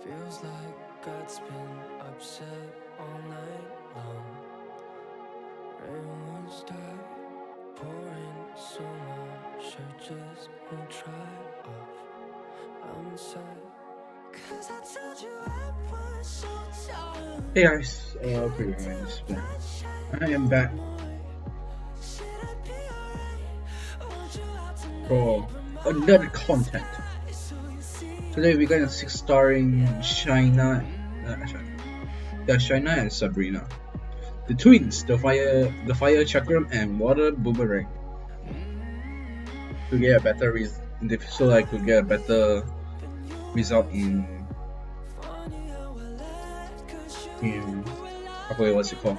Feels like God's been upset all night long. Rain was dark, pouring so much, I just won't try off. I'm inside, 'cause I told you I was so tired. Hey guys, pretty nice. I am back for another content. Today we're gonna starring Shaina and Sabrina, the twins, the fire chakram and water boomerang. To get a better so I could get a better result in what's it called?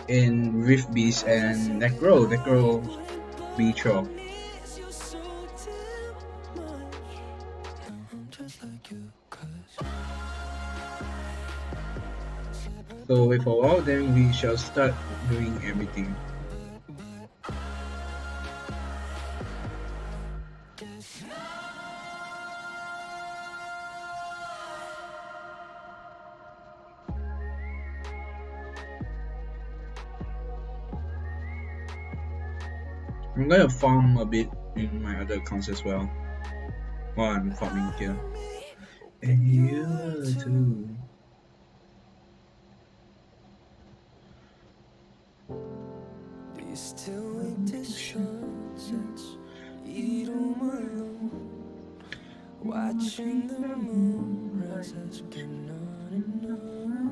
In Rift Beast and Necro B-Troll. So wait for a while, then we shall start doing everything. I'm gonna farm a bit in my other accounts as well while I'm farming here. And you too. Still with distance, eat on my own. Watching the moon rise has been on and on.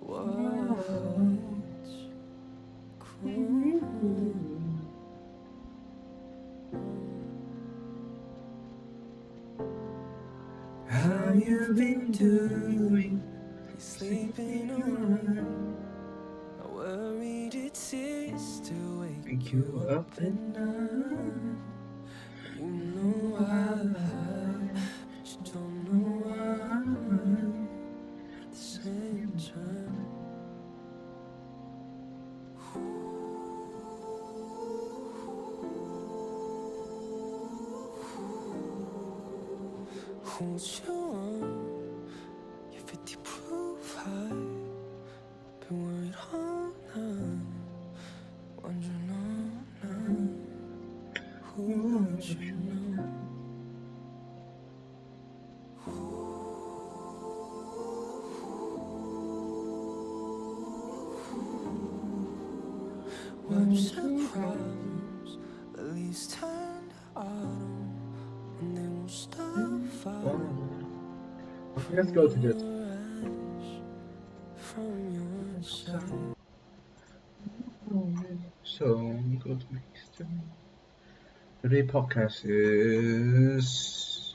What's cool? How you been doing? You sleeping alright? I worried it's easy to wake you up at night. You know why, but you don't know why. At the same time, hold you on your 50 proof high. Been worried all night, wondering all night, who would you know? Wipes the problems, at least turn to autumn, and they won't stop falling. Let's go to this. From your side. So go to next. Today's podcast is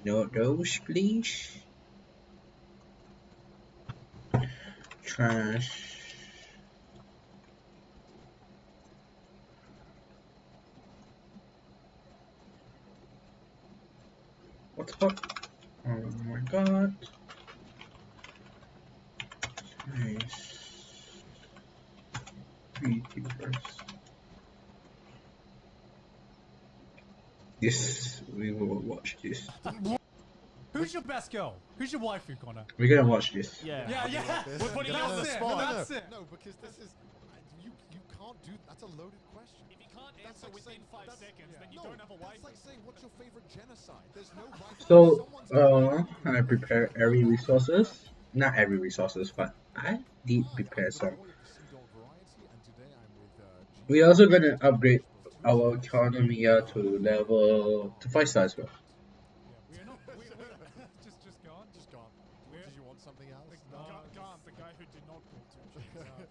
those please. Trash. What the fuck? Oh my god. Nice. 3 first. This, we will watch this. Who's your best girl? Who's your waifu, Connor? We're gonna watch this. Yeah. We're putting you on the spot. That's it. No, because this is you can't do. That's a loaded question. If you can't That's answer like within saying- 5 seconds, then you no, don't have a That's waifu. like saying what's your favorite genocide. There's no right. So, Someone's I prepare every resources. Not every resources, but I did prepare some. We also gonna upgrade our economy to level to 5 stars as well. We're not. Just gone. Just gone. Did you want something else? Gone. The guy who did not build 2 chickens.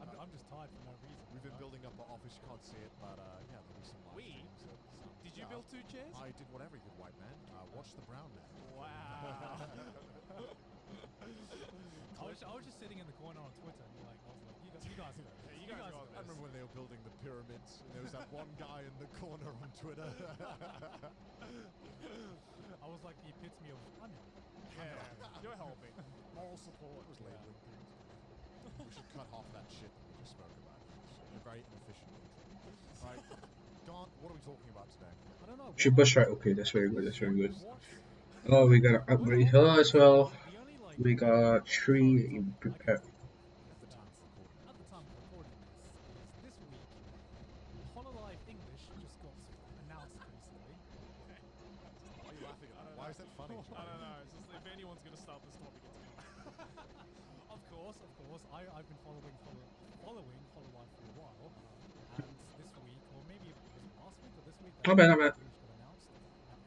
I'm just tired for no reason. We've been building up our office. You can't see it, but yeah, there'll be some live streams. Did you build 2 chairs? I did what every good white man. Watch the brown man. Wow. I was just sitting in the corner on Twitter, and I was like, you guys go. You guys go. I remember when they were building the pyramids, and there was that one guy in the corner on Twitter. I was like the epitome of honey. Yeah, you're helping. Moral support. It was labeling things. We should cut half that shit that we just spoke about. They're very inefficient. Alright, Gaunt, what are we talking about today? I don't know. Triple strike. Okay, that's very good. That's very good. What? Oh, we got to upgrade her as well. The only like We got 3 in prepare. At the time of recording. at the time of recording this is this week. Hololive English just got announced recently. Why are you laughing at that? Why is that funny? I don't know. It's just if anyone's gonna start this topic, it's me. Of course. I've been following Hololive for a while, and this week, or maybe it was last week or this week, Not bad, not bad. English got announced.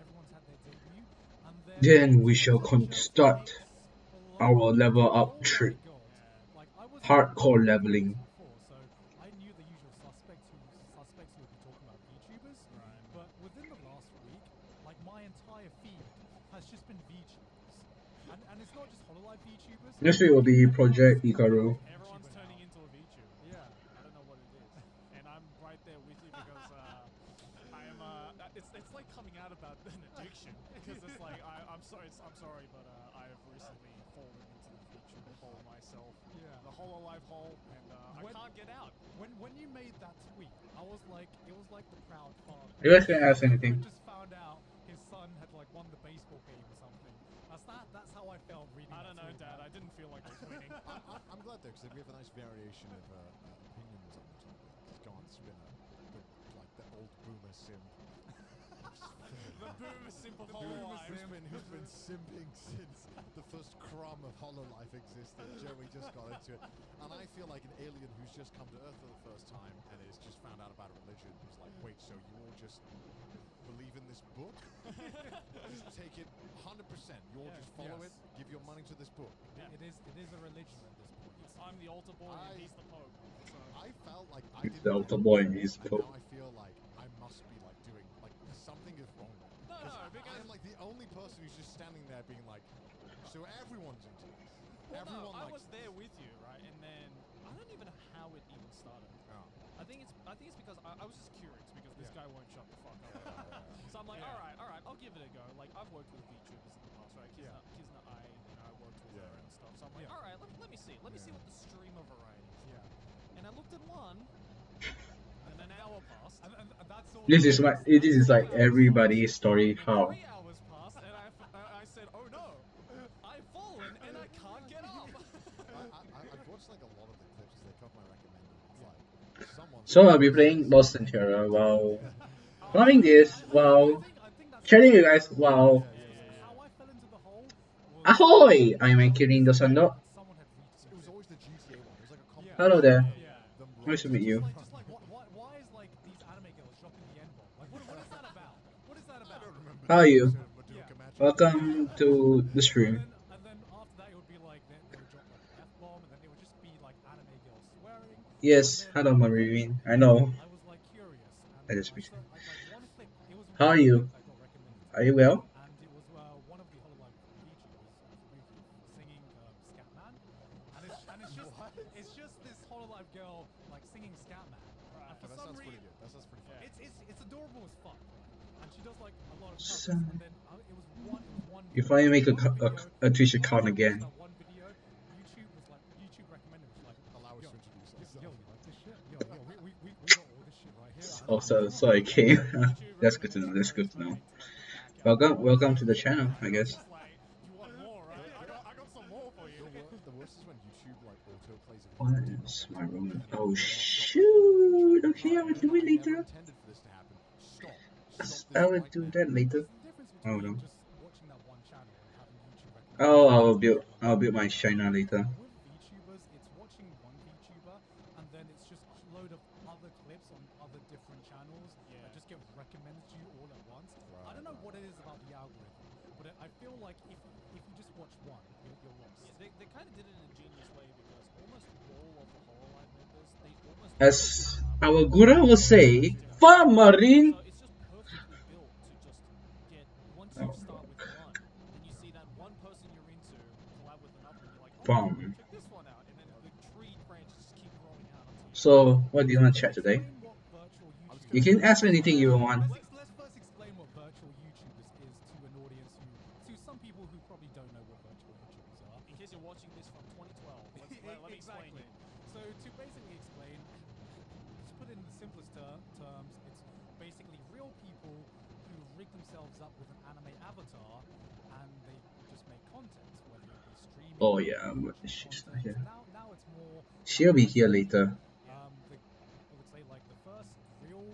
Everyone's had their debut, and Then we shall start our explode. level Oh up my trip. god! Like I was Hardcore leveling. before, so I knew the usual suspects who would be talking about VTubers. Right. But within the last week, like my entire feed has just been VTubers, and it's not just Hololive VTubers. Next week will be Project Ikaru. Everyone's VTuber turning now. into a VTuber. Yeah. I don't know what it is, and I'm right there with you because I am. It's like coming out about an addiction because it's like I'm sorry, but I have recently fallen into the VTuber hole myself. Yeah. The Hololive hole, and I When- can't get out. When you made that tweet, I was like, it was like the proud father. You guys can ask who anything. just found out his son had like won the baseball game or something. That's how I felt reading. I that don't know, tweet, Dad. man. I didn't feel like I was winning. I'm glad though, because we have a nice variation of opinions on the topic. John's been the old boomer simp. The boomer simple The boomer Hololive. who's been simping since the first crumb of Hololive existed. Joey just got into it. And I feel like an alien who's just come to Earth for the first time and has just found out about a religion who's like, wait, so you all just believe in this book? Just take it 100%. You all Yeah, just follow yes. it, give your money to this book. Yeah. It is a religion at this point. I'm the altar boy and he's the pope. So I felt like I He's didn't the altar know boy this and he's before, Pope. and now I feel like I must be like doing like something is wrong. No, because I'm like the only person who's just standing there being like, so everyone's into this. well, Everyone I likes was there with you, right? And then I don't even know how it even started. Oh. I think it's because I was just curious because this Yeah. guy won't shut the fuck up. So I'm like, Yeah. all right, I'll give it a go. Like I've worked with VTubers in the past, right? Yeah. Kizna I worked with her Yeah. and stuff. So I'm like, Yeah. all right, let me see what the stream of variety is. Yeah. And I looked at one, and an hour passed. And that's all. This is like everybody's story. And then How? 3 hours passed, and I said, oh no, I've fallen and I can't get up. I've watched like a lot of the clips because they got my recommended. It's like someone. So I'll be playing Lost in Terra while loving this, while I think that's chatting you guys while how I fell into the hole. Was ahoy! I'm killing the sun. someone had It was always the GTA one. It was like a Yeah. compilation. Hello there. Yeah. Them Nice to running meet you. Just like why is like these anime girls dropping the N bomb? Like what is that about? What is that I about? don't remember. How are you? the episode of Madoka Yeah. Magic. Welcome to the stream. And then after that it would be like they would drop like an F bomb, and then it would just be like anime girls swearing. Yes, And then hello Marine. I know. I was like curious. And I just I saw, like one clip. It was How are one you? clip that got recommended to Are me, you well? and it was one of the Hololive VTubers, singing Scatman, and it's just this Hololive girl like singing Scatman. And for That some sounds pretty reason, good. That sounds pretty fun. it's adorable as fuck, and she does like a lot of So- covers. And then it was one. You finally make one video, a Twitch account after I again. watched that one video, YouTube recommended it. Was like, Allow us yo, to introduce yo, ourselves. you like this shit? Yo, we got all this shit right here. Oh, so I came. That's good to know. That's good to know. Welcome to the channel, I guess. Just like, you want more, right? I got some more for you. The worst is when YouTube like auto plays a What video. is my room? Oh shoot! Okay, I will do it I never later. intended for this to happen. Stop. I will do that later. There's a difference Oh, between no. just watching that one channel and having YouTube recommend. Oh, I'll build my China later. With VTubers, it's watching one VTuber and then it's just a load of other clips on other different channels that just get recommended to you all at once. I don't know what it is about the algorithm, but I feel like if you just watch one, you're lost. Yeah, they kind of did it in a genius way because almost all of the Hololive members, they almost As our guru will say, Farm Marine! So it's just perfectly built to just get once you Oh, start with one, then you see that one person you're into collab with another, and you're like, oh, Farm. check this one out, and then the tree branches just keep growing out until you. So, what do you want to chat today? Explain what virtual YouTubers You can ask me anything you want. Let's first explain what virtual YouTubers is to an audience to some people who probably don't know what virtual YouTubers are. In case you're watching this from 2012, let me explain Exactly. it. So to basically explain, just put it in the simplest terms, it's basically real make themselves up with an anime avatar and they just make content, whether it be streaming. Oh yeah, or but YouTube she's not content. here. Now it's more. She'll be like here wrestling. later. I would say like the first real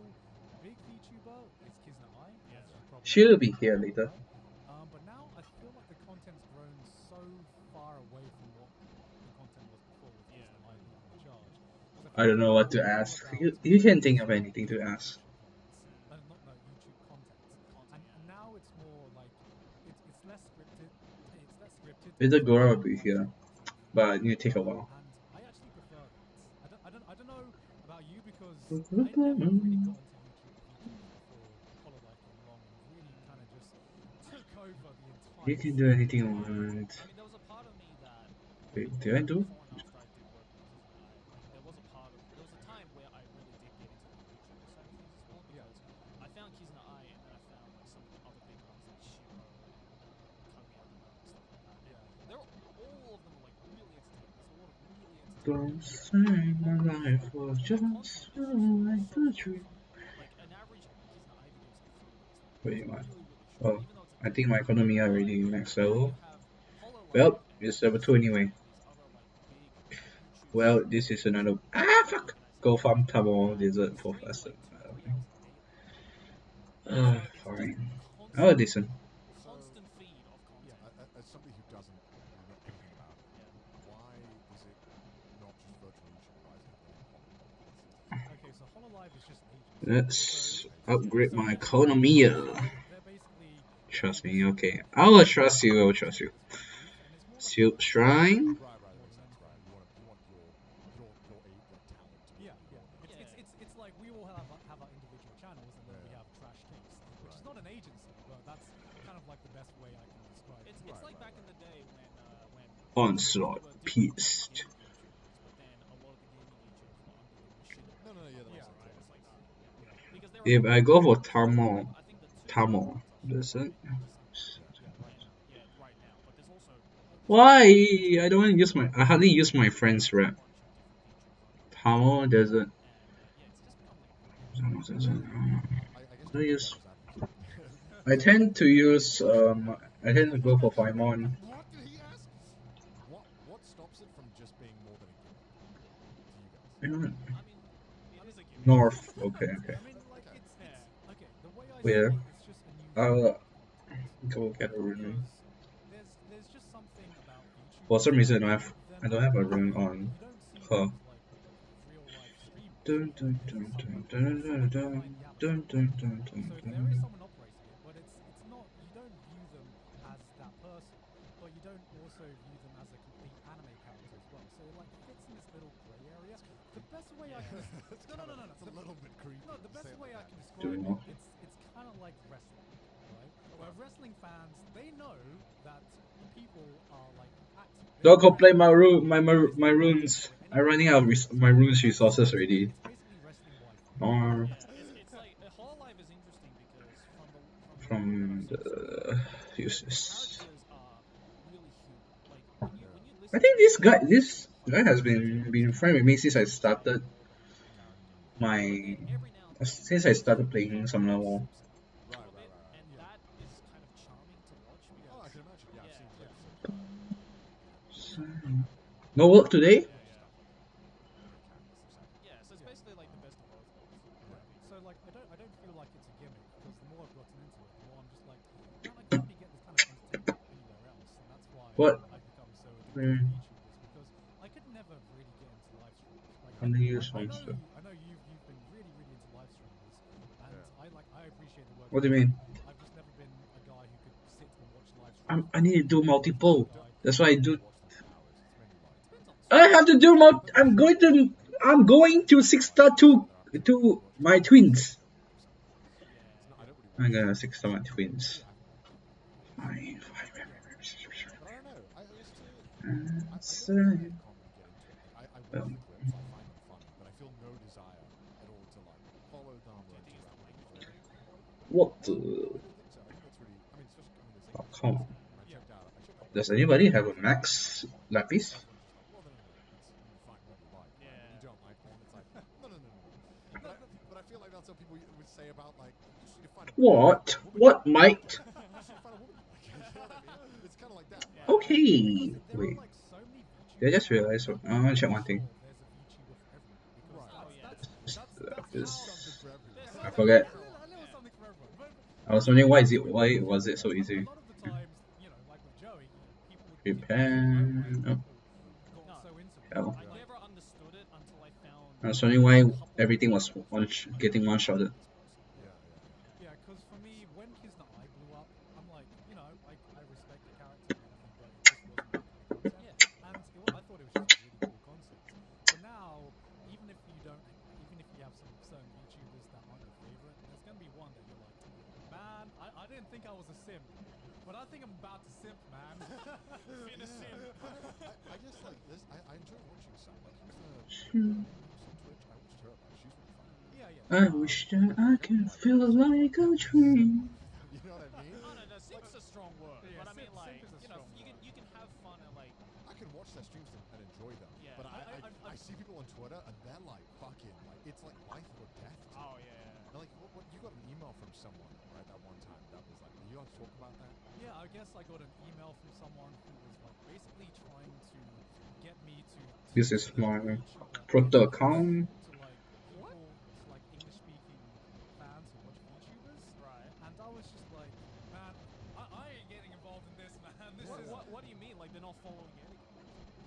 big VTuber is Kizna Ai. Yeah. She'll be here later. Right? But now I feel like the content's grown so far away from what the content was before with Kizna Ai leading the charge. 'Cause I don't know what to it's all ask. about You can think of anything to ask. not no YouTube content. And now it's more like it's less scripted. It's less scripted. Little it's girl more will be here, lifestyle content. but it will take a while. And I actually prefer that. I don't know about you because I never really got into YouTube before Hololive came along and really kind of just took over the entire. You can do anything you want. I mean, there was a part of me that Wait, did I do? before and after I did work with Kizna Ai, like there was a time where I really did get into the YouTuber side of things as well because I found Kizna Ai and then I found like some of the other big ones like Shiro, Kamiyama and stuff like that. Yeah. They're all of them are like really entertaining. There's a lot of really entertaining. Don't say my life was just like a dream. Like an average Kizna Ai video is like 3 minutes. Wait, It's what? really, really short. Oh, Even though it's I think my economy already max level. you have Hololive Well, and it's level 2 anyway. these other like big YouTube Well, this is another. Ah, fuck! Go farm Tamo Desert for faster. Fine. Oh, decent. Constant feed of content. As somebody who doesn't know anything about it, why is it not just virtual YouTube? Why is it happening? Okay, so Hololive is just agents. Let's upgrade my economy. They're basically Trust me, okay. I will trust you, I will trust you. Silk Shrine? Right, that makes sense. Right, you want your talent to be It's like we all have our individual channels and then we have Trash Cakes, which is not an agency, but that's kind of like the best way I can describe it. It's like back in the day when Onslaught, Peace. but then a lot of the gaming YouTubers were under the machine. No, yeah, that makes Right, sense. it's like that. Yeah. Because there If are I go for I think the two Tamo, does it? right now, but there's also Why? I don't want to use my. I hardly use my friend's rep. Tamo doesn't. I guess I use. devil's advocate. I tend to use. I tend to go for Paimon. What did he ask? What stops it from just being more than a gimmick to you guys? You know, I mean, it is a gimmick. North. Okay. I mean, like it's okay. The way I Where? see it, it's just a new. Go get a rune. Because there's just something about YouTube. For some reason, I don't have a rune on her. Dun dun dun dun dun dun dun dun dun dun So dun there is dun. someone operating it, but it's not. You don't view them as that person, but you don't also view them as a complete anime character as well. So it like fits in this little gray area. The best way I can It's a little bit creepy. no, the best Say it way I like can that. describe know. it, it's kind of like wrestling, right? Where wrestling fans, they know that the people are like acting. Don't complain my runes. I'm running out of my runes resources already. It's basically wrestling wife. Or It's like Hololive is interesting because from the uses. characters are really human. Like when you listen I think this guy has been friend with me since I started my every now and then since I started playing Summoner War. Right. and that is kind of charming to watch because Oh, I can imagine. Yeah, I've seen clips No work today? yeah, so it's basically like the best of both worlds. So like I don't feel like it's a gimmick because the more I've gotten into it, the more I'm just like, man, I can't really get this kind of entertainment anywhere else, and that's why What? I've become so addicted to YouTubers because I could never really get into live streams. Like Only use I one know stuff. I know you've been really into live streamers, and I appreciate the work. What do you mean? I've just never been a guy who could sit and watch live streams. I need to do multiple. That's why I do. watch them for hours. It's mainly like I have to do I'm going to 6-star to my twins. I don't I'm really gonna 6-star my twins. Fine. But I don't know. I used to. So, I can't really get into it. Like, I watch the clips. I find them funny, but I feel no desire at all to like follow them or interact with them. what the? I don't think so. I think that's really. I mean, especially. I mean, Oh, come on. I checked out. Does anybody have a max lapis? Well, no. You find what you like. Yeah. You don't like one. It's like no. But I feel like that's what people would say about about like you just need to find a What? woman. What, mate? You just need to find a woman. Like, you know what I mean? It's kind of like that. Yeah. Okay. Because there Wait. are like so many VTubers. Did I just now, realize? I'm I want to check one pretty thing. sure there's a VTuber for everyone. Because Right. Oh, yeah. that's This- how Something for everyone. There's I something forget. for everyone. a little Yeah. something for everyone. But I was wondering why was it so easy? A lot of the times, you know, like with Joey, people would Prepare. Oh, got No. so into it. hell. I Like, never understood it until I found. I was wondering why a couple of everything was videos one getting one shotted. this person. Yeah. yeah, because for me, when Kizna I blew up, I'm like, you know, I respect the character and everything, but it just wasn't my kind of content. Yeah. And I thought it was just a really cool concept. But now, even if you don't, even if you have some certain VTubers that aren't your favorite, there's gonna be one that you're like, man, I didn't think I was a simp, but I think I'm about to simp, man. Been a simp. I guess like this. I enjoy watching some. Like who's the Hmm. on Twitch? I watched her. Like she's really fun. Yeah. I wish that I could feel like a dream. You know what I mean? Oh no, simp's a strong word. Yeah, But I mean, simp like, is a you know, strong you word. can have fun and like. I can watch their streams and enjoy them. Yeah. But I I see people on Twitter and they're like fucking like it's like life or death. To them. Oh yeah. And like what you got an email from someone right that one time that was like are you allowed to talk about that? Yeah, I guess I got an email from someone who was like basically trying to get me to This teach is the my VTuber proto English account. to like people, to like English speaking fans who watch VTubers. Right. And I was just like, man, I ain't getting involved in this, man. This is What do you mean? Like they're not following anything?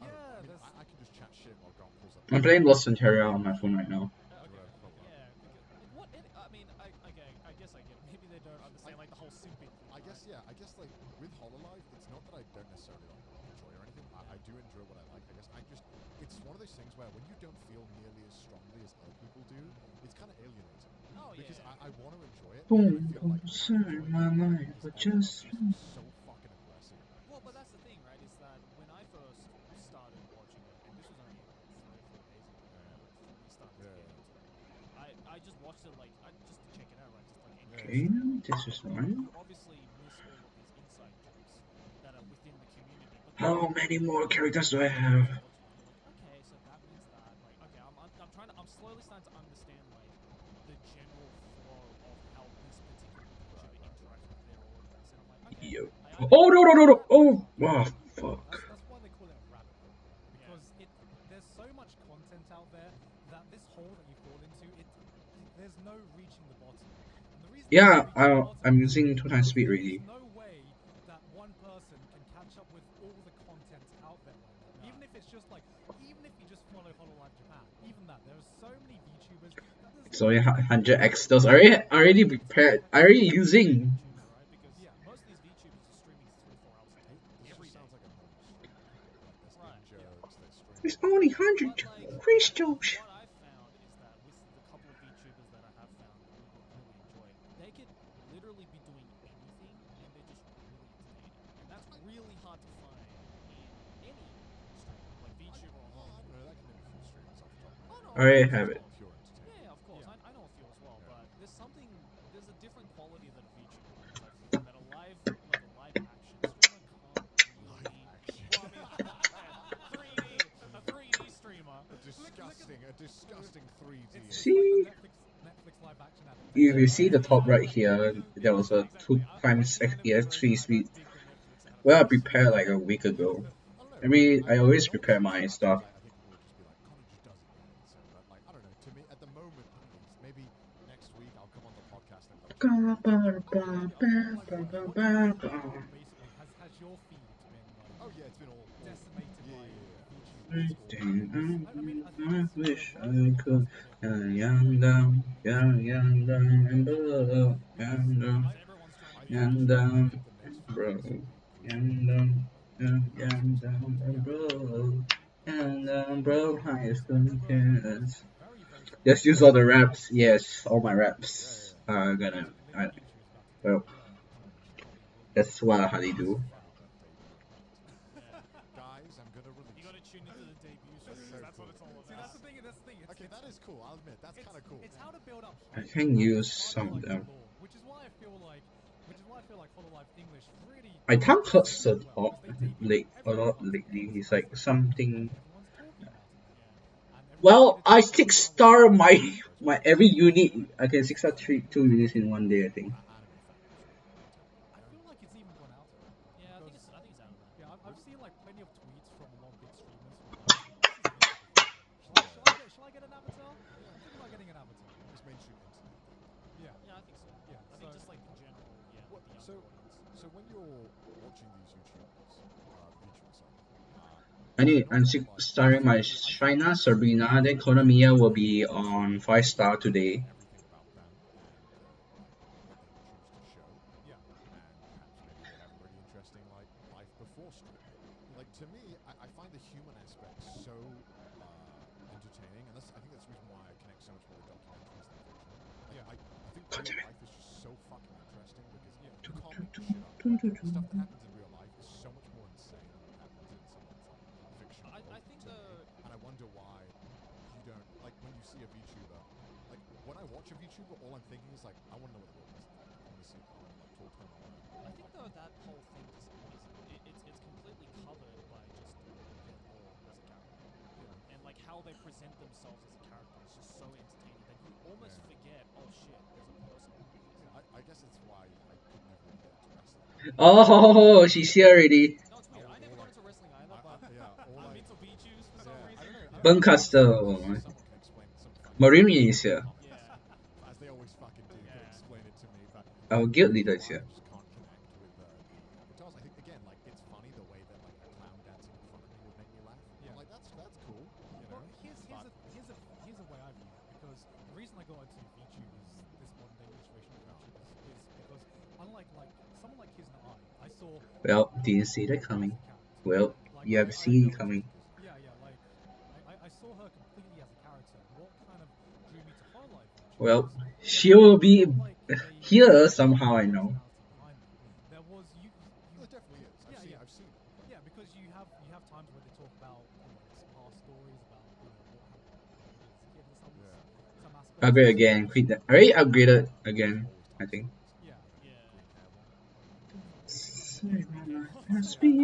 yeah. I mean, There's I can just chat shit while Grant pulls up. I'm playing Lost in Terra on my phone right now. Okay. Pull up. Yeah. Because what? I mean, I guess I get it. Maybe they don't understand like the whole simping thing. I guess yeah. I guess like with Hololive, it's not that I don't necessarily like enjoy or anything. I do enjoy what I like. I guess it's one of those things where when you don't feel nearly as strongly as other people do, it's kind of alienating. Oh yeah. Because I want to enjoy it, Boom, but I feel like concern my life, but just so fucking aggressive. Well, but that's the thing, right? Is that when I first started watching it, and this was only like 3 or 4 days ago, when we started to get into it, I just watched it like just to check it out, right? Just like any okay. This is mine. you obviously miss all of these inside jokes that are within the community. But How many more characters do I have? Okay, so that means that like okay, I'm slowly starting to understand like the general flow of how this particular VTuber interacts with their audience, and I'm like, okay, Yo. I Oh no! Oh, wow, fuck. that's why they call it a rabbit hole, because there's so much content out there that this hole that you fall into, there's no reaching the bottom. And the reason Yeah, there's no reaching the bottom I'm is using 2 times speed because already. there's no way that one person can catch up with all the content out there right now. Even if it's just like, even if you just follow Hololive Japan, even that, there are so many VTubers. It's only 100 X those already prepared. Already using. right? Because most of these VTubers are streaming 3 or 4 hours a day. This Every just sounds like a host. Like there's Right, in jokes, there's streams. It's only 100 But like, crystals. what I've found is that with the couple of VTubers that I have found really enjoy, they could literally be doing anything and they're just really entertaining. And that's really hard to find in any streamer, like VTuber or Oh, I not. don't know. That can name a few streamers off the top of my Oh no, I already of course, have of it. course. Pure entertainment. Yeah, of course. Yeah. I know a few as well, Yeah. but there's a different quality that a VTuber brings. I feel that a live action streamer can't really. action. Well, I mean, a 3D streamer. A disgusting 3D. It's See? like the Netflix live action adaptation. If you see the top right here, there was a 2 times FPS 3 speed. Well, I prepared like a week ago. I don't know. I always prepare my stuff. I think people would just be like, Connor just does it. So, but like, I don't know. To me, at the moment, I don't know. Maybe next week I'll come on the podcast and Basically, has your feed been like oh yeah, it's been all decimated yeah, by yeah, VTubers? I wish I could. Young down, and bro, young down, Everyone's trying to I get young think down, the next few bro, weeks will be young down, young down, and bro, young down, bro, high school kids. Very, very Just use all the raps. Yes, all my raps Yeah, are gonna. Well, that's what I hardly do. guys, I'm gonna release. You gotta tune into the debut stream. so That's what cool. it's all See, about. that's the thing. That's the thing. Okay, that is cool. I'll admit that's kind of cool. It's how to build up. I hype, can and use it's some part of like them. the lore, which is why I feel like Hololive English really. I can't cut does the really well, top because they debut late a everyone lot loves it, lately. everyone It's loves like it, something. everyone's talking about it, and Well, I 6-star my every unit. I can 6-star 2 units in one day, I think. Or anime fans, right? I feel like it's even gone out of that. Yeah, I think Because, it's out of that. yeah, I've seen like plenty of tweets from a lot of big streamers who are like, this is a bit overhyped. Shall I get an avatar? I'm thinking about getting an avatar. It's mainstream internet though. Yeah. Yeah, I think so. Yeah, I so- think just like in general, yeah, What, with the so, younger audience. so when you're watching these YouTubers, VTubers, sorry, I'm 6-starring my China, Sabrina, then Konamiya will be on 5-star today. everything about them and like what they choose to show, Yeah. and perhaps maybe they have a really interesting like life before streaming. Like to me, I find the human aspect so entertaining, and I think that's the reason why I connect so much more with documentaries than fiction. Like, Yeah. I think God real damn it. life is just so fucking interesting because Yeah. you can't make this shit up. Like, the stuff that happens in real life is so much more insane than what happens in someone's like fictional I world think to me. And I wonder why you don't like when you see a VTuber. Like when I watch a VTuber, all I'm thinking is like, I want to know what the real person's like. I want to see. I want to like talk to them. I want to. I think though that whole thing just it's completely covered by just their lore as a character. Yeah. And like how they present themselves as a character is just so entertaining that you almost Yeah. forget, oh shit, there's a person behind this. I guess that's why I could never really get into wrestling. Oh, she's here already. No, it's weird. I never got into wrestling either, but all I'm I- into VTubers for some Yeah, I reason. don't know. Buncaster. Someone can explain some fucking Marini is here. Yeah. as they always fucking do. They Yeah. explain it to me, but Our guild leader is why here. I just can't connect with the avatars. I think again, like it's funny the way that like a clown dancing in front of me would make me laugh. Yeah. I'm like that's cool. You know. Well, here's but- a way I view it, because the reason I got into VTubers, this modern day iteration of VTubers, is because unlike like someone like Kizna I saw. Well, didn't see that coming. Well, you have seen it coming. Yeah, like I saw her completely as a character. What kind of drew me to her life? Well, she will be here somehow, I know. There was you. There definitely is. Yeah. I've seen it. Yeah, because you have times where they talk about some past stories about what happened when he was a kid and some aspects. Upgrade again. Quit that. Already upgraded again, I think. Yeah. Yeah. Green hair one. Must be I'll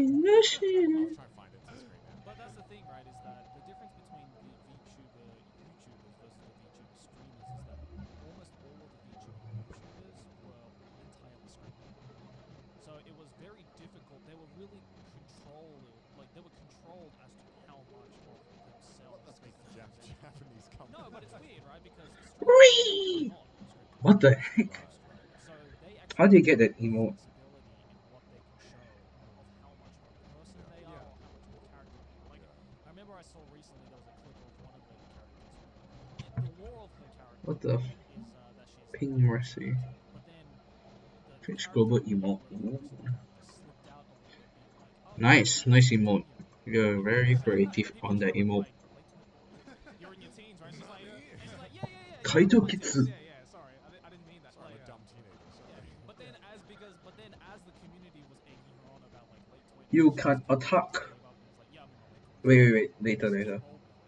try and find it. It's green hair. But that's the thing, right? Is that the difference between the YouTubers versus the VTuber streamers is that almost all of the VTuber YouTubers were entirely scripted. So it was very difficult. They were really controlled as to how much of themselves That's they because could convey. Japanese company. No, but it's weird, right? Because the Whee! streamers are not scripted. What the heck? So they actually How do you get have that emote? flexibility in what they can show of how much of a person they are or how much of a character they are. Like I remember I saw recently there was a clip of one of the characters. The lore of her character What the is that she's Pink like, Mercy. but then the Twitch character global of the emote. lore of the character slipped out a little bit, being like, oh, Nice, nice emote. You're very and creative people on that try to emote. like relate to it. You're in your teens, right? She's like, yeah. Kaito I'm in my Kitsu. teens. Yeah. Sorry, I didn't mean that. Sorry, I'm Like, a dumb teenager. Sorry. yeah. But then as the community was egging her on about like late 20s, You she can just came attack. up and was like, yeah, I'm in my late 20s. Wait. Later. Roll with it.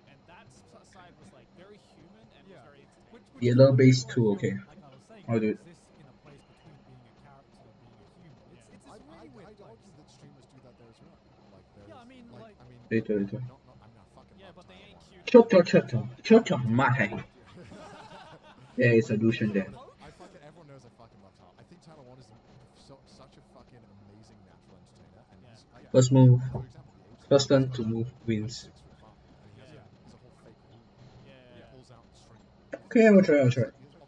And that side was like very human and was very entertaining. Yellow base 2, okay. Like I was saying, I'll do it. exists in a place between being a character and being a human. It's this really I'd weird place. argue that streamers do that there as well. Like there Yeah, is- I mean, like- Later. not I mean I fucking Yeah, love but they Tyler ain't Wong. cute. Choto, my. Yeah, it's a Lucian there. I fucking everyone knows I fucking love Tyler. I think Tyler Wong is such a fucking amazing natural entertainer, and he's like, First move. for example, the age First thing, turn he's to like move wins. 6'5", and he has a whole fake wound Yeah. he pulls out the string. Okay, I'll try.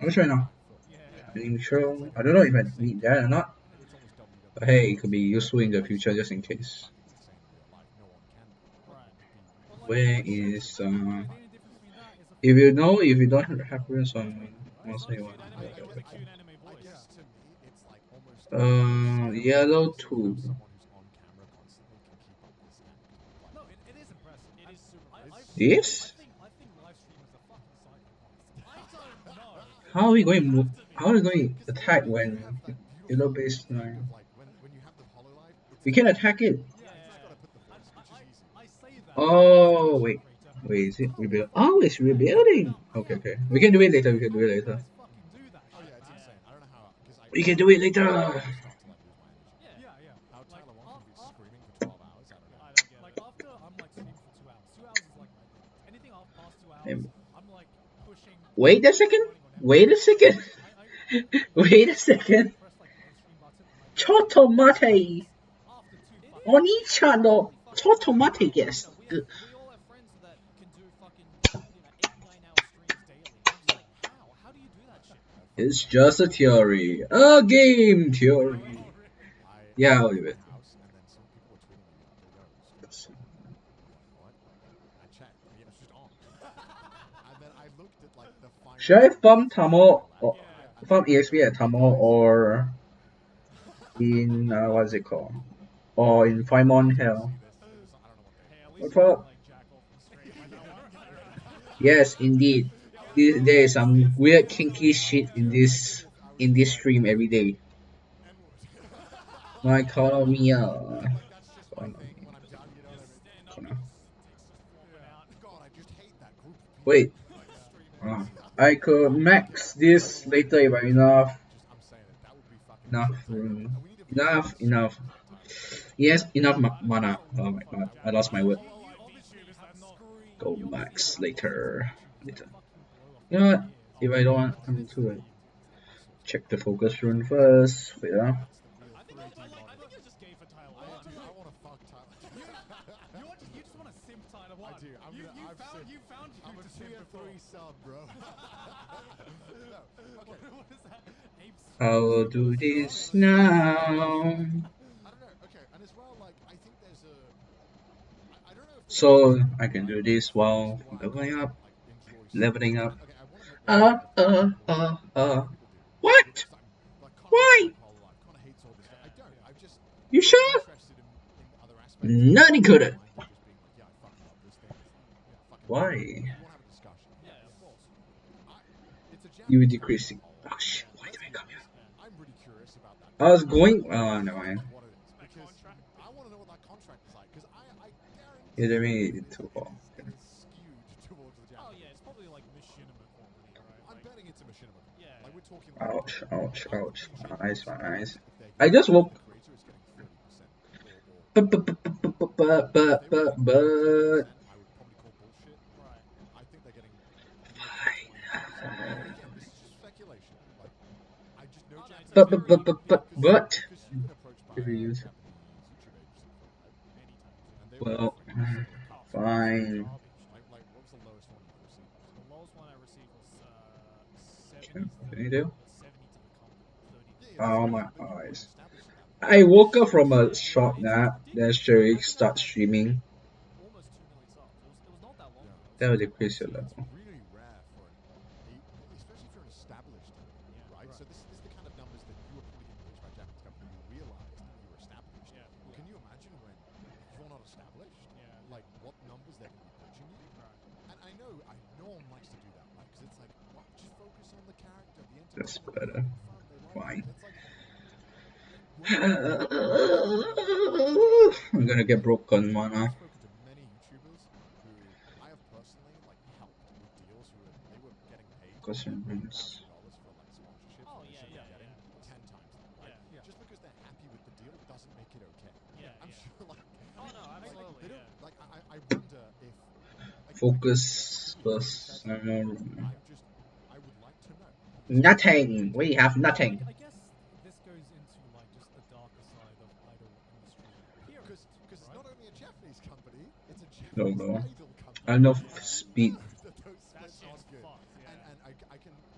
I'll try now. Yeah. Intro. I don't know if I need that or not. It's almost WWE. But hey, it could be useful in the future just in case. Fucking insane in real life. No one can be. Right. But like, Where the only is difference between that is if you know, if you don't have reference on It's say not a what. cute anime. It was a cute anime I voice. guess to me, it's like almost. Yellow how 2. someone who's on camera constantly can keep up this act. Like, no, it is impressive. It is super Yes? I think live streamers are fucking psychopaths. I don't know. How are we going to move? How are we going to attack you when have that yellow beautiful base thing 9? of, like, when you have the hololive, it's We can attack it. Yeah, just gotta put the voice, which is easy. I say that. Oh wait, is it rebuild? Oh, it's rebuilding. Okay. We can do it later. Fucking do that. Oh yeah, it's insane. I don't know how because We can do it later. I start to like lose my energy. Yeah. How Like, Tyler Wong can be af- screaming for 12 hours. I don't know. I don't get Like it. after I'm like streaming for 2 hours. 2 hours is like my limit. Anything past 2 hours. Hey Wait a second. Wait a second. Wait a second. Press like the stream button and like Chotomate. after 2 fucking Oni-chan no Chotomate yes. We all have friends that can do fucking 8-9 hour streams daily. I'm just like, how? How do you do that shit? It's just a theory. A game theory. Yeah, I'll leave it. House, and then some people were tweeting me, there you go. What? I checked. I mean, it was just on. And then I looked at like the final. Should I farm Tamo or farm EXP at Tamo or in what is it called? Or in Faimon Hell? Hey, at What least you about? don't like jack off the stream. I know one. Yes, indeed. There is some weird kinky shit in this stream every day. My call me Like that's just my thing. When I'm done, you know what I mean? God, I just hate that group of people. Wait, Like streaming. I could max this later if I enough. I'm saying it. That would be fucking Enough room. We need a Enough. Yes, enough mana. Oh my god, I lost my word. Go max later. You know what? If I don't want, I'm to like check the focus rune first. Wait, I think you're just gay for Tyler. I want to fuck Tyler. you just want to simp Tyler One. I do. You found I'm you a to simp tier before. 3 sub, bro. No, okay. What is that? Apes. I'll do this now. I don't know. Okay, and as well, like I think there's a. I don't know if. So I can do this while leveling up. What? Why? You sure? Nani couldn't. Why? Yeah, of course. You were decreasing. Oh shit, why did I come here? I'm really curious about that. I was going. Oh, no, man. What it is, because I want to know what that contract is like. Because I guarantee You didn't mean it too far. it is skewed towards the Oh Japanese. yeah, it's probably like machinima quality, right? I'm betting it's a machinima. Yeah. Like we're talking. Ouch. My eyes. I just woke. The creator is getting 30%. But. I would probably call bullshit. Right. I think they're getting. Fine. Again, this is just speculation. Like, I just know Japanese. But. Because you've been approached by If you use- Japanese YouTube agencies, Many times. and they Well, were offering fine. like what was the lowest one you received? The lowest one I received was 70. What can you do? 70 to the company. 30. Oh my eyes. I woke up from a short nap. Then Sherry start streaming. Almost 2 million subs. It was not that long ago. That would decrease your It's level. really rare for especially if you're an established, right? So this is the kind of numbers that you were probably getting approached by a Japanese company who realized that you were established. Yeah. Can you imagine when you're not established? Yeah. Like what numbers they're going to be pitching you? Right. And I know one likes to do that, right? Because it's like, well, just focus on the character, the entertainment. That's better. Fine. It's like, I'm gonna get broken mana. I've spoken to many YouTubers who I have personally like helped with deals they were getting paid Question $1,000 rooms. for like sponsorships. Oh, that they yeah, should be yeah, getting yeah. 10 times that, right? Yeah. Just because they're happy with the deal doesn't make it okay. Yeah, I'm yeah. sure like Oh no, like, absolutely. they Yeah. don't like I wonder if like, Focus I plus. would like to know. Nothing. We have nothing. I guess this goes into like just the darker side of idol industry. Because it's not only a Japanese company, it's a No, Japanese no. idol company. Enough speed. That those That splits are shit's good. fucked. Yeah. And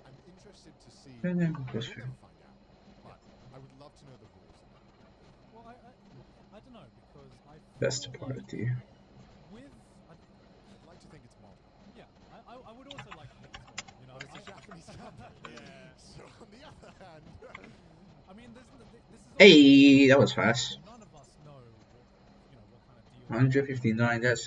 I'm interested to see. Yeah, yeah, We'll that's never true. find out, but I would love to know the rules. Well, I don't know because I feel Best like party. with I'd like to think it's modern, yeah, I would also like to think it's more, you know. but it's a Japanese company. Yeah. So on the other hand, I mean, this is Hey, that was fast. none of us know what kind of deal. 159. That is.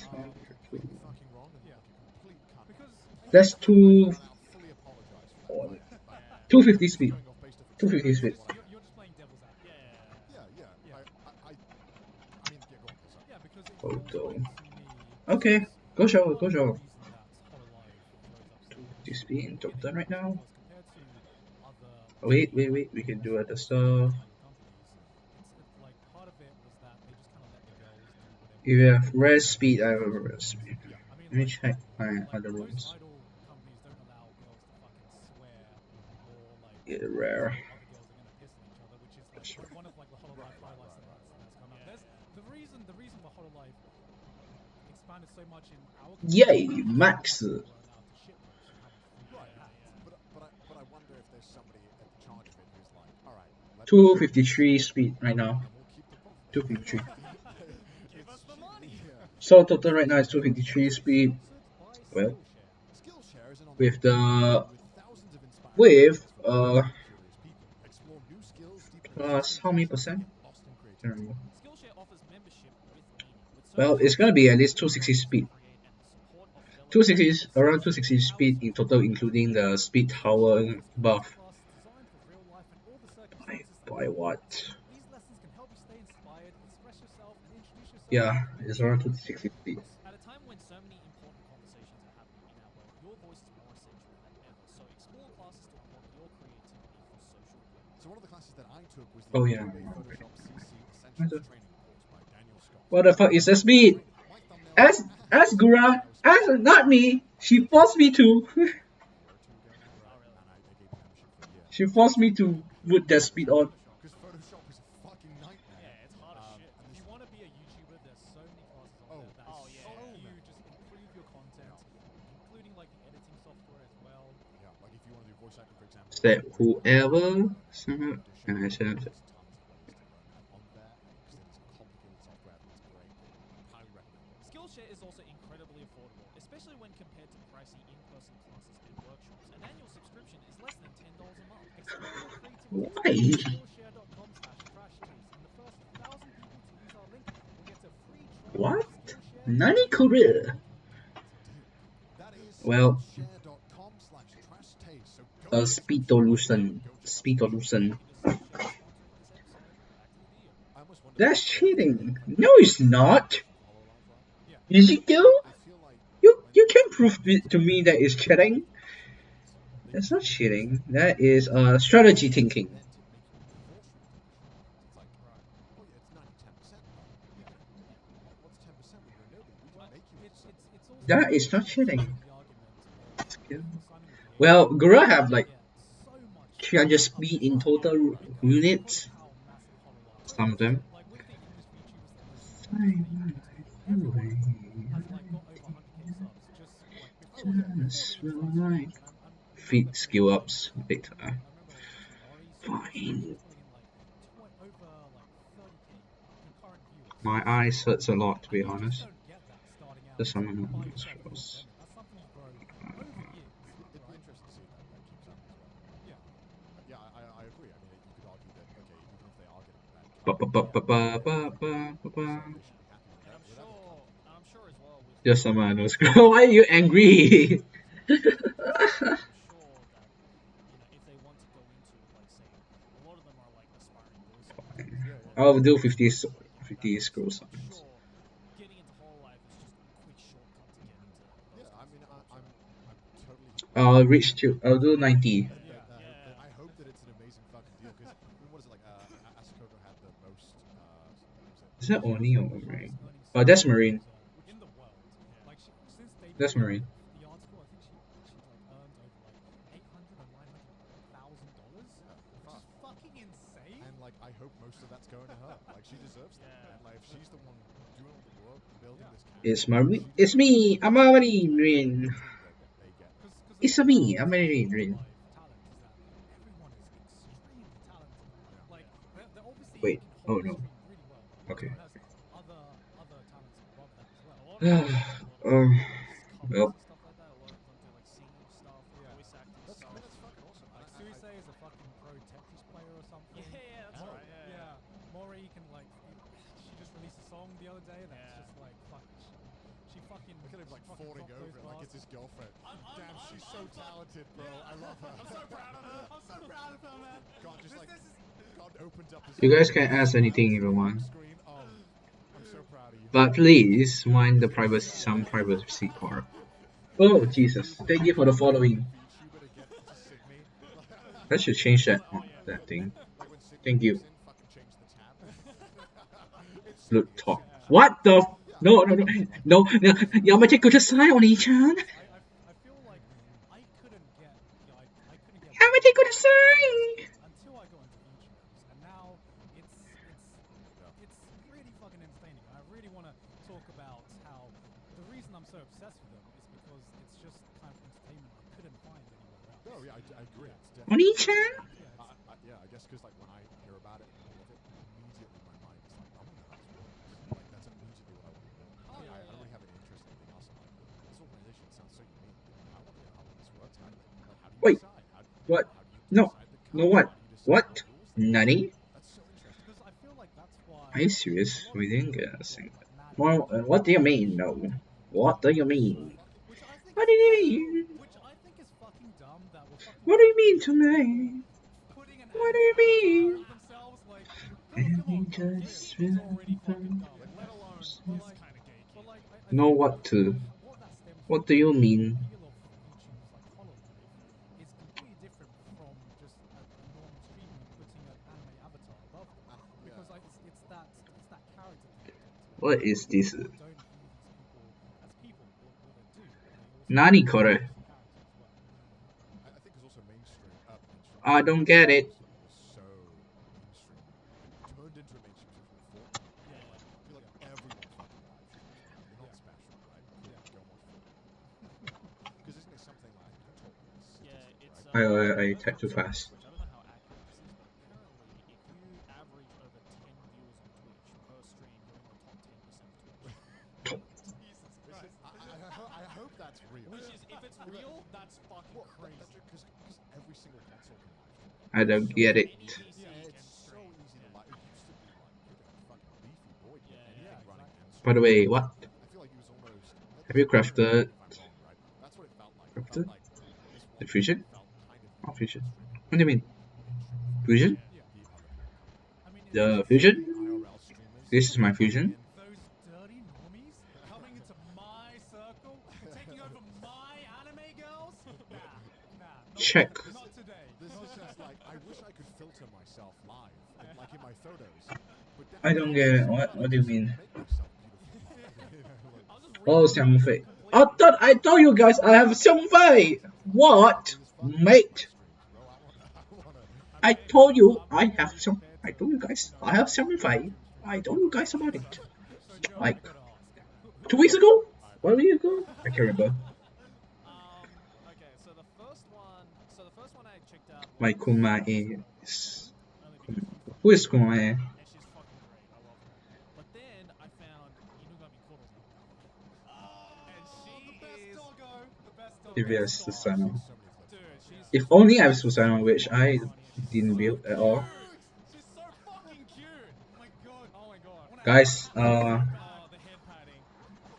completely fucking wrong and Yeah. like a complete cut. Because That's two. I'll fully apologize for that. Like, 250 speed. going off based off 250 speed. you're just playing devil's advocate. Yeah. Yeah. I mean, yeah, go on. Sorry. Yeah, because it Oh, feels no. like to me. Okay, go show. Part of the reason that Hololive blows up so much Do speed. Don't done right now. was compared to other Wait. We can do other stuff. it's like part of it was that they just kind of let the girls do whatever. If you have res speed, I have a res speed. I mean, Let me like, check my like other most rules. idol companies don't allow rare. other girls are gonna piss on each other, which is like one of like the Hololive highlights that's come up. There's the reason why Hololive expanded so much in our Yay, community is Max. how much people are allowed to shitpost and how much free Right. they have. But I wonder if there's somebody at the charge of it who's like, all right, let me 253 speed right now. and we'll keep the profit. 253. Give us the money. Yeah. So total right now is 253 speed. Well, Skillshare is an online with the with thousands of inspiring with videos for curious people. Explore new skills, deepen plus how many percent? Austin I don't creativity. know. Skillshare offers membership with meaning. With Well, it's gonna be at least 260 speed. 260 is around 260 speed in total, including the speed tower buff. By what? These lessons can help you stay inspired, express yourself, and introduce yourself. Yeah, it's around 260 speed. At a time when so many important conversations are happening in our world, your voice is more essential than ever. So explore classes to unlock your creativity for social good. So one of the classes that I took was the Oh, yeah. Adobe Photoshop CC Essentials Training course by Daniel Scott. What the fuck is the speed? My thumbnail Ask Gura. Ask not me. She forced me to. a year or two ago now, right? And I gave the membership for a year. She forced me to put that speed on. Because Photoshop is a fucking nightmare. Yeah, it's hard as shit. If you want to be a YouTuber, there's so many classes on there that oh, yeah. help you just improve your content, including like the editing software as well. Yeah, like if you want to do voice acting, for example. That whoever somehow Audition, I said there's tons of ways to learn on there because it's complicated software, but it's great. Highly recommend it. Skillshare is also incredibly affordable, especially when compared to pricey in-person classes and workshops. An annual subscription is less than $10 a month. Explore your creativity Why? at Skillshare.com/trashtaste, and the first 1,000 people to use our link will get a free trial What? of Skillshare. Nani career. That is Well, skillshare.com/trashtaste. So go Speedolution. Speedolution. I almost wonder That's cheating. No, it's not. HoloLive Live. Is it though? I feel like You can prove it to me that it's cheating. That's not cheating. That is strategy thinking. meant to make you force you to do it. It's like, oh yeah, it's 90-10%. Yeah. What's 10% when you're a nobody? We just make you It's accept it. also That is not cheating. the argument of Skill. signing with the Well, Gura have like so much 300 speed in total units. how massive Hololive is. Some of them. Like with the industry YouTubers that listen to everyone has like got over 100k subs just like before Like feet skill ups later. Fine. My eyes hurts a lot, to be honest. The summer shows. It'd be interesting to see that keeps happening as well. Yeah, I agree. I mean, you could argue that, okay, even if they are getting bad Ba ba ba ba ba ba ba ba. they should be happy with And that. I'm sure as well with Just someone knows. Why are you angry? I'm sure that if they want to go into like say a lot of them are like aspiring voice actors. I'll do 50 scrolls. Sure, getting into Hololive is just a quick shortcut to get into those Yeah, I mean, I'm totally. I'll reach to. I'll do 90. I hope that it's an amazing fucking deal because what is it like? Asakoko had the most. Is that Oni or Marine? Oh, that's Marine. in the world. Like since they That's Marine. the article, I think she like earned over like $800,000 or $900,000, which is fucking insane. And like, I hope most of that's going to her. Like, she deserves that. And like, if she's the one doing all the work, building this character, It's Marine. It's me. I'm a Marine. they get. It's me. I'm a Marine. Talent is that everyone is extremely talented. Like they're obviously Wait, can oh hold no. the stream really well. Okay. Everyone has other talents above that as well. Well, stuff like that. A lot of them do like singing stuff, voice acting That's, I stuff. mean, that's fucking awesome. Like Suisei is a fucking pro Tetris player or something. Yeah, that's Oh, right. Yeah. Mori can like, she just released a song the other day that's Yeah. just like fuck. She fucking. Look at him like she fucking falling dropped over those it like bars. it's his girlfriend. Damn, she's so I'm talented, bro. I love her. I'm so proud of her. I'm so proud of her, man. God just like God opened up his. you guys can ask anything if you want, Screen. Oh, I'm so proud of you. but please mind the privacy, some privacy part. Oh Jesus! Thank you for the following. VTuber to get to Sydney. I should change that thing. Like when Sydney Thank you. walks in, fucking change the tab. It's Look Sydney, talk. it's What the? No. Yamachi could just sign on each other. I feel like I couldn't get. I couldn't get. Yamachi could sign. obsessed with them is because it's just kind of entertainment I couldn't find anywhere else. No, yeah, I agree. It's definitely. Oni-chan? Yeah, it's, Yeah, I guess because like when I hear about it and all of it, immediately my mind is like, I wonder how this works. Like that's immediately what I want to know. Oh, I yeah, don't really yeah. have any interest in anything else. I'm like, this organization sounds so unique. I want to know how all this works. How do they? Like, how do you Wait, decide? what? How do you No, decide the no cuts? what? How do you decide What? what rules they have? Nani? That's so interesting. because I feel like that's why. Are you serious? a lot We of didn't people get a got, single. like, mad Well, into what do you mean? entertainment No. games What do you so mean? much, which I think What is do you mean? which I think is fucking dumb. That we're fucking. What do you mean gatekeeping to people me? putting an What do anime you avatar mean? of themselves. Like, And come he on, bro. just Gatekeeping's already fucking went. dumb, let alone But this like, kind of gatekeeping. but like, I Know think what to? what that stems What from do you is mean? the appeal of VTubers like Hololive is completely different from just a normal streamer putting an anime avatar above them. Because like, it's that character thing we talked about. What Like, is this? people don't view these people as people, or they do, but they also Nani view them kore? as a character as well. I think it's also mainstream. I don't get it. Was so mainstream and turned into a mainstream series with Fortnite. Yeah, Like I feel like everyone fucking live streams now. You're not special, right? Cool. Yeah. Go and watch Fortnite. Because isn't it something like you told me a statistic, it's right? I typed too fast. Which I don't know how accurate this is, but apparently if you average over 10 viewers on Twitch per stream, you're in the top 10% of Twitch. Jesus Christ. I hope that's real. Which is, if it's real, that's fucking crazy. Because every single console can live stream. I don't get it. Any PC Yeah, can it's so stream. easy to live. It used to be like you're a fucking beefy boy to get Yeah, anything yeah, running exactly. and By the way, what? I feel like it was almost. Have you crafted If I'm wrong, right? That's what it felt like. It crafted felt like this the one fusion? felt kind of Oh, unique fusion. streaming. What do you mean? Fusion? Yeah. The other people coming in. I mean, it's The just fusion? The IRL streamers. This is my coming fusion. in. those dirty normies coming into my circle, taking over my anime girls. Nah. Not, Check. Not today. This is just like I wish I could filter myself live, like in my photos. But I don't get it. What do you mean? Make myself beautiful. I'll just Oh, read Xiang Fei. completely. I told you guys I have Xiang Fei. What? Mate. I told you I have some. I told you guys I have Xiang Fei. I told you guys about it. So Joe, Like I gotta ask. 2 weeks ago? 1 week ago? I can't remember. Okay, so the first one I checked out was My Kuma is. only because Who is Kuma? and she's fucking great. I love her. But then I found Inugami Kuroko. And she the best is doggo. The best doggo. If yes, Susano. Dude, she's If only I have Susano, which I didn't build at all. She's so fucking cute. Oh my god. Oh my god. Guys, Oh, the head padding.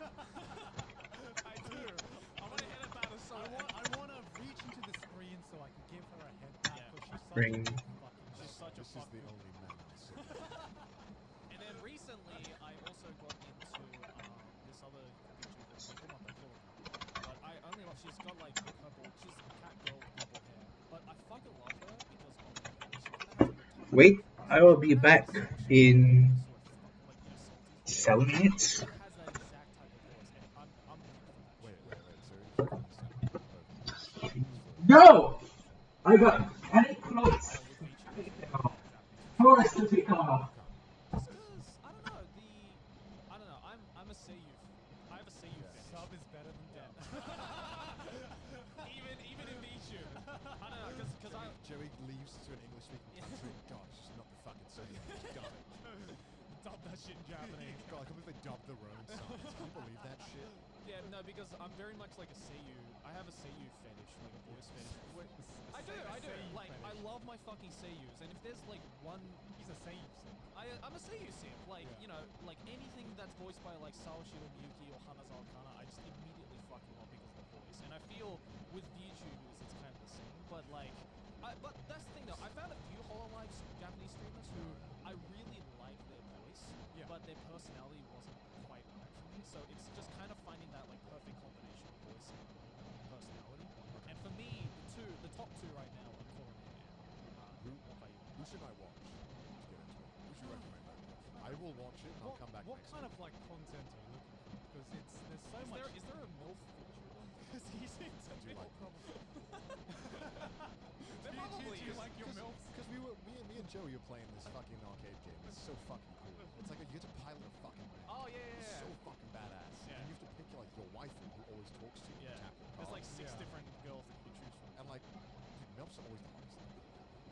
I do. I want to head pat her so I wanna reach into the screen so I can give her a head pat Yeah. because she's such Bring. a fucking. She's such a This is fuck. the only man. And then recently, I also got into this other VTuber, Nikomata Kuroko. But I only love, she's got like purple, she's a cat girl with purple hair. But I fucking love her because of she kind of has like a touch. Wait, I will be back in Like, 7 minutes. She has that exact type of voice, and I'm here for that. Wait. So No! I got. I need clothes. Clothes to take off. Just cause I don't know. I'm a Seiyu. I have a Seiyu fetish. Sub is better than dub. even in VTube. I don't know, cause I Joey leaves to an English-speaking country. God, it's just not the fucking same. God, dub that shit in Japanese. God, I can't believe they dubbed their own songs. Can you believe that shit? Yeah, no, because I'm very much like a Seiyu. I have a Seiyu fetish, like a voice fetish. I do. Like, I love my fucking Seiyus, and if there's like one, He's a Seiyu simp. I'm a Seiyu simp. Like, Yeah. you know, like anything that's voiced by like Sawashiro Miyuki or Hanazawa Kana, I just immediately fucking love because of the voice. And I feel with VTubers, it's kind of the same. But like, but that's the thing though. I found a few Hololive Japanese streamers who I really like their voice, Yeah. but their personality wasn't quite right for me. So it's just kind of finding that like perfect combination of voice and personality. And for me, the top two right now are Korone and Okayu. Who should I watch? Let's get into it. Who should you recommend I watch? I will watch it and I'll come back What next kind week. of like content are you looking for? Because there's so much. Is there a MILF VTuber? Because he seems a bit like- probably. There Do probably you is. like your milfs? Because me and Joe, you're playing this fucking arcade game. It's so fucking cool. It's like you get to pilot a fucking man. Oh yeah, It's yeah, so yeah. fucking badass. Yeah. And you have to pick like your waifu who always talks to you. Yeah. And tap your There's like card. 6 different girls that you can choose from. And like, dude, MILFs are always the hardest thing.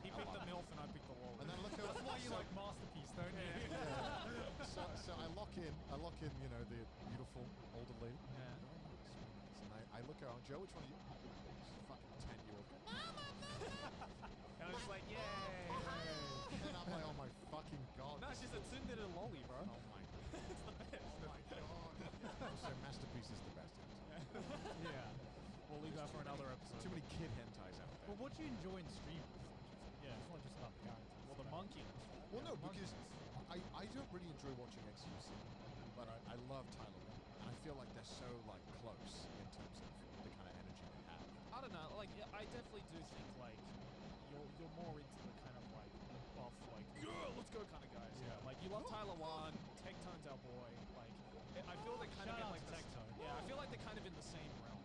He picked the MILF and I picked the LOL. And then look at That's why you like Masterpiece, don't you? so I lock in, you know, the beautiful older lady. Yeah. And I look around, Joe, which one are you? This is fucking 10-year-old. And I was just like, yay. And I'm like, oh my fucking god. No, she's a tsundere lolly, bro. Oh my god. It's the best. Oh my god. Also, Masterpiece is the best. Yeah. We'll leave that for another episode. Too many kid hentais out there. Well, what do you enjoy in streaming? Yeah, it's not just about the characters. Well, the monkey. Well, no, because I don't really enjoy watching XQC, but I love Tyler One. And I feel like they're so like close in terms of the kind of energy they have. I don't know, like, yeah, I definitely do think, like, you're more into the kind of, like, buff, like, yeah, let's go kind of guys. Yeah. Like, you love Tyler One, Tectone's our boy, like, I feel they're kind Shout of in, out like, to Tectone. yeah, I feel like they're kind of in the same realm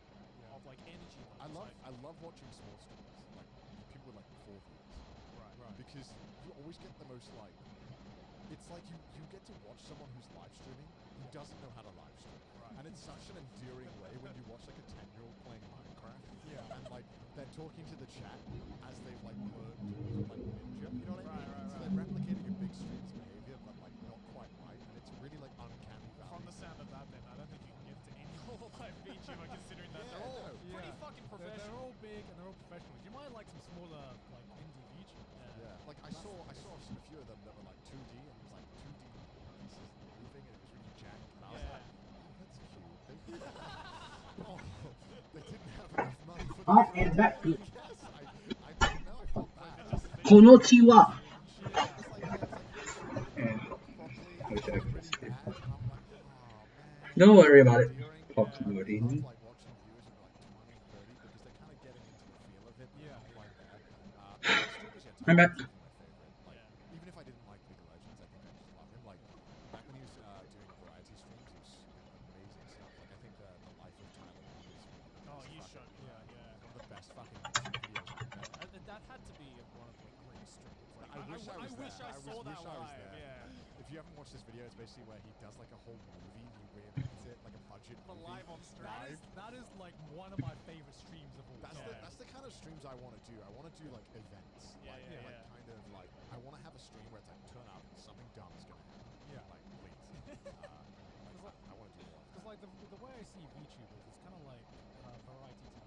of, like, energy. I love watching small streamers, like people with like 4 viewers. Right. Because you always get the most like, it's like you get to watch someone who's live streaming who doesn't know how to live stream. Right. And it's such an endearing way when you watch like a 10-year-old playing Minecraft. Yeah. And like they're talking to the chat as they've like learned like ninja. You know what I mean? Right. So they're replicating a big streamer's behavior, but like not quite right. And it's really like uncanny valley. From the sound of that, then, I don't think you can get to any live VTuber considering that Yeah, they're all no. pretty Yeah. fucking They're professional. all big and they're all professionals. You might like some smaller, like indie VTubers. Yeah, like I saw a few of them that were like 2D and it was like 2D pieces moving and it was really jank and I was Yeah. like, oh, that's cute. Oh, they didn't have enough money for Up the and back. Yes, I didn't know. I felt bad. Konnichiwa. It's like Wish I could really skip. bad and I'm like, oh man. Don't worry about it. Endearing. Popularity. I love like watching viewers who are like 20, 30 because they're kind of getting into the feel of it. Yeah. And like that. Streamers, yeah, I'm back. Tyler One is my favorite. Like, even if I didn't like League of Legends, I think I just love him. Like back when he was doing variety streams, he was amazing stuff. Like I think the life of Tyler One is Oh, you fucking- should. Yeah. one of the best fucking YouTube videos I've ever. That had to be one of the greatest streams. Like, I wish I was wish there. I saw that wish I was live. there. Yeah. If you haven't watched this video, it's basically where he does like a whole movie. He reenacts it like a budget But movie. live on stream. That is like one of my favorite streams of all That's time. that's the kind of streams I want to do. I want to do like events. Yeah, like, yeah, like yeah. kind of like I want to have a stream where it's like turn up, something dumb is gonna happen. Yeah. Like please. Like, I want to do more. Because like the way I see VTubers, it's kind of like variety TV.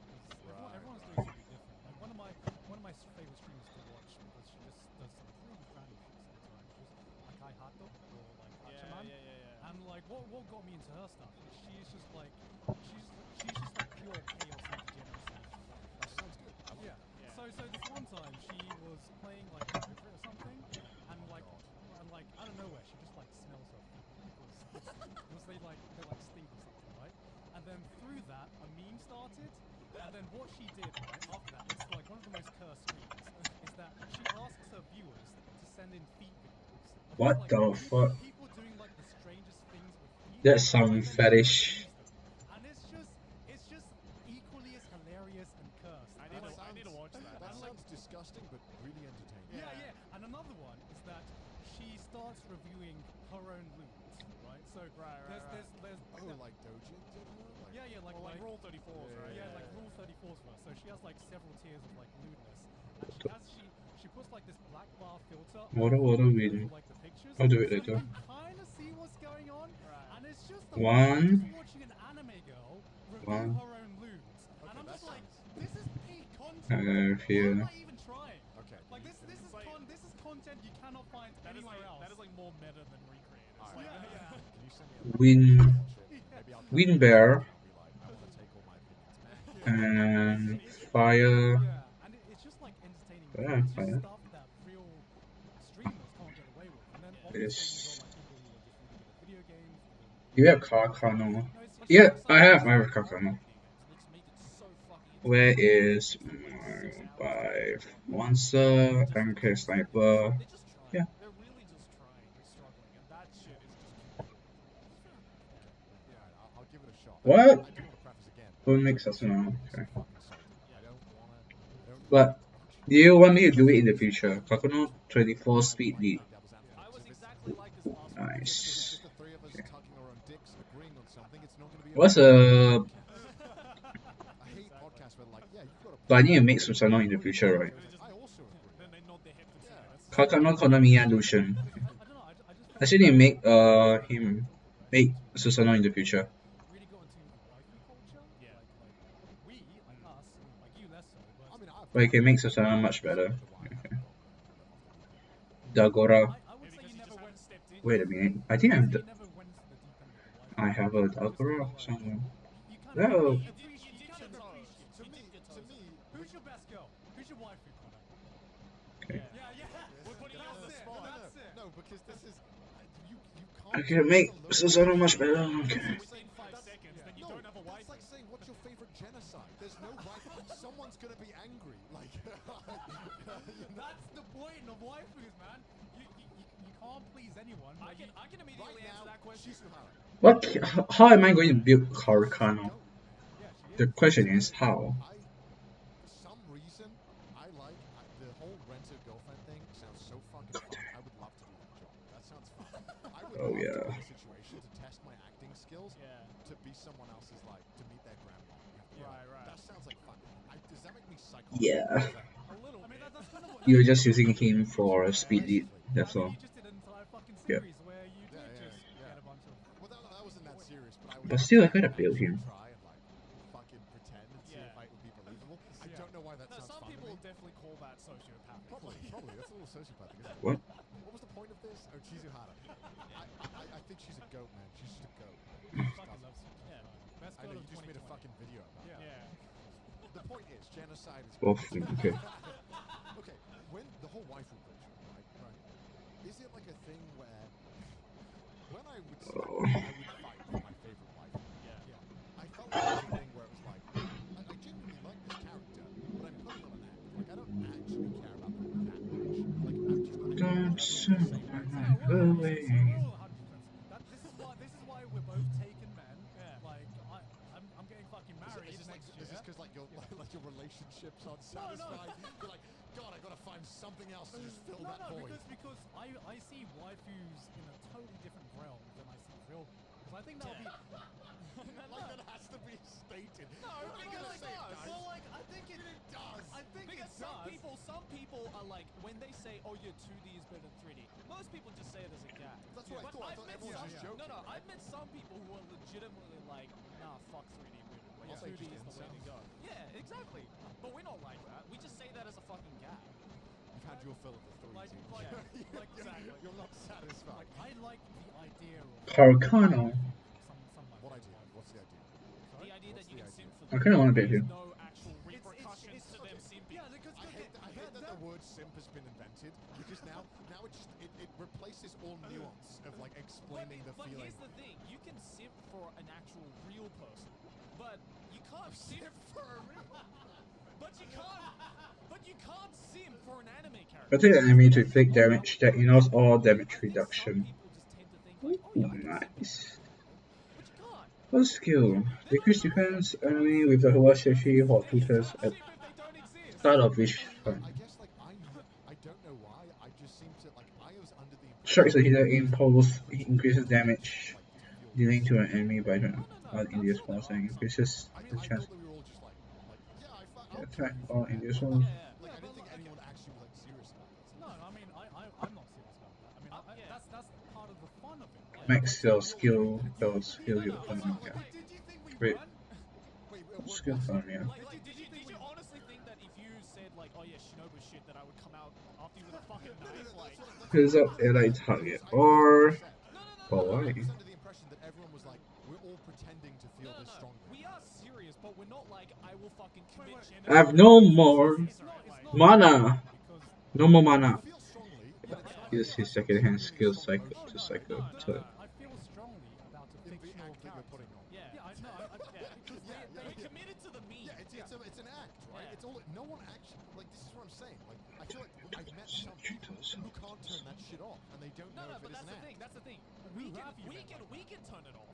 Because Right, everyone's right. doing something different. Like one of my favorite streamers to watch because she just does some pretty random shit sometimes. Just like I Hato or like Hachaman. Yeah. And like what got me into her stuff is she's just like pure chaos and degeneracy. That sounds good. I like Yeah. Yeah. So this one time she was playing like River or something, and like out of nowhere she just like smells her feet because they like stink or something, right? And then through that a meme started, and then what she did right after that, it's like one of the most cursed streams, is that she asks her viewers to send in feet videos. of What just, the like, fuck? People doing like the strangest things with feet. That sound and then she fetish. reviews them. And it's just equally as hilarious and cursed. I And, need to watch that. That sounds disgusting, but really entertaining. yeah. And another one is that she starts reviewing her own loot, right? So Right. there's Oh, like Doji did her? Like, yeah, Or like Rule 34s, right? yeah, like Rule 34's for her. So she has like several tiers of like lewdness, and she puts like this black bar filter What over, we? like the pictures. I'll do it so later. You can kind of see what's going on, Right. and it's just One. just watching an anime girl review One. her own loot, and I'm that just like, sounds- this is peak content. I got a Why few. am I even trying? Okay. Like this is like- this is content you cannot find anywhere else. That is like more meta than Recreate. It's Alright. like, Yeah. Can you send me a Win. link? I'll watch it. Maybe I'll Win come bear. back and I'll be like, I want to take all my opinions back. And fire. Yeah, and it's just like entertaining. Yeah, It's just fire. stuff that real streamers can't get away with. And then obviously Yes. you got like people who are just really good at video games. You have Kakano. No, it's Yeah, just I have Kakano. Where is my 5 monster, MK sniper? Yeah. They're really just trying. They're struggling, and that shit is just. Yeah, I'll give it a shot. What? I do want to preface again. What makes us know? It's Okay. fucking salty. I don't want to. But Do you want me to do it in the future? Kakano 24 speed lead. I was exactly like this last week. Nice. Just the three of us tucking our own dicks, agreeing on something. It's not going to be. What's I hate podcasts where like, yeah, you've got a. But I need to make Susanoo in the future, right? I also agree. Then they nod their head for 2 minutes. Kakano Konamiya Lucian. I don't know. I just Actually need to make him make Susanoo in the future. really got into waifu culture. Yeah. Like we, like us, like you less so. But I mean, But you can make Susanoo much better. Dagora. I would say you never went. stepped in. Wait a minute. I think I'm. You never went to the deep end with the waifu. I have a Dagora somewhere. You kind of No. You did your toes. To You me, did your to toes. me, Who's your best girl? Who's your waifu, Connor? Okay. Yeah. We're putting you on the spot. That's it. no, because this is you can't. I can make Susanoo much better. Okay. Within 5 seconds, then you No, don't have a wife. that's like saying what's your favorite genocide. There's no right. Someone's gonna be angry. Like, That's the point of waifus, man. You can't please anyone. I Like, can immediately right answer now, that question. Shizuhara. What? How am I going to build Karukano? yeah, she The is. question is how. For some reason, the whole renter-girlfriend thing sounds so fucking fun. I would love to do that job. That sounds fun. I would Oh, love yeah. to be in a situation to test my acting skills Yeah. to be someone else's, like, to meet their grandma. You have to- Right. That sounds like fun. Does that make me psychotic? Yeah. A little I mean, bit. that's kind of what You're just using him for a speed lead. That's I mean, all. you just did an entire fucking Yeah. series where you did Yeah, just yeah. get a bunch of. Well, that wasn't that serious, but I would But love still, I to gotta build actually him. try and, like, fucking pretend and see Yeah. if it would be believable. I Yeah. don't know why that No, sounds some fun to people me. definitely call that sociopathic. Probably. That's a little sociopathic, isn't it? What? What was the point of this? Oh, Chizuhara. I think she's a goat, man. She's just a goat. Fucking loves you. Yeah. Best I girl know, of you just made a 2020. fucking video about Yeah. it. The point is, genocide is... Both. Okay. Okay, when the whole waifu culture, right? Is it like a thing where... When I would say Oh. I would fight for my favorite waifu, Yeah. I felt like it was a thing where it was like, I genuinely like this character, but I'm putting on an act. Like, I don't actually care about them that much. Like, I'm just... I feel like Don't everyone's the send same way. my Yeah, we're away. 100%. This is why we're both taken men. Yeah. Like I'm getting fucking married Is next year. this because like your relationships aren't satisfied? You're like, God, I gotta find something else to just fill that void. because I see waifus in a totally different realm than I see real. Because I think that'll be. Like that has to be stated. No, You're because gonna it say does. Well, like I think it does. I think Because it does. some people are like, when they say, "Oh, your 2D is better than 3D," most people just say it as a gag. That's what I But thought. I I've thought met everyone was some, joking. no, I've met some people who are legitimately like, "Nah, fuck 3D, I'll say 2D just is the way to incels. go." Yeah, exactly. But we're not like that. We just say that as a fucking gag. You've had your fill of the 3D. Like Exactly. You're not satisfied. Like I like the idea of Karukano. some like What idea? What's the idea? The idea that What's you the can idea? simp for I them. kinda wanna bet There's him. no actual repercussions to them simping. Yeah, because I hate that the word simp has been invented because now it replaces all nuance of like explaining the But feeling. here's the thing: you can simp for an actual real person, but you can't simp for a real. But you can't simp for an anime character. I take the enemy to inflict damage that ignores all damage reduction. Some people just tend to think like, "Oh yeah, I can simp it." Nice. But you can't. What skill? Decrease defense enemy with the Hua Shashi or They tutors can't at simp if they don't exist. start of each I turn. guess like I don't know why. I just seem to like I was under the impression Strikes a hidden impulse, it increases damage like to feel dealing to an enemy by the No, India's that's not force and the increases I the chance thought that we were all just like yeah, to I'll attack kill you all for that. India's Yeah, force. yeah. Like I Yeah, didn't but think like- anyone actually was like serious about this. No, I mean I'm not serious about that. I mean Yeah. that's part of the fun of it. Right? Max your skill, your skill No, your no, opponent. like, Yeah. did you think we Wait. weren't? Wait, Skill what? farm, yeah. Like, did you honestly think that if you said like, "Oh yeah, Shinobu shit," that I would come out after you with a fucking knife? Like, Here's up allied target. Or no. why? I was under the impression that everyone was like, we're all pretending to feel this strongly. We are serious, but we're not like, I will fucking commit genocide. I have no more It's not mana. because No more mana. Feel strongly, but it's not Use his it's not second hand genuinely skill strong cycle emotion to cycle turn. I feel strongly about a in the fictional act that you're character. putting on. Yeah. Yeah, I know. Because Yeah, they we're committed to the meme. Yeah, it's an act, right? Yeah. It's all no one actually like this is what I'm saying. Like I feel like I've met some people who can't turn that shit off and they don't know No, if but it is that's an the act. thing. That's the thing. Who have you met? We can turn it off.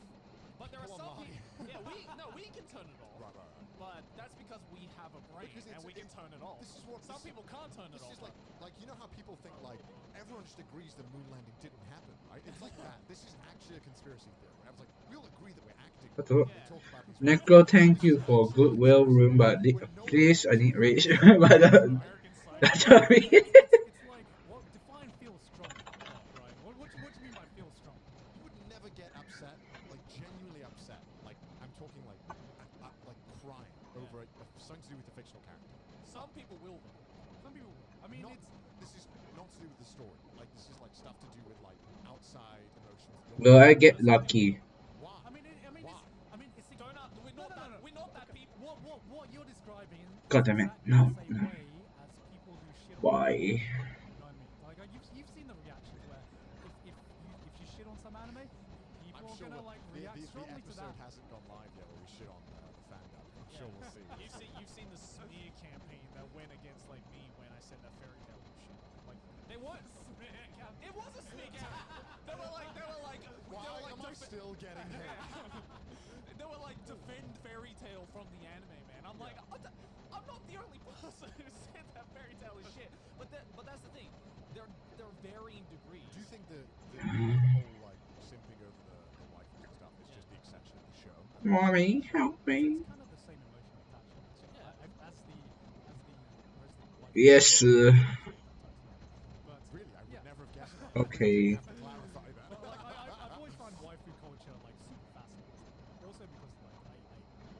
But there are People some online. people. Yeah, we can turn it off. Right. But that's because we have a brain Because and we can turn it off. This is what Some people can't turn it This off. is like you know how people think like everyone just agrees the moon landing didn't happen, right? It's like that. This is actually a conspiracy theory. I was like, we'll agree that we're acting. What when the- we talk about these Necro, thank This you is for actually a goodwill conspiracy room, but theory where no one please, I need actually rage. believes But American Psycho. sorry. It's like, what define feel strong, right? What do you mean by feel strong? You would never get upset, like genuinely upset. Like I'm talking like crying over something to do with a fictional character. Some people will though. Some people will. I mean, Not, it's this is not to do with the story. Like this is like stuff to do with like outside emotions. Will I get lucky? Why? I mean, Why? it's Don't we're not that we're not that people. What you're describing is God damn it. exactly No, the same no. way as people who shit on Why? anime. You know what I mean? Like you've seen the reactions where if you shit on some anime, people I'm are sure gonna like react the strongly to episode that. hasn't gone live yet where we shit on the fandom. I'm sure we'll see. You've seen the smear campaign that went against like me when I said that fairy tale was shit. Like they was smear campaign. It was a smear campaign. They were like Why am I still getting hit? they were like defend fairy tale from the anime, man. I'm like I'm not the only person who said that fairy tale is shit. But that's the thing. They're varying degrees. Do you think the whole like simping over the waifus and stuff is just the exception of the show? Mommy, help It's me. kind of the same emotional attachment. So Yeah. as the resident wife. Yes. But Really, I would yeah. never have guessed that. Okay. You have to clarify that. But like I've always found waifu culture like super fascinating. Also because like I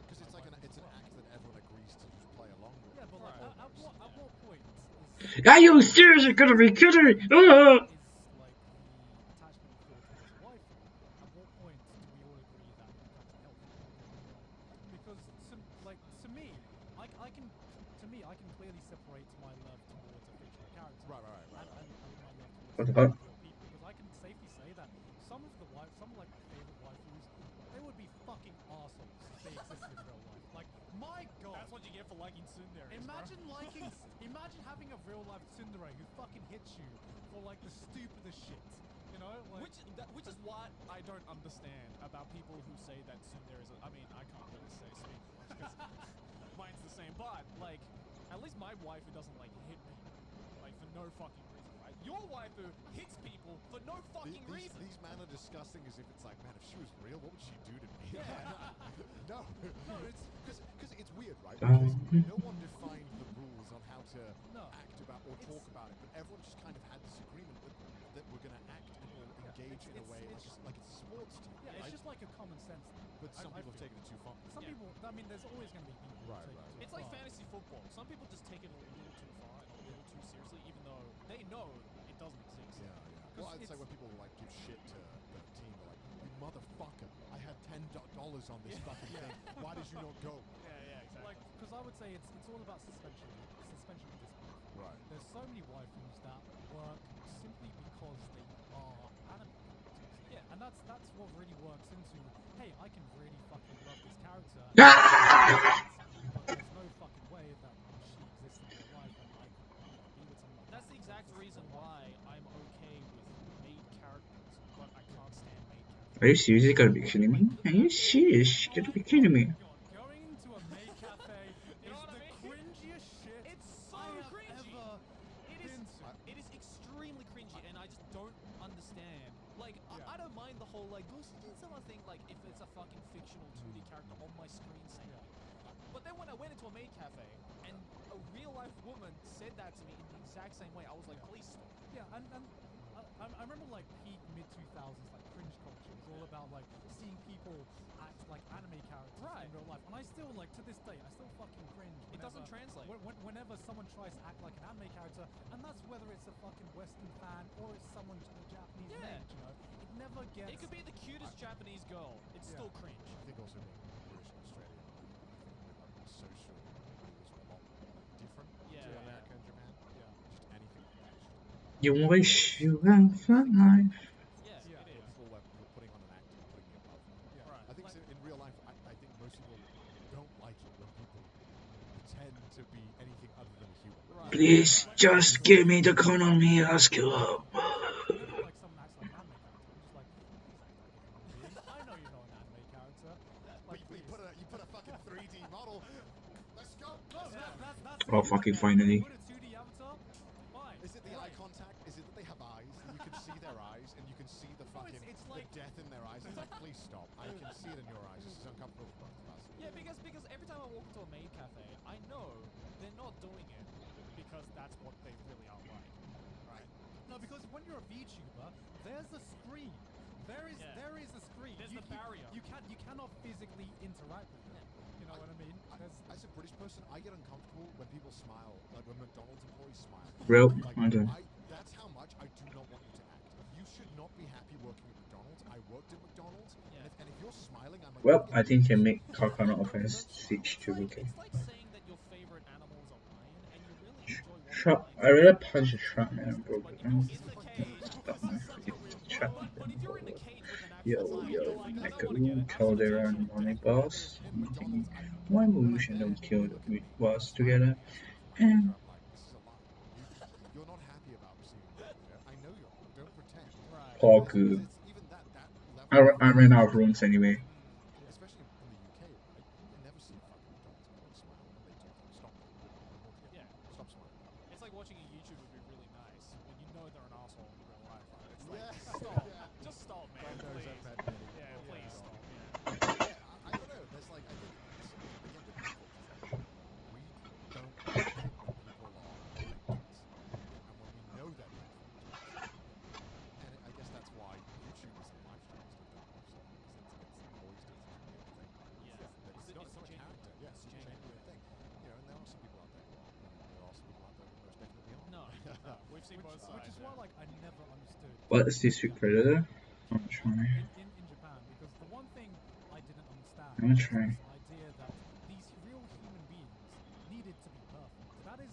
Because it's like it's an act that everyone agrees to just play along with. yeah, but like Right. at what point Are you seriously gonna be kidding me? is like the attachment you feel towards a waifu? At what point do we all agree that it becomes healthy? Because to me, I can clearly separate my love towards a fictional character Right. and my love What the towards fuck? real people. Because I can safely say that some of like my favorite waifus, they would be fucking arseholes if they existed in real life. Like my god. That's what you get for liking tsundere. Imagine having a real life tsundere who fucking hits you for like the stupidest shit. You know, like Which is what I don't understand about people who say that tsundere is. I mean, I can't really speak much because mine's the same. But like, at least my waifu doesn't like hit me, like for no fucking reason, right? Your waifu hits people for no fucking reason. These men are discussing as if it's like, man, if she was real, what would she do to me? no, because it's weird, right? Because no one defined the rules on how to act about or talk about it, but everyone just kind of had this agreement that we're going to act and or engage in a way like it's a sports team. yeah, right? it's just like a common sense thing. But some people have taken it too far. Some people, I mean, there's always going to be people who Right, take right. it too It's like far. fantasy football. Some people just take it a little too far and a little too seriously, even though they know it doesn't exist. Yeah. Well, I'd say when people like give shit to the team, they're like, "You motherfucker! I had $10 on this fucking thing. Why did you not go?" Yeah, exactly. Like, because I would say it's all about suspension of disbelief. Right. There's so many waifus that work simply because they are anime characters. Yeah. And that's what really works into, hey, I can really fucking love this character. But there's no fucking way that she exists in real life and I can be with someone like That's that. the exact reason why I'm okay with maid characters, but I can't stand maid characters. Are you seriously gonna be kidding me? Are you serious? You gotta be kidding me. God, going into a maid cafe You know is what I the mean? cringiest shit It's so I have cringy. ever It is, been to. it is extremely cringy, and I just don't understand. Like, I don't mind the whole, like, someone think, like, if it's a fucking fictional 2D character on my screen saying it. But then when I went into a maid cafe, and a real-life woman said that to me in the exact same way, I was like, please stop. Yeah, and I remember like peak mid-2000s like cringe culture was all about like seeing people act like anime characters Right. in real life, and I still like to this day I still fucking cringe. It doesn't translate. Whenever someone tries to act like an anime character, and that's whether it's a fucking Western fan or it's someone a Japanese Yeah. made, you know, it never gets. It could be the cutest Japanese girl. It's still cringe. I think also being British and Australian, social rules are a lot different Yeah, to yeah. America and Japan. Yeah. Just anything like that. You wish you had fun life. Yeah, Yeah, it is. It's all like we're putting on an act and putting it above. Yeah. Right. I think Like- so in real life, I think most people don't like it when people pretend to be anything other than a human. Right. Please just give me the economy skill. Whenever like someone acts like an anime character, I'm just like, please act like a human being. I know you're not an anime character. Oh, fucking finally. Put a 2D avatar. Fine. Is it the eye contact? Is it that they have eyes? That you can see their eyes and you can see the fucking it's like- the death in their eyes? It's like, please stop. I can see it in your eyes. This is uncomfortable for both of us. Yeah, because every time I walk into a maid cafe, I know they're not doing it because that's what they really are like, right? No, because when you're a VTuber, there's a screen. There is a screen. There's the barrier. You cannot physically interact with it. You know what I mean? As a British person, I get uncomfortable when people smile, like when McDonald's employees smile. Real? Like, Okay. that's how much I do not want you to act. You should not be happy working at McDonald's. I worked at McDonald's, and if you're smiling, I'm like, Well, I think you make Kakano offense switch to okay. It's like saying that your favorite animal is a lion and you really enjoy watching Shut. lions. I really punch a shark man, bro. But if you're in the cage, Stop my freaking chat. but if you're in the cage with an actual Yo, lion, yo, you're like, I like don't want to get a it. Caldera and Morning Boss. My evolution don't kill the boss together. And you're not happy about seeing that. I know you're not. Don't pretend. Right. Poku. It's even that level. I ran out of runes anyway. Especially in the UK, right? You never see a fucking McDonald's employee smile when they talk. Stop. Yeah. Stop smiling. It's like watching a YouTuber be really nice when you know they're an asshole in real life. It's like, Yes. stop. Yeah. Just stop, man. God knows Please. I've had many. Yeah, please stop. Yeah. Yeah, I don't know. There's like, I think, again, the default is like, we don't like it when people are being dicks. And when we know they're being fucking dicks. And I guess that's why YouTubers and live streamers have done well so because it's always just a genuine thing. Yeah. It's not a genuine. character. Yeah, it's a genuine thing. You know, and there are some people out there who are, and there are some people out there who most definitely aren't. No, we've seen both sides. Which is why, yeah. like, I never understood. What is this week Predator? I'm gonna try. In Japan, because the one thing I didn't understand I'm gonna was try. this idea that these real human beings needed to be perfect. That is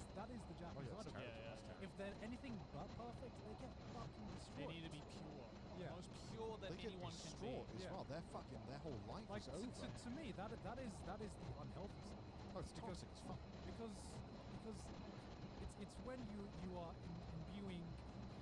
the Japanese Oh, yeah, it's logic. terrible. Yeah, It's terrible. If they're anything but perfect, they get fucking They destroyed. need to be pure. Yeah. Most pure that They get anyone can be. distraught as Yeah. well. Their whole life Like is over. to me, that is the unhealthy side. Oh, it's toxic as fuck. Because it's when you are imbuing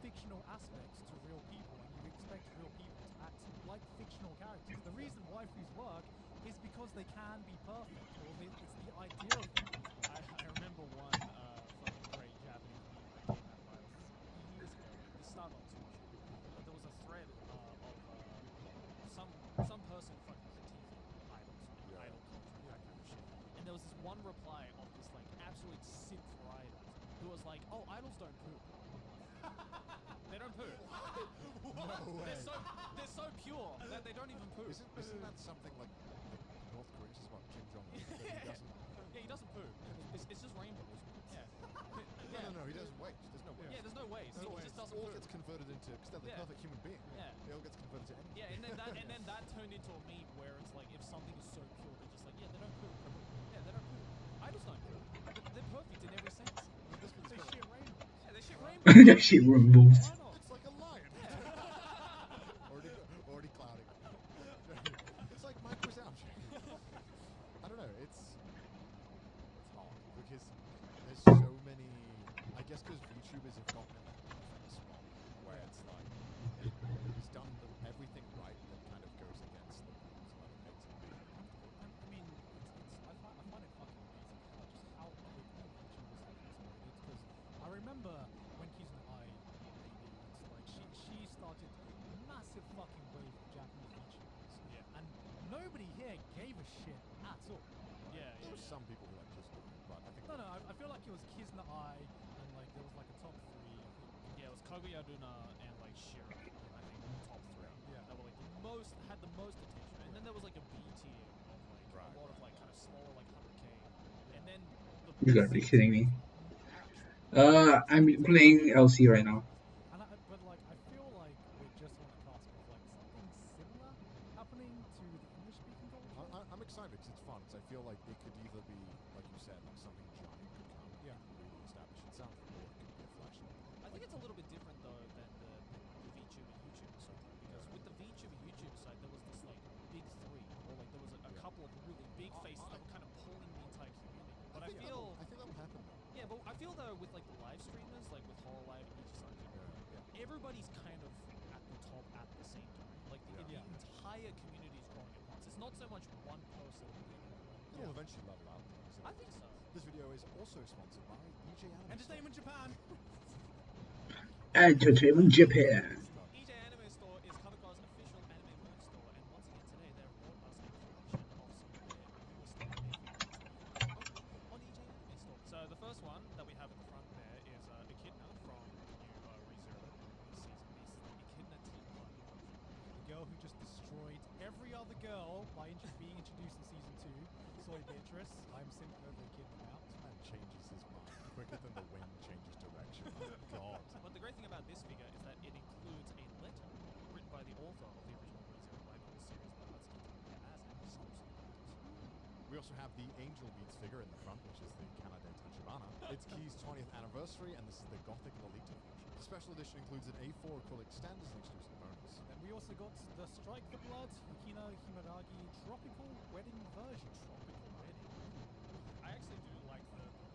fictional aspects to real people and you expect real people to act like fictional characters. The reason waifus work is because they can be perfect, or it's the idea of them. I remember one fucking great Japanese meme that came out, right? This is years ago. This started on Twitter. But there was a thread of some person fucking critiquing idols, Yeah. idol culture, and that kind of shit. And there was this one reply of this like absolute synth writer who was like, "Oh, idols don't poop. They don't poop. No way. They're so pure that they don't even poop." Isn't that something like North Korea says about Kim Jong Un? Yeah, he doesn't poop. It's just rainbows. Yeah. No, he doesn't waste. There's no waste. Yeah, there's no waste. He just doesn't all poop. gets converted into because they're the Yeah. perfect human being. Yeah. It all gets converted to energy. Yeah, and then that turned into a meme where it's like if something is so pure, they're just like, yeah, they don't poop. Yeah, they don't poop. Idols don't poop. They're perfect in every sense. They shit rainbows. Yeah, they shit rainbows. That shit removed. Why not? It's like a lion. already clouding. It's like Mike Wazowski. I don't know. It's hard because there's so many. I guess because VTubers have gotten in that perfect spot where it's like he's done everything right that kind of goes against the rules of other things and being comfortable. I mean, I find it fucking amazing just how quickly YouTubers have exploded. Because I remember when Kizuna Ai debuted, like she started a massive fucking wave of Japanese YouTubers. Yeah. And nobody here gave a shit at all. Yeah, There were some people who like just but I think No, I feel like it was Kizuna Ai and like there was like a top three. I think. Yeah, it was Kaguya Runa and like Shira. I think were the top three. Yeah. That were like had the most attention. And then there was like a B tier of like a lot of like kind of smaller like 100K. And then the You gotta be kidding me. actual I'm playing LC right now. And but like I feel like we're just on the cusp of like something similar happening to the English-speaking culture. I'm excited because it's fun. Because I feel like it could either be like you said, like something giant could come Yeah. and really establish itself, or it could be a flash in the pan. I think it's a little bit different though than the VTuber YouTuber side because with the VTuber YouTuber side there was this like big three or like there was a couple of really big faces that were kind of pulling the entire community. But I feel I think that'll happen though. yeah, but I feel though with like the live streamers like with Hololive and Ichisan, everybody's kind of at the top at the same time. Like the entire community is growing at once. It's not so much one person. It'll eventually level out because I think so. This video is also sponsored by EJ Anime. Entertainment Japan. Entertainment Japan. EJ Anime Store is Kadokawa's official anime merch store, and once again today they have brought us a collection of some of their newest anime figures that you can own on EJ Anime Store. So the first one that we have at the front there is Echidna from the new ReZero season. This is the Echidna Teen Blood version. The girl who just destroyed every other girl by being introduced in season 2. Soy Beatrice. I'm simply over Echidna now. This man changes his mind quicker than the wind changes direction. Oh God. But the great thing about this figure is that it includes a letter written by the author of the original ReZero light novel series by Atsuki Tamiya as an exclusive bonus. We also have the Angel Beats figure in the front, which is the Kanade Tachibana. It's Key's 20th anniversary, and this is the Gothic Lolita version. The special edition includes an A4 acrylic stand as an exclusive bonus. Then we also got the Strike the Blood Yukino Himeragi Tropical Wedding version. Tropical wedding. I actually do like the ribbon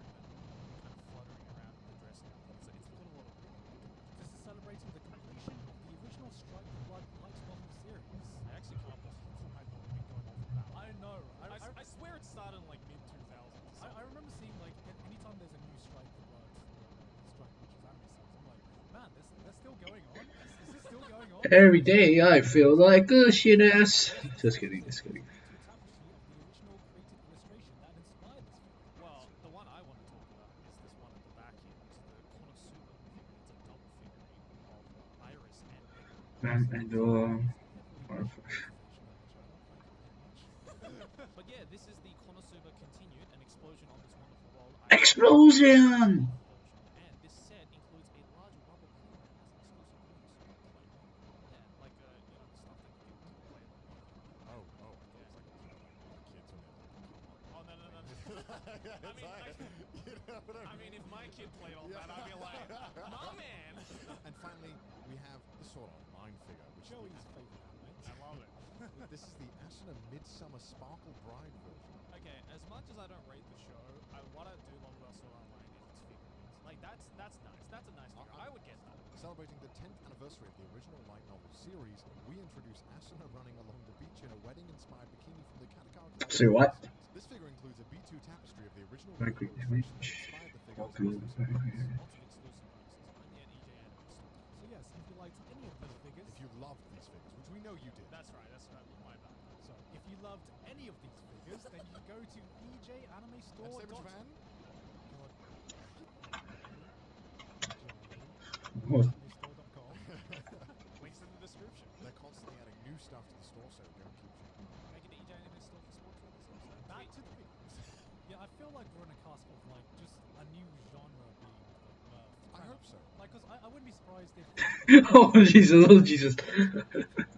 kind of fluttering around in the dressing up. It's put a lot of work into it. This is celebrating the completion of the original Strike the Blood light novel series. I actually can't believe I've not been going on about. I know. I swear it started in like mid 2000s. I remember seeing like anytime there's a new Strike the Blood, Strike which is anime series, I'm like, man, they're still going on. Is this still going on? Every day I feel like a shit ass. Just kidding, just kidding. Well, the one I want to talk about is this one at the back here, which is the Konosuba figure. It's a double figurine of Iris and Megumi. But yeah, this is the Konosuba continued, an explosion on this wonderful world. Explosion! And this set includes a large rubber playmat as an exclusive bonus. Yeah, like stuff that you can play on. Oh, I thought it was like, like kids when they're like, come on. Oh no. Yeah, I mean, if my kid played on that, I'd be like, my man. And finally, we have the Sword Art Online figure, which Joey's is favorite anime. I love it. this is the Asuna Midsummer Sparkle Bride version. Okay, as much as I don't rate the show, what I do love about Sword Art Online is its figurines. Like that's nice. That's a nice figure. I would get that. Celebrating the 10th anniversary of the original light novel series, we introduce Asuna running along the beach in a wedding-inspired bikini from the Kadokawa. Say what? This figure includes a B2 tapestry of the original Like light novel version that inspired the figure. Lots of exclusive bonuses only at EJ Anime Store. So yes, if you liked any of these figures, If you loved these figures, which we know you did. That's right. My bad. so if you loved any of these figures, then you go to Entertainment EJAnimeStore. Japan. What? Links in the description. They're constantly adding new stuff to the store, so go and keep checking. Make it EJ Anime Store for sponsor this episode. Back to the figures. Yeah, I feel like we're on a cusp of like just a new genre being birthed. I hope so. Like, cause I wouldn't be surprised if. Oh Jesus, oh Jesus.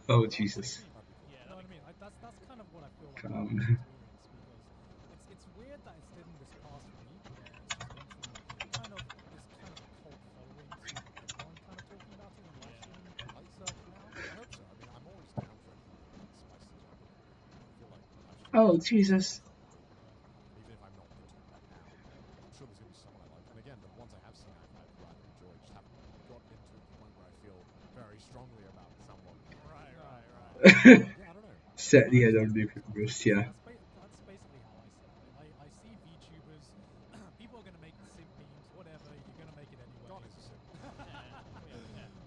Oh Jesus. Yeah, You know what I mean? That's kind of what I feel like. Come. with this experience, because it's weird that it's didn't this past week where it's just gone from kind of this kind of cult following to everyone kind of talking about it and live streaming search now. I hope so. I mean, I'm always down for anything that spices it up. I feel like I should Oh Jesus. even if I'm not into it right now. I'm sure there's going to be someone I like. And again, the ones I have seen, I've rather enjoyed. Just haven't got into the point where I feel very strongly about someone. Right. Yeah, I don't know. Set the head on the first, yeah. That's basically how I see it. I see VTubers, people are going to make simp memes, whatever, you're going to make it anyway. God is a simp.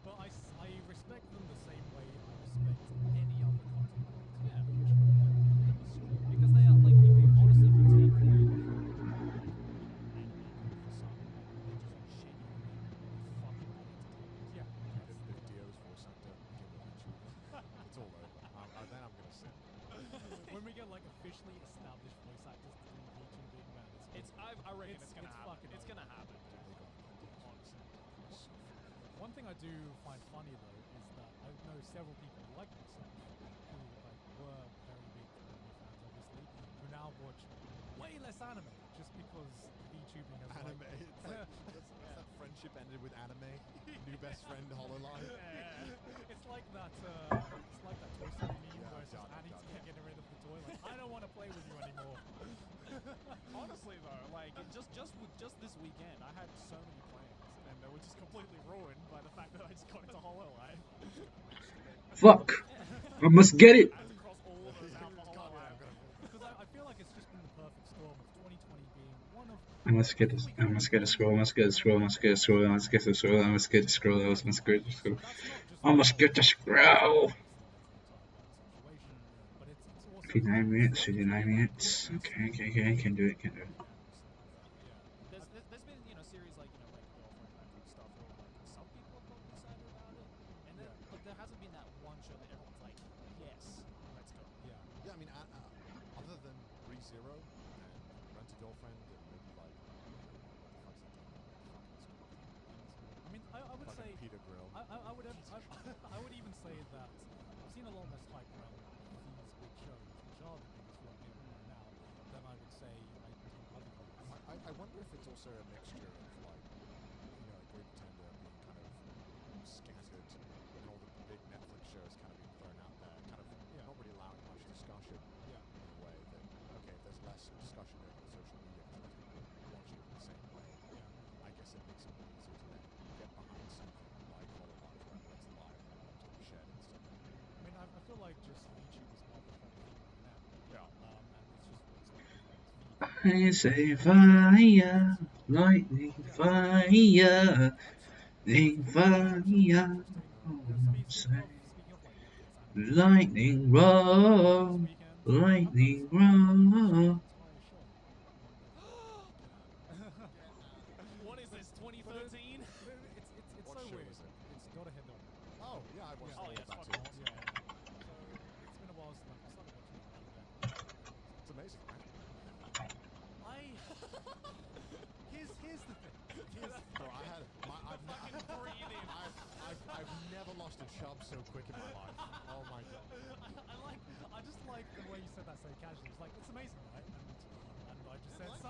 But I respect them the same way I respect any other content creator. Yeah, for sure. Because they are like, if you honestly if you take away the whole anime facade, they're just genuinely fucking entertaining. Yeah. If Dio's voice actor became a YouTuber, it's all over. Then I'm going to simp. When we get like officially established voice actors to do YouTubing, man, I reckon it's gonna happen. fucking It's gonna happen. They got Honestly. One thing I do find funny though is that I know several people like myself who like were very big anime fans, obviously, who now watch way less anime just because VTubing has Anime. like It's like, that friendship ended with anime. New best friend, Hololive. it's like that Toy Story meme Yeah, where it's just I've Annie's done it. getting rid of the toy. Like, I don't want to play with you anymore. Honestly though, like just this weekend, I had so many plans, and they were just completely ruined by the fact that I just got into Hololive. Fuck. I must get it. I had to cross all of those out for Hololive. Because I feel like it's just been the perfect storm of 2020 I must get this. I must get a scroll. I must get a scroll. I must get a scroll. I must get a scroll. I must get a scroll. I must get a scroll. I must get the scroll. 59 minutes. 59 minutes. Okay. Can do it. Can do it. There's been series like like Girlfriend, that kind of stuff where like some people have gotten excited about it, and then but there hasn't been that one show that everyone's like, yes, let's go. Yeah, I mean, other than ReZero and Rent a Girlfriend and maybe like, what the fuck's that fucking I mean, I would say Peter Grill. I would I would even say that I've seen a lot less hype around these big shows, which are the biggest rock right now, than I would say I do other ones. I wonder if it's also a mixture of like, Great Pretender being kind of scattered and all the big Netflix shows kind of being thrown out there, kind of not really allowing much discussion in a way that, okay, if there's less discussion over social media because less people watch it in the same way, I guess it makes it more easier to then get behind something like Hololive where it's live and everyone's going to share it instantly. I mean, I feel like just YouTube is more of a fun thing right now. And it's just what's like I say fire, lightning, fire, lightning, fire. Speaking of like Netflix and Lightning roll, lightning roll. What is this, 2013? It's What so show weird. is it? It's Daughter Head Daughter. Oh, yeah, I watched Oh, all yeah, of that fuck too. Yeah. So it's been a while since I started watching it again. It's amazing, right? Here's the thing. Bro, I've never lost a chub so quick in my life. Oh my god. I just like the way you said that so casually. It's like, it's amazing, right? And I just said so.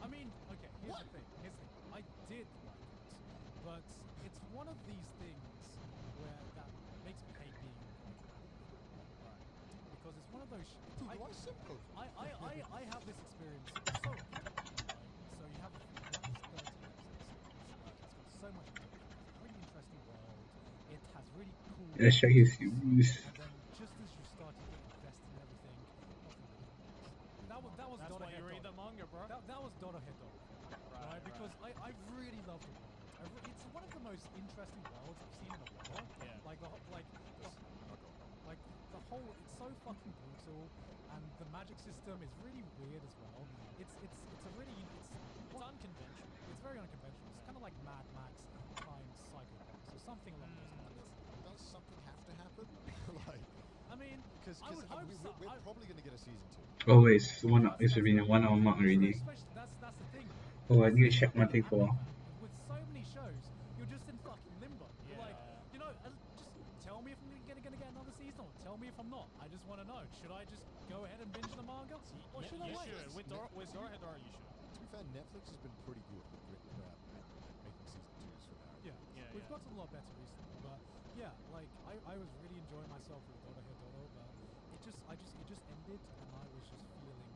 I mean, okay, here's the thing. I did like it, but it's one of these things where that makes me hate being like right? Because it's one of those. Dude, why simple? I have this experience. So you have these 13 episodes. It's got so much potential. It's a really interesting world. It has really cool. Let's check his views. And then just as you start to get invested in everything, that was That's Daughter why Head you read Daughter. the manga, bro. That was Daughter Head Daughter. Right? Because I really love the world. It's one of the most interesting worlds I've seen in a while. Yeah. Like the whole, it's so fucking brutal, and the magic system is really weird as well. It's a really it's unconventional. It's very unconventional. It's kind of like Mad Max times Psychopaths or something along those lines. Does something have to happen? like, I mean, because I would hope so. we're probably going to get a season 2. Oh wait, it's been a 1 hour mark already. That's the thing. Oh, I need to check my thing for. With so many shows, you're just in fucking limbo. You're Yeah. like, just tell me if I'm gonna get another season, or tell me if I'm not. I just want to know. Should I just go ahead and binge the manga, or should I You wait? should. With Daughter Head Daughter, you should. To be fair, Netflix has been pretty good at making season 2s for that. Yeah, we've gotten a lot better recently, but yeah, like I was really enjoying myself with Daughter Head Daughter, but it just ended, and I was just feeling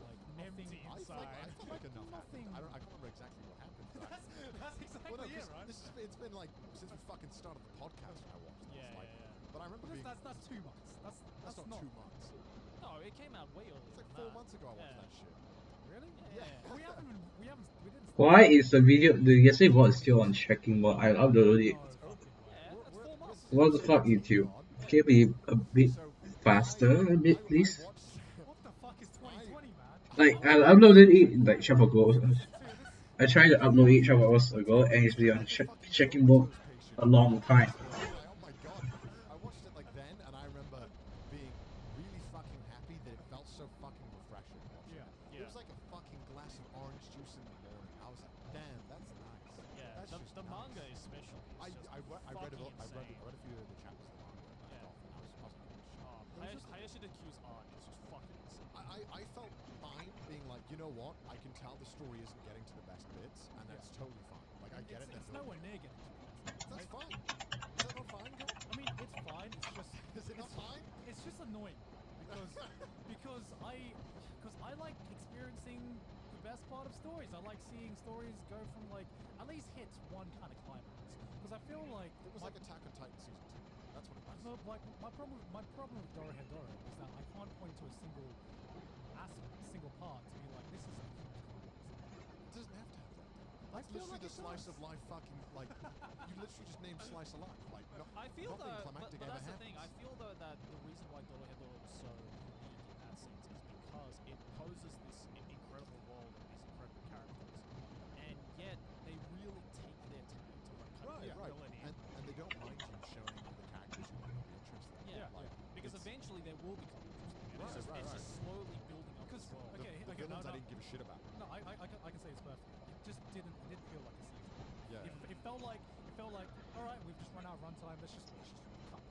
like nothing. Empty I inside. felt like enough Nothing. happened. I can't remember exactly what happened. But That's exactly well, no, it, 'cause right? it's been like since we fucking started the podcast when I watched it. Yeah, Like, yeah. But I remember But being that's 2 months. That's that's not 2 months. No, it came out way earlier. It's like than 4 that. months ago I watched Yeah. that shit. really. Yeah. We didn't. Why is the video, the yesterday VOD still on checking what I uploaded it? No, fucking way. Yeah, that's 4 months. What the fuck, YouTube? Can you be a bit faster, a bit, please? What the fuck is 2020, man? Like, I uploaded it like 12 hours ago. I tried to upload it 12 hours ago, and it's been on checking board a long time. Oh my god. I watched it like then, and I remember being really fucking happy that it felt so fucking refreshing watching it. Yeah. It was like a fucking glass of orange juice in the morning. I was like, damn, that's nice. Yeah, That's just the nice. manga especially. I read a few of the chapters of the manga. Yeah. I was like, oh, shit. Hayashida Q's art is just fucking insane. I felt fine being like, you know what? I can tell the story isn't getting to the best bits, and that's totally fine. Like, I get it. It's nowhere near getting to it. That's fine. Is that not fine, Gil? I mean, it's fine. It's just. Is it not fine? It's just annoying because I like experiencing the best part of stories. I like seeing stories go from like at least hit one kind of climax. Because I feel like It was like Attack on Titan season 2. That's what it was. no, like my problem with Dora Head Dora is that I can't point to a single aspect, single part to be like this is a huge climax. doesn't have to have that. I That's feel literally like the it slice does. of life fucking like you literally just named slice of life. Like I feel nothing though, climactic but ever that's the happens. thing. I feel though that the reason why Dorohedoro is so unique in that sense is because it poses this incredible world and these incredible characters, and yet they really take their time to like kind of Right. fill it in. And they don't mind you showing the characters who might not be interested. Yeah, Like, because it's- eventually they will become interesting. And Right, it's right. just slowly building up this world. the, Okay, the okay, villains no. I didn't give a shit about. No, I can say it's perfect. It just didn't feel like a season. Yeah. It felt like all right, we've just run out of runtime. Let's just cut the season off.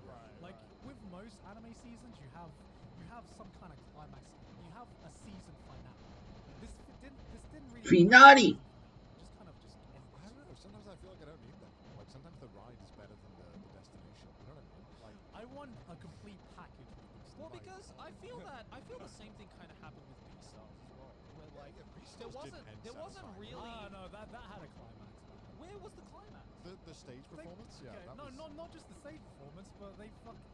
Right. Like with most anime seasons, you have some kind of climax. You have a season finale. This didn't really. Finale! Just kind of just ended. I don't know. Sometimes I feel like I don't need that. Like sometimes the ride is better than the destination. You know what I mean? Like I want a complete package with this. Well, Like, because I feel the same thing kind of happened with B Cells as well, where like Beast there Stars didn't end wasn't satisfying. really. no, that had a climax. Man. Where was the climax? The stage performance, Okay, that no, was, not just the stage performance, but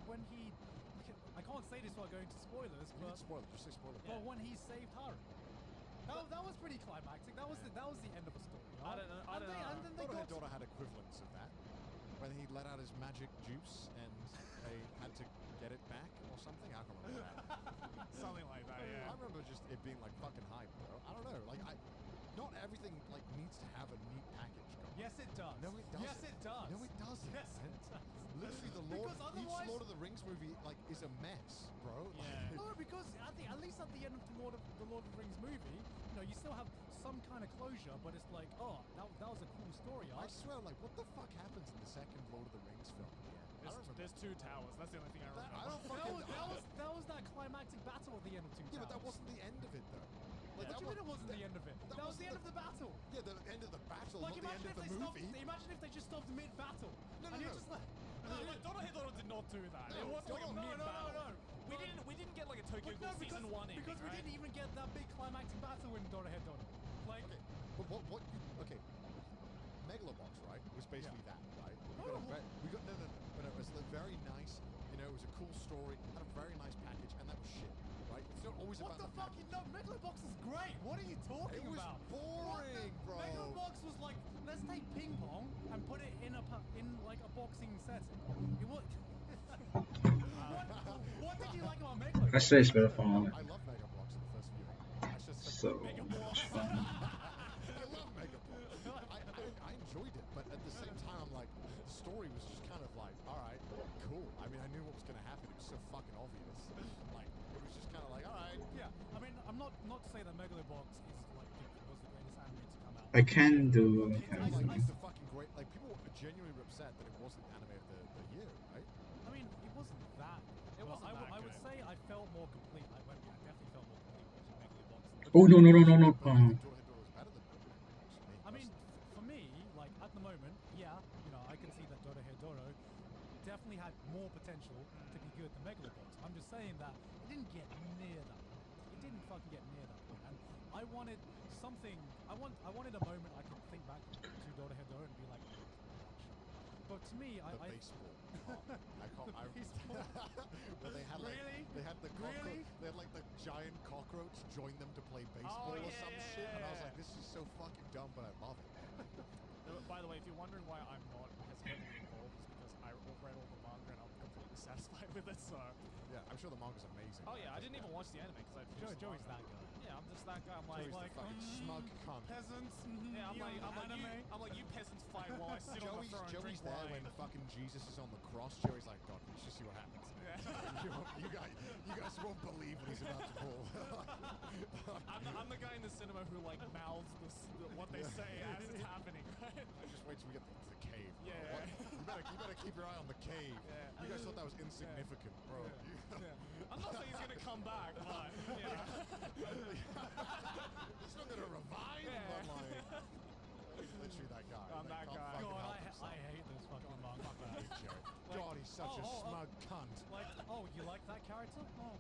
when he. I can't say this without going to spoilers, You but can spoil it. Just say spoiler. but when he saved Haru. That was pretty climactic. That was the end of a story. I don't know. I don't know. And then they got Daughter had equivalents of that. When he let out his magic juice and they had to get it back or something. I can't remember that. Something like that. I Yeah. remember just it being like fucking hype, bro. I don't know. Like not everything like needs to have a neat package. Yes, it does. No, it doesn't. Yes, it does. No, it doesn't. Yes, it does. Literally, Because each otherwise- Lord of the Rings movie like is a mess, bro. Yeah. No, because at least at the end of the Lord of the Rings movie, you still have some kind of closure, but it's like, oh, that was a cool story I arc. swear, like, what the fuck happens in the second Lord of the Rings film? I don't remember. There's two towers. That's the only thing I remember. I don't fucking. That was that climactic battle at the end of Two Yeah, but that Towers. wasn't the end of it, though. What Like, do you mean it wasn't the end of it? That was the end of the battle. Yeah, the end of the battle, Like not the end of the movie. Imagine if they just stopped mid-battle. No, and no, you're no. just like, No, but Dorohedoro did not do that. It wasn't like a no, mid battle. no. We didn't get like a Tokyo Ghoul season 1 ending, because we right? didn't even get that big climactic battle in Dorohedoro. Like, Okay, but what you okay? Megalobox, right? Was basically that, right? We got no. It was a very nice. It was a cool story, had a very nice package, and that was shit, right? It's not always what about the fuck? No, Megalobox is great. What are you talking It was about? boring, bro. Megalobox was like, let's take ping pong and put it in like a boxing setting. It was. what did you like about Megalobox? I say it's better for all. I love Megablox in the first viewing. That's just So, I love Megablox. I enjoyed it, but at the same time, I'm like, the story was just kind of like, all right, cool. I mean, I knew what was going to happen. It was so fucking obvious. Like, it was just kind of like, all right. Yeah, I mean, I'm not to say that Megalobox is like was the greatest anime to come out. I can do. It's the fucking great. Like, people were genuinely upset that it wasn't anime of the year, right? I mean, it wasn't that. It wasn't I that would good. say I felt more complete. I definitely felt more complete watching Megalobox. Oh, no. But I think Dorohedoro was better than Megalobox. I mean, for me, like at the moment, yeah, I can see that Dorohedoro definitely had more potential to be good than Megalobox. I'm just saying that it didn't get near that point. It didn't fucking get near that point. And I wanted something. I wanted a moment I could think back to Dorohedoro and be like, but to me, the I baseball. I can't. Baseball? Where they had like Really? they had the cockroach. Really? They had like the giant cockroach join them to play baseball or yeah, some yeah, shit, and I was yeah. like, this is so fucking dumb, but I love it. By the way, if you're wondering why I'm not as heavily involved, it's because I read all the manga and I'm completely satisfied with it. So. Yeah, I'm sure the manga's amazing. Oh yeah, I didn't even watch the anime because I finished the Joey's manga. that guy. Yeah, I'm just that guy. I'm Joey's like, the fucking smug cunt. Peasants. yeah, I'm like you peasants fight while I sit on the throne and drink Joey's there wine. when fucking Jesus is on the cross. Joey's like, God, let's just see what happens. you guys won't believe what he's about to pull. I'm the guy in the cinema who like mouths what they say as it's happening, right? Just wait till we get to the cave. Bro. Yeah. What? You better keep your eye on the cave. Yeah. You guys thought that was insignificant, bro. I'm not saying he's gonna come back, but yeah. He's not gonna revive, Yeah. but like, he's literally that guy. I'm that can't guy. fucking God, help I himself. hate those fucking manga. God, he's such a smug cunt. Like, oh, you like that character? Oh,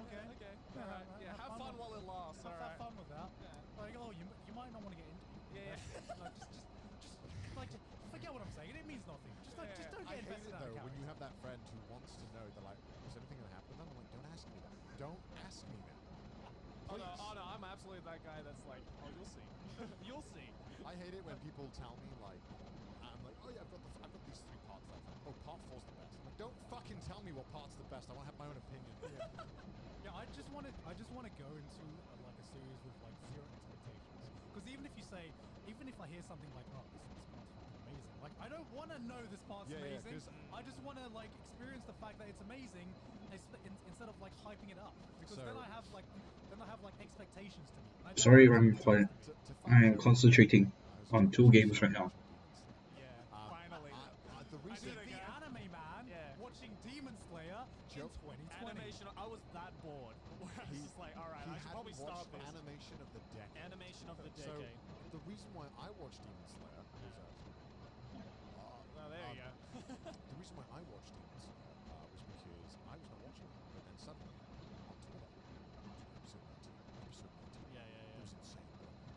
okay. Okay. Yeah, Alright. Yeah. Have fun while it lasts. Have Alright. fun with that. Yeah. Like, oh, you might not want to get into it. Yeah. Like, just forget what I'm saying. It means nothing. Just don't I get hate invested it in that though when character. you have that friend who wants to know. They're like, is anything gonna happen? I'm like, don't ask me that. Don't ask me that. no, I'm absolutely that guy that's like, oh, you'll see. You'll see. I hate it when people tell me like, I'm like, oh yeah, I've got these 3 parts left. Oh, part 4's the best. I'm like, don't fucking tell me what part's the best. I want to have my own opinion. Yeah, I just want to go into like a series with like 0 expectations. Because even if I hear something like, oh, this part's fucking amazing, like I don't want to know this part's Yeah, yeah, amazing. 'cause- I just want to like experience the fact that it's amazing, instead of like hyping it up. Because So- then I have like expectations to me. And I don't Sorry if want I'm expectations quiet. to me. I am concentrating on 2 games right now. Yeah, Um, finally. The I reason did it The again. anime man Yeah. watching Demon Slayer Joke. in 2020. Animation. I was that bored. I was just like, all right, he I should probably hadn't start watched this. animation of the decade. Animation of the So decade. the reason why I watched Demon Slayer was Oh, there you go. the reason why I watched Demons was because I was not watching it, but then suddenly on Twitter, episode 19, Yeah, yeah, it was yeah. insane.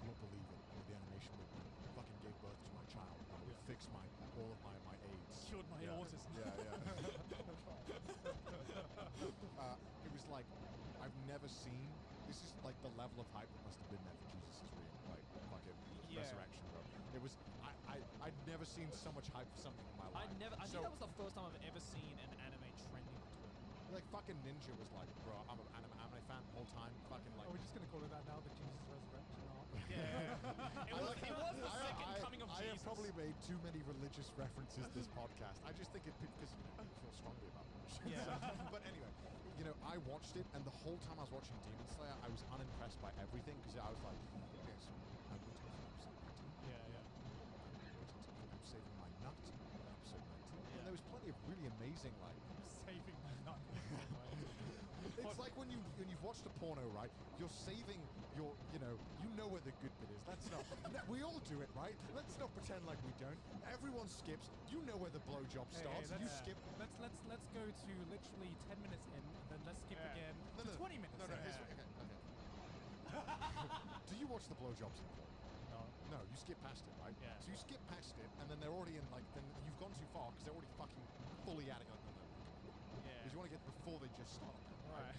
You won't believe it. The animation would fucking gave birth to my child. It would fix all of my AIDS. Cured my autism. It was like I've never seen. This is like the level of hype that must have been there for Jesus' dream, like fucking Yeah. resurrection, bro. It was. I'd never seen so much hype for something in my life. I think that was the first time I've ever seen an anime trending on Twitter. Like fucking Ninja was like, bro, I'm an anime fan the whole time. Fucking like. Are we just gonna call it that now? The Jesus Resurrection arc? Yeah. It was the second coming of I have Jesus. probably made too many religious references this podcast. I just think it because I feel strongly about religion. Yeah. But anyway, I watched it, and the whole time I was watching Demon Slayer, I was unimpressed by everything because I was like, okay, so I'm waiting for episode 19. Yeah, yeah. I'm saving my nut for episode 19. Yeah. And there was plenty of really amazing like. Saving my nut. It's like when you've watched a porno, right? You're saving your, you know where the good bit is. Let's not. We all do it, right? Let's not pretend like we don't. Everyone skips. You know where the blowjob starts. You skip. Let's go to literally 10 minutes in, then let's skip Yeah. again No, to no, 20 minutes. No, no. in. Okay. Do you watch the blowjobs in porn? No. No, you skip past it, right? Yeah. So you skip past it, and then they're already in then you've gone too far because they're already fucking fully at it. Yeah. Because you want to get before they just start. Right.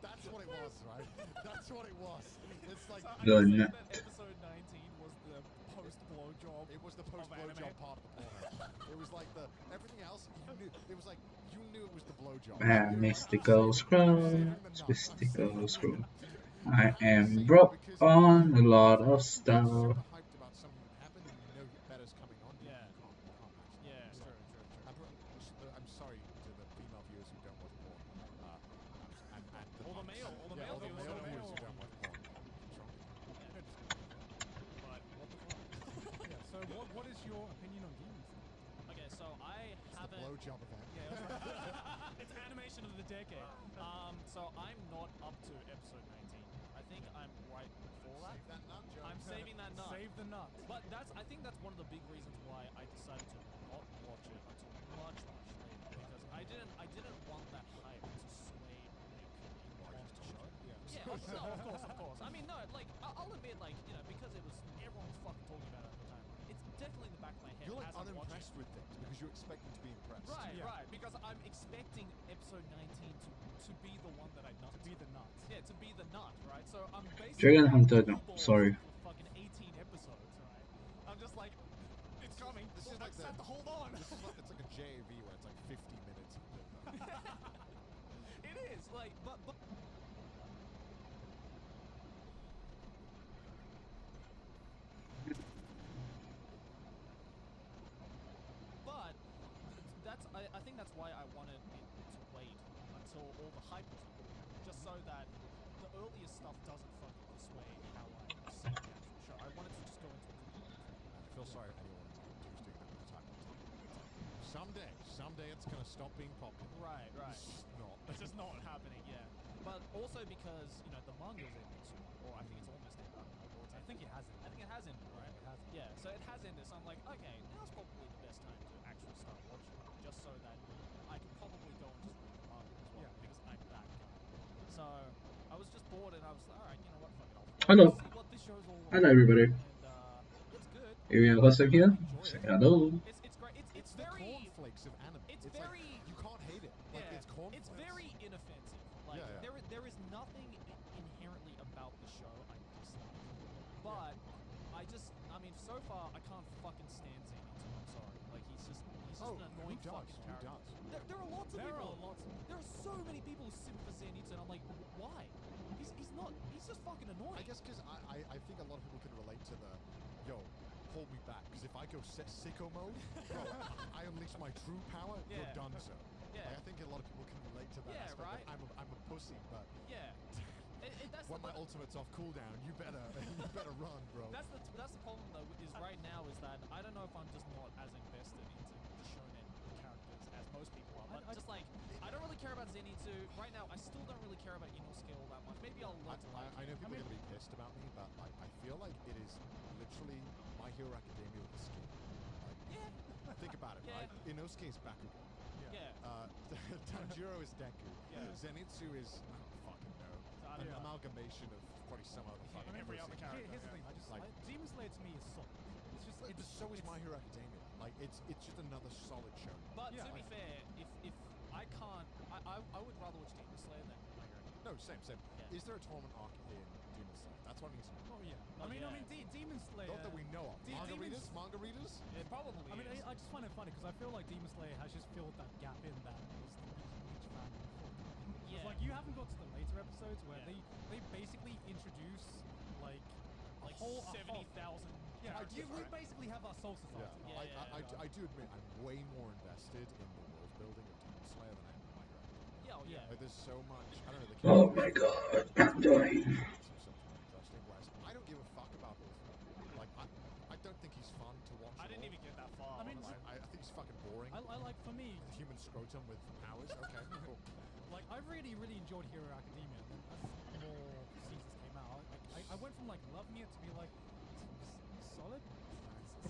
That's what it was, right? That's what it was. It's like So The are you saying net. that episode 19 was the post blowjob? it was the of post anime? blowjob part of the porno. It was like everything else you knew. It was like you knew it was the blowjob. Ah, You were like, mystical I'm scroll, saving the nut. I'm mystical saving the scroll. nut. I am saving it broke because on a lot you're of stuff. super hyped about something that happened and you know better's coming on. Yeah. You can't match that. Yeah, So, true. I'm sorry to the female viewers who don't watch porn. And All the punks. male, all the Yeah, male all the viewers male who don't viewers who watch don't watch porn. What's wrong with you? But what the fuck? Yeah, so what is your opinion on Demon Slayer? Okay, so I It's the haven't. blowjob event. Yeah, it's animation of the decade. So I'm not up to episode 19. I think I'm right before that. Save that nut, Joe. I'm saving that nut. Save the nut. But I think that's one of the big reasons why I decided to not watch it until much later because I didn't want that hype to sway Nick on the show. Yeah, of course. I mean, no, like I'll admit, like because it was everyone was fucking talking about it at the time. It's definitely in the back of my head. You're like as I'm watching unimpressed with things because you're expecting to be impressed. Right, Yeah. right. Because I'm expecting episode 19 to be the one that I nut. To be the nut. Yeah, to be the nut, right? So I'm basically Dragon Hunter, no, full balls sorry. for fucking 18 episodes, right? I'm just like, it's coming. This Well, is I like just have to hold on. It's like a JAV where it's like 50 minutes. It is like, but I think that's why I wanted it to wait until all the hype was on, just so that the earlier stuff doesn't fucking persuade how I see the actual show. I wanted to just go into it completely. I feel sorry for anyone who's doing that all the time. Someday it's gonna stop being popular. Right. It's not. It's just not happening, yeah. But also because, the manga's ending soon, or I think it's almost ended. I think it hasn't. I think it has ended, right? It has. Yeah, so it has ended, so I'm like, okay, now's probably the best time to actually start watching it, just so that I can probably go and just read the manga as well, Yeah. because I'm that guy. So, I was just bored, and I was like, alright, you know what, fuck it, Hello. see what this show's all about. Hello, everybody. And, it's good. Area Hosek here. Enjoy Say it. hello. It's great, it's the very... cornflakes of anime. It's like, very- you can't hate it. Like Yeah, it's cornflakes. it's very inoffensive. Like Yeah. there is nothing about the show I dislike. But I mean, so far I can't fucking stand Zenitsu. I'm sorry. Like he's just an annoying fucking character. There are lots of people. There are so many people who simp for Zenitsu, and I'm like, why? He's not. He's just fucking annoying. I guess because I think a lot of people can relate to the, yo, hold me back. Because if I go sicko mode, bro, I unleash my true power. Yeah. You're done, so. Yeah. Like, I think a lot of people can relate to that. Yeah, aspect right? Of, I'm a pussy, but Yeah. That's when the, my ultimate's off cooldown, you better run, bro. That's the problem though. Is right now is that I don't know if I'm just not as invested into the shonen characters as most people are. But just like I don't really care about Zenitsu right now. I still don't really care about Inosuke all that much. Maybe I'll learn to like. I know people are gonna be pissed about me, but like I feel like it is literally My Hero Academia with a skin. Like, Yeah. think about it, Yeah. right? Inosuke is Bakugo. Yeah. Tanjiro is Deku. Yeah. Zenitsu is I don't fucking know. I An don't know. amalgamation of probably some other fucking every pussy. other character. Here's the thing. Like- Demon Slayer to me is solid. It's just But so is My Hero Academia. Like it's just another solid show. But Yeah, to be like- fair, if I can't, I would rather watch Demon Slayer than My Hero Academia. No, same. Yeah. Is there a tournament arc in Demon Slayer? That's what I need to know. Oh yeah. Oh, I mean, yeah. Demon Slayer. Not that we know of. Manga Demons- readers? It probably. I mean, is. I just find it funny because I feel like Demon Slayer has just filled that gap in that was the Bleach fan. Yeah. It's like you haven't got to the later episodes where Yeah. they basically introduce like like a whole 70,000. yeah. characters. We basically have our Soul Society. Yeah, I do admit I'm way more invested in the world building of Demon Slayer than I am in My Hero Academia. Yeah, oh, yeah. Like there's so much. I don't know. The Oh my characters- god, I'm dying. so interesting. Whereas I don't give a fuck about Ultimate. Like I don't think he's fun to watch. I at didn't all. even get that far. I mean, honestly. I think he's fucking boring. I like for me The human scrotum with powers. Okay, cool. like I really enjoyed Hero Academia. And then as more seasons came out, I went from like loving it to be like it's solid.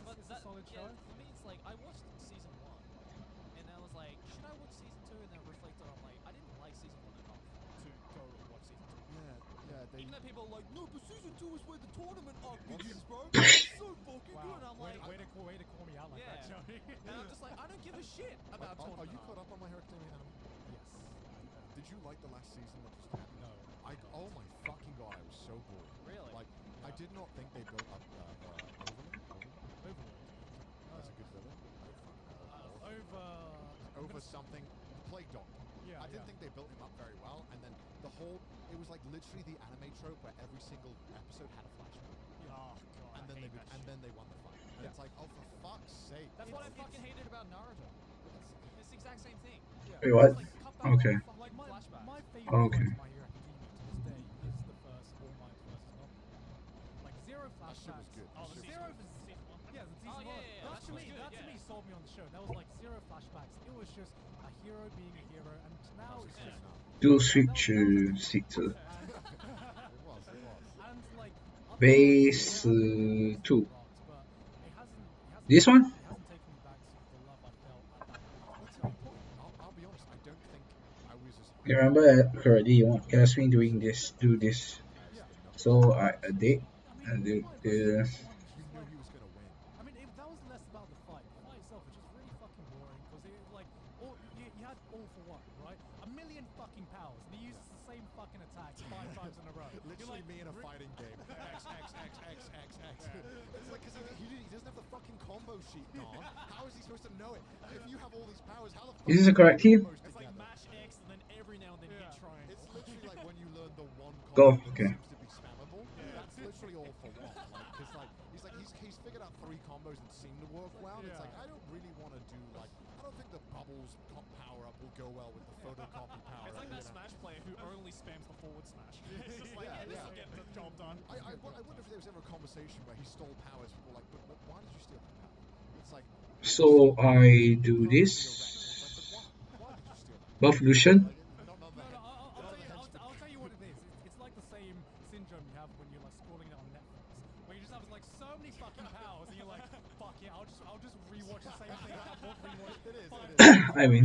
But It's a that, solid yeah, show. for me, it's like I watched season 1, and I was like, should I watch season 2? And then reflected on like, I didn't like season 1 enough to go and watch season 2. Yeah. They. Even though people are like, no, but season 2 is where the tournament arc begins, bro. It's so fucking Wow. good. And I'm like, way to call me out like that, Yeah. Johnny. and I'm just like, I don't give a shit about Are tournament you arc. caught up on My Hero Academia anime? Yes. Did you like the last season that just happened? No. Oh my fucking god, I was so bored. Really? Like, I did not think they built up Overlord. That's a good villain. Over something. The Plague Doctor. Yeah, I didn't yeah. think they built him up very well, and then the whole. It was like literally the anime trope where every single episode had a flashback, Oh god, and then they won the fight. And Yeah. it's like, oh for fuck's sake. That's what I fucking hated about Naruto. It's the exact same thing. Wait, what? It's like, cut back Okay. all the fucking Like flashbacks. my favorite Okay. part of My Hero Academia to this day is the first All Might versus Novel. Like zero That flashbacks. shit was good. Oh, That the shit Zero was is season 1. yeah, the season Oh, yeah, one. yeah, That that to me, was good, that to yeah. me sold me on the show. That was like zero flashbacks. It was just a hero being a hero, and now it's Yeah. just Do switch to stick to It was. and like other base arcs, they have 2. arcs, but it hasn't This one? It hasn't taken me back to the love I felt at that point. That's a good point. I'll be honest. I don't think I was as. You remember correctly, you asked me doing this, do this. So I did. I And mean, the, All Might the, versus one was You just knew like, he was gonna win. I mean, if that was less about the fight itself was just really fucking boring because it like you had all for one, right? A million fucking powers, and he uses the same fucking attack 5 times in a row. You're Literally like, me in a fighting game. X. It's like because he doesn't have the fucking combo sheet, Don. How is he supposed to know it? If you have all these powers, how the fuck? Is this do a you correct put team? combos It's like together? mash X and then every now and then hit triangle. It's literally like when you learn the one Go, combo that okay. seems to be spammable. That's literally all for one. Like, cause like he's figured out 3 combos that seem to work well. And it's like I don't really want to do like I don't think the bubbles power up will go well with the photocopy power. It's like up, that you know? Smash player who only spams the forward smash. It's just like, Yeah, yeah, this yeah. will get the job done. I wonder if there was ever a conversation where he stole powers. People were like, but why did you steal that power? It's like. so I do this. Why did you steal that? Buff Lucian. Not no, the head- I'll not the head tell you what it is. It's like the same syndrome you have when you're like scrolling it on Netflix, where you just have like so many fucking powers, and you're like, fuck it, I'll just rewatch the same thing. I'll rewatch It is. I mean,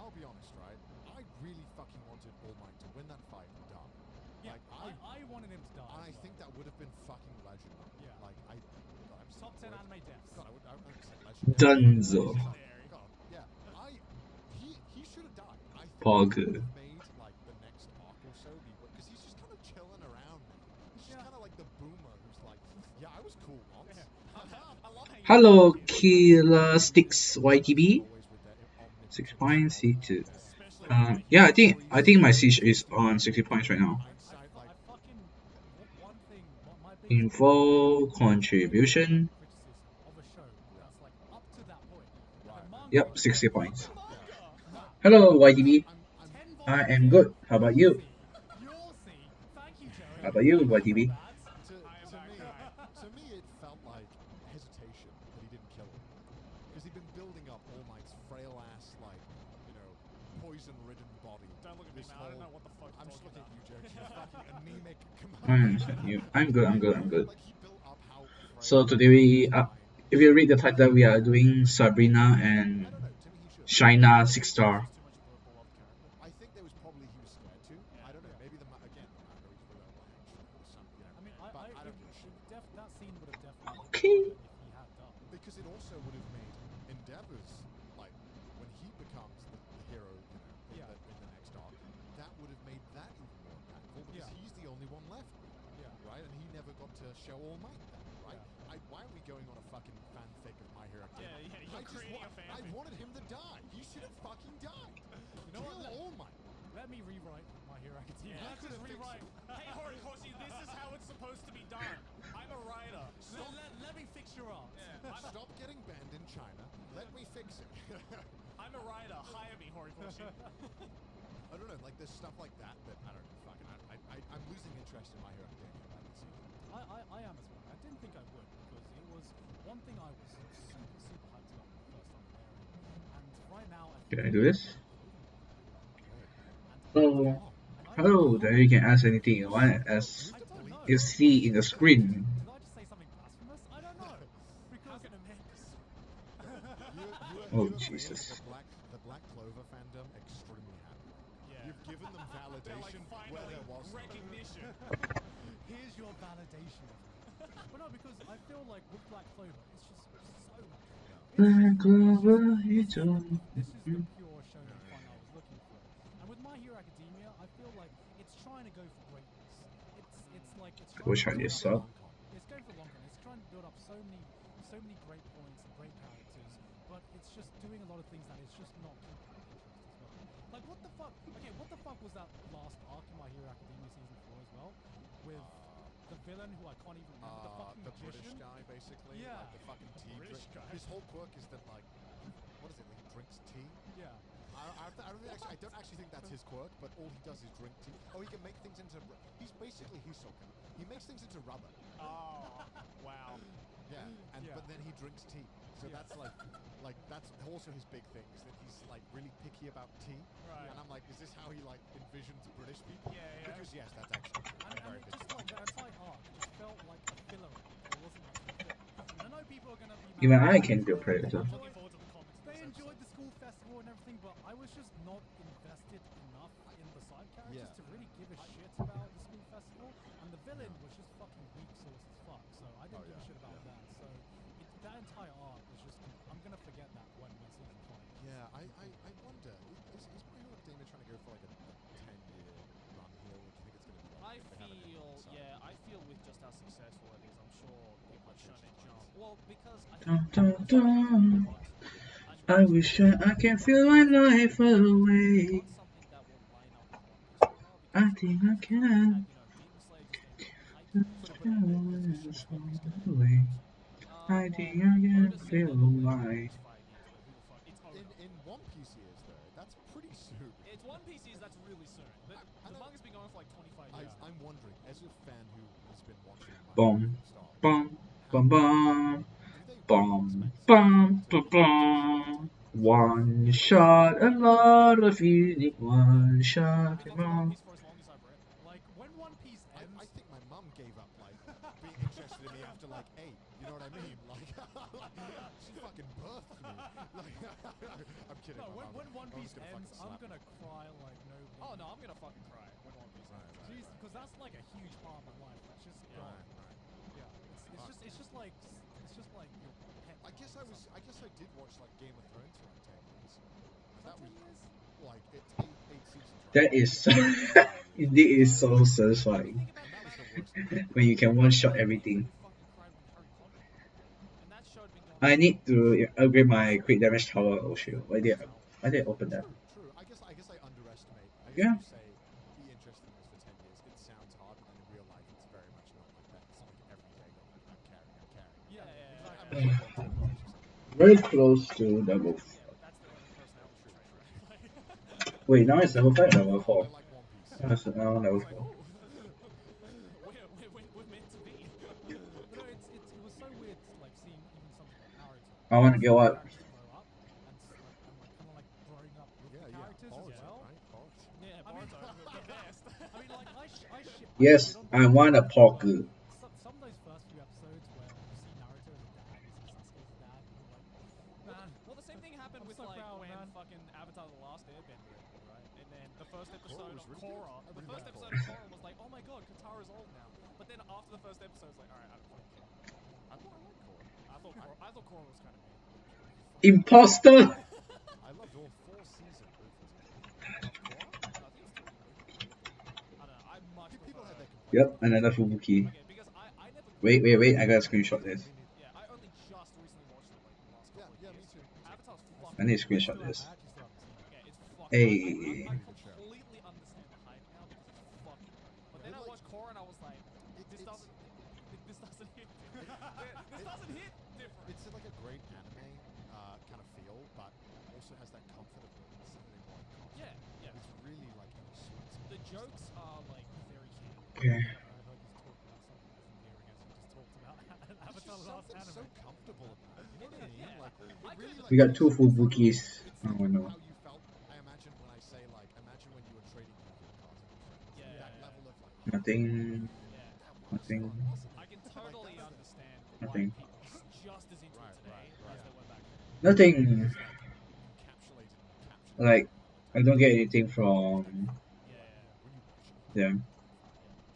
I'll be honest, right? I really fucking wanted All Might to win that fight and die. Yeah, Like I wanted him to die. and I think that would have been fucking legendary. Yeah. Like God, I'm so Top 10 worried. anime deaths. God, I would say legendary. Dunzo. God, yeah. He should have died. I think Pog. he would have made like the next arc or so because he's just kind of chilling around. Hello, Killer Sticks YTB. always with their omnipotent 6 points, C2. knowledge. Especially Like, when they Yeah, hear I think my stories. siege is on 60 points right now. hindsight, like, I fucking one thing. My biggest Info contribution. criticism of a show that's like up to that point. Like Right. a manga. Yep, 60 points. Nah, Hello, YTB. I'm 10 I volumes am in, good. How about you? You'll see. Thank you, Joey. How about you, Thank you YTB? for that. I am that guy. to me, it felt like hesitation that he didn't kill him. Because he'd been building up All Might's frail ass, like, you know, poison-ridden body. Don't look at me, This man. I don't whole- know what the fuck I'm you're just talking looking at about. you, Joe. 'Cause you're fucking anemic. I understand you. I'm good. I'm good. Like, he built up how So frail today we, his mind. if you read the title, we are doing Sabrina and I don't know. To me, he should. Shina He's 6 star. too much of a beloved character. I think there was probably he was scared to. Yeah. I don't know. Maybe again the manga he's put out like some, you know. I mean, but I don't give a shit. that scene would have definitely Okay. hit harder if he had done. Because it also would have made Endeavor's, like, when he becomes the hero, you know, Yeah. in the next arc, that would have made that even more impactful because Yeah. he's the only one left, Yeah. right? And he never got to show All Might then, right? Yeah. Why are we going on a fucking fanfic of My Hero Academia? Yeah, you're I just creating a I fanfic. wanted him to die. He should have fucking died. You know what? Kill All Might. Let me rewrite My Hero Academia. Yeah. Let's just rewrite. Hey, Horikoshi, this is how it's supposed to be done. I'm a writer. Let me fix your art. Yeah, Stop getting banned in China. Let me fix it. I'm a writer. Hire me, Horikoshi. I don't know, like there's stuff like that I don't know, fucking, I'm losing interest in My Hero Academia by this season. I am as well. I didn't think I would because it was one thing I was super hyped about the first time airing. And right now, Can I do this? And Oh, hello. There you can ask anything you want as I don't know. you see in the screen. Did I just say something blasphemous? I don't know. How Because can a man dis- Oh, You have Jesus. made the Black Clover fandom extremely happy. Yeah. You've given them They're like, validation where finally, there was none. recognition. here's your validation of me. But no, because I feel like with Black Clover, it's just so much fun. Black Clover, it's This on. is the pure shonen fun I was looking for. And with My Hero Academia, I feel like it's trying to go for greatness. It's like it's Go trying try to this build up. up- It's going for long con. It's trying to build up so many great points and great characters, but it's just doing a lot of things that it's just not keeping my interest as well. Like what the fuck? Okay, what the fuck was that last arc in My Hero Academia season 4 as well, with the villain who I can't even remember, the fucking The British magician. guy, basically. Yeah. Like the fucking tea British drink. guy. His whole quirk is that, like, what is it? Like he drinks tea. Yeah. I don't actually think that's his quirk, but all he does is drink tea. Oh, he can make things into. He's basically Hisoka. He makes things into rubber. Oh, wow. Yeah, and Yeah. but then he drinks tea. So Yeah. that's like that's also his big thing is that he's like really picky about tea. Right. And I'm like, is this how he like envisions British people? Yeah, yeah. Because yes, that's actually true. And Very it big. just like the entire arc just felt like a filler arc. It wasn't actually fit. And I know people are gonna be mad Even at I me. can do Predator. I'm looking forward to the comments. of They this enjoyed episode. the school festival and everything, but I was just not invested enough in the side characters Yeah. to really give a shit about the school festival. And the villain was just fucking weak sauce as fuck, so I didn't give a shit about that. So that entire arc was just I'm gonna forget that when season 5. Yeah, I wonder, is My Hero Academia trying to go for like a 10-year run here, or do you think it's going to be like I if they have a feel, different side? yeah, I feel with just how successful it is, I'm sure like Shonen Jump. Well, because I Dun, think dun, dun. I I wish I can feel my life away. not something that will line up with One Piece right now. I Because think I had, can. Demon Slayer just getting hyped So, but is One Piece going to end Away. soon. I think I can Oda said feel that it'll end in the my. next 5 years, but who the fuck? It's Oda. in One Piece years though? That's pretty soon. It's One Piece is that's really soon. But I the don't- manga's been going for like 25 years. I'm wondering, as a fan who has been watching My Bum, Hero start, bum, bum, bum, do they really bum, expect bum, to bum, bum. One shot, a lot of unique. One shot, I've and loved One wrong. Piece for as long as I've read. Like when One Piece ends, I think my mum gave up like being interested in me after like 8. You know what I mean? Like, she fucking birthed me. Like, I'm kidding. no, my when mum. One My mum's Piece gonna ends, fucking I'm slap me. gonna cry like nobody. Oh no, I'm gonna fucking cry when One Piece ends. Right. Jeez, because that's like a huge part of my life. That's just Yeah. gone. Right. Yeah, it's just like your pet. I guess I did watch like Game of Thrones for like 10 years. And that was like it's eight seasons. Right? That is so. Indeed, is so satisfying Think about And that was that. the worst. when you can one shot everything. Fucking cried when Harry Potter ended. And that show had been going I need to upgrade my quick damage tower. Oh shit! Why did I open that? True. I guess I underestimate. I guess Yeah. when you say be interested in this for 10 years, it sounds hard, but then in real life, it's very much not like that. It's like every day going, I'm carrying, I'm carrying. Yeah, Because yeah, I'm yeah, a yeah. long term, as you said. Very close to level. Yeah, but that's their only personality trait, right? Like, Wait, now it's level 5 or level Oh, 4? they're like One Piece. That's now level it's like, 4. oh, we're meant to be. But no, it was so weird, like seeing even something like Naruto. I want to Seeing get what? characters grow up and kind of like growing up with Yeah, the yeah. characters as Boruto, well. right? Boruto. Yeah, I mean, Boruto, the best. I mean, like I Yes, shit on I Boruto, want a but Pogu. some of those first few episodes where you see Naruto as a dad, you see Sasuke as a dad, and you're like, man, Well, the same thing happened I'm with so like proud, when man. fucking Avatar: The Last Airbender ended, right? And then the first episode was of really good. Korra, I the really first liked episode Korra. of Korra was like, oh my god, Katara's old now. But then after the first episode, it's like, all right, I don't fucking care. I like Korra. I thought Korra was kind of mid. Imposter! I loved all four seasons. Of Korra? I think it's 2. I don't know. I much People prefer. had their complaints. Yep, but another Fubuki. Okay, because I never. Wait, I gotta screenshot this. Yeah, I only just recently watched it like in the last couple of Yeah, years. me too. Avatar's I fucking. need to I screenshot still, this. I actually still haven't seen it. Yeah, it's fucking. Hey. I completely understand the hype now because it's fucking great. But then I watched Korra and I was like, this doesn't hit. This doesn't hit different. It's like a great anime kind of feel, but also has that comfort of the Saturday morning cartoon. Yeah. It's really like sweet. The jokes are like very cute. Okay. I've never heard you talk about something as endearing as you just talked about It's Avatar: just The Last something so Anime. comfortable about it. You know what I mean? Yeah. Like, it really, like, We got two it's like- Fubukis. It's Oh like no. how you felt, I imagine, when I say, like, imagine when you were trading Yu-Gi-Oh cards with your friends. Yeah, That yeah, level of, like, Nothing. Yeah. that was Nothing. fun, wasn't it? I can Like, totally that's the- understand why Nothing. people are just as into Right, it today right. as they were back then. Nothing. It's like encapsulated and captured Like, the I don't get anything from Yeah. when you watch it. them.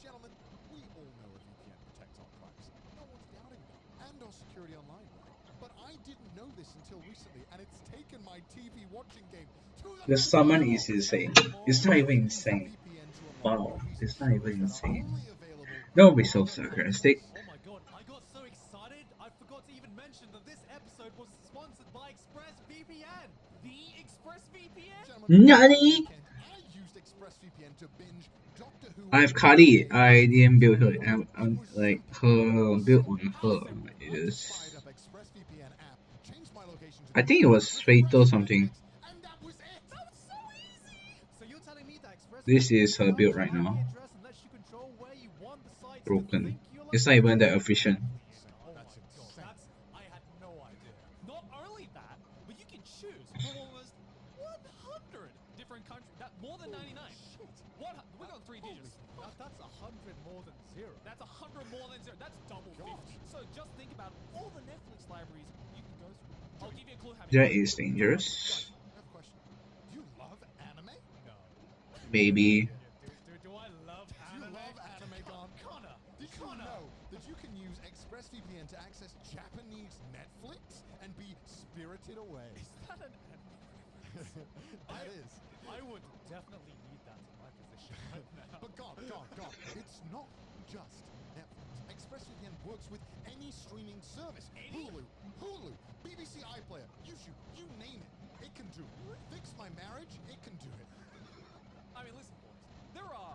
Gentlemen, we all know a VPN protects our privacy. No one's doubting that. And our security online, right? But I didn't know this until recently, and it's taken my TV watching game to the The next summon level. is insane. And It's not more. even Use insane. VPN to unlock Wow, movies it's and not shows even that are insane. only available Don't be on so other sarcastic. Oh my god, I got so excited, I forgot to even mention that this episode was sponsored by ExpressVPN. The ExpressVPN? Gentlemen, Nani? this weekend, I used ExpressVPN to binge Doctor Who. I have Kali. I didn't build her. It was Like simple. her build on her Simple. I is. just fired up ExpressVPN app, changed my location to I think it the was Fatal something. and that was it. That was so easy! So you're telling me that ExpressVPN This is her build finds right your now. IP address and lets you control where you want the sites to Broken. think you're It's not even that efficient. Oh That's my god, insane. I had no idea. Not only that, but you can choose from almost 100 different countries. That more than 99. We're on 3 digits. That's 100 more than zero. That's 100 more than 0. That's double 50. So just think about all the Netflix libraries you can go through. I'll give you a clue how many. That is dangerous. Guys, I have a question. Do you love anime? No. Maybe. Do I love Do you anime? love anime, Don? Connor. Did you know that you can use ExpressVPN to access Japanese Netflix and be spirited away? Is that an anime? That is. I would definitely need that in my position right now. But God, it's not just Netflix. ExpressVPN works with any streaming service. Hulu, BBC iPlayer, YouTube, you name it. It can do it. Fix My Marriage, it can do it. I mean, listen, boys. There are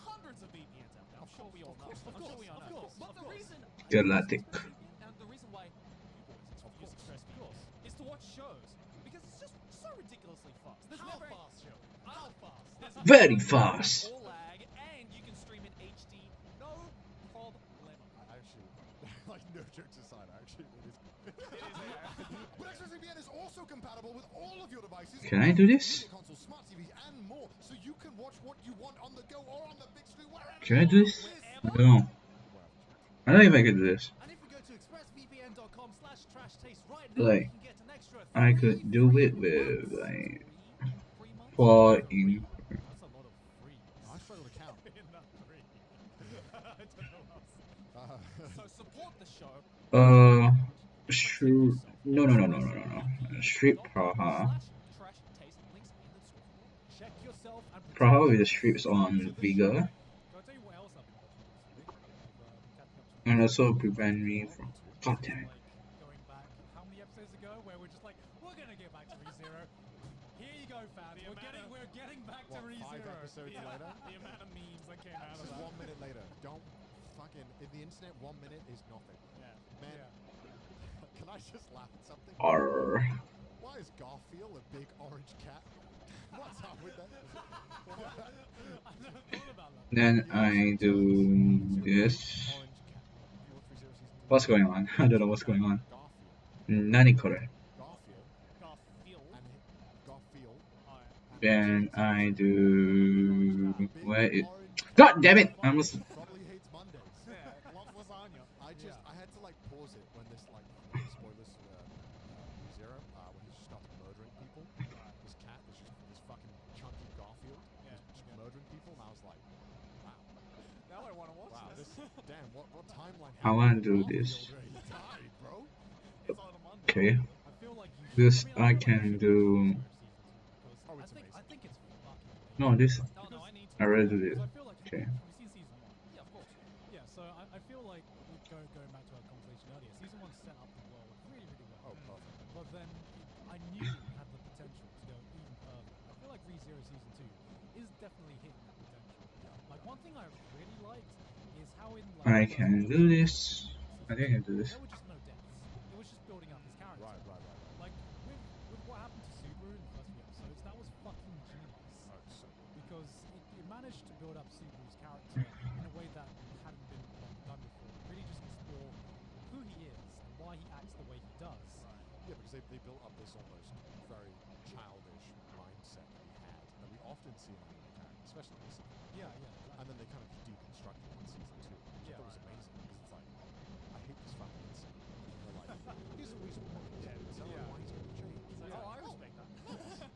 hundreds of VPNs out there. I'm sure we all know. I'm sure we all know. But the reason Galactic. and the reason why you boys use ExpressVPN is to watch shows because it's just so ridiculously fast. There's How never fast, Joe? How fast? There's Very no fast. or lag, and you can stream in HD, no problem. I actually, like, no jokes aside, actually, it is. But ExpressVPN is also compatible with all of your devices. Can I do this? Media consoles, smart TVs, and more, so you can watch what you want on the go or on the big screen, wherever. Can I do this? I don't know. I don't know if I can do this. And if we go to expressvpn.com/trashtaste right now, Like, we can get an extra I could do it with like 4 in. That's a lot of free. I struggle to count. In that free. I don't know how. So support the show. Sure. No. Strip Praha. Trash taste links in the description. Check yourself and Praha with the strips on Vigor. Can I tell you what else I've been watching recently? And also prevent me from. God damn it. Like going back, how many ReZero. Here you go, fans. We're getting back to What, 5 ReZero. episodes later? The amount of memes that came out of Just that. 1 minute later. Don't fucking in the internet. 1 minute is nothing. Yeah. Man, Yeah. can I just laugh at something? R. Why is Garfield a big orange cat? What's up with that? I never thought about that. Then I do this. Orange cat. You watch ReZero season 2? What's going on? I don't know what's going on. Garfield. 何これ? Garfield. Garfield. And Garfield. Then I do. Big Where is. orange God damn it! I almost. probably hates Mondays. Yeah, loves lasagna. I had to like pause it when this like spoilers Zero when he just starts murdering people. This cat is just this fucking chunky Garfield, just murdering people, and I was like, wow, Now I want to watch wow, this damn what timeline? I wanna happened? do Garfield this. already died, bro. It's on a Monday. Okay. I feel like you This should, I feel like can you should do. watch Oh, season 2 because it's I think it's fucking amazing. No, this. Oh, no, I need to. I already do this. Because I feel like Okay. have you seen season 1? Yeah, of course. Yeah, so I feel like going back to our conversation earlier, season 1 set up the world really, really well. Oh, perfect. But then I knew it had the potential to go even further. I feel like ReZero season 2 is definitely hitting that potential. Like one thing I really liked is how in like I the can first do this. I think I can do this. there were just no depths. It was just building up his character. Right. Like with what happened to Subaru in the first few episodes, that was fucking genius. Oh, it's so good. Because it managed to build up Subaru's character in a way that hadn't been done before. Really just explore who he is and why he acts the way he does. Yeah, because they built up this almost very childish mindset that he had that we often see in other characters, especially in this season. Yeah. And then they kind of just deconstructed it in season 2, which I thought was amazing because it's like, I hate this fucking insane. And they're like, here's the reason why. Yeah, tell him why he's going to change. It's like, oh, I respect that.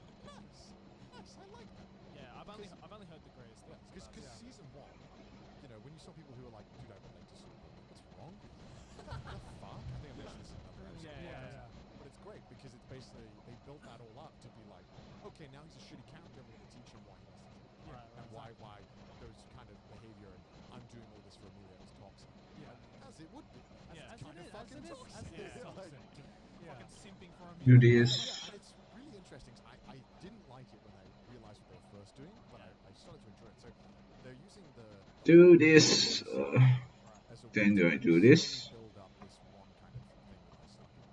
Nice, I like that. Yeah, I've only heard the greatest things. Because about it. season 1, you know, when you saw people who were like, dude, I relate to Superman, what's wrong with you? What the fuck? I think I mentioned this in another episode. Yeah. But it's great because it's basically, they built that all up to be like, okay, now he's a shitty character, we're going to teach him why he needs to change. Right, And why those kind of behavior and undoing all this for Amelia is toxic. Yeah. As it would be. Yeah. As Kind it of is, fucking as it is, toxic. as it is Yeah. toxic. Yeah. Fucking simping for a Do minute. this. Yeah, and it's really interesting. 'Cause I didn't like it when I realized what they were first doing, but I started to enjoy it. So they're using the Do this. as a Then way do to I do slowly this? build up this one kind of thing that they started.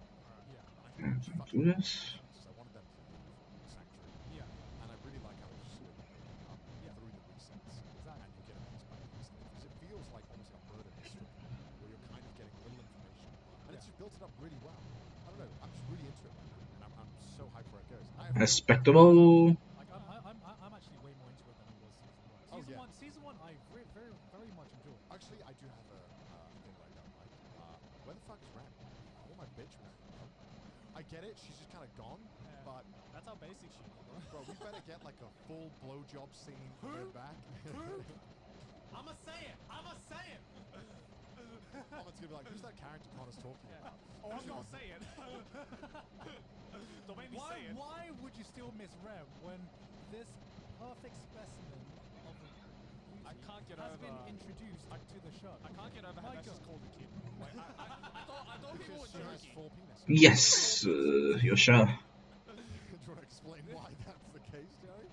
Yeah. And I think And it's do fucking this. because I wanted them to leave Sanctuary. Yeah. And I really like how they slowly build it up through the resets. Exactly. And you get it piece by piece. Because it feels like almost like murder mystery, where you're kind of getting little information. And it's just built it up really well. I don't know, I'm just really into it right now. And I'm so hyped where it goes. I have no- Respectable. Like I'm actually way more into it than I was season 1. Oh, yeah. Season 1 I very much enjoyed. Actually, I do have a thing that I don't like. Where the fuck is Ram? I want my bitch back. I get it, she's just kind of gone, but That's how basic she is, bro. bro, we better get like a full blowjob scene of her back. I'ma say it. Comment's gonna be like, who's that character Connor's talking about? Oh, I'm gonna say it. Don't make me say it. Why would you still miss Rev when this perfect specimen of a I can't get has over. been introduced to the show? I can't get over how that's just called a kid. Like, I thought people were Because she has joking. 4 penises. Yes. Yosha. Do you want to explain why that's the case, Joey?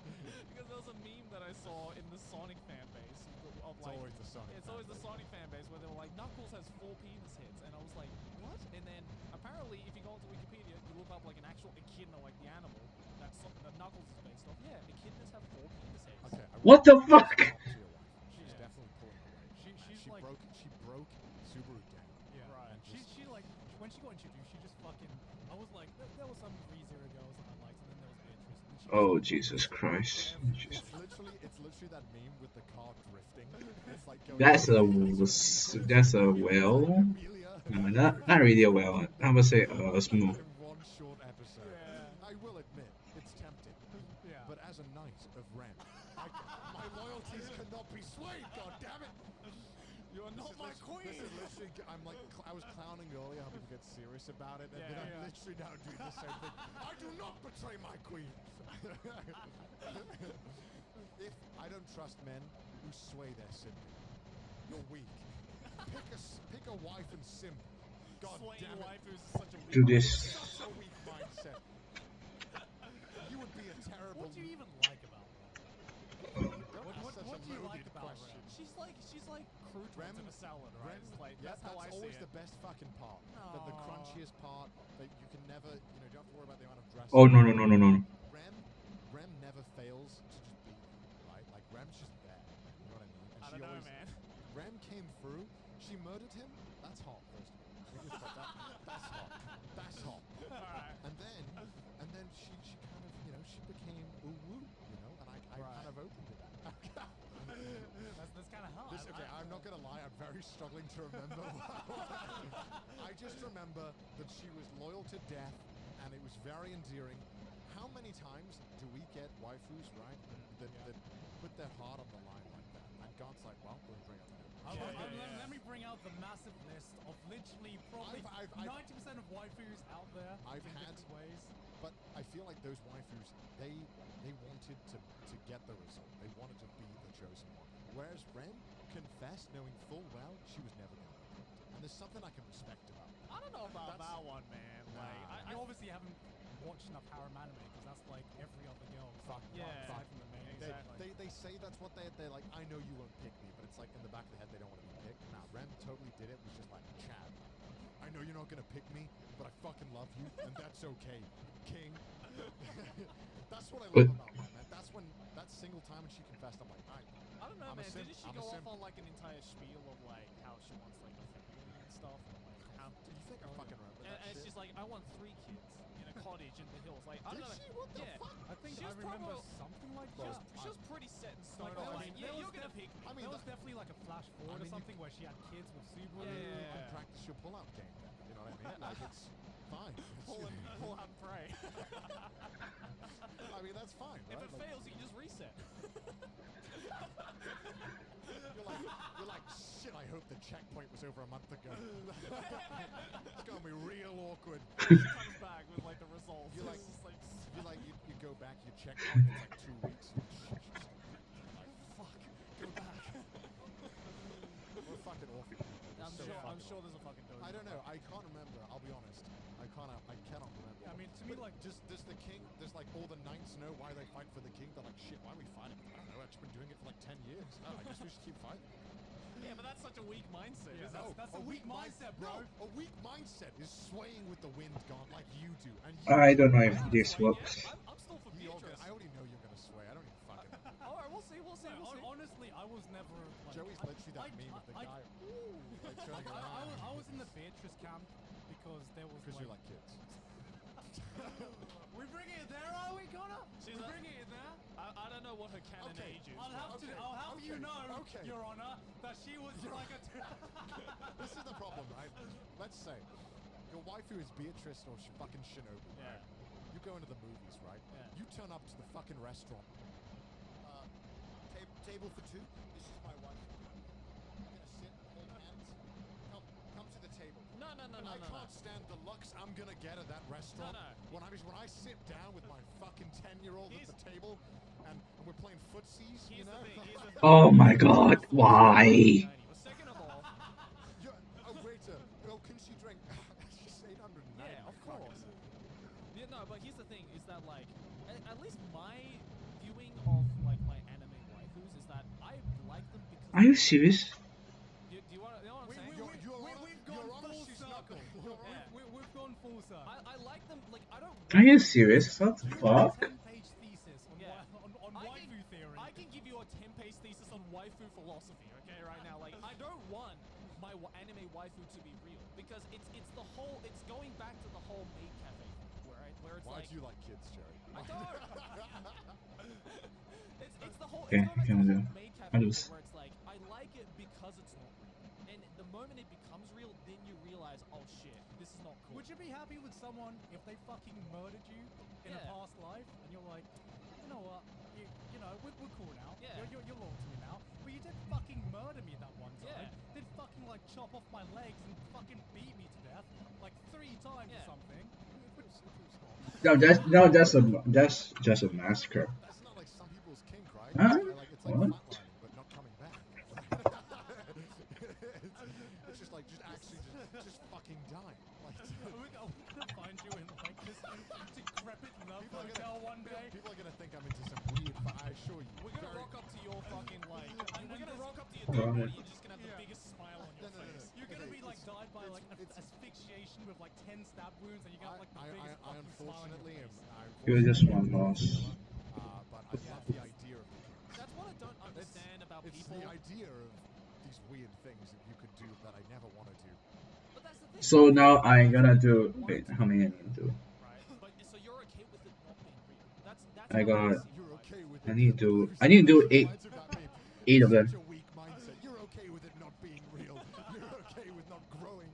Because there was a meme that I saw in the Sonic fan base of It's like. always the Sonic. It's always the Sonic fan base where they were like, Knuckles has 4 penis heads, and I was like, what? And then apparently, if you go onto Wikipedia, you look up like an actual echidna, like the animal that Knuckles is based off. Yeah, echidnas have 4 penis heads. Okay. What the fuck? She's Yeah. definitely pulling away. She's She like- broke Subaru down. Yeah. Right. And She like when she got introduced, she just fucking. I was like, there was some ReZero girls that I liked, and then there was Beatrice. And then she Oh, just- Jesus Christ. It's literally that meme with the car drifting. It's like going That's a well. Amelia. Not really a well. I would say smooth. In one short episode. Yeah. I will admit, it's tempting. Yeah. But as a knight of Ren, my loyalties cannot be swayed, god damn it! You are not my queen. This is literally, I'm like, I was clowning earlier how people get serious about it, and then I'm literally now doing the same thing. I do not betray my queen! If I don't trust men who sway their sibling, you're weak. Pick a wife and simp. God Swaying damn it. wife who's such a weak Do this. Such a weak mindset. what do you even like about Rem? What do you like about Rem? She's like croutons in a salad, right? Rem, It's like yeah, that's how I see always it. the best fucking part. The crunchiest part that you can never, you don't have to worry about the amount of dressing. Oh no no no no no. Rem never fails to just beat you, right? Like Rem's just there. You know what I mean? And I don't know, man. Rem came through. She murdered him. That's hot, first of all. We just got that. That's hot. That's hot. Alright. And then she kind of, you know, she became uwu, you know, and I kind of opened to that. That's kind of hard. Okay, I'm not gonna lie, I'm very struggling to remember. I just remember that she was loyal to death, and it was very endearing. How many times do we get waifus, right, that put their heart on the line like that? And God's like, well, we'll bring up the Let me bring out the massive list of literally probably 90% of waifus out there. I've in had different ways. But I feel like those waifus, they wanted to get the result. They wanted to be the chosen one. Whereas Ren confessed, knowing full well she was never going to be picked. And there's something I can respect about that. I don't know about that one, man. Like, You obviously haven't watched enough harem anime because that's like every other girl. Yeah. Aside from the main. Exactly. They say that's what they're like, I know you won't pick me, but it's like in the back of the head they don't want to be picked. Nah, Ren totally did it. Was just like, Chad, I know you're not going to pick me, but I fucking love you, and that's okay, King. That's what I love about Ren, man. That's when, that single time when she confessed, I'm like, I don't know, I'm a man. simp, Didn't she I'm a go off simp. on like an entire spiel of like how she wants like a family and stuff? And, like, how, do you think I fucking remember that and shit? she's like, I want 3 kids in a cottage in the hills. Like, I Did don't know. she? What the Yeah. fuck? I think She I was remember probably- something like She that. was, she was pretty set in stone. Like, there on, was- like, there you're was gonna def- pick me. I mean, there was definitely like a flash forward mean, or something where she had kids with Subaru. Yeah. You can practice your pull-out game then. You know what I mean? Like, it's fine. Pull out and pray. I mean, that's fine, If right? it Like, fails, you can just reset. you're like, shit, I hope the checkpoint was over a month ago. It's gonna be real awkward. She comes back with like the results. You like- It's just like, You go back, you checkpoint, it's like 2 weeks. like fuck, go back. We're fucking awful. We're I'm so sure fucking there's a fucking dojo. I don't know. I can't remember. I'll be honest. I cannot remember. I mean, to me, like, does the king? Does like all the knights know why they fight for the king? They're like, shit. Why are we fighting? I don't know. I've just been doing it for like 10 years. Oh, I guess we should keep fighting. Yeah, but that's such a weak mindset. Yeah, isn't it? that's a weak mindset, bro. No, a weak mindset is swaying with the wind, God, like you do. And you I don't know if I'm not this swaying works. yet. I'm still for You're Beatrice. I already know you're gonna sway. I don't even fucking. All right, we'll see. We'll see. We'll see. Honestly, I was never. Like, Joey's literally that meme of the guy like turning around I was in the Beatrice camp because there was because you like kids. We're bringing it there, are we, Connor? She's We're a- bringing it there. I don't know what her canon Okay, age is. I'll have but- to. I'll have you okay, know, okay. Your Honor, that she was like a. This is the problem, right? Let's say your waifu is Beatrice or fucking Shinobi. Yeah. Right? You go into the movies, right? Yeah. You turn up to the fucking restaurant. Table for 2. This is my wife. I'm gonna sit, hold hands. Come to the table. No. I can't stand the looks I'm gonna get at that restaurant. No. When I sit down with my fucking 10-year-old at the table and we're playing footsies, you Here's know? the thing. Oh my god, why? Second of all, Waiter, can she drink? She's 809. yeah, of course. Yeah, no, but here's the thing: is that like, at least my viewing of like my anime waifus is that I like them because. Are you serious? Do you want? You know what I'm saying? We've gone full circle. Yeah. We've gone full circle. I like them. Like I don't. Are you serious? What the You want fuck? a 10-page thesis on, Yeah. on waifu theory. I can give you a 10-page thesis on waifu philosophy. Okay, right now, like I don't want my anime waifu to be real because it's the whole. It's going back to the whole maid cafe, where it's Why like. do you like kids, Jerry? I don't. it's the whole. Okay, It's going back to can the do. whole maid cafe I'll thing just- where it's like I like it because it's not real, and the moment it becomes real, then you realize, oh shit, this is not cool. Would you be happy with someone if they fucking murdered you in a Yeah. past life, and you're like, you know what, you know, we're cool now. Yeah. You're loyal to me now, but you did fucking murder me that one time. Yeah. Did fucking like chop off my legs and fucking beat me to death like 3 times Yeah. or something. That's just a massacre. That's not like some people's kink, right? Huh? Like, it's like What? flatlining, but not coming back. it's just like, just fucking die. Like, Are we gonna find you in like this decrepit love hotel one day. People are gonna think I'm into some weird. I assure you. We're gonna rock up to your fucking like. We're gonna rock up to your Right. dead body. You're just gonna have the biggest smile on your No, no, no, face. no. You're gonna Okay, be like died by like it's- asphyxiation with like 10 stab wounds, and you're gonna have like the biggest I fucking smile on unfortunately your am. face. You're just one boss. But I love the idea of the kings. That's what I don't understand about It's people. the idea of these weird things that you could do that I never want to do. But that's the thing. So now I gotta do. Wait, how many I need to do? Right. But so you're okay with it not being real. That's I how got- see it, You're right? okay with I it. need to. You're I need to do such a 8. mindset about me. 8 of You're them. Such a weak mindset. You're okay with it not being real. You're okay with not growing.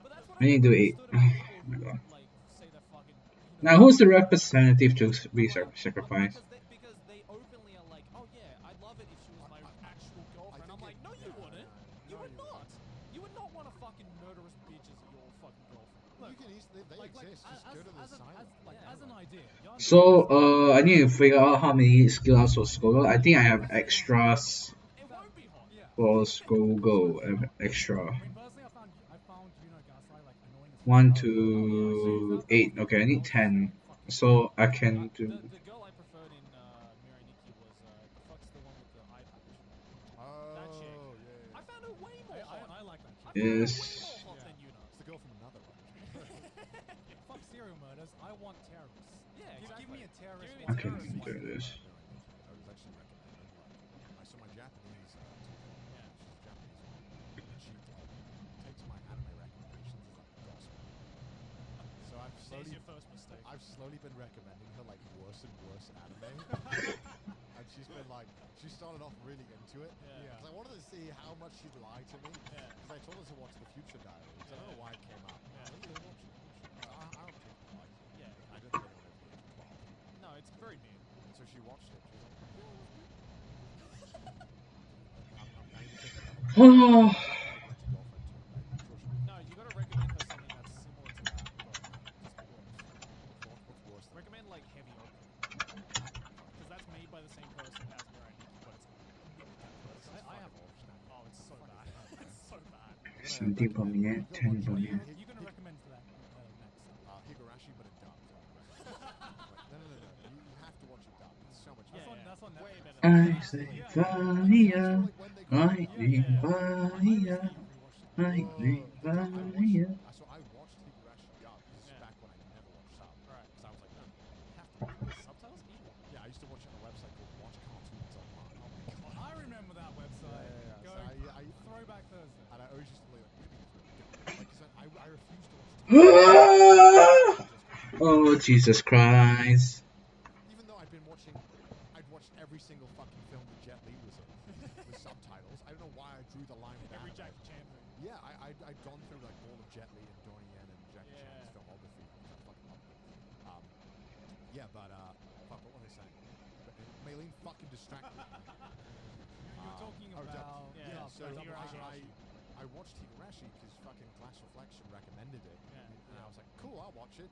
But that's what I need to do never 8. understood about people Oh my who, god. like say they're fucking. Now who's the representative to be sacrificed? Because they openly are like, oh yeah, I'd love it if she was my actual girlfriend. I'm like, no, you wouldn't. You would not. You would not want a fucking murderous bitch as your fucking girlfriend. You can easily. They exist. Just go to the asylum. As an idea. So I need to figure out how many skill ups for Skull. I think I have extras It won't be hot. Yeah. for Skull Go. Extra. I mean, personally, I found Yuno Gasai like annoying as 1 fuck. to 8. Okay, I need 10. So I can do. The girl I preferred in Mirai Nikki was the fuck's the one with the eye patch. That chick. Oh, yeah. I found her way more hot. I like that I shit. found her Is- way more hot Yeah. than Yuna. It's the girl from another one. Fuck serial murders. I want terrorists. Yeah, Give me a terrorist. Give me one. Okay, terrorist do one. this. I was actually recommending. I saw my Japanese tutor. Yeah. She's Japanese one. And she takes my anime recommendations as like gospel. So There's your first mistake. I've slowly been recommending her like worse and worse anime. And she's been like, she started off really into it. Yeah. Because I wanted to see how much she'd lie to me. Yeah. Because I told her to watch The Future Diaries. I don't know why it came up. Yeah. I don't watch it. I don't think I like it. Yeah. I don't think anyone over the age of 12. No, it's very mean. And so she watched it. She was like, yeah, it was good. I need to think of another one. Oh, I recommend it to girlfriend too. I'm sure she'll No, you gotta recommend her something that's similar to that, but just worse. what's worse than Recommend like Heavy Open. Because that's made by the same person as Mirai Nikki, but it's completely different. I have watched that. Oh, it's so bad. It's so bad. 17 per minute, 10 per minute. You're gonna recommend that next. Higurashi, but in dub. No. You have to watch it dub. It's so much Yeah, fun. That's on way Netflix. better. I say Vania, I say Vania, I say Vania. So I watched Higurashi dub. This is Yeah. back when I never watched sub. Right. Because I was like, no, I have to watch this. Subtitles either. Yeah, I used to watch it on a website called Watch Cartoons Online. Oh my god. I remember that website. Yeah. Go So Throwback Thursday. and I always used to be like, what do you mean it's really good? Like, 'cause I refused to watch Oh, Jesus Christ. Even though I'd watched every single fucking film that Jet Li was in with subtitles. I don't know why I drew the line with Every anime. Jackie Chan movie. Yeah, I'd gone through like all of Jet Li and Donnie Yen and Jackie Yeah. Chan's filmography. I fucking loved it. Yeah, but fuck, what was I saying? But, Maylene fucking distracted me. You're talking oh, dub. about Yeah, So Higurashi. I watched Higurashi because fucking Clash Reflection recommended it. Yeah. And I was like, cool, I'll watch it.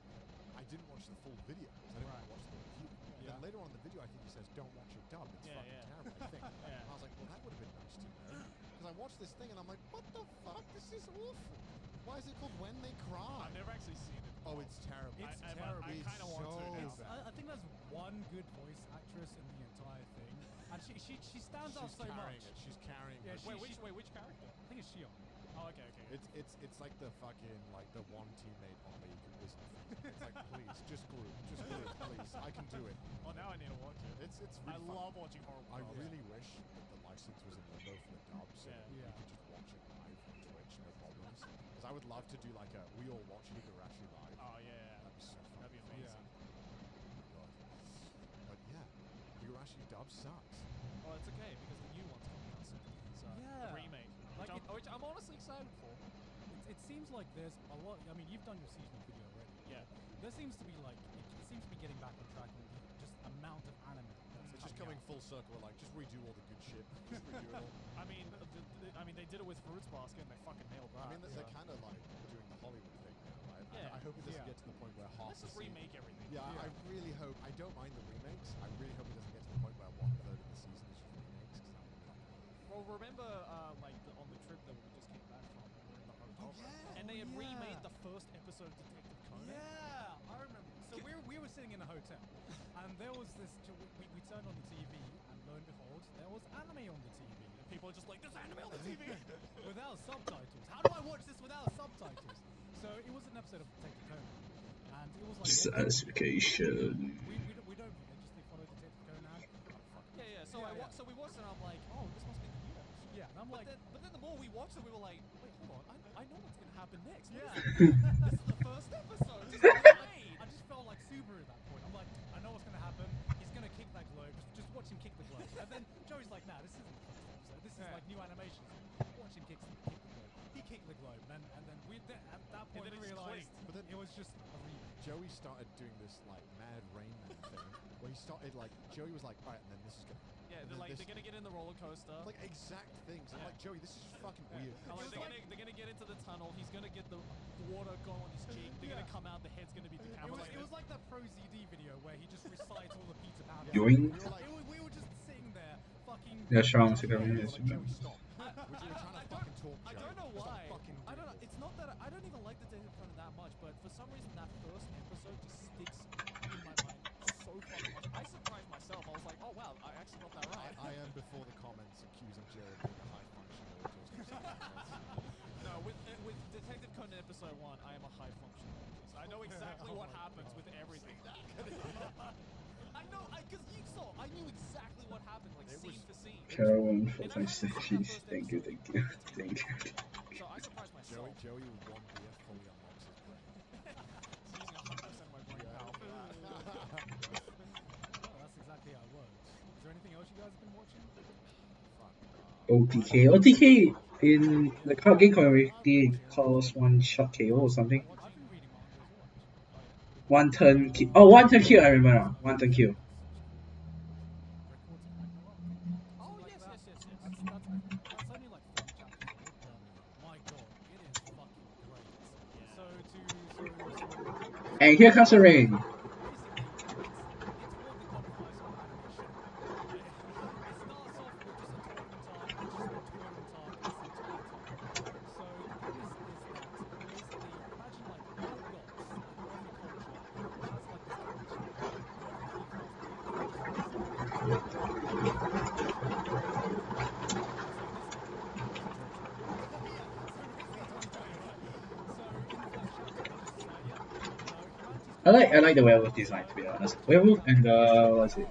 I didn't watch the full video. 'Cause I didn't Right. watch the review. Yeah. Then later on in the video, I think he says, don't watch it dub. It's Yeah, fucking yeah. terrible, I think. Yeah. And I was like, well, that would have been nice to know. Because I watched this thing and I'm like, what the fuck? This is awful. Why is it called When They Cry? I've never actually seen it. Oh, it's terrible. It's terrible. I kind of want to now. It's, I think there's one good voice actress in the entire thing, and she stands out She's so carrying much. it. She's carrying Yeah, it. Which character? I think it's Shion. Oh, okay. It's like the fucking like the one teammate on League who isn't. It's like please, just group, please. I can do it. Oh, now I need to watch it. It's I really fun. love watching horror. I movies. really wish that the license was in limbo for the dub, so Yeah. you Yeah. could just watch it live on Twitch, no problems. Because I would love to do like a we all watch Higurashi live. Oh yeah. That'd be so fun. That'd be amazing. But yeah, Higurashi dub sucks. Well, it's okay because the new one's coming out soon. So Yeah. the remake, Like which I'm honestly excited for. It seems like there's a lot. I mean, you've done your seasonal video already. Yeah. There seems to be like it seems to be getting back on track with the just amount of anime. It's just coming full circle. Like just redo all the good shit. Just redo it all. I mean, they did it with Fruits Basket and they fucking nailed that. I mean, they're kind of like doing the Hollywood thing now, right? Yeah. I hope it doesn't Yeah. get to the point where half Let's the just remake everything. Yeah, I really hope. I don't mind the remakes. I really hope it doesn't get to the point where 1/3 of the season is just remakes. Because that would be like, Well, remember, on the trip that we just came back from, we were in the hotel room, yeah. and they had Oh, remade yeah. the first episode of Detective Conan. Yeah, I remember. So we were sitting in a hotel, and there was this. We turned on the TV, and lo and behold, there was anime on the TV. And people are just like, there's anime on the TV. Without subtitles. How do I watch this without subtitles? So it was an episode of Detective Conan, and it was like Satisfaction. we don't religiously follow Detective Conan. Yeah. So Yeah. so we watched it, and I'm like, oh, this must be the new episode. Yeah, and I'm But like, then the more we watched it, we were like, wait, hold on, I know what's gonna happen next. What yeah. is this? This is the first episode. Just wait. I just felt like Subaru at that point. I'm like, I know what's gonna happen. He's gonna kick that globe. Just watch him kick the globe. And then Joey's like, nah, this isn't the first episode. This is like new animation. Watch him kick the globe. He kicked the globe, and then at that point then it we just realized clicked. But then it was just a remake. Joey started doing this like mad Rain Man thing, where he started like Joey was like, all right, and then this is gonna. Yeah, and they're then like, this- they're gonna get in the roller coaster. like exact things. I'm Yeah. like, Joey, this is fucking weird. I'm like, It's they're gonna get into the tunnel. He's gonna get the water going on his cheek. They're gonna come out. The head's gonna be decapitated. It was like that Pro ZD video where he just recites all the Peter Pan. Yoink. We were just sitting there, fucking. Yeah, Sean, so we go were ahead. like, Joey, stop. We were trying to fucking talk. I Joey. don't know Just, why. like, fucking I don't know. do it. It's not that I don't even like the Detective Conan that much, but for some reason that first episode just sticks in my mind so fucking much. I surprised myself. I was like, oh wow, I actually got that right. I am before the comments accusing Jared of being a high functional autistic. No, with Detective Conan episode 1, I am a high functional autist. I know exactly what happens with everything. I know, because you saw, I knew exactly what happened, like scene for scene. Carol, 456, jeez. Thank you. So I surprised myself. Joey with one beer fully unlocks his brain. Using 100% of my brain power for that. Well, that's exactly how it works. Is there anything else you guys have been watching? OTK in the card game community calls one shot KO or something. I've been reading manga as well. One turn kill. Oh, one turn kill. I remember now. One turn kill. Oh, yes. That's only like 4 chapters old, but my god, it is fucking great. So And here comes the rain. basically, it's what the codifies on animation. It starts off with just a tournament arc, which is a tournament arc this entire time. So the premise is that basically, imagine like all gods in every culture has like this connection. I like the werewolf design, to be honest. Werewolf and what's it?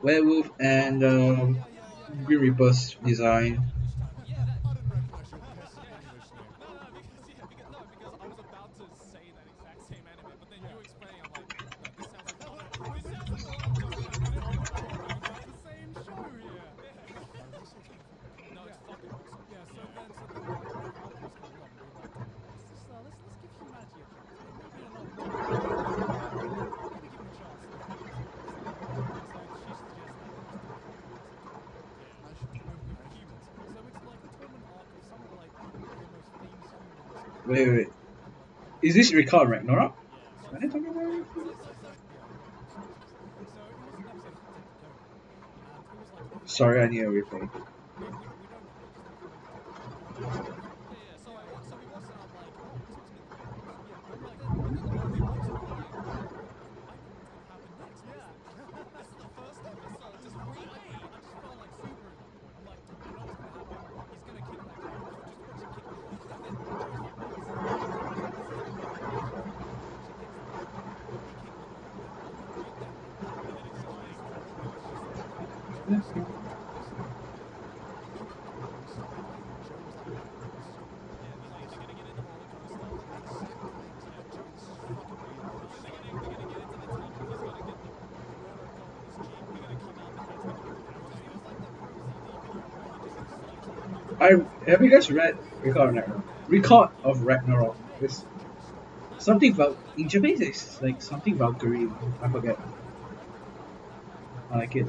Werewolf and Green Reaper's design. Yeah, that. I didn't recognize your best English name. No, because I was about to say that exact same anime, but then you explaining, I'm like, no, this sounds like this sounds like what I'm doing. The same show here. No, it's fucking awesome. Yeah, so then let's give humanity a chance. Maybe another maybe give him a chance. So she suggests that with humans. So it's like a tournament arc of some of like the most famous humans. Wait. Is this Ricard Ragnarok? Are they talking about it? So it was an episode of Detective Conan, and it was like Sorry, I need a replay. we don't know. So we watched it, and I'm like, oh, this must be the but then the more we watched it, I'm like, I know what's gonna happen next. Yeah. This is the first episode. Just remade. I just felt like Subaru at that point. I'm like, I know what's gonna happen. He's gonna kick that guy. Just watch him kick the guy. And then Joey's like, no, this is Have you guys read Record Ragnarok? Record of Ragnarok. It's something about in Japanese. It's like something about green. I forget. I like it.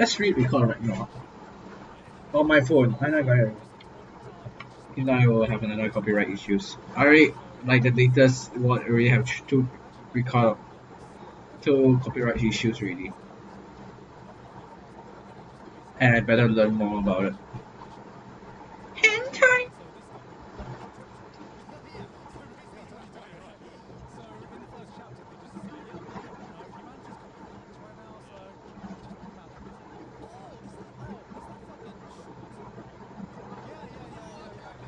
Let's record right now. On my phone. I know, guys. If not, I will have another copyright issues. I already like the latest what already have two record two copyright issues really, and I better learn more about it. Hentai. So in the first chapter, they just say, yep, humanity's kind of fucked right now, so let's just bring them out of their misery. Is that fucking Schwarzenegger? Yeah. You didn't recognize the English title.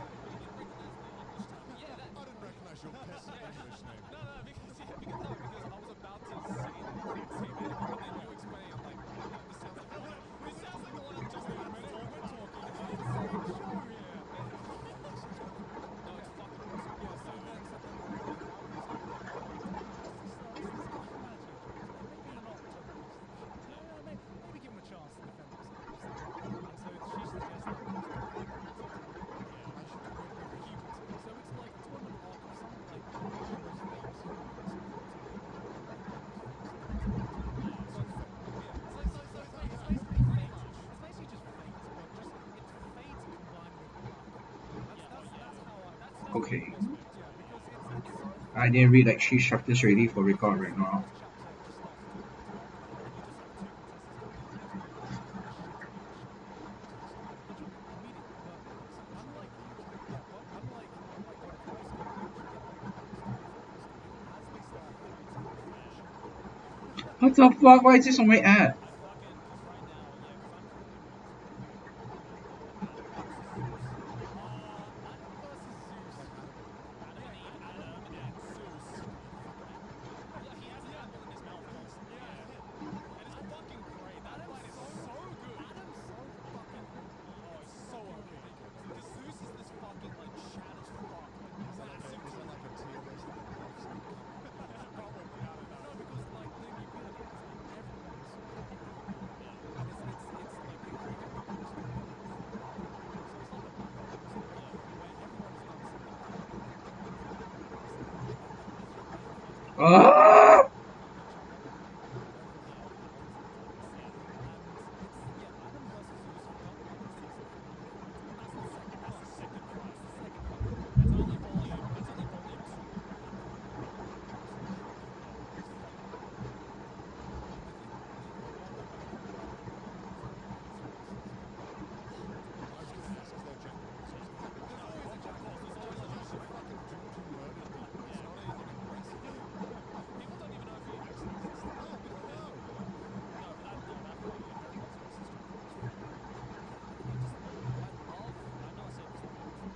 Yeah, that. I didn't recognize your piss English name. No, because I was about to say the exact same enemy, but then you explained like, no, this sounds like the one. This sounds like the one I'm just talking about. It's the same show! No, it's fucking awesome. Yeah, so then the algorithm's like, look, this is humanity in charge. Maybe you're not totally maybe give them a chance to defend themselves. And so she suggests that we just do and should get rid of the humans. So it's like a tournament arc of some of like the most famous humans from time. It's basically just fate, but just it's fate combined with luck. That's how I. Okay. Yeah, because it's so. I didn't read like she chapters ready for record right now. First chapter just starts a tournament arc, and you just have two contestants competing against each other, and the shit that goes down to the start. You jump in immediately, but unlike God of High School, you actually get like the stories of the story as they start fighting and finish. What the fuck? Why is this on my ad? Because right now, because I'm currently reading through Adam versus Zeus. Adam versus Zeus. Adam and Zeus. Yeah, he has an apple in his mouth constantly. Yeah. And it's fucking great. That fight is so good. Adam's so fucking OP. Oh, it's so OP. Because Zeus is this fucking like chat as fuck, like massive. Is there like a tier list that involves them? Probably, I don't know. No, because like the beauty of it is like everyone's fucking OP. And it's like you get the cool story and then it's like the so it's like a Black Ops story where everyone has done something cool and then you get to play as them and as you're fighting Ah! each other and Adam versus Zeus felt like a season finale fight. That's the second fight. That's the second fight. That's the second fight. That's only volume 2. And it's fucking cool. And I think the one that I really like about these races is that I was going to ask, is there gender races? there's always a jackal. There's always a fucking two murdered people. It's not anything impressive. People don't even know if he actually existed. No, we don't know. No, that fight, Heracles versus Jackal was fucking cool. I've not said this before.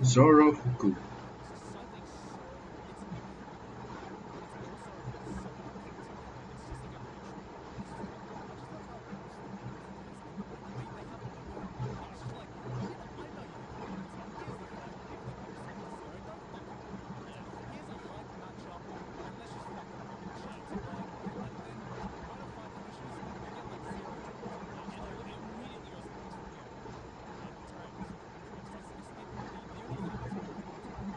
Zoro Fuku. Something so it's incredible, but it's also so unaffected. It's just like a great show. It's just fun. I just love how cool the story is, and the way they have no filter. It's just like I know you think you're funny. Here's the fight. Give the post to zero. Don't fucking worry about it. Here's a hype matchup, and let's just fucking rip shit. And then when a fight finishes, you get like 0 jobs. And it immediately goes to the next one. Yeah. And it's great. The only thing that's really annoying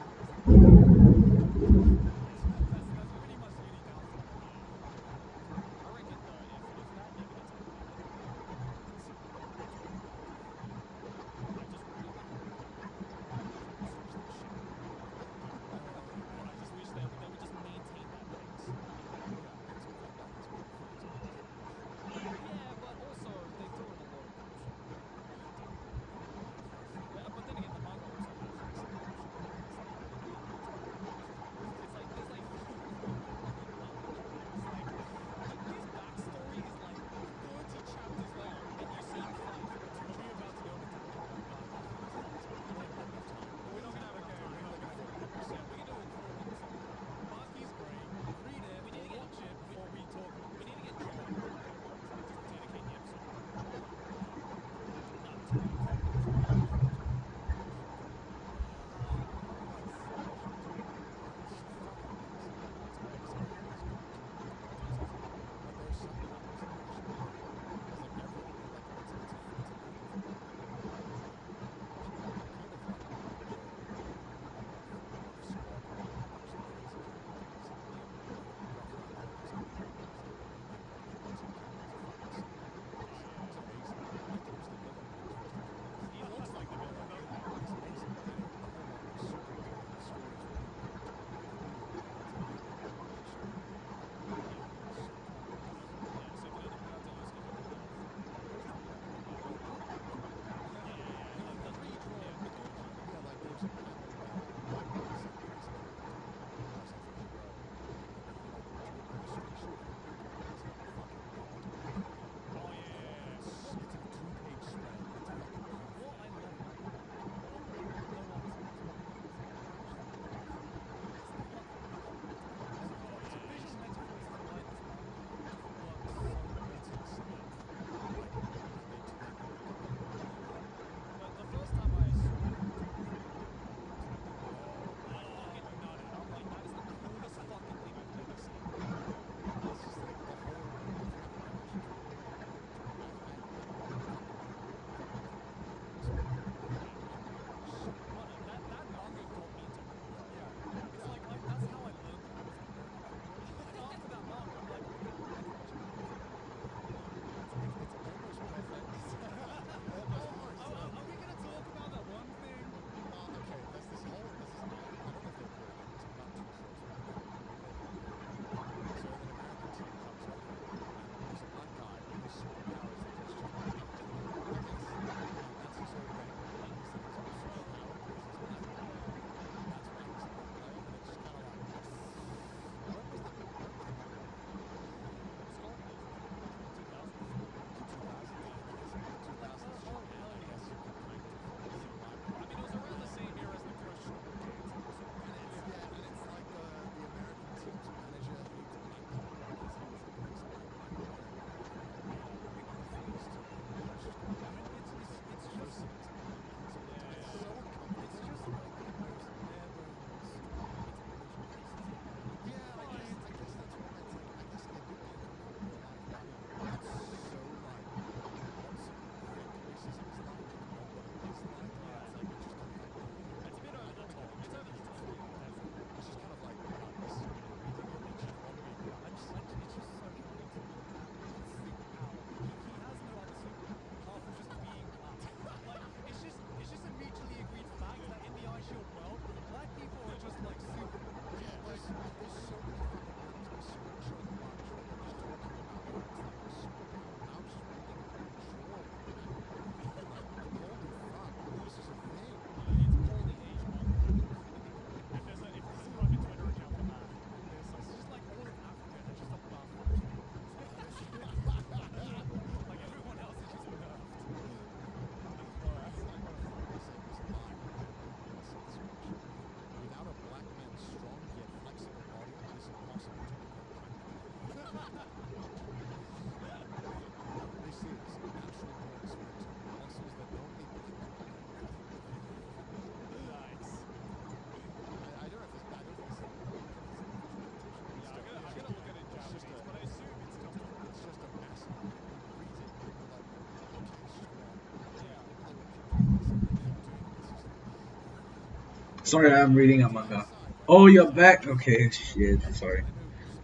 Sorry, I'm reading a manga. Oh, you're back. Okay, shit. Sorry.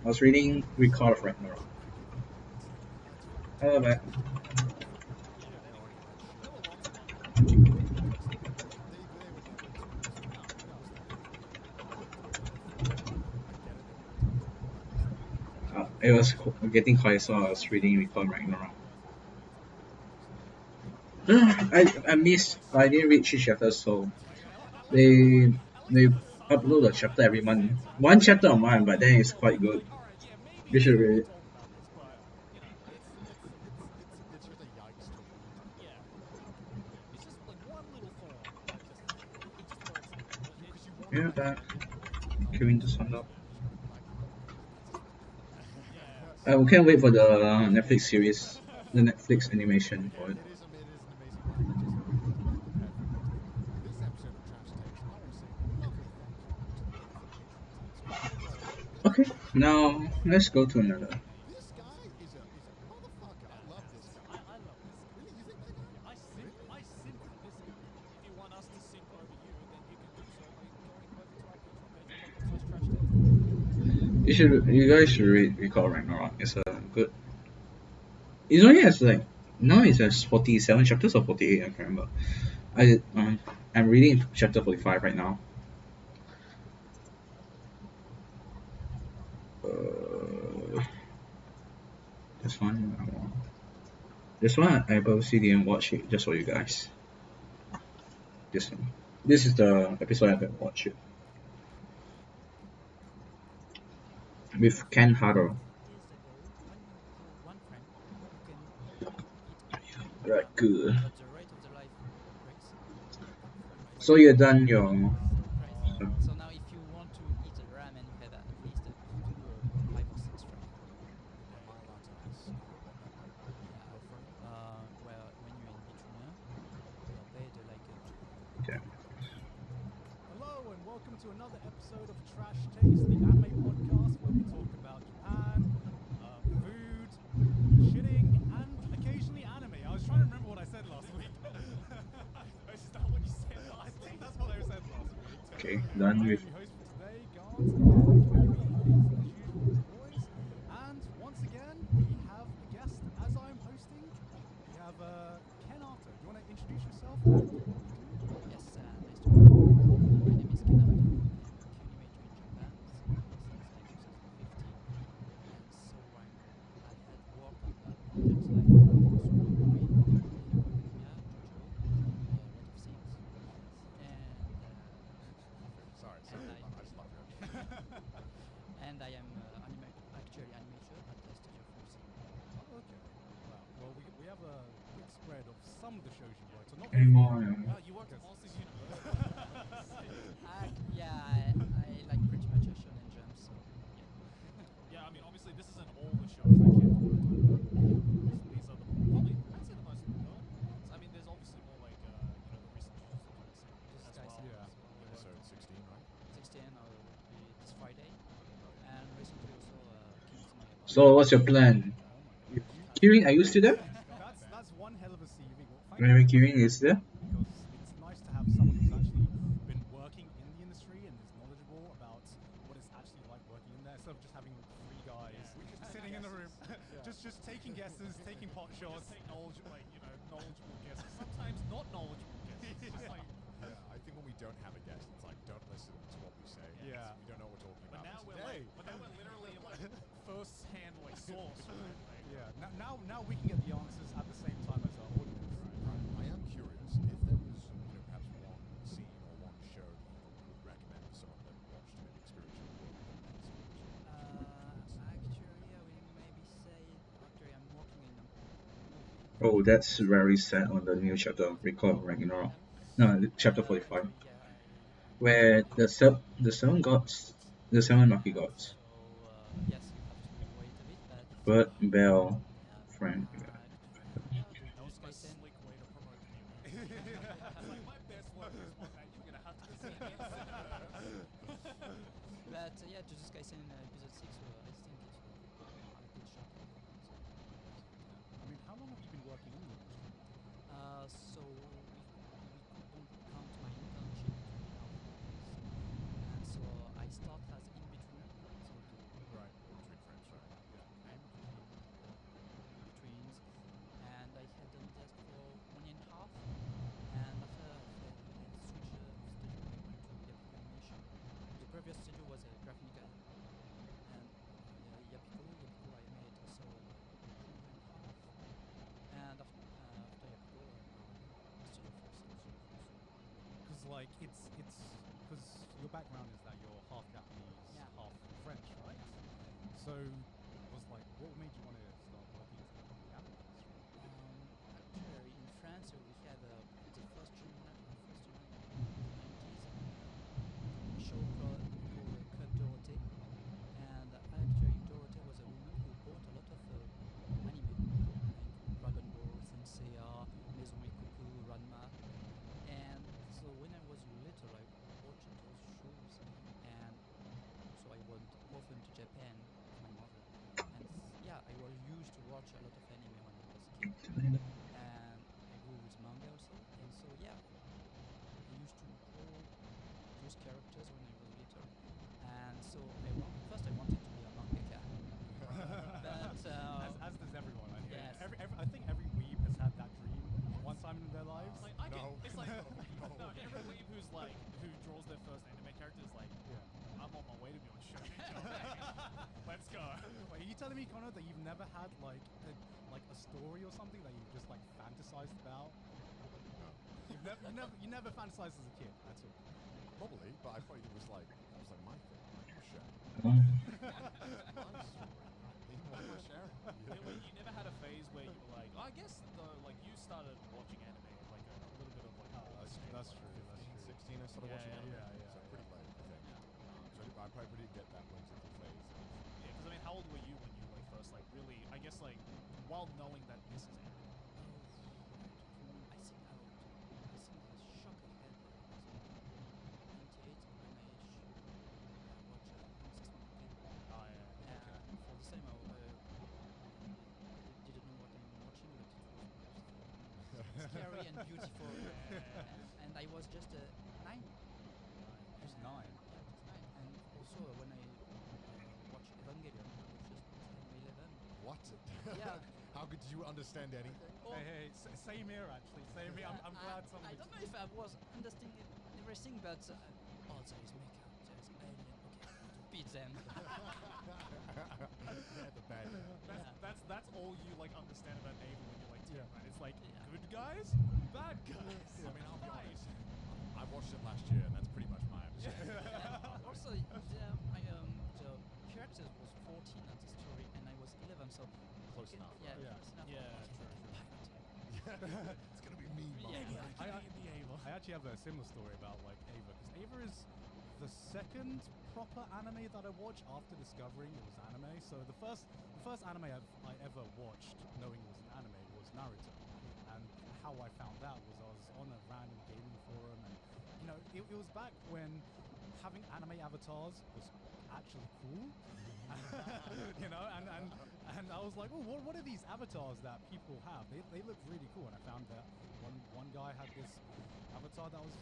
I was reading Recall of Ragnarok. Hello, back. Yeah, no, I get that shit. There were lots of other They would never expect us to watch that because we're the full on. I get it. They want to touch on it, but it's not. It was getting quiet, so I was reading Recall of Ragnarok. I missed. I didn't read 3 chapters, so they they upload a chapter every month. One chapter a month, but then it's quite good. all right, yeah, maybe You it's should time read to it. talk about this, but It's just a yikes to read. yeah, it's just like one little thorn that just it just hurts a little. But Because you want to Yeah, recommend back. it and wait till it Giving comes, the sun and up. then you got to be like, okay, that's just not good. yeah, I can't wait for the Netflix series, the Netflix animation for it. It is an amazing manga. Just be prepared for it next week. This episode of Trash Taste, I want to say a lovely thank you to the aforementioned Team Scorpions. Okay, now let's go to another. This guy is a motherfucker. I love this guy. I love this guy. Really, you think that guy? Yeah, Really? I simp for this guy. If you want us to simp over you, then you can do so by going over to our Patreon, patreon.com/trashtaste. You guys should read Recall Ragnarok. It's a good. It only has like now it has 47 chapters or 48. I can't remember. I'm reading chapter 45 right now. This one. This one I purposely didn't watch it just for you guys. This one. This is the episode I haven't watched it. With Ken Haro. Is the goal when you kill one friend, you can eat Right, ramen, good. but the rate of the life breaks. So you're done your. So crazy. So now, if you want to eat a ramen, you have at least 5 or 6 friends. Am I allowed to ask what that might Yeah. go for? Well, when you're in betweener, you're paid like 2. Okay. Hello and welcome to another episode of Trash Taste, the anime podcast where we talk about Japan, food, shitting, and occasionally anime. I was trying to remember what I said last week. Is that what you said last I think that's what I said last week. Okay, I done am with. your host for today, Gant. Again, and joining me is, as usual, the boys. And once again, we have a guest as I'm hosting. We have Ken Arto. Do you want to introduce yourself and what you do? Yes, nice to meet you. My name is Ken Arto. I am a Kunimator in Japan since like 2015. And so I had worked on projects like Super Boy, My Hero Academia, JoJo, a lot of things. And Sorry, and I just love you. and I am actually animator at Studio 4C. Oh, okay. Wow. Well, we have a big spread of some of the shows you worked on. Not Any every. more? you worked at Monsters University. Yeah, I like pretty much a shonen jump, so yeah. Yeah, I mean, obviously, this isn't all the shows that Ken's worked on, but these are the probably I'd say the most known ones. I mean, there's obviously more like the recent Jujutsu Kaisen as well. Yeah. Episode 16, right? 16 will be this Friday, and recently also Kimetsu no Yaiba. So what's your plan? Oh my god. Kirin, are you still there? That's one hell of a CV. Well, thank Maybe you very Kirin much is there? because it's nice to have someone who's actually been working in the industry and is knowledgeable about what it's actually like working in there, instead of just having 3 guys sitting in the room, just taking guesses, taking pot shots. Just take knowledgeable guesses. Sometimes not knowledgeable guesses. Just like, Yeah, I think when we don't have a guest, it's like, don't listen to what we say. Yeah. We don't know what we're talking but about. now we're today. literally like first-hand like source. Right? Like, Yeah. Now we can get the answers at the same time as our audience. I am curious if there was, perhaps one scene or one show that you would recommend for someone that watched to maybe experience your work a bit better. Actually, I will maybe say, actually, I'm working in a movie. Oh, that's very sad on the new chapter of Recall of Ragnarok. No, chapter 45. Actually, yeah, Where the seven gods, the seven lucky gods, so yes, you have to wait a bit, but Bert, Bell, yeah, Frank. yeah, that was my Kaisen. slick way to promote me. Like my best work is one that you're gonna have to see. But yeah, Jujutsu Kaisen episode 6, I think it's a good chapter. I mean, how long have you been working in the industry? So we don't count my internship, 2.5 years, like it's because your background is that you're half Japanese, Yeah. half French, right? So was like, what made you want to start working in the anime industry? Actually, in France, we had the first generation in the 90s, a show called Club Dorothée, and actually Dorothée was a woman who bought a lot of anime, like Dragon Ball, Saint Seiya, Maison Ikuku, Ranma, and so when I was little, I watched those shows, and so I went often to Japan with my mother, and yeah, I was used to watch a lot of anime when I was a kid, and I grew with manga also, and so yeah, I used to draw those characters when I was little, and so first I wanted to be a mangaka, but As does everyone, I think. Yes. I think every weeb has had that dream one time in their lives. Like I No. can, it's like No. no, every weeb who draws their first anime character is like, Yeah. I'm on my way to be on Shonen Jump. Let's go. Wait, are you telling me, Connor, that you've never had like a story or something that you've just like fantasized about? No. You never fantasized as a kid at all. Probably, but I thought it was like my thing. My show. Oh. My story. What am I sharing? You never had a phase where you were like, I guess though, like you started watching anime at like a little bit of like That's true. That's 15, true. 16, I started Yeah, watching yeah, anime. yeah, So yeah. pretty late, I think. So I probably didn't get that whimsical phase. Yeah, because I mean, how old were you when you like first like really? I guess like while knowing that this is anime. I think the shock I had was in '98 when I watched Princess Mononoke, Oh yeah. and for the same I didn't know what I'm watching, but it was most scary and beautiful, and I was just 9. Just And- 9. Yeah, just 9. And also when I watched Evangelion, I was just 10 or 11. What? Yeah. How could you understand anything? Oh, Hey, same here actually. Same here. I'm glad somebody. I don't know if I was understanding everything, but oh, there is mecha, there is alien. Okay, I have to beat them. Yeah, the bad guy. That's all you like understand about Ava when you're like 10, Yeah. right? It's like Yeah. good guys, bad guys. I mean, I'll be Fight. honest. I watched it last year, and that's pretty much my understanding. Also, the characters was 14 at the story, and I was 11, so Close enough. yeah, Yeah. close enough. Yeah, Okay, true, I can true. pilot him. It's gonna be me, Mom. Yeah. Maybe I I- can be in the Ava. I actually have a similar story about like Ava, because Ava is the second proper anime that I watched after discovering it was anime. So the first anime I ever watched knowing it was an anime was Naruto, and how I found out was I was on a random gaming forum, and you know it was back when having anime avatars was actually cool. You know, and I was like, oh, what are these avatars that people have? They look really cool, and I found that one guy had this avatar that was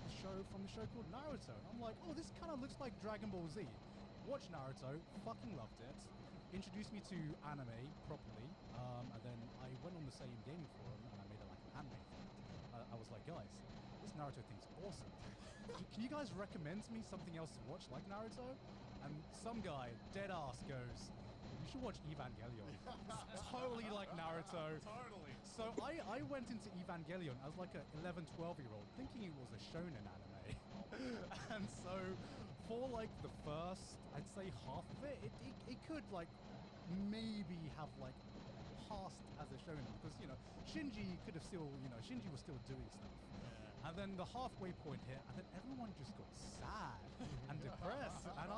from the show called Naruto. And I'm like, oh, this kind of looks like Dragon Ball Z. Watched Naruto, fucking loved it. Introduced me to anime properly, and then I went on the same gaming forum and I made it like an anime thread. I was like, guys, this Naruto thing's awesome. Can you guys recommend to me something else to watch like Naruto? And some guy, dead ass, goes, you should watch Evangelion. Totally like Naruto. Totally. So I went into Evangelion as like a 11, 12-year-old thinking it was a shonen anime. And so for like the first, I'd say half of it could like maybe have like passed as a shonen because, you know, Shinji was still doing stuff. And then the halfway point hit, and then everyone just got sad and depressed. And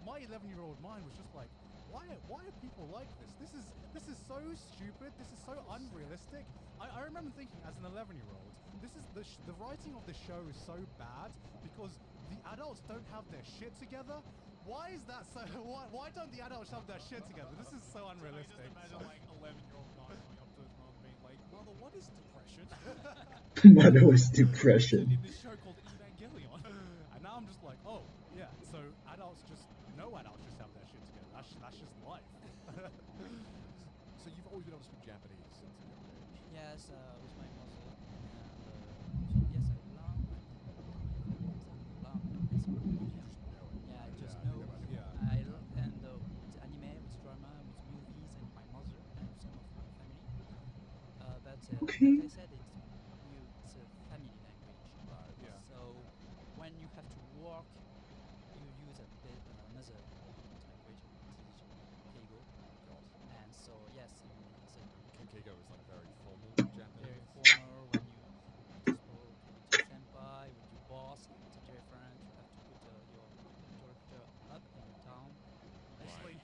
my 11-year-old mind was just like, why are people like this? This is so stupid. This is so unrealistic. I remember thinking as an 11-year-old, this is the writing of the show is so bad because the adults don't have their shit together. Why is that so? Why don't the adults have their shit together? This is so unrealistic. I just imagine like 11-year-old guy going up to his mom being like, "Mother, what is depression?" Mother was depression. In this show called Evangelion. And now I'm just like, oh yeah. So no adults just have their shit together. That's just life. So you've always been able to speak Japanese since a young age. Yes, with my mother, and so yes, I learned. Yeah, I just know. I think Yeah. And with anime, with drama, with movies, and my mother and some of my family. Okay. Like I said, it's a family language. Right. Yeah. So when was like very formal very Japanese. formal. When you have to spoke with your senpai, with your boss, it's different. You have to put your temperature up and down.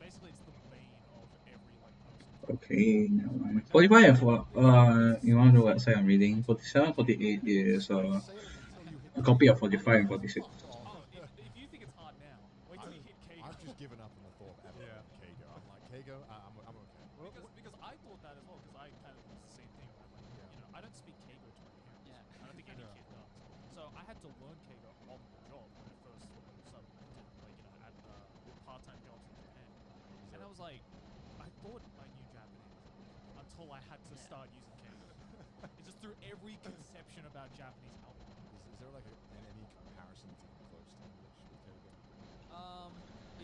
Basically, it's the bane of every like person. Okay, never mind. 45 and you want to know what side I'm reading? 47, 48 is Sailing until you hit a copy of Keigo. 45 and 46. Fuck off. Oh, if you think it's hard now, wait till you hit Keigo. I've just given up on the thought of ever hitting Keigo. I'm like, Keigo, I'm okay. Because I thought that as well. Because I kind of was the same thing. Right? Like, Yeah. you know, I don't speak Keigo to my parents. Yeah. I don't think any kid does. So I had to learn Keigo on the job when I first started, like you know, at part-time jobs in Japan. And I was like, I thought I knew Japanese until I had to start using Keigo. It just threw every conception about Japanese out. Is there like any comparison that's even close to English with Keigo?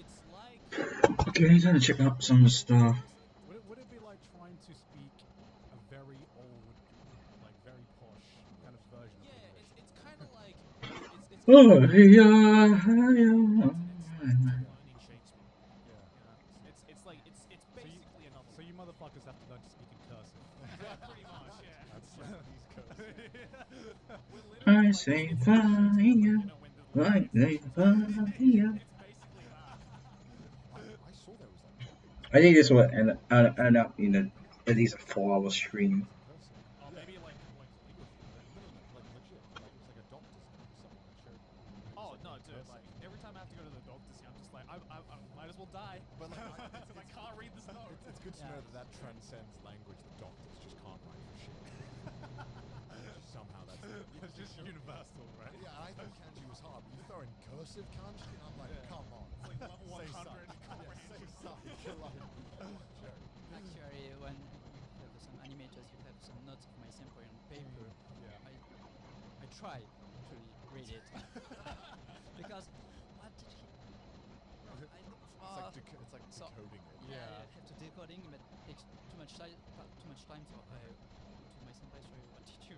It's like Okay, time to check out some stuff. Would it be like trying to speak a very old, like very posh kind of version of English? it's kind of like it's Oh, learning Shakespeare. Yeah. You know, it's like it's basically another. So you motherfuckers have to learn to speak in cursive. Yeah, pretty much, yeah. That's Japanese code. I say fire, like they fire. It's basically that. I saw there was like Japanese. I think this will end up in at least a 4-hour stream. Cursive. Or maybe like calligraphy. No, like legit. Like it was like a doctor's note. Someone had showed me. It was, Oh like, no, in dude! cursive. Like every time I have to go to the doctor's here, I'm just like, I might as well die. But like, Because I can't read this note. it's good to Yeah. know that that transcends language that doctors just can't write for shit. Just somehow that's It's just universal, right? yeah. I thought kanji was hard, but you throw in cursive kanji, and I'm like, come on. It's like level Say 100 something. comprehension. Say something. You're like, joke. Actually, when you have some animators, you have some notes of my sample on paper. Yeah. I try to read it because what did he? It's like so- decoding it. Yeah, Yeah. you have to decoding, but takes too much time. So I to my senpai, sorry, what did you?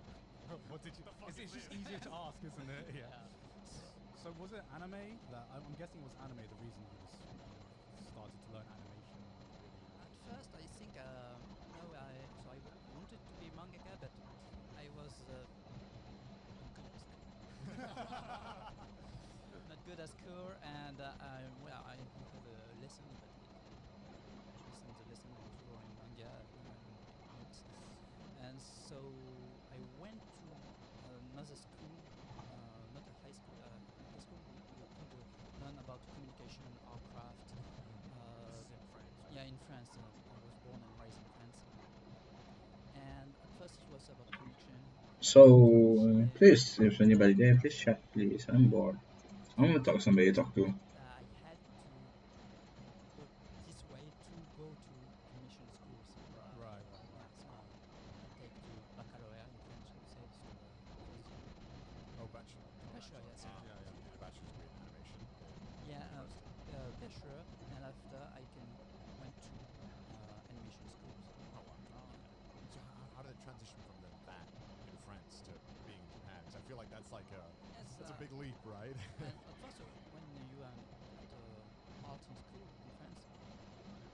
What did you? The fuck It's is just this? easier to ask, isn't it? Yeah. So was it anime? That I'm guessing it was anime the reason you just started to learn animation. At first, I think no, I wanted to be mangaka, but I was not good at school, and well, I had a lesson, but the lesson was drawing manga notes, and so I went to another school, not a high school. High school we could learn about communication, art craft. This is in France. Yeah, in France. I was born and raised in France. And at first it was about communication. So, please, if anybody there, please chat, please. I'm bored. I want to talk to somebody to talk to. I had to go this way to go to animation schools. Right. Yeah, so I take to baccalaureate in French, you say. So, Oh, bachelor. bachelor, yes. Yeah. A bachelor's degree in animation. Yeah, bachelor, and after I went to animation schools. Oh wow. So how did it transition from that in France to being in Japan? Because I feel like that's like Yes, that's a big leap, right? And at first, when you are at art in school in France, it's really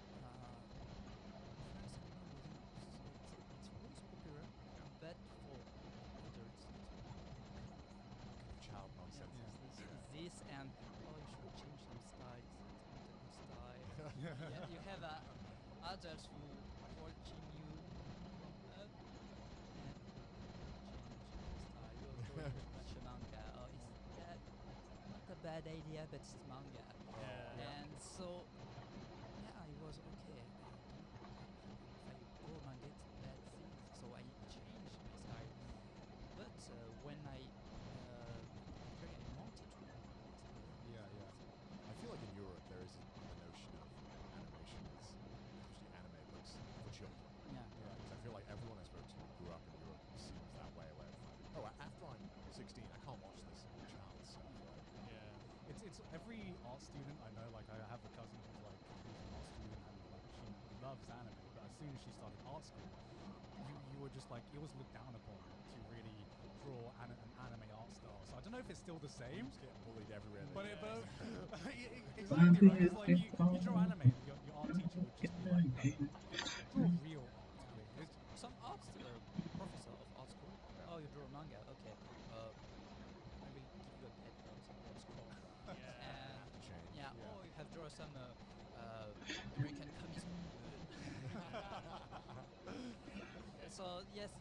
popular, but for adults, Child nonsense. this and you should change some style. It's not a good style. Yeah, you have adults who watching you from up and change style. You're drawing too much manga. Or is that not a bad idea, but it's manga. Yeah. And so, yeah, I was okay. If I go manga, it's a bad thing. So I changed my style. But when actually I wanted to learn it. I feel like in Europe there is the notion of animation is, especially anime, looks for children. Yeah. Because I feel like everyone I spoke to who grew up in Europe seems that way, where it's like, oh, after I'm 16, I can't watch this child stuff, right? Yeah. It's every art student I know. Like I have a cousin who's like who's an art student and like she loves anime, but as soon as she started art school, you were just like it was looked down upon to really draw an anime art style. So I don't know if it's still the same. Just getting bullied everywhere. But they go. exactly, right? 'Cause, like you draw anime, your art teacher would just be like, no, draw real art. Please. Some art yes,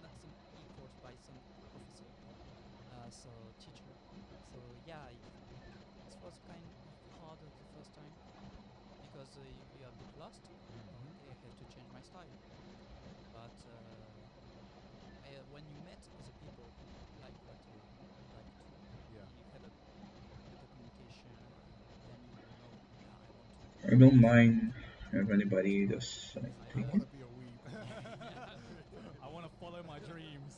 not some e-course by some professor, so teacher. So yeah, it was kind of hard at the first time because you're a bit lost. Okay, I have to change my style. But when you met other people like what you like to, Yeah. you have a better communication, then you know, yeah, I want to I don't do something mind different. if anybody just like I I take don't. want it. to be a weeb. I want to follow my dreams.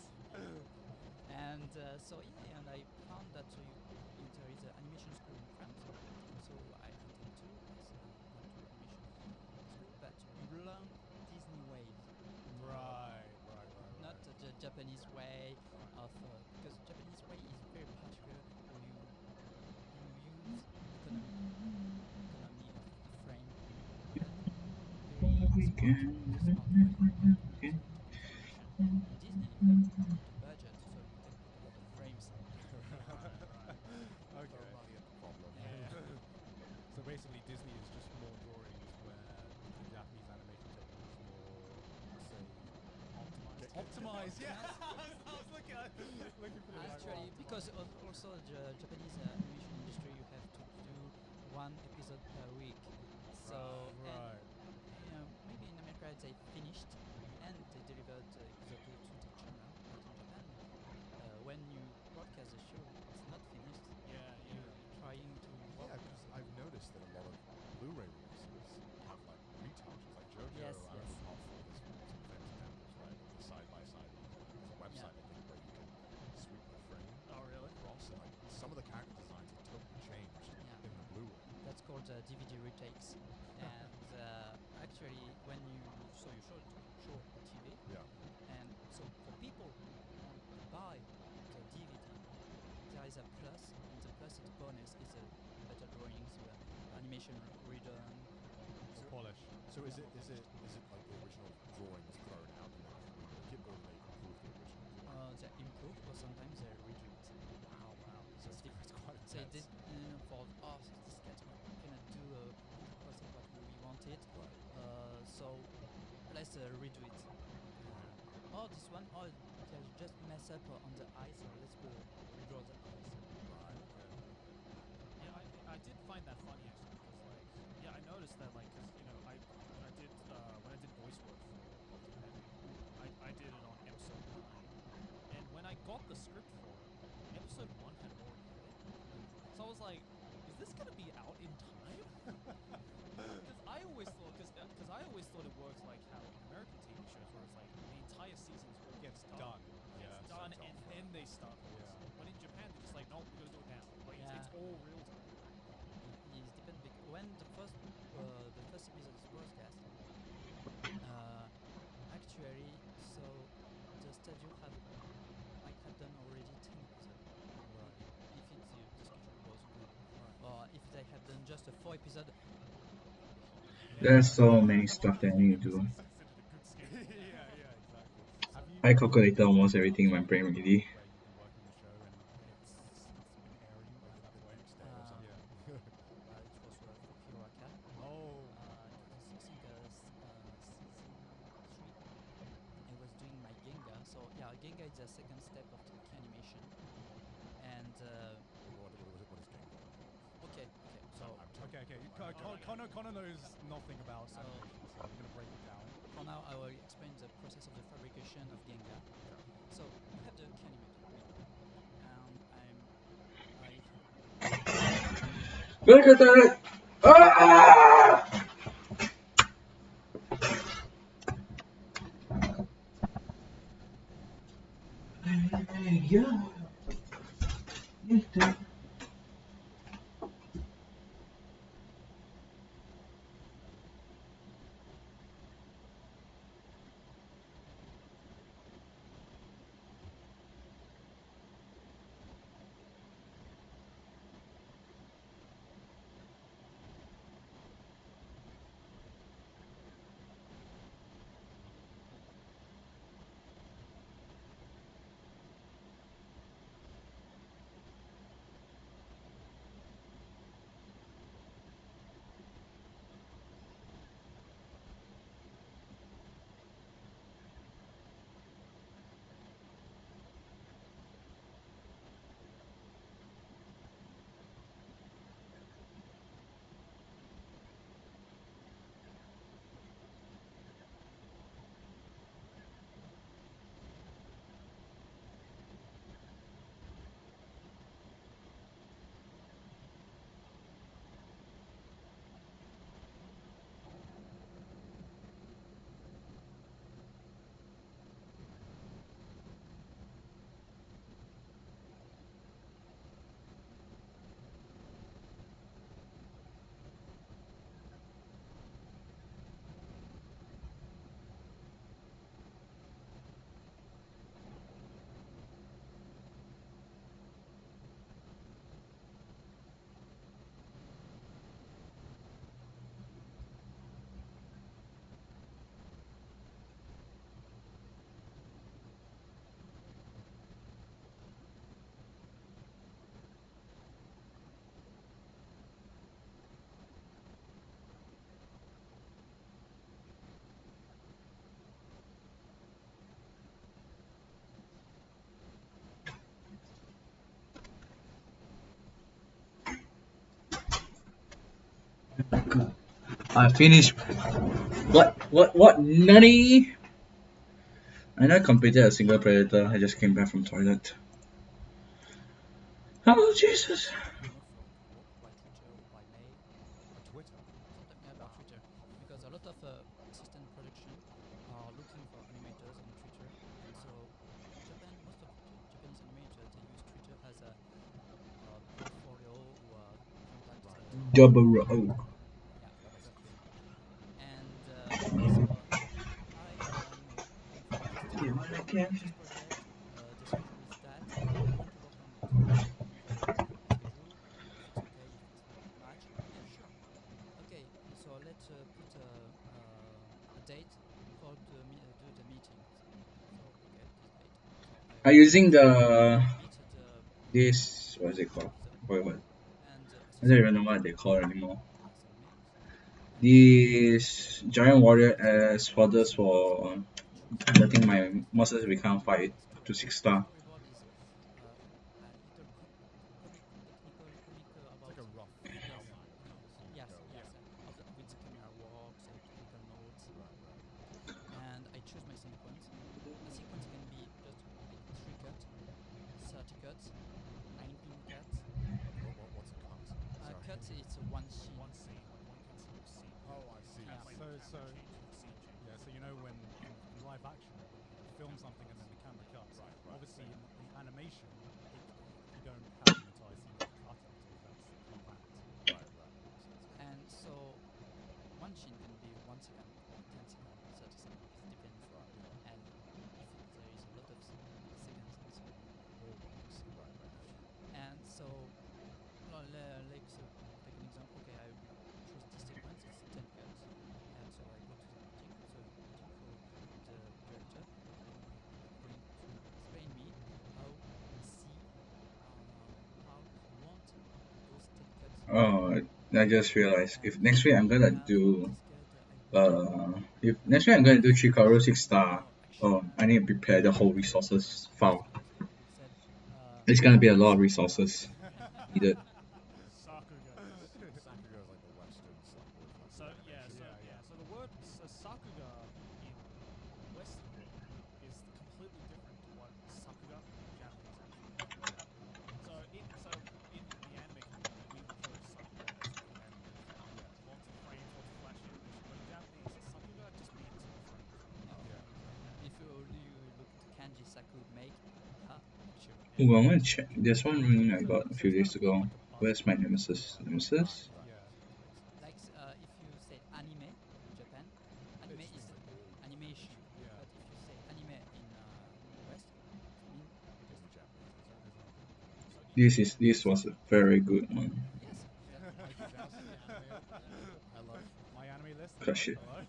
And so yeah, and I found that there is an animation school in France. So I attend to. Yes, I went to animation school, but you learn Disney ways, Right. not the Japanese way Right. of because Japanese way is very particular. You use economy of frame, but very smart way to make animation. In Disney, you have a lot of budget, so you can put a lot of frames. Right. Throw Okay. money at the problem. Yeah. So basically, Disney is just more drawings, where the Japanese animation techniques more, say, Optimized. optimized. Yes. I was looking for the right Actually, word. because also the Japanese animation industry, you have to do one episode per week. So and Right. maybe in America they finished and they delivered the episode to the channel, but in Japan, when you broadcast the show, it's not finished. Yeah, You yeah. you're trying to Yeah, because I've noticed that a lot of Blu-ray releases have like retouches. Like JoJo, Yes, I yes. remember Part 4, there's some famous examples, right? Like the side-by-side one. There's a Yeah. website, I think, where you can sweep the frame Oh, really? across, and like some of the character designs are totally changed Yeah. in the Blu-ray. That's called DVD retakes. And actually, when you show on TV, Yeah. and so for people who want to buy the DVD, there is a plus, and the plus, the bonus is better drawings, animation redone. More So, polish. so Yeah, more polished. is it like the original drawings thrown out and they just remake it, or do they improve the original drawing? They improve, or sometimes they redo it. Wow. So It's it's quite They intense. did for this cat we cannot do 100% what we wanted, Right. so let's redo it. This one, there's just mess up on the eyes, so let's redraw the eyes. Right. Okay. Yeah, I did find that funny actually because like yeah I noticed that like because I did when I did voice work for Pokemon I did it on episode 9 and when I got the script for it episode 1 had already hit so I was like is this gonna be out in time because I always thought it works like how on American TV shows where it's like the entire season's already Gets done. done. Gets Yeah. done Sent and off, then right. they start voicing. Yeah. But in Japan they're just like nope we're gonna do it now like Yeah. it's all real time. It depends when the first episode is broadcast. Actually, so the studio might have done already 10 episodes. Right. If the schedule was good, Right. or if they have done just a 4 episode. There's so many How long stuff are that I 4 need to do. episodes considered a good schedule? Yeah. Exactly. So Have you I ever calculated almost gotten everything in my to a brain point already. where you've been working the show and it's been airing Like at that the point? doomsday or something. Yeah. well, it was for Kiwaka. Oh. I think season 3. I was doing my Gengar. So yeah, Gengar is the second step of the key animation. And What is Gengar involved? okay. So I'm Okay. Oh, Connor knows nothing about So- animation, so I'm gonna break it down. for now, I will explain the process of the fabrication of Gengar. Okay. So you have the key animator, and I Look at that! Ah! Yeah. I finished. What? Nutty? I not completed a single predator. I just came back from toilet. Oh Jesus! Move from work by Twitter or by mail. By Twitter. Sometimes yeah, by Wow. Twitter, because a lot of assistant production are looking for animators on Twitter, and Wow. so in Japan, most of Japanese animators they use Twitter as a portfolio or contact. Right. Double O. Yeah, That makes exactly. sense. And so I made informed this team. I have this project. The schedule is that. I want to work on it. So what is my schedule? If it's okay, if it's match, yeah, sure. Okay, so let's put a date for do the meetings. So okay, this date. So I'm I using meet the the this what is it called? the What? and I don't assistant even know what production they call it anymore. animate, and This giant warrior it's a as furthers for letting my monsters become 5 to 6 star. storyboard is either comic, technical comic It's about like a rough yes, outline of how the scene would yes, go. yes, of the, with the camera works, technical notes, Right, right. and I choose my sequence. A sequence can be just like 3 cuts, 30 cuts, 19 cuts. What's a cut? Sorry. Cut is one Like scene. one scene, like one continuous scene. Oh, I see. Yeah. Like So the camera so changes, the scene changes. yeah, so you know when in live action when you film Camera something and then cuts. the camera cuts. Right, right. Obviously in the animation, you don't have the entire scene. You cut it because that's how that Right, right. Makes sense. Yeah. And so one scene can be 1 second or 10 seconds, 30 seconds, it depends. Right, right. And if there is a lot of seconds, it's more work. Right, right. And so, let's take an example. Okay, I choose this sequence. It's 10 cuts, and so I go to the meeting. So meeting for the director. Going to explain me how he see, how he want those 10 cuts to be. Oh, I just realized if And next week I'm gonna yeah, for do this cut, I have if next week I'm gonna do this Chikaro scene, 6 star. more Oh, action. I need to prepare the whole So resources most file. of us will said It's gonna be a lot of Sakuga. resources needed. Sakuga, yes. Sakuga is like the Western slang word for like So good yeah, animation. so the word sakuga in Western world is completely different to what sakuga in Japanese actually means. So in the anime community, we refer to sakuga as good animation. Yeah. Lots of frames, lots of flashy animation. But in Japanese, sakuga just means frames. Yeah. Yeah. If you look at kanji Saku make, yeah, actually. Ooh, I'm gonna check. There's one ring I got a so few it's kind days of called ago. like a Where's my buzzword. nemesis? Right, Nemesis? right. Yeah. That makes sense. Like if you say anime in Japan, anime It just is means like all animation. Yeah. But if you say anime in West, it means Just just the Japanese answer. Exactly. So in Japan, This was a very good one. yes, exactly. Mikey Mouse in the anime. Hello. My anime list. Hello. Crush it. Hello.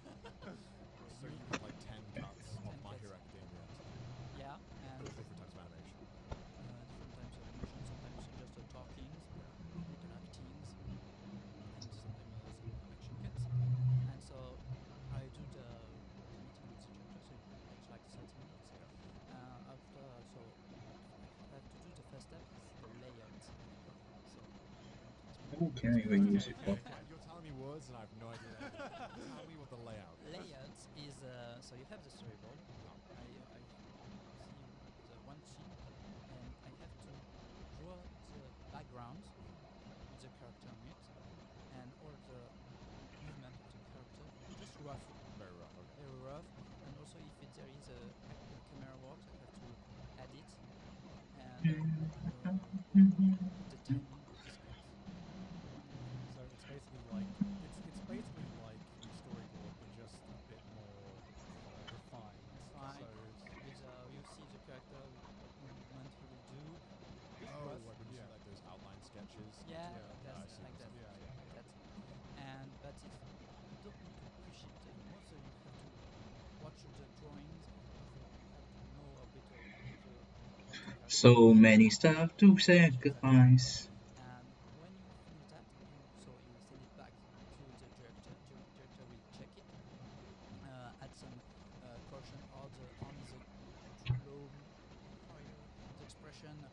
So you put like 10 cuts of 10 My cuts. Hero Academia or something. Yeah, and Different types of animation. different types of animation. Sometimes just talkings, Yeah. interactings, and sometimes some action cuts. And so I do the meeting with the director. So it's like 30 minutes. Yeah. After, so I have to do the first step is the layout. So you want to explain Who the can I even use Okay, it yeah, for? yeah. You're telling me words and I have no idea what they mean. Tell me what the layout is. layout is so you have the storyboard. Uh-huh. I see the one scene, and I have to draw the background with the character on it, and all the movement of the character, just roughly, Very rough. Okay. very rough. And also, if there is a camera works, I have to add it and put the timing of this cut. So it's basically like it's basically like the storyboard, but just a bit more refined. Refine So with you see the character, what movement he will do, just Oh, rough. like when you see Yeah. like those outline sketches. Yeah, Yeah. like I that, see like what that, you're Yeah. like that. And but it's you don't need to push it anymore. So you have to watch the drawings. You have to know a bit of what the character So is. many stuff to say Exactly. goodbyes. And when you finish that, you send it back to the director. Director will check it, add some correction or on the too low, higher the expression,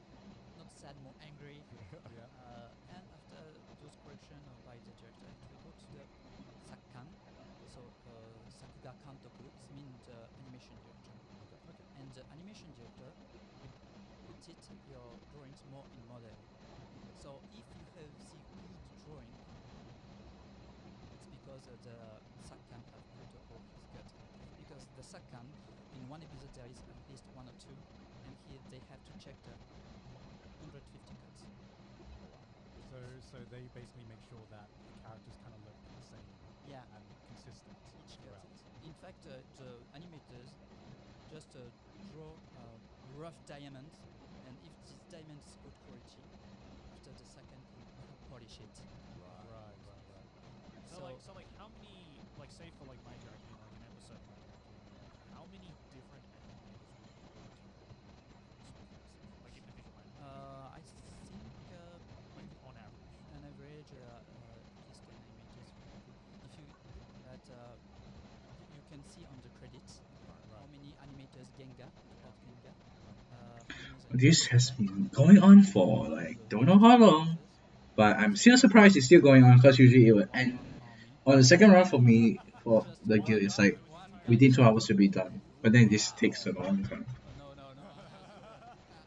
not sad, more angry. Yeah. And after those correction by the director, it will go to the Sakan. So Sakuga Kantoku, it means animation director. Okay. And the animation director will put it your drawings more in model. So if you have the good drawing, it's because the Sakan have put all his gut. Because the Sakan, in one episode there is at least one or two, and here they have to check the 150 cuts. Oh wow. So they basically make sure that the characters kind of look the same Yeah, and consistent each cut. throughout. In fact, the animators just draw rough diamonds, and if this diamond is good quality, after the second can polish it. Right. So like how many, like say for like My Hero Academia, like an episode of My Hero Academia, how many different animators would be working on episode pieces, like individual animators? I think Like on average. on average, at least 10 animators. If you that you can see on the credits how many animators Genga, the part Genga, how many This animators has Sakan, been going on for like don't know how long, but I'm still surprised it's still going on because usually it would end one army. on the second run for me for Just the guild. It's like one guy within 2 hours showing. to be done, but then this takes a long time. No.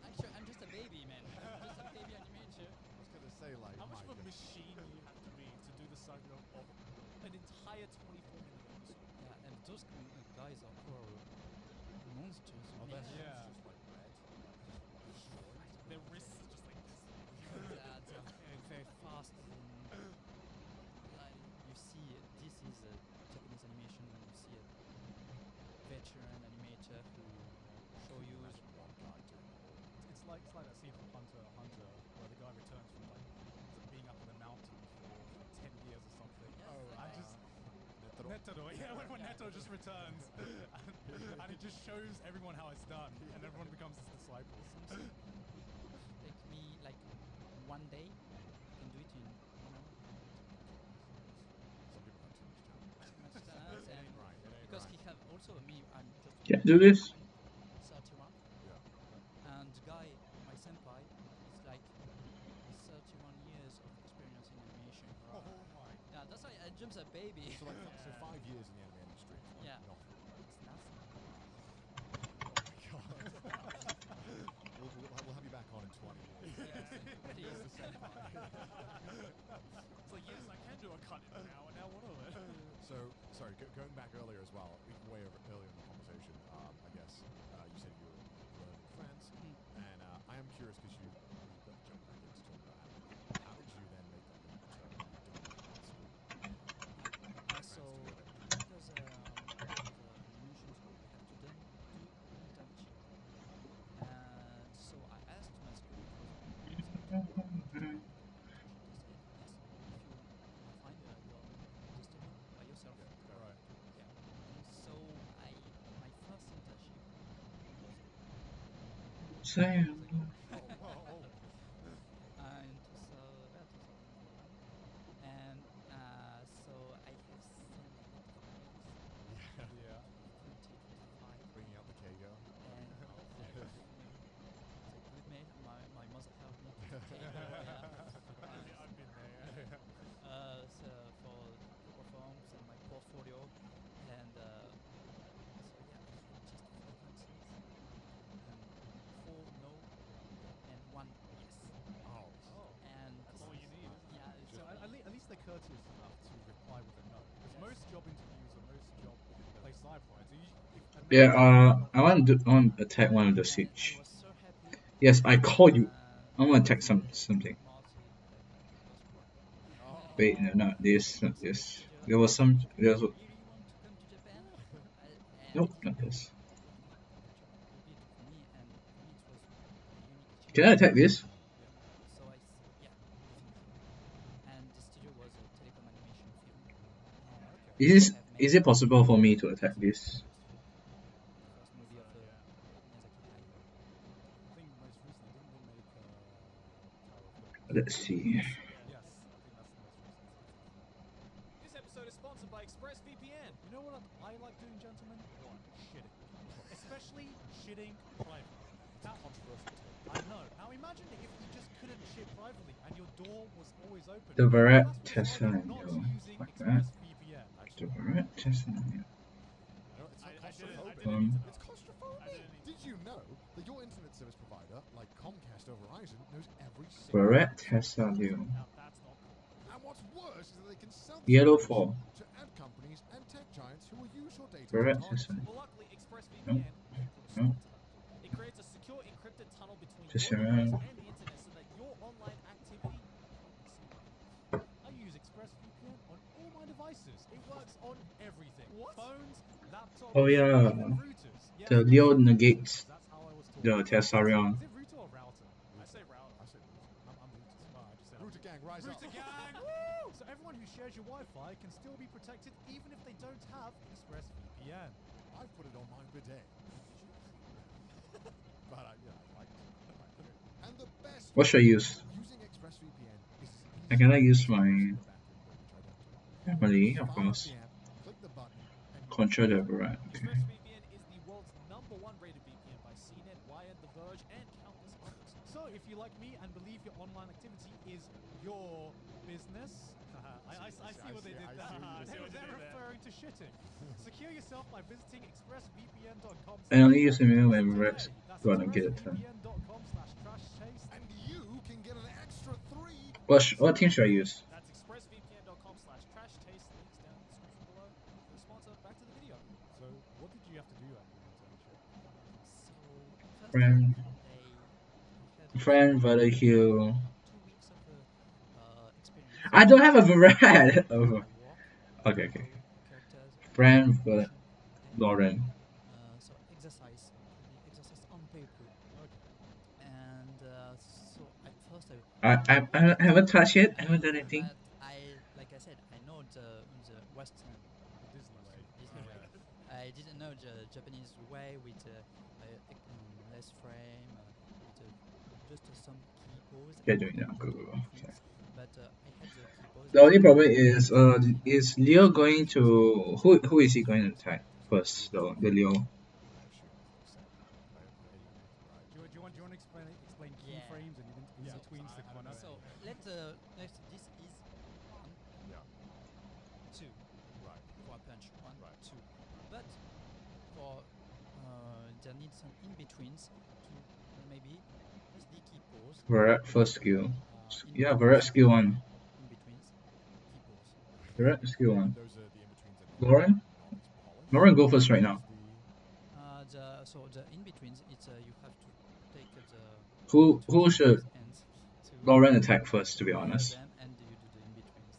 Actually, I'm just a baby, man. Just a baby animator. I was gonna say like How much my of a goodness. machine do you have to be to do the saga of an entire 24-minute episode? Yeah, and those guys are called monsters. Oh, their man. Yeah. hands just like red, like just destroyed. Their wrists are just like this. They're very fast. And, you see, this is a Japanese animation when you see a veteran animator who show you. Imagine one guy doing it all. It's like that scene from Hunter x Hunter where the guy returns from like being up in the mountain for 10 years or something. Yes, And just Netero. Netero, yeah, when Neto just returns and it just shows everyone how it's done, and everyone becomes his disciples. Something take me like one day. I can do it in 1 hour. Some people have too much time. Too much talent, It and ain't right. It ain't because right. he have also me, I'm just Can I do this? 31, Yeah. and guy, my senpai, is like 31 years of experience in animation. Oh my. Yeah, that's why I jumped a baby. So like so 5 years in the anime industry. It's like Yeah. nothing. It's nothing. Oh my god. we'll have you back on in 20 years. Please. The senpai. It's like, yes, I can do a cut in an hour now. What of it? So, sorry, going back earlier as well, way earlier in the conversation, I guess you said you were learning French, and I am curious because you jump back into talking about anime. How did you then make that leap to doing art school? So because the animation school we have to do internship, and so I asked my school, it was internship. They said yes, if you find your destiny by yourself. Yeah, Right. Yeah. And so my first internship was Sam. Oh. in 2011, and so I have sent a lot of mails. Yeah. Printed with file. Bringing out the Kago. And it's a good mail. My mother helped me. I've been there. So for Google Forms and my portfolio, and so yeah, I had just 5 answers, and 4 no, and 1 yes. Oh. And That's all you need. yeah, So at least they're courteous enough to reply with a no. Because most job interviews or most job places I apply to, Yeah, I want to attack one of the and I siege. was so happy. Yes, I called you. And I want to attack Martin, something. like my first one. Oh. Wait, no, not this, not So the this. studio There was some. There was. really want to come to Japan. And Nope, not this. the job will be for me, and for me it was a unique chance. Can I attack this? So yeah, definitely. And the studio was a telecom animation film. And Is it possible for me to attack this? The first movie of Miyazaki Hayao. I think most recently, didn't they make Tower of God? Let's see. Yes, I think that's the most recent stuff. This episode is sponsored by ExpressVPN. You know what I like doing, gentlemen? What? Shitting. Especially shitting privately. It's a controversial take. I know. Now imagine if you just couldn't shit privately and your door was always open. The Barat That's what's like Tesla not window. using Like that. ExpressVPN. Actually, Alright, just No, it's not I didn't claustrophobic. need to know. It's claustrophobic. I didn't need to Did you know that your internet service provider, like Comcast or Verizon, knows every single Barrett password? Tesla Leo. Now that's not cool. And what's worse is that they can sell this Yellow information 4. to ad companies and tech giants who will use your data Barrett for targeting. Tesla. Well, luckily, ExpressVPN No. will put a No. stop to that. It creates a secure encrypted tunnel between Just your device around. and the internet so that your online activity can't be seen. I use ExpressVPN on all my devices. It works on everything. What? Phones, laptops, Oh yeah, even routers. Yes, the I Leo said negates routers. That's how I was taught. the Tessarion. Is it router or router? I say router. I say router. I'm routers. Well, I just said Router gang, rise up. Router gang! Woo! So everyone who shares your Wi-Fi can still be protected even if they don't have ExpressVPN. I've put it on my bidet. But yeah, I like it. And the best What should I use? using ExpressVPN is I cannot use easy my as the back window, which I don't do. family, Just of fire up course. the app, click the button, and you Control the Barrett. Okay. ExpressVPN is the world's #1 rated VPN by CNET, Wired, The Verge, and countless others. So if you're like me and believe your online activity is your business, I see what they did there. They're referring to shitting. Secure yourself by visiting expressvpn.com. I only use email when Barrett's gonna get it done. expressvpn.com/trashtaste. and you can get an extra 3. What team should I use? That's expressvpn.com/trashtaste. Links down in the description below. For the sponsor, back to the video. So what did you have to do at your internship? So first Friend. Friend, but I heal. 2 weeks of experience. I don't have a Barrett. I Oh, work, okay, okay. characters, Friend, but action, okay? Lauren. So exercise, the exercise on paper. Okay. And so at first I haven't touched it. I haven't done anything. but like I said, I know the Western The Disney way. Disney way. I didn't know the Japanese way with less frame, with just some key pose. Yeah, doing now. Go, go, go. Okay. But I had the key pose. The only problem is Leo going to who is he going to attack first? The Leo. Do you want to explain keyframes and in Yeah. betweens the corner? So let's this is 1, Yeah. 2 Right. for a punch, 1, Right. 2. But for there needs some in betweens to maybe is the key pose. Barrett first skill. in Yeah, betweens, Barrett skill 1. in betweens, key pose. Barrett skill 1. Those are the in-betweens that Lauren? not as polished. Lauren, go first right now. So the in betweens, it's you have to take the Who two should ends to Lauren attack first? To be layer honest, them and you do the in betweens.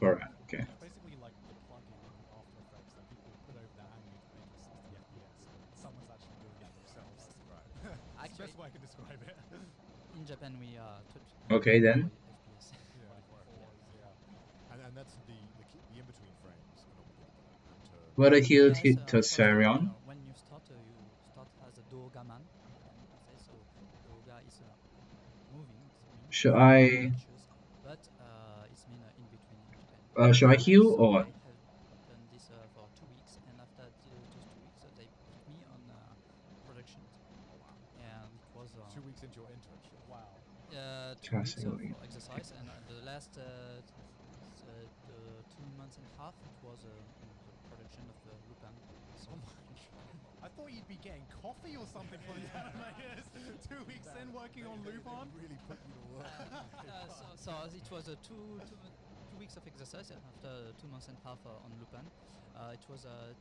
Barrett. Okay. It's basically like the plugin in After Effects that people put over their anime to make it 60 FPS, but someone's actually doing it themselves. Right. It's the Actually, best way I can describe it. in Japan we Okay, then. FPS. And that's the in-between frames are normally the What a heal Yes, to Sarion. when you start as a Dogaman. So Doga is moving. Should I But it's mean in between in Japan. should I heal So or I what? have done this for 2 weeks, and after those 2 weeks, they put me on production. And it was 2 weeks into your internship. Wow. 2 weeks of Classic. exercise, and the last 2 months and a half, it was the production of Lupin. So I thought you'd be getting coffee or something for the animators. 2 weeks in working on Lupin. Really put you to work. so it was 2 weeks of exercise, and after 2 months and a half on Lupin. It was a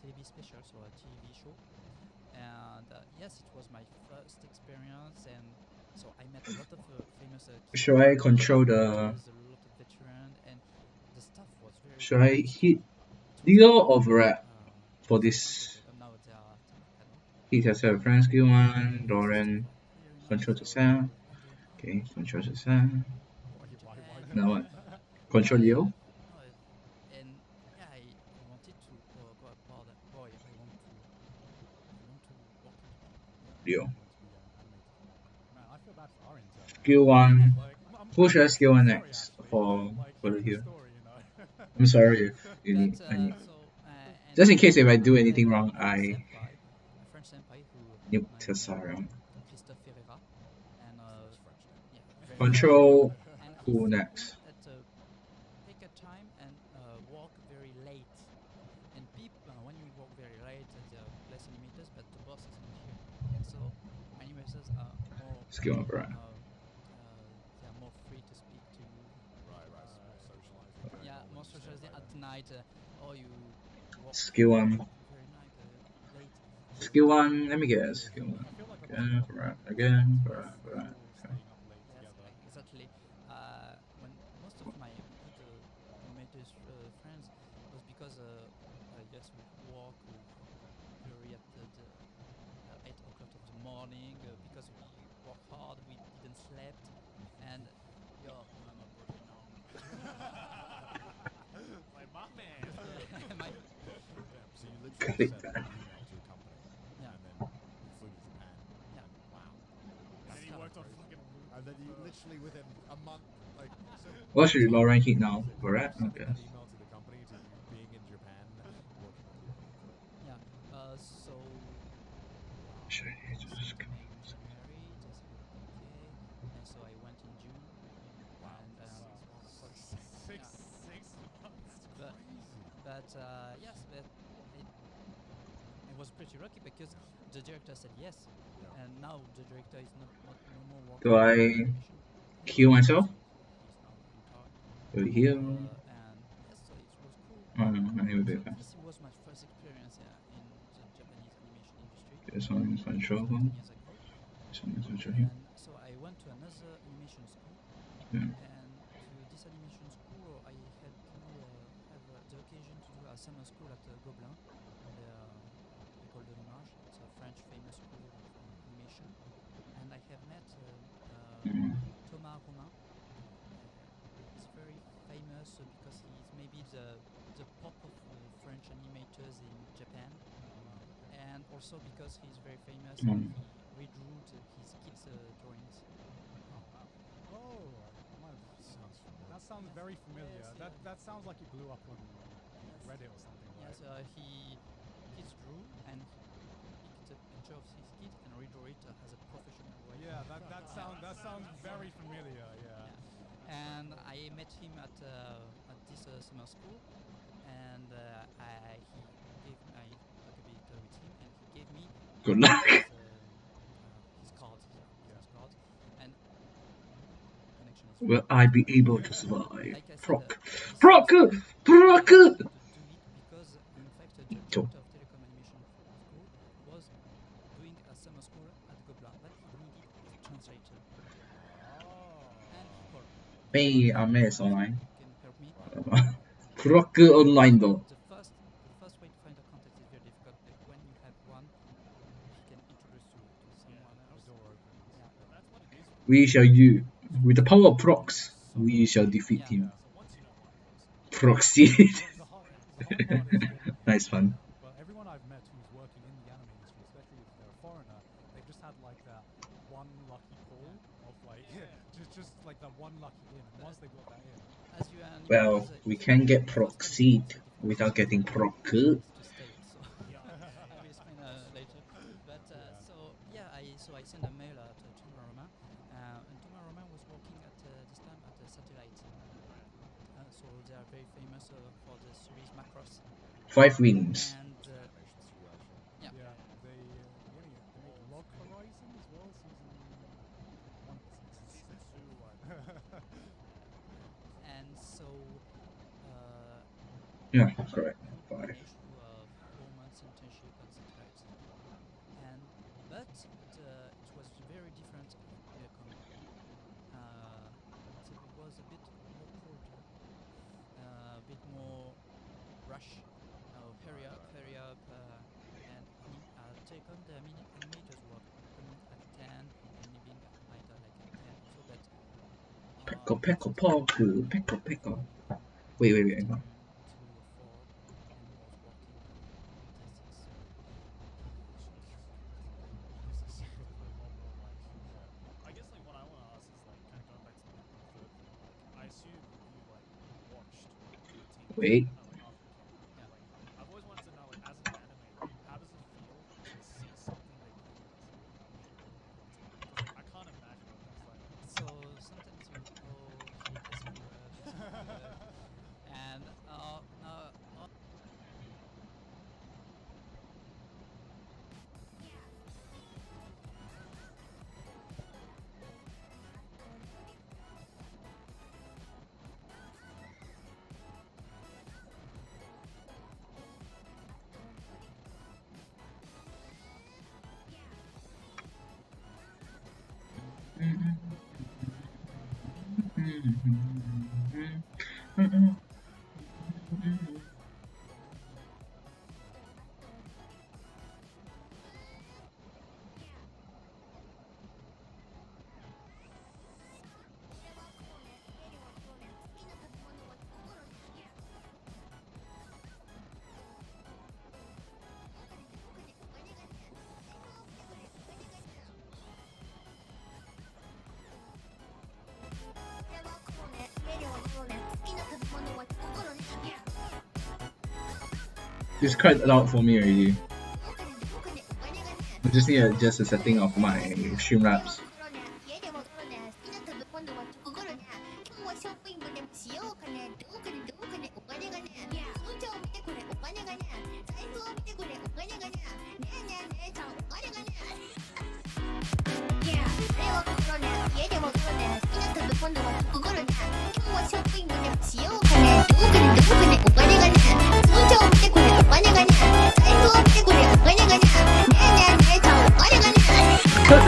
TV special, so a TV show. And yes, it was my first experience, and so I met a lot of famous Should I control the? characters, a lot of veteran, and the stuff was very. Should I hit Leo or Barrett for this? Now they are He has a friend skill 1. Lauren control the sound. Okay, control the sound. Now what? Control Leo. And yeah, I wanted to go abroad. Boy, I want to work in Japan. Leo. Man, I feel bad for our intern. Skill 1. Like, Who should I skill one sorry, next actually. for Like, for the hearing heal? story, you know. I'm sorry if you need. But, I need. so, and Just in case if I do had anything a wrong, senpai, I a French senpai who nuke named, Tessarion. Christophe Ferreira, and yeah, very Control and who he said next? that take a time and work very Skill one, right? They are more free to speak to you. Right, right. It's more socializing going Yeah, on when more you stay socializing right at there. night, or you walk Skill one. very night, late. Skill one. Let me guess. Skill one. I feel like a lot Again, of them right. are Again, sort right. of Right. cool Okay. staying up late Yes, together. exactly. When most of my other animators friends was because yes, we walk very at the 8 o'clock of the morning because we work hard, we didn't slept, and yo, I'm a brother now. Like my man. My, Damn. So you literally Click sent that. an email to a company, yeah, and then you flew to Japan. Yeah. And wow. And then he kinda worked on crazy. fucking loop. And then you for- literally within a month, like, so What's what your low time ranking difference now? is it from Correct? you sending Okay. that email to the company to you being in Japan working on Cool, cool, cool. yeah. So Should I they just sent a mail in January. They said okay, and so I went in June. Wow. And For 6 months. Like Six Yeah. 6 months. but crazy. yes, but it was pretty lucky because the director said yes, Yeah. and now the director is not no more Do working in I animation kill anymore. myself? So he's now retired. Over here. And yes, so it was cool. Oh no, I need a So bit fast. this was my first experience in the Japanese animation industry. This one is control. 13 years ago. This one is control here. And so I went to another animation school, Yeah. and to this animation school I had to have the occasion to do a summer school at Gobelin, l'école de l'image. It's a French famous school of animation, and I have met Mm. Thomas Romain. He's very famous because he's maybe the pop of French animators in Japan, and also because he's very famous and Mm. he redrew his kids' drawings. Oh wow. Oh, I might have. Sounds familiar. That sounds Yes, very familiar. yes, That sounds like it blew up on Yes. Reddit or something, right? Yes, he kids drew and he picked a picture of his kid and redrew it as a professional way. Yeah, that sounds very familiar. Yeah. And I met him at this summer school, and I talked a bit with him, and he gave me Good luck. his cards, his business cards, and connection is Will very I be important. able to And survive? like I said, Proc. this Proc! summer school, Proc! I had to do it because, in fact, the director of telecom animation school was doing a summer school at Gobelin, but he needed a translator, Oh. and he called me. May Hey, MS online. you can help me. Proc online So though. the first way to find a contact is very difficult, but when you have one, he can introduce you to someone Yeah, else. The door opens. Yeah. But that's what it is. We shall do. With the power of procs, we shall defeat Yeah. him. So once you know one person, Proxy. The hard part is getting there. Nice fun. Well, everyone I've met who's working in the anime industry, especially if they're a foreigner, they've just had like that one lucky pull of like just like that one lucky in, and once they got that in, As you are Well, animators, we it's can get the first time proxied it's difficult without because getting you proc. have a chance to stay. So yeah, I will explain later. But Yeah. so yeah, I sent a mail to Thomas Romain, and Thomas Romain was working at this time at the Satellite. So they are very famous for the series Macross, 5 wins. and It's an animation studio, actually. yeah. yeah, they make Log Horizon as well, season one, season 2, I And so Yeah, I correct. could 5. manage to do a 4 months internship at Satellite, and but it was very different of telecom. It was a bit awkward, a bit more rush. Hurry up, and telecom, the animators were coming at 10 and leaving at night like at 10 also, but Peko at peko Satellite poku. I Peko was peko. coming Wait, wait, wait. Hang on. afternoon to 4 and was working until 6. So it was a lot more like, I guess like what I want to ask is like kind of going back to the third thing. Like I assume you like watched the TV show Wait. like after it came out. yeah. Like I've always wanted to know like as an animator, how does it feel to see something that you made on TV? Because like I can't imagine what that's like. So sometimes you shit, I screw up, and It's quite loud for me already. I just need to adjust the setting of my stream wraps.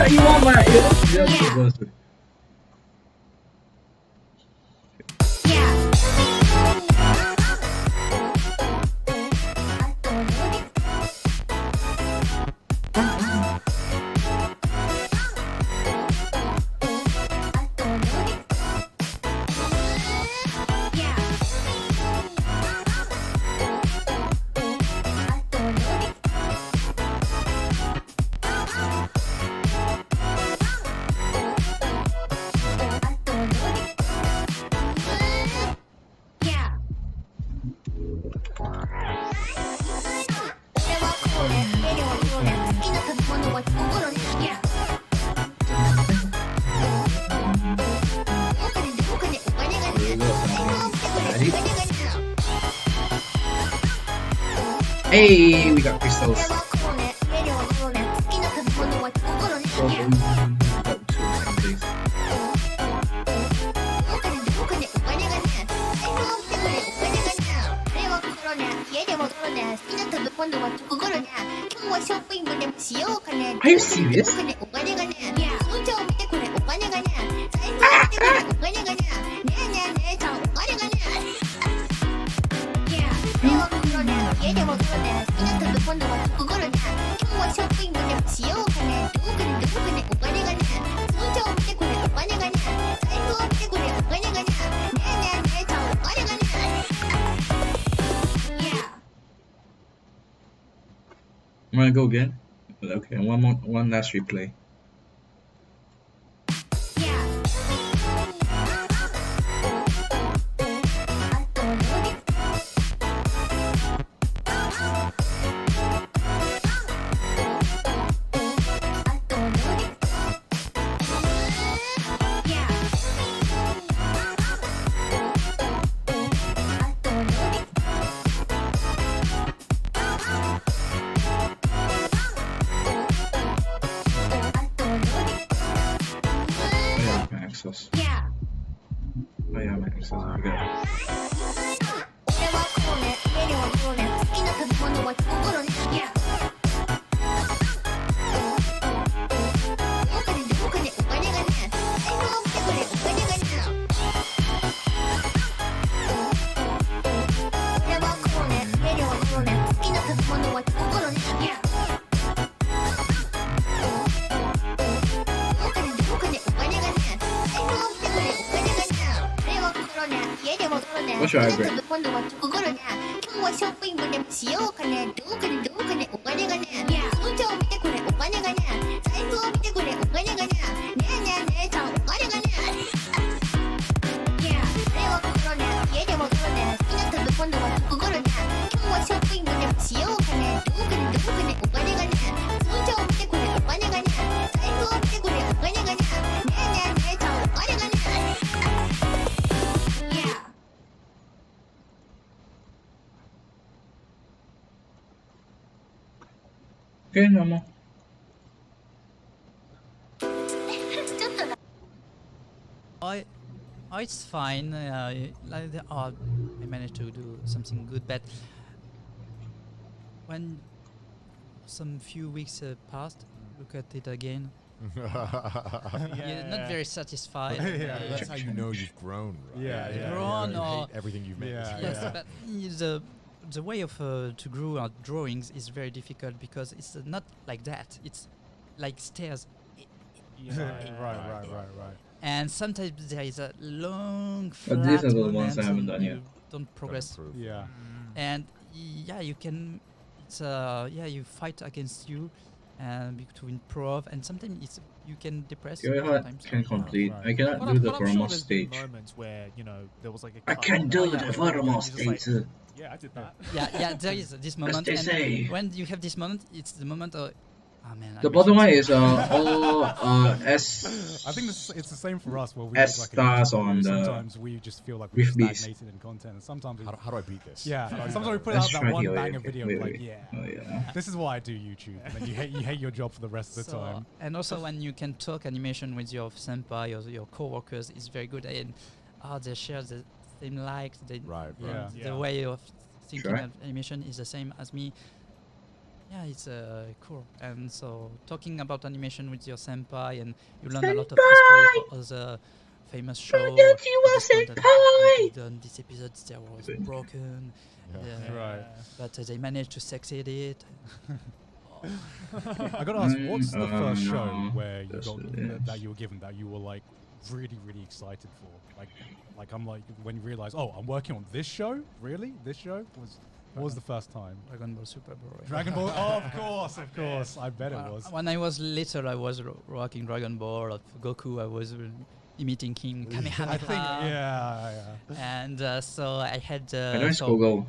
You want my ears? Hey, we got crystals. Are you serious? I'm gonna go again. Okay, one last replay. Access. Oh yeah, my access. I forgot. What should I upgrade? Okay, normal. It's fine. I managed to do something good, but when some few weeks passed, look at it again. You're not very satisfied. Yeah, That's how you know you've grown, right? Yeah, yeah, Grown You or- hate everything you've made. Yeah, Yes, yeah. but the way of to grow our drawings is very difficult because it's not like that. It's like stairs, Right. and sometimes there is a long But flat these are the moment ones I haven't and done you yet. don't progress. Improve. Yeah. And yeah, you can. It's you fight against you, and between prov, and sometimes it's you can depress. You Sometimes can complete. right. I cannot But, do the but I'm sure formal there's been stage. moments where, you know, there was like a I cut can that do you the recorded formal and you're just stage. like, yeah, I did that. yeah, there is this moment, they and say. when you have this moment, it's the moment of, oh man. The bottom one animations. is all S. I think it's the same for us. Where we S make like a stars YouTube on video, the sometimes we just feel like we've with bees. stagnated in content, and sometimes we, How do I beat this? yeah, How do I do sometimes we that? put Let's out that try one the banger okay, video, wait, and we're wait. like, yeah, Oh yeah. this is why I do YouTube, and then you hate your job for the rest of the time. And also when you can talk animation with your senpai or your coworkers is very good, and they share the same likes. They, Right, yeah, right. The Yeah. way of thinking Sure. of animation is the same as me. Yeah, it's cool. And so talking about animation with your senpai, and you learn a lot of history of other famous shows. On this episode, there was Good. broken, Yeah. Right. but they managed to succeed it. I gotta ask, Mm, what's the first show no, where you this got is- that you were given that you were like really excited for? Like I'm like when you realize, oh, I'm working on this show. Really, this show was. What was the first time? Dragon Ball Super Bro. Dragon Ball. Oh, of course. I bet it was. When I was little, I was rocking Dragon Ball. Of Goku, I was imitating him. Kamehameha. I think, yeah. And so I had. I don't so, Google.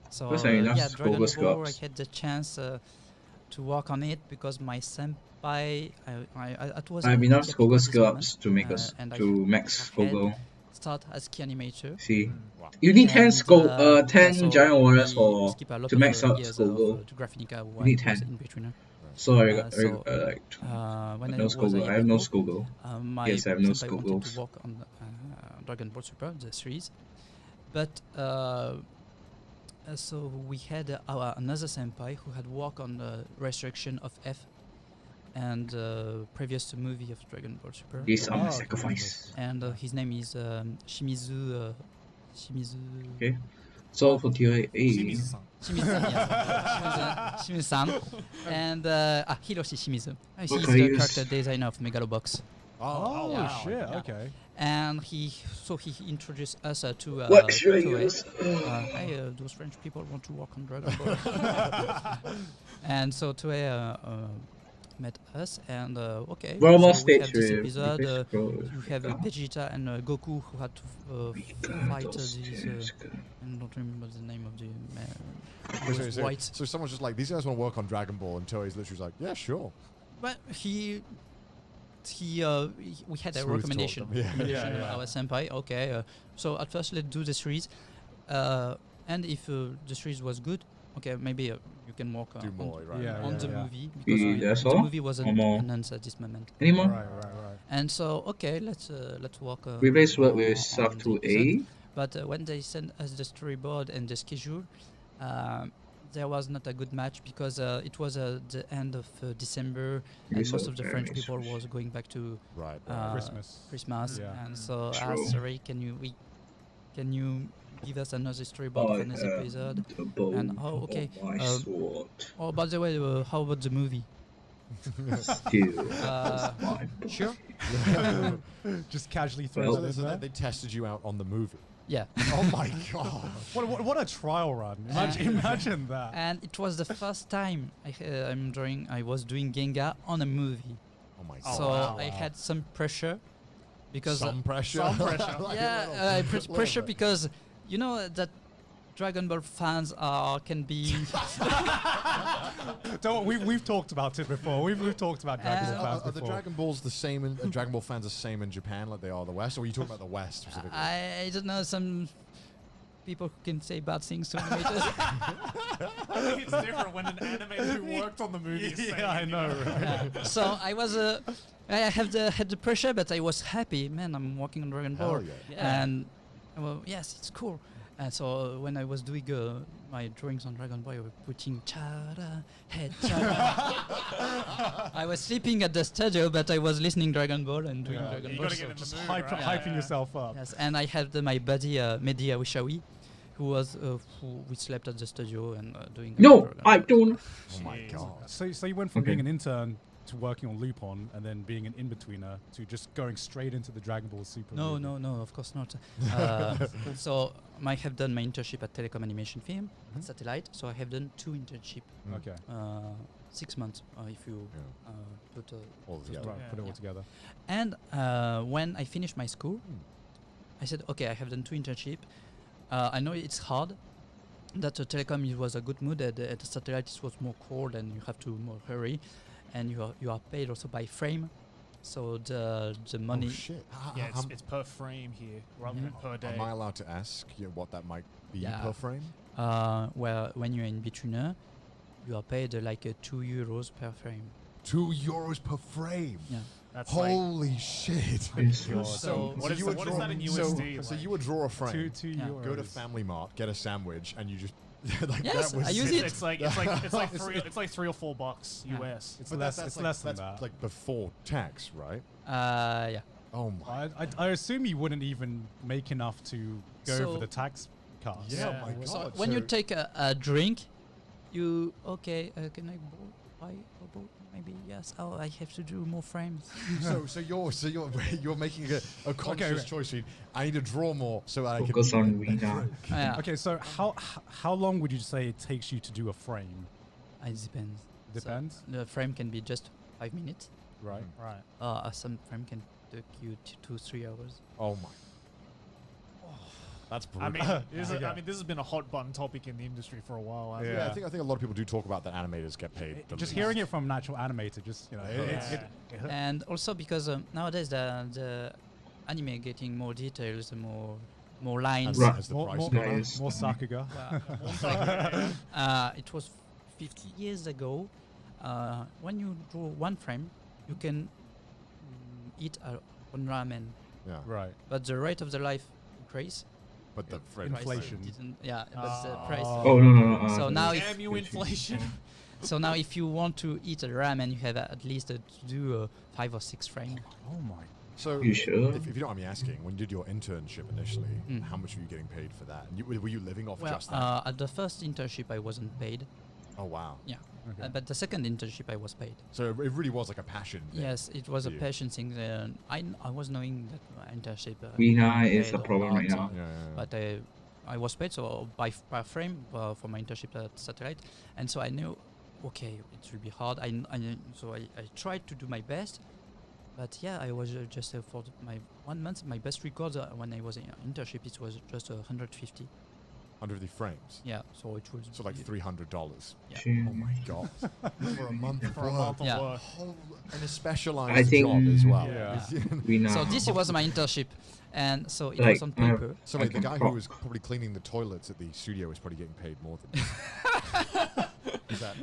so First I enough yeah, Dragon Google Ball. I scopes. had the chance to work on it because my senpai. It was. I have a enough key Google episode at this scopes to make moment, us and I to max had Google. start as key animator. See, Wow. you need 10 And, scope, yeah, 10 so giant warriors we for skip a lot to of, max out years Google. of Graphinica You when need I was 10. in betweener. So I Uh, got so, like When I no was Google. a I have no Yabeko, Google. my Yes, I have no senpai wanted Googles. to work on Dragon Ball Super, the series, but so we had another senpai who had worked on the Resurrection of F and previous movie of Dragon Ball Super, These are my Oh, sacrifice. and his name is Shimizu. Shimizu. Okay. So for theory A, Shimizu-san. Shimizu-san, yes. Shimizu-san. And Hiroshi Shimizu. He's What the can I use? character designer of Megalobox. Oh, wow. shit. Yeah. Okay. And he introduced us to what should I Toei. use? Hey, those French people want to work on Dragon Ball. And so Toei met us, and okay. Normal so we have stage this with episode. Vegeta. You have Vegeta and Goku who had to fight these. I don't remember the name of the man. He was white. So someone's just like, these guys want to work on Dragon Ball, and Toei's literally like, yeah, sure. But we had a Smooth recommendation. talk them. Yeah. recommendation Yeah. Our senpai. Okay, so at first let's do the series, and if the series was good, okay, maybe you can work Do on, more, right? Yeah, on the yeah. movie because That's the all? movie wasn't Or more? announced at this moment. Anymore? Right. And so okay, let's work. Replace word with on sub the to episode. A. But when they sent us the storyboard and the schedule, there was not a good match because it was the end of December, and Yes, most of the okay, French makes people sense. was going back to Right. Christmas, Yeah. and so True. sorry, can you give us another storyboard for this episode? The bow And, oh, okay, of my sword. Oh, by the way, how about the movie? Still my Sure. Just casually Well, throws it in So there. they tested you out on the movie. Yeah. Oh my god. What a trial run! Imagine that. And it was the first time I was doing Gengar on a movie. Oh my Oh, god. So wow. I had some pressure because Some pressure. Some pressure. Like, yeah, little pressure bit. because you know that Dragon Ball fans can be Don't, we've talked about it before. We've talked about Dragon Ball fans Are the before. Dragon Balls the same? Dragon Ball fans the same in Japan like they are the West, or are you talking about the West specifically? I don't know, some people who can say bad things to animators. I think it's different when an animator who worked on the movie is saying Yeah, I it, you know. Right? So I was I had the pressure, but I was happy. Man, I'm working on Dragon Ball, Hell yeah. Yeah. and well, yes, it's cool. And so when I was doing my drawings on Dragon Ball, I was putting Chara, head Chara. I was sleeping at the studio, but I was listening Dragon Ball and doing Yeah. Dragon You Ball. gotta so get in the Just mood, hype, right? hyping Yeah. yourself up. Yes, and I had my buddy Mehdi Awishawi, who was we slept at the studio and doing. No, Dragon I Ball. don't. Oh my Jeez. god. So you went from Okay. being an intern to working on Lupin and then being an in-betweener to just going straight into the Dragon Ball Super. No, movie. no, of course not. So I have done my internship at Telecom Animation Film, Mhm. Satellite. So I have done 2 internships, Okay. 6 months if you Yeah. put. All Just together. put it all Yeah. together. And when I finished my school, I said, okay, I have done 2 internships. I know it's hard. That Telecom it was a good mood. At the Satellite it was more cold and you have to more hurry, and you are paid also by frame. So the money. Oh shit. Yeah, it's per frame here rather than per day. Am I allowed to ask what that might be Yeah. per frame? Well, when you're in betweener, you are paid like €2 per frame. €2 per frame. Yeah. That's like, Holy shit. Yes. God. So what is you that- would what is that in so, USD? so like? you would draw a frame, Two Yeah. euros. go to Family Mart, get a sandwich, and you just like Yes, that was I use it's, it. it's like it's like $3 or $4 Yeah. US. It's But less. that's It's like, less than that's that. like before tax, right? Yeah. Oh my. I assume you wouldn't even make enough to go So- for the tax cuts. Yeah, Yeah. my god. So when you take a drink, you okay? Can I buy a boat? Maybe yes. Oh, I have to do more frames. so you're making a conscious right. choice. I need to draw more so that I can Focus eat on and Rina. drink. Yeah. Okay, so how long would you say it takes you to do a frame? It depends. Depends. So the frame can be just 5 minutes. Right. Right. Some frame can take you 2-3 hours. Oh my. That's I brutal. mean, this is, Okay. I mean, this has been a hot button topic in the industry for a while. hasn't Yeah. it? I think a lot of people do talk about that animators get paid. the Just least. hearing it from an actual animator, just Yeah. And also because nowadays the anime getting more details, more lines. Right. As the more, price more, goes up. Guys. more Sakuga. It was 50 years ago. When you draw one frame, you can eat one ramen, Yeah. Right. but the rate of the life increase. But the frame. price Inflation. didn't- Yeah, but the price. Oh no. So now if Damn you, inflation. So now if you want to eat a ramen, you have at least to do 5 or 6 frames. Oh my. So, You sure? if you don't mind me asking, when you did your internship initially, Mm. how much were you getting paid for that? And were you living off Well, just that? at the first internship I wasn't paid. Oh wow. Yeah. Okay. But the second internship I was paid. So it really was like a passion thing. Yes, it was for a you. passion thing. I was knowing that my internship. Rina being is paid the or problem right not, now. Yeah. But I was paid so by per frame for my internship at Satellite, and so I knew, okay, it will be hard. I tried to do my best, but yeah, I was just for my 1 month. My best record when I was in internship, it was just 150. 150 frames. Yeah, so it was So like $300. Yeah. Shit. Oh my god. For a month of For a work. month of Yeah. work. And a specialized I think- job as well. Yeah. Rina. So this was my internship, and so it Like, was on I have- paper. So I wait, the can guy pro- who was probably cleaning the toilets at the studio was probably getting paid more than you. Is that?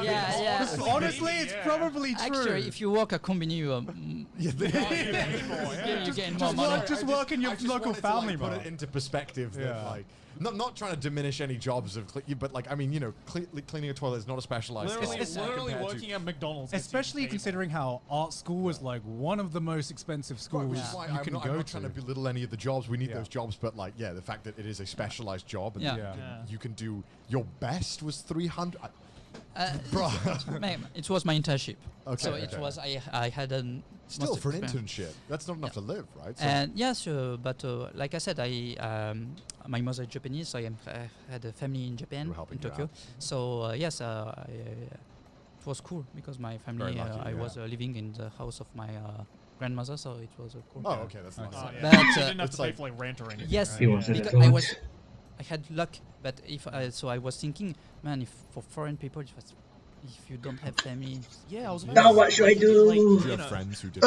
Yeah. Honestly, it's Yeah. probably true. Actually, if you work a combini, you Yeah, you gain more money. Just work in your I just local wanted to, like, family put mart. it into perspective that Yeah. like not trying to diminish any jobs of but like I mean cleaning a toilet is not a specialized Literally, skill literally compared to- working at McDonald's. gets you Especially paid considering how art school is like one of the most expensive Right, schools which is why you can I'm go not trying to to. belittle any of the jobs. We need Yeah. those jobs, but like, yeah, the fact that it is a specialized job and Yeah. you, Yeah. can, Yeah. you can do your best was 300. Bruh. It was my internship. Okay, So it okay. was I had an Still most for an experience. internship, that's not enough to live, right? So And yes, but like I said, my mother is Japanese, so I had a family in Japan, You were helping in her Tokyo. out. So yes, it was cool because my family, Very lucky, I yeah. was living in the house of my grandmother, so it was cool. oh, okay, that's Okay. nice. Oh, yeah. But, you didn't have it's to pay like- for like rent or anything. Yes, right? He was Yeah. in because I had luck, but if so I was thinking, man, if for foreign people, if you don't have family, Yeah, I was. Now what should I do? Do you have friends who did?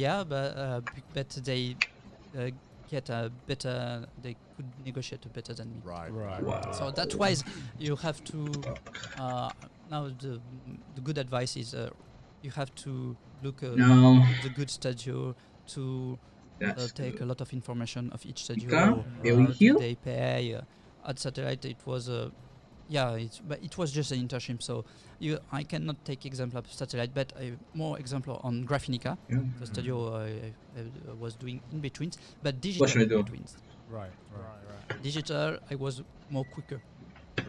yeah, but they get a better, they could negotiate better than me. Right. Right. Wow. So that's why you have to. Now the good advice is you have to look No. the good studio to That's take a good. lot of information of each studio. Ika, they will Do heal? they pay? At Satellite, it was but it was just an internship. So I cannot take example of Satellite, but more example on Graphinica, Yeah. the studio I was doing in between, but What digital should I in do? between. Right. Digital, I was more quicker.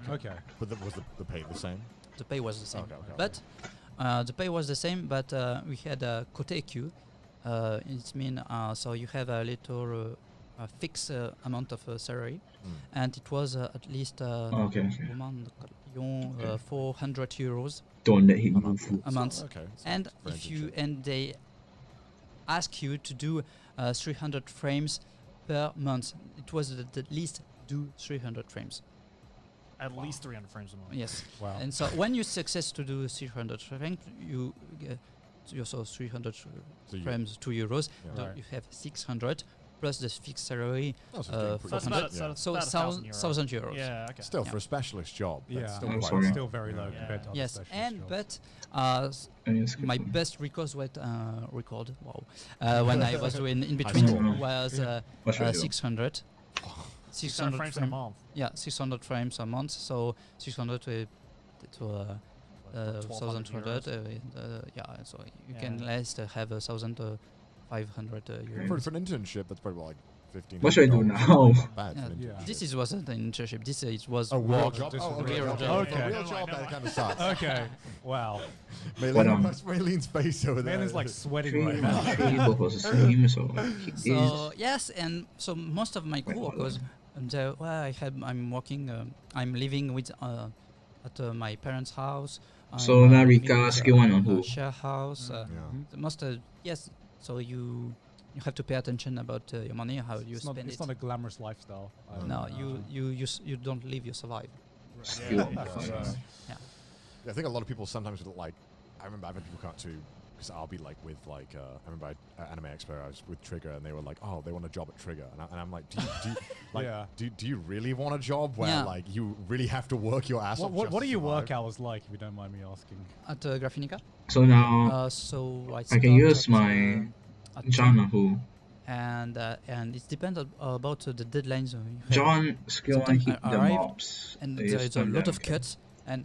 Okay. But was the pay the same? The pay was the same, Okay. but the pay was the same. But we had a côté EQ. It means so you have a little fixed amount of salary, and it was at least Okay. 400 euros Don't let him A move. month. a month. Okay. And very if you internship. and they ask you to do 300 frames per month, it was the least do 300 frames. At least 300 frames a month. Yes. Wow. And so when you success to do 300 frames, you get so 300 So you- frames, 2 euros. Yeah. So Right. you have 600 plus the fixed salary. That's Uh, So that's 400. about, Yeah. so So that's about 1,000 1,000 euros. Yeah, okay. Still, Yeah. for a specialist job, Yeah. that's still I'm quite sorry. Still very low Yeah. compared to other Yes, specialist and jobs. but And you skip my one. best record record when I was doing in High between school. was What should I do? 600. 600 frames in a month. Yeah, 600 frames a month. So 600 to 1,200 1,200. euros. Yeah, so you can Yeah. last have 1,500 euros. for an internship. That's probably like $1,500. What should I do That's now? not bad for Yeah, an yeah. internship. This wasn't an internship. This it was a real work. job. Just Oh, a okay. real okay. job. Okay. A real job. That kind of sucks. Okay. Wow. But, Maylene's face over there. Man is like sweating Three, right now. three both was the same, so like he is. So yes, and so most of my coworkers, I'm working, I'm living with at my parents' house. So I'm, now living Rika with, skill one on who? share house. Yeah. The most yes. So you have to pay attention about your money, how you It's not, spend it's it. not a glamorous lifestyle. No, you don't live, you survive. Skill Yeah, one. yeah, Fine. yeah. Yeah, I think a lot of people sometimes would like. I remember I've had people come up to because I'll be like with like I remember at Anime Expo I was with Trigger and they were like, oh, they want a job at Trigger, and I'm like, do you like Yeah. do you really want a job where Yeah. like you really have to work your ass off? What just are to your survive? work hours like, if you don't mind me asking? At Graphinica. So now So I I can start use at, my at John on who? and it depends about the deadlines. You have. John skill one Sometimes hit I the arrive mobs. And They there use is a them lot then, of okay. cuts, and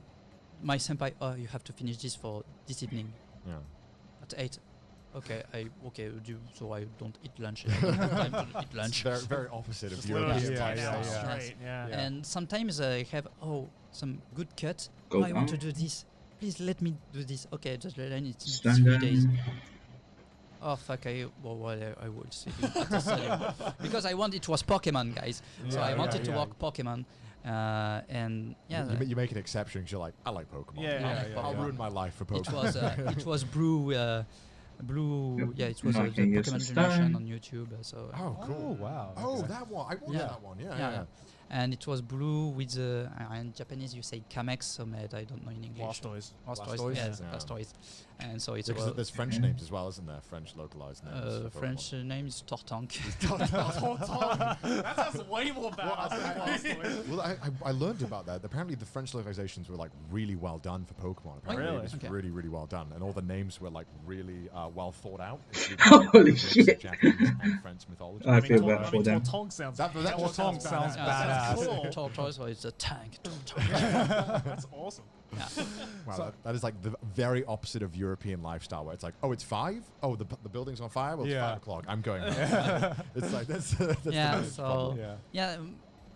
my senpai, you have to finish this for this evening Yeah. at 8. Okay, so I don't eat lunch. I don't have time to eat It's lunch. very very opposite of Just your literally Yeah, 10 yeah, hours yeah. straight. Yeah. And sometimes I have some good cut. Go I want to down. do this. Please let me do this. Okay, just let me. It's Stand 3 days. down. Oh fuck! I will see at the stadium because I want it was Pokemon, guys. So I wanted to walk Pokemon, and yeah, You make an exception because you're like, I like Pokemon. Yeah, yeah, I'll yeah. ruin my life for it Pokemon. was it was Blue. Yep. Yeah, it was Now I the can use Pokemon the generation stand. on YouTube. So Oh, cool. Oh, wow. Oh, Okay. that one. I watched Yeah. that one. Yeah, Yeah. yeah. and it was blue with in Japanese you say Kamex, so I don't know in English. Blastoise. Blastoise, yes, Yeah. Blastoise. And so it's Yeah, 'cause there's French names as well, isn't there? French localized names. for Pokemon. French name is Tortank. That sounds way more badass than Blastoise. Well, I learned about that. Apparently, the French localizations were like really well done for Pokemon. Apparently, Really? it was Okay. really, really well done, and all the names were like really well thought out. Holy Mix of shit. Japanese and French mythology. I feel bad I for mean, them. Tortank sounds. That hell just Tortank sounds badass. Cool. Tortoise, so it's a tank. That's awesome. Wow, that is like the very opposite of European lifestyle, where it's like, oh, it's 5. Oh, the building's on fire. Well, it's Yeah. 5 o'clock. I'm going home. It's like that's the Yeah, biggest so problem. Yeah.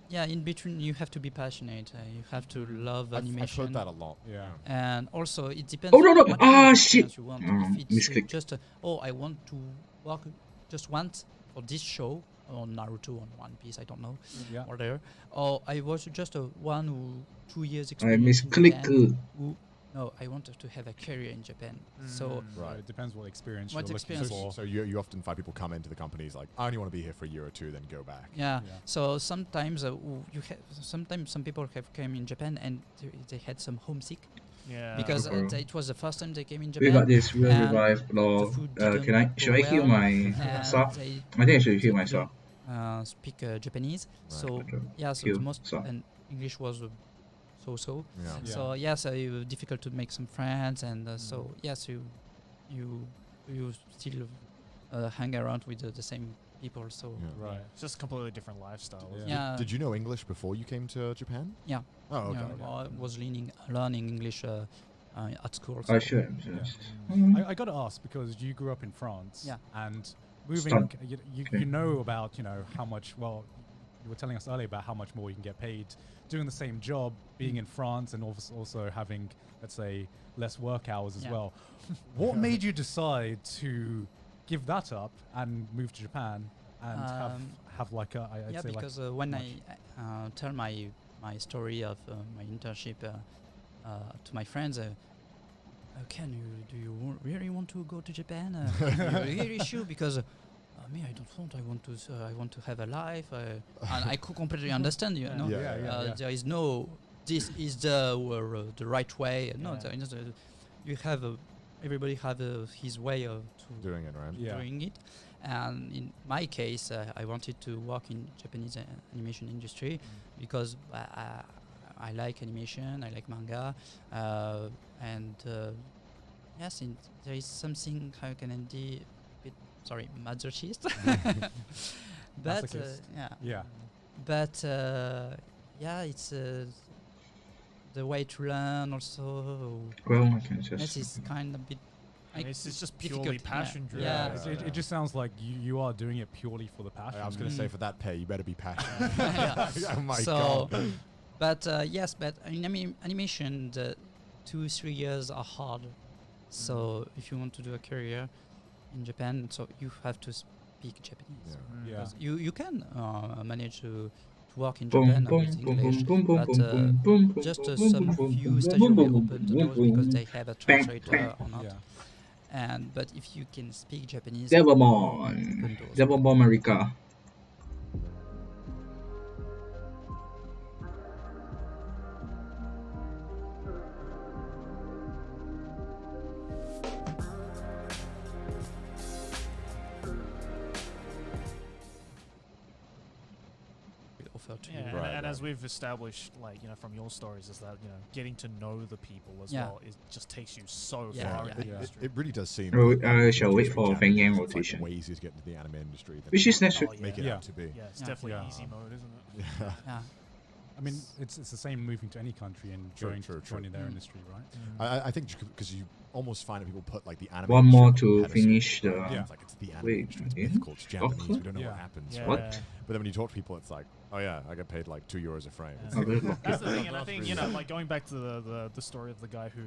yeah, in between you have to be passionate. You have to love I've animation. heard that a lot. Yeah. And also it depends. Oh, no, no. what kind Ah, of shit. experience you want. Mm, If it's misclick. just I want to work just once for this show on Naruto on One Piece, I don't know, Yeah. or there. Or I was just one who 2 years I experience in misclick. Japan. No, I wanted to have a career in Japan. So So Right. it depends what experience What you're experience? looking for. So you often find people come into the companies like, I only want to be here for a year or two, then go back. yeah. Yeah. So sometimes sometimes some people have came in Japan and they had some homesick Yeah. because Okay. it was the first time they came in We Japan. got this real and revive law. the food Can I? didn't Should I go heal well, my and soft? they I think I should heal they myself. couldn't, speak Japanese. So Okay. yeah, so Heal, the most so. and English was so. Yeah. Yeah. So yes, it was difficult to make some friends, and so yes, you still hang around with the same people. So Yeah. Right. It's just a completely different lifestyle. isn't it? Yeah. Did you know English before you came to Japan? Yeah. Oh, okay. Yeah, okay. well, I was learning English at school. Oh, so- sure. Yeah. I got to ask, because you grew up in France. Yeah. And moving, Stop. you Okay. know about, how much, well, you were telling us earlier about how much more you can get paid doing the same job, being in France, and also having, let's say, less work hours as Yeah. well. What made you decide to give that up and move to Japan and have like a, I'd Yeah, say because like when much- I tell my story of my internship to my friends, Ken, do you really want to go to Japan? You really sure? Because me, I don't want. I want to have a life, and I could completely understand. You know, Yeah. there is no. This is the right way. No, Yeah. there is you have everybody have his way of Doing it, right? Yeah. doing it. And in my case, I wanted to work in Japanese animation industry because I like animation, I like manga, and yes, there is something, how can I be, sorry, masochist, but Masochist. yeah, Yeah. but yeah, it's the way to learn also. Well, I can Yes, just. it's kind of bit. And it's just difficult, purely yeah. passion driven. Yeah. It just sounds like you are doing it purely for the passion. I was going to say, for that pay, you better be passionate. Yeah. Oh my So, god. but yes, but in animation, the 2-3 years are hard. So if you want to do a career in Japan, so you have to speak Japanese. Yeah. Yeah. You can manage to work in Boom, Japan boom, with boom, English, boom, boom, but boom, boom, boom, boom, just boom, some boom, few boom, studios boom, will boom, open the boom, doors because boom. they have a Bang, translator or not. Yeah. And but if you can speak Japanese, Devilmon. open doors. Devilmon America. offer to Yeah, you. and, Right, and right. as we've established, like from your stories, is that getting to know the people as Yeah. well, it just takes you so Yeah, far yeah. in the Yeah. industry. It really does seem. Oh, that, I shall if you wait speak for Japanese, fan game it's rotation. Like way easier to get into the anime industry. Than Which is necessary. Oh, Make it yeah. out to be. Yeah, it's Yeah. definitely Yeah. easy mode, isn't it? Yeah. Yeah. I mean, it's the same moving to any country and True, joining true. joining their Mm. industry, right? I think because you almost find that people put like the anime. One more industry on to a pedestal, finish the. right? Yeah. It's like it's the anime Wait, industry. It's again? mythical. It's Japanese. We don't know Yeah. what happens. Yeah. Right? What? But then when you talk to people, it's like, oh yeah, I get paid like €2 a frame. Yeah. Oh, good luck. That's the thing, and I That's think really- like going back to the story of the guy who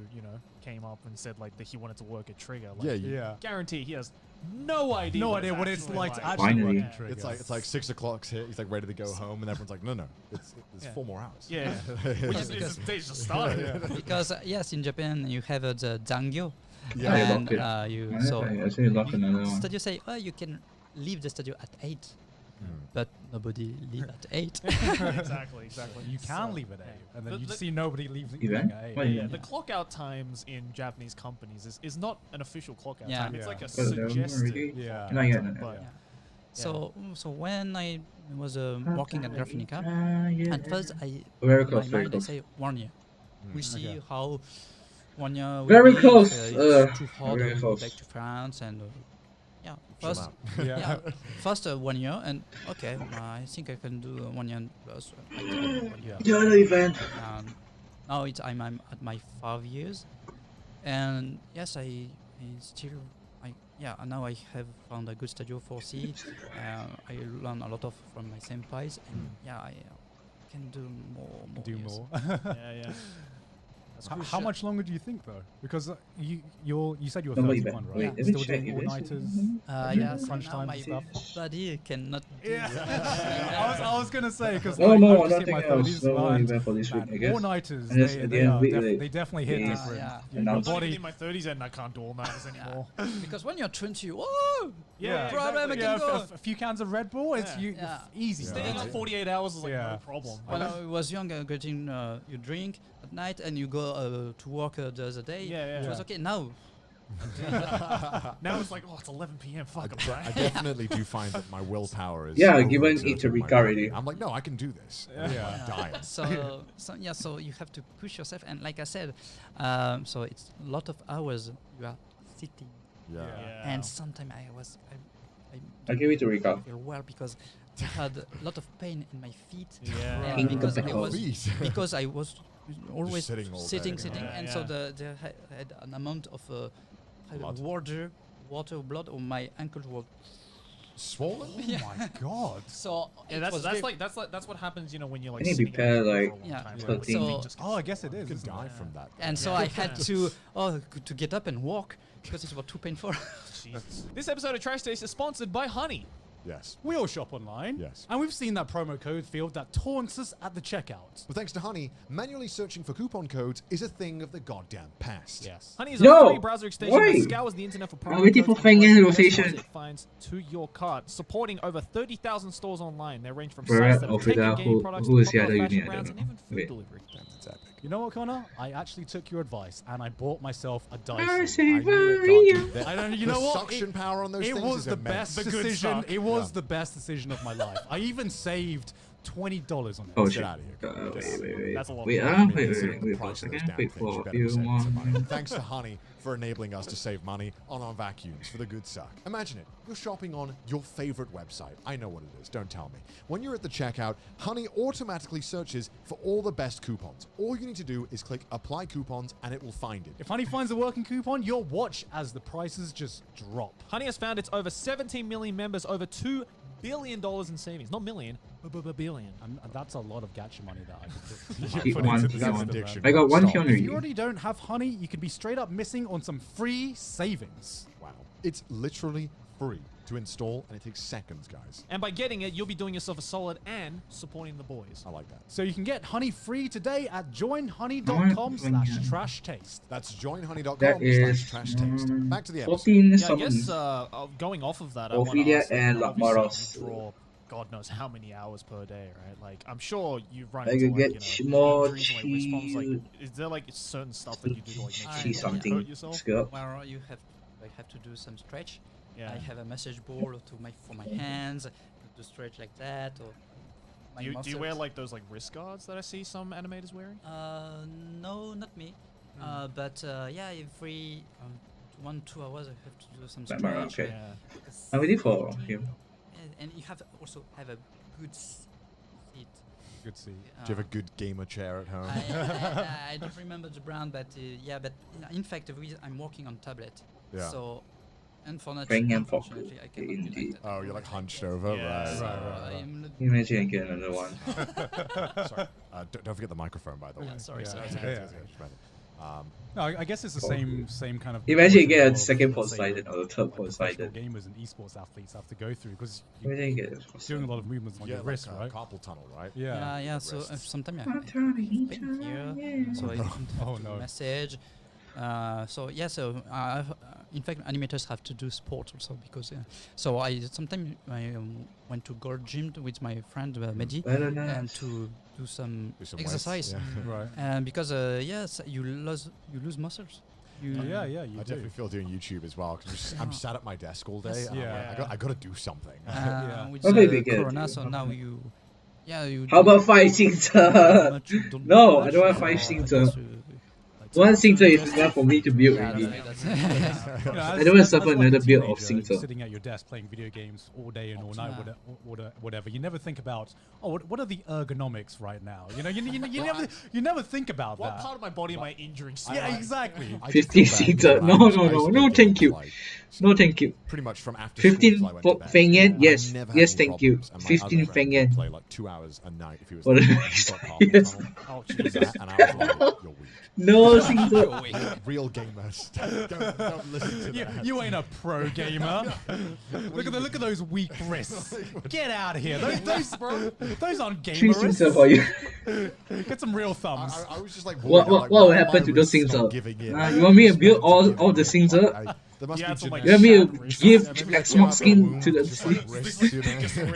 came up and said like that he wanted to work at Trigger. Like, Yeah, you, Yeah. guarantee he has no idea. No idea what it's like to like. actually Finally. work in Trigger. it's like 6 o'clock's hit. He's like ready to go home, and everyone's like, no, it's Yeah. 4 more hours. Yeah, which is because- they just started. Yeah. Because yes, in Japan you have the Zangyo, Yeah. Yeah. and Okay. you I so say lock you, another one. studio say, oh, you can leave the studio at 8, Mm. but nobody leave at 8. exactly. You can leave at 8, and then The- you the- see nobody leaving Event? at 8. What do you Yeah, mean? the clock out times in Japanese companies is not an official clock out Yeah. time. It's Yeah. like a Well, they're suggested. already- Yeah. No, yeah, time, no, but yeah. So when I was working at Graphinica, Yeah. at first Very in close, my very mind I close. say 1 year. Mm. We see Okay. how 1 year will Very be, close, if, it's too hard, very I will go close. back to France and yeah. Chill First, out. Yeah. yeah, first 1 year and okay, I think I can do 1 year plus. I did 1 year. The other event. Now I'm at my 5 years, and yes, I still and now I have found a good studio for C. I learn a lot of from my senpais, and yeah, I can do more. Do years. more. yeah. That's How crucial. much longer do you think though? Because you said you were No, wait, 31, wait, right? let me Still check doing if it's- all-nighters, Yeah, so crunch now time my stuff. body cannot. Do Yeah. I was gonna say because No, like, no, I'm just in nothing my else. 30s, No more and event for this week, I guess. all-nighters, And it's they, at they, the end, are we- they definitely hit Yeah. different. Yeah. Your And I'm also- not even body. in my 30s and I can't do all nighters anymore. Because when you're 20, whoa, Yeah, problem exactly. can yeah, go. a few cans of Red Bull, it's Yeah. you Yeah. easy. Yeah. Staying Yeah. up 48 hours is like Yeah. no problem. When I was young, getting you drink at night and you go to work the other day. Yeah. It was okay. Now, Now it's like, oh, it's 11 p.m. Fuck, I'm I tired. definitely do find that my willpower is. Yeah, given overexerted it's a in my week already. body. I'm like, no, I can do this. Yeah. I'm dying. so you have to push yourself, and like I said, so it's a lot of hours you are sitting, Yeah. Yeah. and sometimes I I'll give it to Rika. feel well because I had a lot of pain in my feet. Yeah. and because I Pink was feet. because I was always sitting all day, yeah. and Yeah. so the had an amount of Blood. water blood on my ankles were Swollen? Oh my god. so Yeah, it that's was that's very- like that's like that's what happens, you know, when you're like I need to sitting in prepare, a chair like, for a long Yeah. time. so where everything So- just Oh, I gets guess it You is. could isn't die it? from that. and so I had to get up and walk because it was too painful. Jesus. This episode of Trash Taste is sponsored by Honey. Yes. We all shop online. Yes. And we've seen that promo code field that taunts us at the checkout. But thanks to Honey, manually searching for coupon codes is a thing of the goddamn past. Yes. Honey is a No! free browser extension Why? that scours the internet for promo waiting codes for and Feng provides Yan the best rotation. deals it finds to your cart, supporting over 30,000 stores online. They range from Barrett sites that or have taken Fida, gaming who- products who to is the popular other fashion unit? I brands don't and know. even food Wait. delivery. That's epic. You know what, Connor? I actually took your advice and I bought myself a I Dyson. say I knew it, God, Maria. dude. That- I don't. You the know what? suction power on those It things was is the immense. best The good decision. suck. It was Yeah. the best decision of my life. I even saved $20 on it. Oh Get shit. out of here. Wait. That's a lot Wait, of money. I mean, wait considering the for a price of those second. damn Wait things, for you a better be few saving more. some money. And thanks to Honey for enabling us to save money on our vacuums for the good suck. Imagine it. You're shopping on your favorite website. I know what it is. Don't tell me. When you're at the checkout, Honey automatically searches for all the best coupons. All you need to do is click Apply Coupons and it will find it. If Honey finds a working coupon, you'll watch as the prices just drop. Honey has found its over 17 million members, over $2 billion in savings. Not million, but billion. And that's a lot of gacha money that I could Keep put one, into keep the one. system, Addiction. man. I got one Stop. pion If you already. already don't have Honey, you could be straight up missing on some free savings. Wow. It's literally free to install and it takes seconds, guys. And by getting it, you'll be doing yourself a solid and supporting the boys. I like that. So you can get Honey free today at Alright, joinhoney.com/trashtaste. That's That joinhoney.com/trash is, taste. Back to the episode. 14 Yeah, I summons. guess going off of that, I Ophelia want to ask, and like, obviously Lakmaros. you draw God knows how many hours per day, right? Like, I'm sure you've run I into, could like, get you know, more injuries and, like, wrist problems. Like, cheese. is there, like, certain stuff that you do to, like, make sure See you don't something. hurt yourself? Skill. Where you have to do some stretch. Yeah. I have a massage ball for my hands to stretch like that, or my Do you muscles. wear, like, those, like, wrist guards that I see some animators wearing? No, not me. But yeah, every 1-2 hours I have to do some Barbara, stretch. okay. because- I'm waiting for him. and you have also have a good seat. Good see. Do you have a good gamer chair at home? I don't remember the brand, but yeah, but in fact, I'm working on tablet. Yeah. So, Bring him for unfortunately, I cannot do indeed. like that. Oh, you're like hunched over? Yeah. Right. So Right. I'm not- Imagine I get another one. Sorry. Don't forget the microphone, by the way. Yeah, sorry, Yeah. sorry. Yeah. It's okay. No, I guess it's the same kind of. Imagine you get a of, second let's say, Poseidon or a third like professional Poseidon. gamers and esports athletes have to go through because Imagine you're you get a doing a lot of movements on Yeah, your like wrist, right? carpal tunnel, right? Yeah. Yeah. So wrists. sometimes I have pain here, so I don't have Oh, to no. massage. So yeah, so in fact, animators have to do sport also because. So I sometimes went to gold gym with my friend Mehdi Very and nice. to do some Do some weights, exercise. yeah. Right. And because yes, you lose muscles. You Yeah, you I do. definitely feel doing YouTube as well. 'Cause I'm sat at my desk all day. Yes. And I'm Yeah. like, I got to do something. Yeah. With Okay, we get Corona, it. so now you How don't about 5 Singter? much, you don't No, do I much, don't want so 5 I Singter. guess, One Singter is enough for me to build yeah, already. that's You know, I as- don't want to as- suffer as like a another build of teenager, Singter. Sitting at your desk playing video games all day and all night, Yeah. whatever. You never think about, what are the ergonomics right now? You know, you never think about What that. part of my body am I injuring? so Yeah, much? exactly. I just 15 feel bad seater. because No, I used no, to no, play no, games, thank you. like, No, thank you. pretty much from after 15 school till I went to bed. Feng Yan, I yes. never had Yes, any thank you. problems, and my 15 other friend Feng would Yan. play like 2 hours a night if he was What like, a- he's got carpal Yes. tunnel. Oh, And Jesus. I was like, you're weak. No, Singter. Real gamers. Don't listen to that. You ain't a pro gamer. look at those weak wrists. Get out of here. Those aren't 3 gamer Singter wrists. for you. Get some real thumbs. I was just like, What worried, like, will why happen my to those wrists not Singter? giving in? You want me to build Just not all the giving in. Singter? There must You be have some, like, You want me to Shat give wrists. Yeah, maybe X-Mark like, skin to the just like wrists, you know?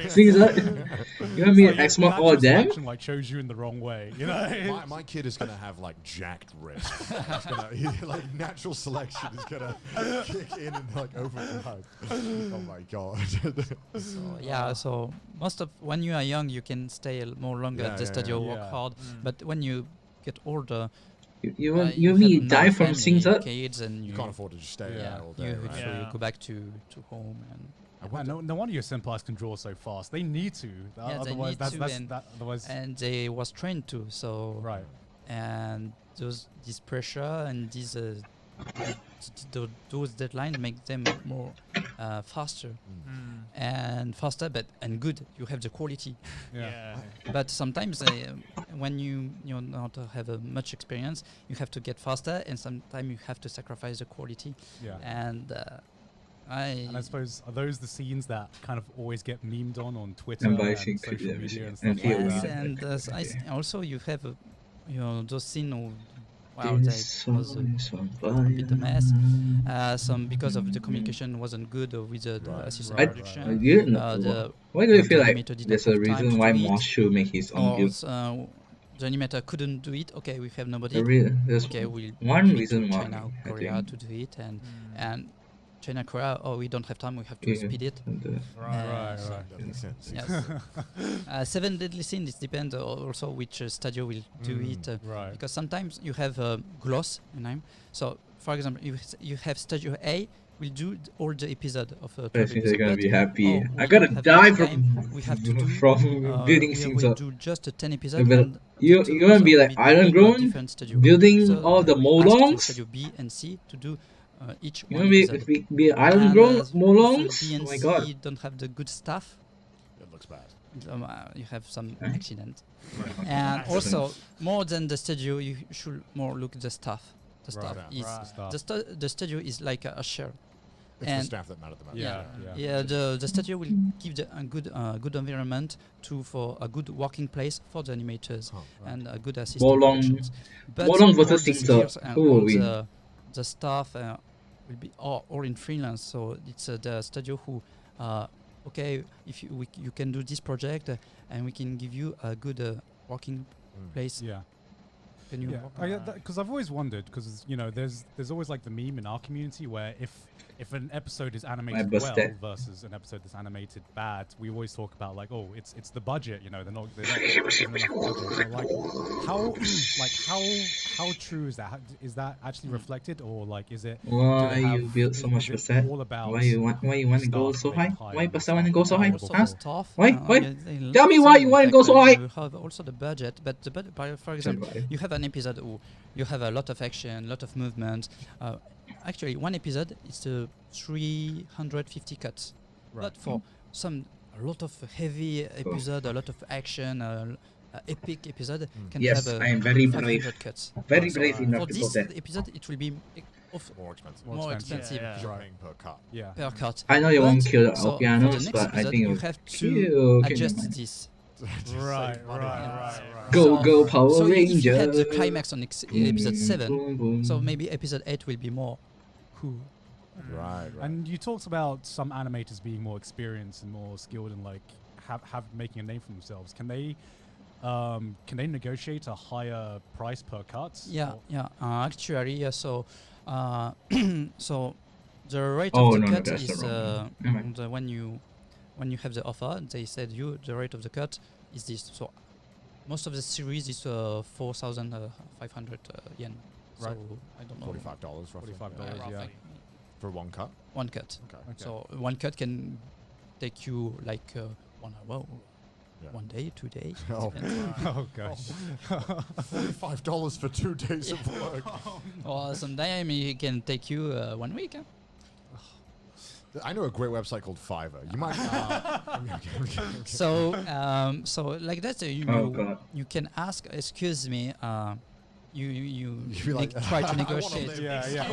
Singter? You want me to Like, X-Mark all natural of them? selection, like chose you in the wrong way. You know. My kid is gonna have like jacked wrists. Like natural selection is gonna kick in and like overdrive. Oh my god. yeah. So most of when you are young, you can stay more longer Yeah, at the yeah, studio, yeah. work Yeah. hard. But when you get older, You uh, want me have to no die from family, Singter? kids, and You can't afford to just stay Yeah. there all you, day, right? so you Yeah. go back to home and I wonder- No wonder your senpais can draw so fast. They need to. Yeah, they Otherwise, need that's to, that's and- that. Otherwise, and they was trained to. So right. and this pressure and those deadlines make them more faster and faster, but and good. You have the quality. Yeah. But sometimes when you not have much experience, you have to get faster, and sometimes you have to sacrifice the quality. Yeah. And And I suppose, are those the scenes that kind of always get memed on Twitter And by and seeing social clip, media yeah, and and stuff like yes, that? and Okay. also you have those scenes. Wow, that This was song is on a bit a mess. fire. Some because of the communication wasn't good with the Right. assistant Right, production. I didn't know. The Why do you feel the like animator didn't there's a have time reason to why do it, Moss should make his own or build? the animator couldn't do it. Okay, we have nobody. There's Okay, we'll one give it reason to why China, I Korea think to do it, and China, Korea. Oh, we don't have time. We have to yeah, speed it. Right. Deadly Sins. Yes. Seven Deadly Sins. It depends also which studio will do it. Right. Because sometimes you have gloss, So, for example, you have Studio A will do all the episode of 12 I think they're episode, gonna but, be happy. we I gotta don't have die much from time. We have to do from building we scenes. will Up. do just 10 episodes. But And you're gonna be like Iron doing a Grown, different studio. building So all the we ask to molongs. Studio B and C to do each You one know, episode. be Iron And Grown if molongs. B Oh and my C god. don't have the good stuff, It looks bad. you have some Right. accident. And also, more than the studio, you should more look at the staff. The Right. staff Yeah. is Stuff. the studio is like a share. It's the And staff that matter the most. Yeah. Yeah, the studio will give a good environment for a good working place for the animators and a good assistant Molong- productions. But Molong all versus the Singsa. skills and Who will all win? the staff will be all in freelance. So it's the studio who, okay, if you can do this project and we can give you a good working place. Yeah. Can you? Yeah, because I've always wondered, because there's always like the meme in our community where if an episode is animated well busted. versus an episode that's animated bad, we always talk about like, oh, it's the budget, they're not giving enough budget. But how true is that? Is that actually reflected, or like is it? Why do they you have- build so much is it percent? all about Why you want to go staff so they high? can hire Why and person want to staff go so they high? can Also hire? the Huh? staff. Why? Tell me why you wanna go so high. You have also the budget, but for example, you have an episode where you have a lot of action, a lot of movement. Actually, one episode is 350 cuts. Right. But for a lot of heavy episode, a lot of action, epic episode can Yes, have I am very 500 brave. cuts. Very So, brave enough for to go this there. episode, it will be More expensive. more expensive Yeah, You're Right. paying per cut. Yeah. per cut. I know you won't But- kill the so for the pianos, next but I episode, think it you will have kill. to Okay, adjust never mind. this. Right. Go, go, Power so Ranger. if you had the climax on episode 7, Boom, boom. so maybe episode 8 will be more cool. Right. And you talked about some animators being more experienced and more skilled and like have making a name for themselves. Can they negotiate a higher price per cut? Yeah, Or- yeah. Actually, so so the rate Oh, of the no, cut that's the is wrong one. Never mind. when you have the offer, they said the rate of the cut is this. So most of the series is 4,500 yen. Right. So I don't know. $45 roughly. $45, yeah. For one cut? One cut. Okay. Okay. So one cut can take you like 1 hour, Yeah. 1 day, 2 days. Oh. depends. Oh gosh. $45 for 2 days of work. Or sometimes it can take you 1 week. Huh? I know a great website called Fiverr. You might. Okay. So like that, Oh, God. you can ask. Excuse me. You be like, try to "I wanna negotiate. live." Yeah.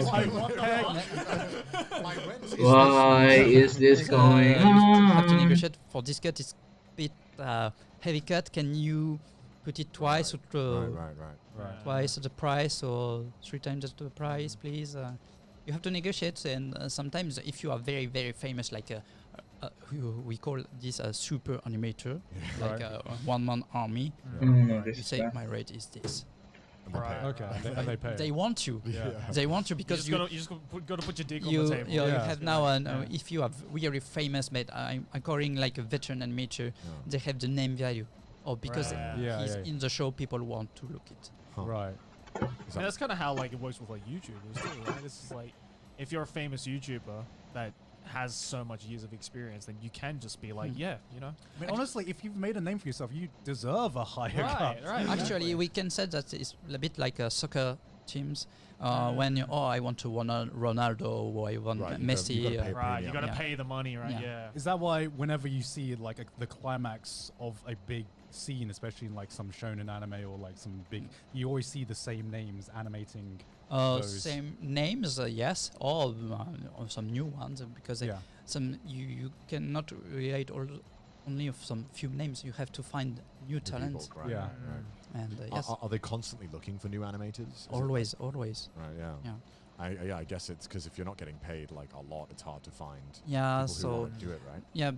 My rent is Why is this going You have to on? negotiate for this cut. It's a bit heavy cut. Can you put it twice or Right. twice the price or 3 times the price, please? You have to negotiate, and sometimes if you are very very famous, like we call this a super animator, like Right. a one-man army. No, You this say is my rate is this. Okay. And they pay. They want you. Yeah. They want you You because just gotta put your dick on you the table. you Yeah. have now an Yeah. if you are really famous, but I'm calling like a veteran animator, they have the name value, or because Right. Yeah, he's yeah. in the show, people want to look it. Right. And that's kind of how like it works with like YouTubers too, right? This is like if you're a famous YouTuber that has so much years of experience, then you can just be like, Hmm. yeah, you know. I mean, honestly, if you've made a name for yourself, you deserve a higher cut. Right. Actually, we can say that it's a bit like soccer teams. When I want to Ronaldo or I want Right, Messi. you gotta pay Right, you gotta Yeah. pay the money, right? Yeah. Yeah. Is that why whenever you see like the climax of a big scene, especially in like some shonen anime or like some big, you always see the same names animating those? Same names, yes, or some new ones because Yeah. some you cannot create only of some few names. You have to find new talent, Right, Yeah. right, and right. yes, Are they constantly looking for new animators? Is it always. Right, yeah. Yeah. I guess it's because if you're not getting paid like a lot, it's hard to find Yeah, people who so want to do it, right? yeah,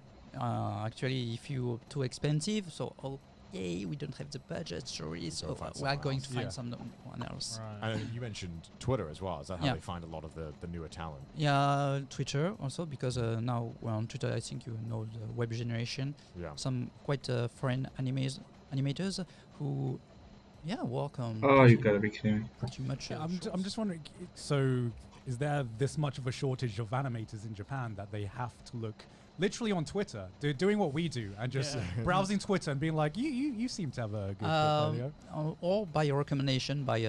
actually, if you're too expensive, so okay, we don't have the budget, sorry, so find we are someone going else. to find Yeah. someone else. Right. And you mentioned Twitter as well. Is that how Yeah. they find a lot of the newer talent? Yeah, Twitter also because now we're on Twitter. I think you know the web generation. Yeah. Some quite foreign animators who, work on. Oh, you gotta be kidding me. pretty much. Yeah, I'm just wondering. So, is there this much of a shortage of animators in Japan that they have to look literally on Twitter, doing what we do, and just Yeah. browsing Twitter and being like, you seem to have a good portfolio. Or by a recommendation by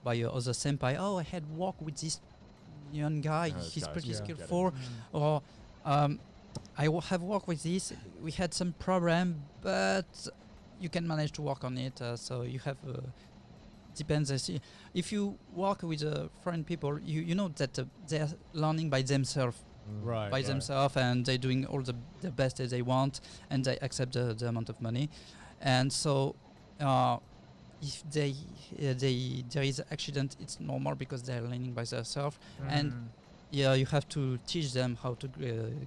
by other senpai. Oh, I had worked with this young guy. this He's guy's pretty yeah. skillful. Or have worked with this. We had some problem, but you can manage to work on it. So you have depends. I see. If you work with foreign people, you know that they are learning by themselves, Right. by themselves, and they're doing all the best that they want, and they accept the amount of money, and so. If there is accident, it's normal because they're learning by themselves, and you have to teach them how to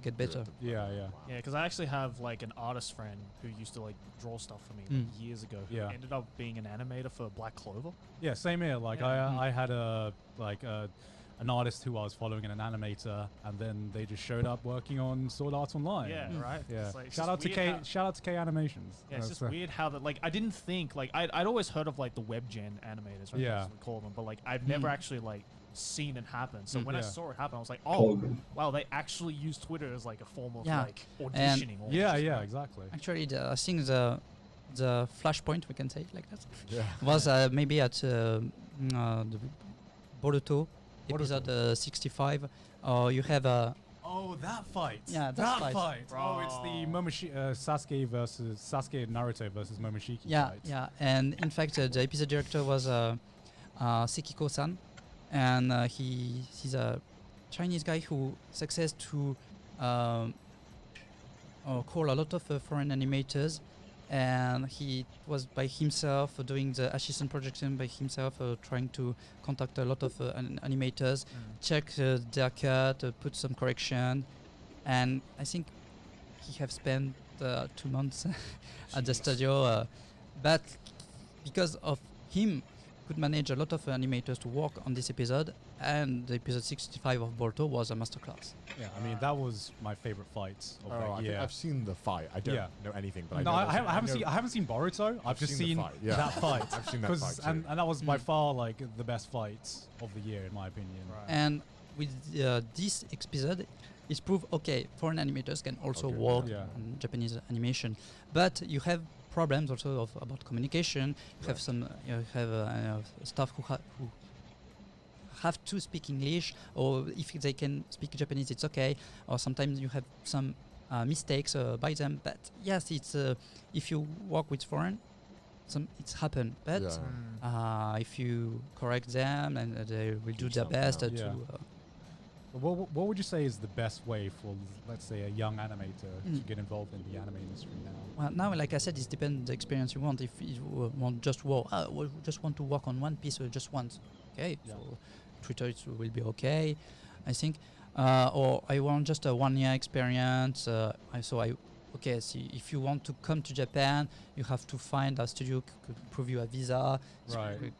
get better. Yeah, yeah. Yeah, because I actually have like an artist friend who used to like draw stuff for me years ago. Who Yeah. ended up being an animator for Black Clover. Yeah, same here. Like Yeah. I had an artist who I was following and an animator, and then they just showed up working on Sword Art Online. Yeah, right. Yeah. It's like, it's Shout just out to weird how- Shout out to K Animations. Yeah, it's That's, just weird how that, like, I didn't think, like, I'd always heard of, like, the web gen animators, right? Yeah. That's what we call them, but, like, I've never actually, like, seen it happen. So when I Yeah. saw it happen, I was like, oh, Cool. wow, they actually use Twitter as, like, a form of, Yeah. like, auditioning. almost, Yeah, right? exactly. Actually, I think the flashpoint, we can say it like that, Yeah. was maybe at the Boruto episode 65. You have a Oh, that fight. Yeah, that that fight. Oh, it's the Sasuke and Naruto versus Momoshiki fight. and in fact the episode director was Sekiko-san, and he's a Chinese guy who success to call a lot of foreign animators, and he was by himself doing the assistant projection by himself, trying to contact a lot of animators, check their cut, put some correction, and I think he have spent 2 months at the studio, but because of him could manage a lot of animators to work on this episode, and the episode 65 of Boruto was a masterclass. Yeah, I mean that was my favorite fight of Oh, that I think year. I've seen the fight. I don't Yeah. know anything, but No, I know I know- haven't seen Boruto. I've just seen the seen fight, yeah. that fight. I've seen that 'Cause- fight too. and that was by far like the best fight of the year in my opinion. Right. And with this episode, it's proof okay, foreign animators can also Okay, work yeah. on Japanese animation, but you have problems also about communication. You have some staff who have to speak English, or if they can speak Japanese, it's okay. Or sometimes you have some mistakes by them. But yes, it's if you work with foreign, it's happen. But Yeah. if you correct them, and they will do Teach their them, best yeah. to. Yeah. What would you say is the best way for, let's say, a young animator to get involved in the anime industry now? Well, now, like I said, it depends the experience you want. If you want just just want to work on one piece or just once, okay. Yeah. So Twitter will be okay, I think. Or I want just a 1 year experience. See, if you want to come to Japan, you have to find a studio could prove you a visa. So Right. it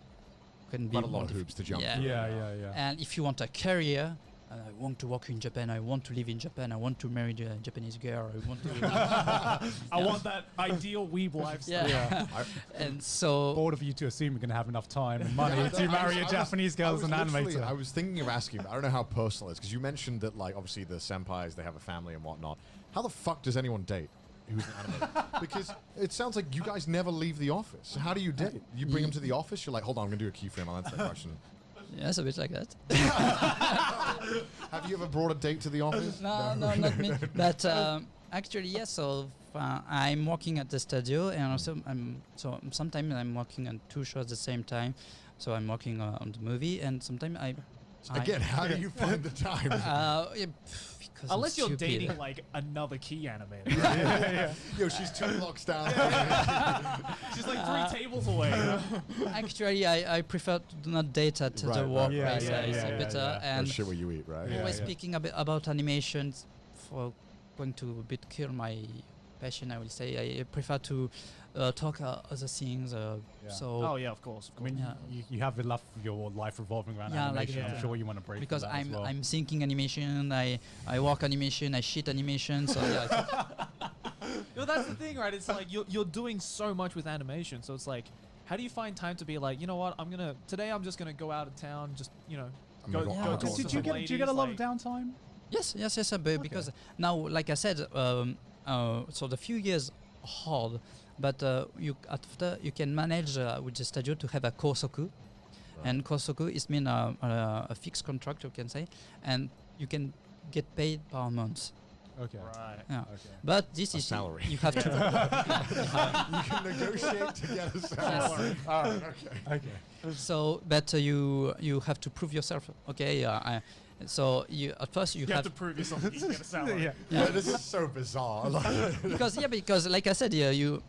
can be Quite a lot more of hoops to jump yeah. through. Yeah. And if you want a career, I want to work in Japan. I want to live in Japan. I want to marry a Japanese girl. I want to. I want that ideal weeb lifestyle. Yeah. And so. Bored of you to assume you're going to have enough time and money to marry a Japanese girl as an animator. I was thinking of asking, but I don't know how personal it is, because you mentioned that, like, obviously the senpais, they have a family and whatnot. How the fuck does anyone date who's an animator? Because it sounds like you guys never leave the office. So how do you date? You bring them to the office? You're like, hold on, I'm going to do a keyframe. I'll answer that question. Yes, a bit like that. Have you ever brought a date to the office? No, not me. But actually, yes. So I'm working at the studio, and also sometimes I'm working on 2 shows at the same time. So I'm working on the movie, and sometimes Again, how do you find the time? Because Unless you're stupid. dating like another key animator. Yo, she's 2 blocks down. She's like 3 tables away. Actually, I prefer to not date at Right, the right, workplace. right. It's Yeah, better. yeah. And shit what you eat, right? Yeah, always yeah. speaking a bit about animations, for going to a bit kill my passion, I will say. I prefer to talk other things. So Oh yeah, of course. I mean, Yeah. you have enough of your life revolving around Yeah, like animation. I'm that. sure you want to break because from that as well. I'm thinking animation, I work animation, I shit animation. So yeah, No, that's the thing, right? It's like you're doing so much with animation, so it's like, how do you find time to be like, you know what? Today I'm just gonna go out of town, just I'm go gonna Yeah. go Did talk to Did some you ladies, get a lot like- of downtime? yes, because now, like I said, so the few years hard, but after you can manage with the studio to have a kosoku, and kosoku is mean a fixed contract, you can say, and you can get paid per month. Okay. Right. Yeah. Okay. But this A is salary. You have to. You can negotiate to get a salary. All right, okay. Okay. So, but you have to prove yourself. Okay. So you at first you You have to prove yourself that you can get a salary. Yeah. Yeah, this is so bizarre. because like I said, yeah, you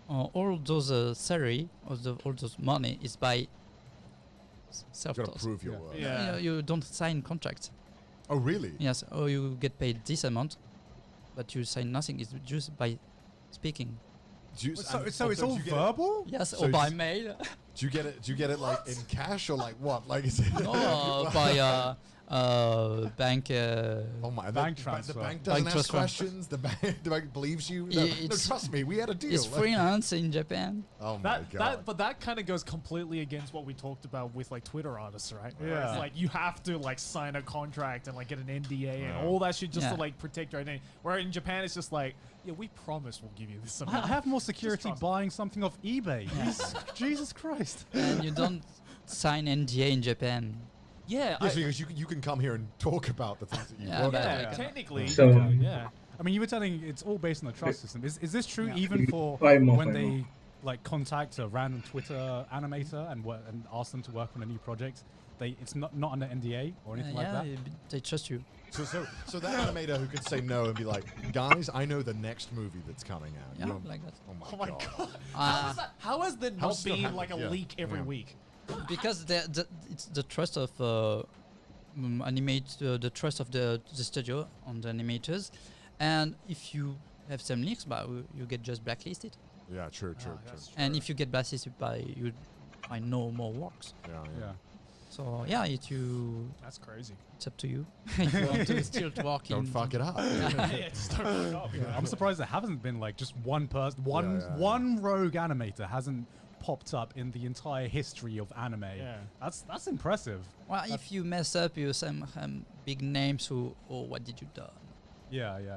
all those salary or all those money is by self. You gotta prove your Yeah. worth. Yeah. You don't sign contracts. Oh, really? Yes, or you get paid this amount, but you sign nothing. It's just by speaking. Do you, So, and so it's also, all do you get it- verbal? Yes, So or by it's- mail. Do you get it? Do you get it like in cash or like what? Like is it? No, by bank. Oh my! Bank the transfer. bank doesn't Bank ask transfer. questions. The bank believes you. No, Yeah, no, trust me, we had a deal. It's freelance in Japan. Oh my god! But that kind of goes completely against what we talked about with like Twitter artists, right? Where Yeah. It's like you have to like sign a contract and like get an NDA Yeah. and all that shit just to Yeah. like protect your identity. Where in Japan it's just like, yeah, we promise we'll give you this I amount. have more security trust- buying something off eBay. Yeah. Jesus Christ. And you don't sign NDA in Japan. Yeah, Yes, because you can come here and talk about the things that you Yeah, work but- on. yeah, technically. So- you can, yeah. I mean, you were telling it's all based on the trust system. Is this true Yeah. even for Five more, when five they more. like contact a random Twitter animator and ask them to work on a new project? It's not under NDA or anything like that. They trust you. So that animator who can say no and be like, guys, I know the next movie that's coming out. You Yeah, don't- like that. Oh my god! How has there How not still been happen- like a yeah, leak every yeah. week? Because it's the trust of the trust of the studio on the animators, and if you have some leaks, but you get just blacklisted. Yeah, true. And if you get blacklisted by no more works. Yeah. Yeah. So yeah, That's crazy. it's up to you. If you want to still work Don't in. fuck it up. Yeah, just don't fuck up. I'm surprised there hasn't been like just one person, yeah. one rogue animator hasn't popped up in the entire history of anime. Yeah. That's impressive. Well, if you mess up, you some big names who, oh, what did you done? Yeah. Right.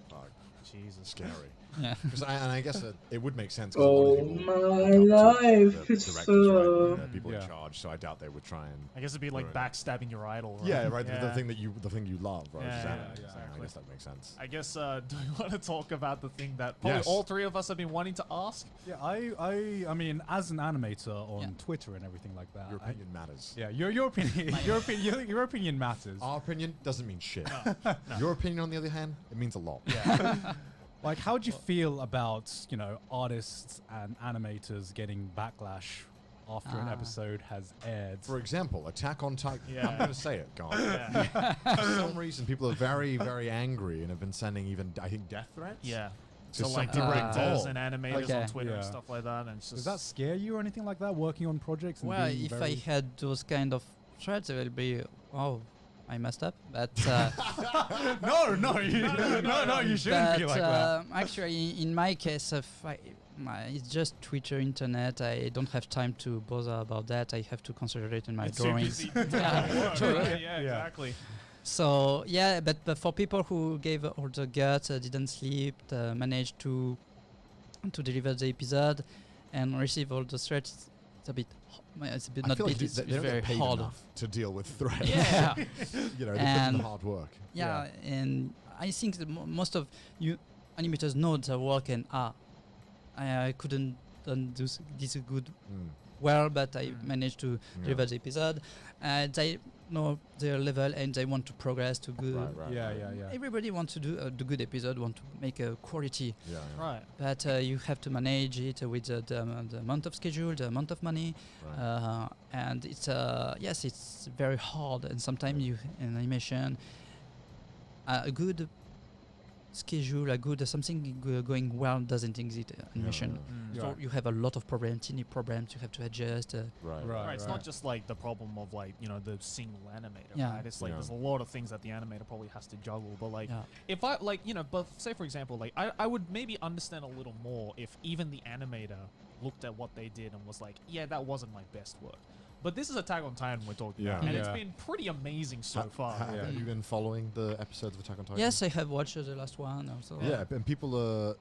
Fuck. Jesus. Scary. Yeah. And I guess it would make sense. 'cause Oh a lot of people my look up to life, the it's directors, right? so- People Yeah. in charge. So I doubt they would try and. I guess it'd be like Right. backstabbing your idol. Right? Yeah, right. Yeah. The thing that you love, right? Yeah, which is yeah, anime. exactly. I guess that makes sense. I guess, do we want to talk about the thing that probably Yes. all 3 of us have been wanting to ask? Yeah, I mean, as an animator on Yeah. Twitter and everything like that. Your opinion matters. Yeah, your opinion, your opinion matters. Our opinion doesn't mean shit. Your opinion, on the other hand, it means a lot. Like, how do you feel about artists and animators getting backlash after an Ah. episode has aired? For example, Attack on Titan. Yeah. I'm going to say it, guys. Yeah. For some reason, people are very, very angry and have been sending even, I think, death threats. Yeah. To So like some people directors involved. and animators Okay. on Twitter and Yeah. stuff like that, and it's just Does that scare you or anything like that? Working on projects? And Well, being if I very- had those kind of threats, it will be, oh, I messed up, but No, you shouldn't be but like that. actually, in my case, it's just Twitter, internet. I don't have time to bother about that. I have to concentrate in my It's too drawings. busy to Yeah, work, true. right? Yeah, exactly. So yeah, but for people who gave all the guts, didn't sleep, managed to deliver the episode, and receive all the threats, it's a bit. It's a bit I not feel like bit. It's they don't very get paid hard. enough to deal with threats. Yeah. They put in And- the hard work. Yeah, and I think that most of you animators know their work, and I couldn't done this good Mm. well, but I managed to Yeah. deliver the episode. They know their level and they want to progress to good. Right. Yeah. Everybody wants to do the good episode, want to make a quality, Yeah. Right. but you have to manage it with the amount of schedule, the amount of money, Right. and it's yes, it's very hard. And sometimes you in animation, a good schedule, a good something going well doesn't exist in animation. Yeah. So you have a lot of problems, teeny problems you have to adjust. Right. Right, it's not just like the problem of like the single animator, Yeah. right? It's like Yeah. there's a lot of things that the animator probably has to juggle. But like, Yeah. if I like but say for example, like I would maybe understand a little more if even the animator looked at what they did and was like, yeah, that wasn't my best work. But this is Attack on Titan we're talking Yeah. about, and it's Yeah. been pretty amazing so far. Have you been following the episodes of Attack on Titan? Yes, I have watched the last one also. Yeah, and people are,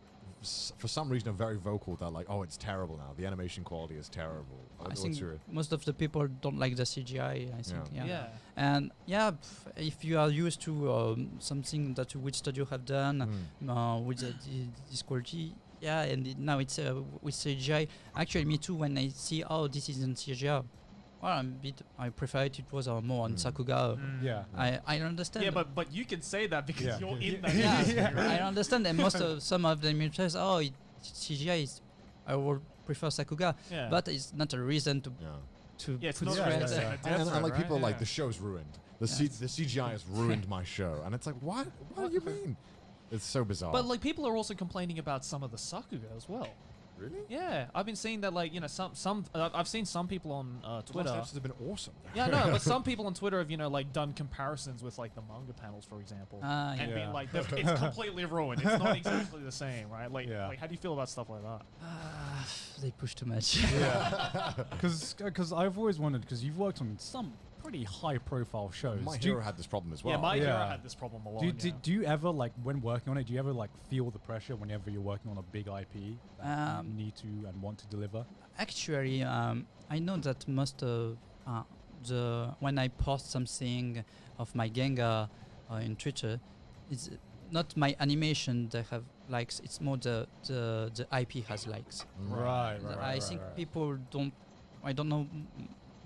for some reason, are very vocal that like, oh, it's terrible now. The animation quality is terrible. I What's think your- most of the people don't like the CGI. I think. Yeah. Yeah. And yeah, if you are used to something that which studio have done with this quality, yeah, and now it's with CGI. Actually, me too. When I see this isn't CGI, well, I prefer it. It was more on Sakuga. Mm. Yeah. I understand. Yeah, but you can say that because Yeah. you're in that yeah, industry, right? I understand. And most of some of the images, CGI is. I would prefer Sakuga, Yeah. but it's not a reason to Yeah. Yeah, it's put not Yeah, like stress. yeah, a yeah. death And threat, like right? people are like Yeah. the show's ruined. Yes. The CGI has ruined my show, and it's like what? What do you mean? It's so bizarre. But like people are also complaining about some of the Sakuga as well. really, Yeah, I've been seeing that like some I've seen some people on the last Twitter. episodes have been awesome. Yeah, no, but some people on Twitter have like done comparisons with like the manga panels, for example, and Yeah. being like, it's completely ruined. It's not exactly the same, right? Like, Yeah. like how do you feel about stuff like that? They push too much. Because I've always wondered, because you've worked on some pretty high-profile shows. My Do you- Hero had this problem as well. Yeah, my hero Yeah. had this problem a lot. do you ever, like, when working on it, do you ever, like, feel the pressure whenever you're working on a big IP that you need to and want to deliver? Actually, I know that most of when I post something of my Gengar in Twitter, it's not my animation that have likes. It's more the IP has likes. Right, I think people don't. I don't know.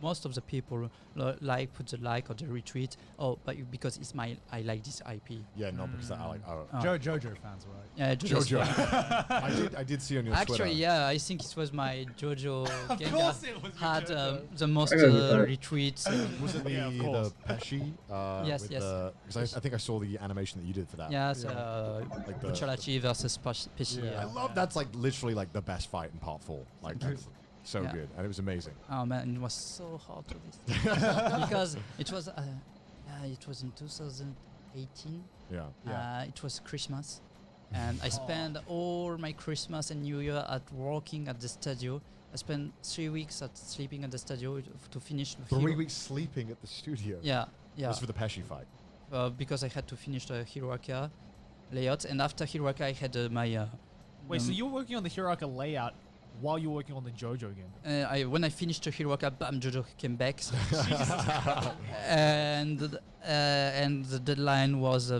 Most of the people put the like or the retweet. Oh, but because it's I like this IP. Yeah, no, because I like JoJo fans, right? Yeah, JoJo. I did see on your Twitter. Actually, yeah, I think it was my JoJo Gengar it was had the most I remember that. retweets. Was it the Yeah, of course. Pesci? Yes, with yes. Because I think I saw the animation that you did for that. Yes, Like the- Bucciolati versus Pesci. Yeah. I love that's like literally like the best fight in part 4. Like that's so Yeah. good, and it was amazing. Oh man, it was so hard to this because it was it was in 2018. Yeah. It was Christmas, and I spent all my Christmas and New Year at working at the studio. I spent 3 weeks at sleeping at the studio to finish. the 3 Hero- weeks sleeping at the studio. Yeah, yeah. Just for the Pesci fight. Because I had to finish the Hiroaka layout, and after Hiroaka, I had my. Wait, so you're working on the Hiraka layout while you're working on the JoJo game? When I finished the Hiroaka, bam, JoJo came back, so and the deadline was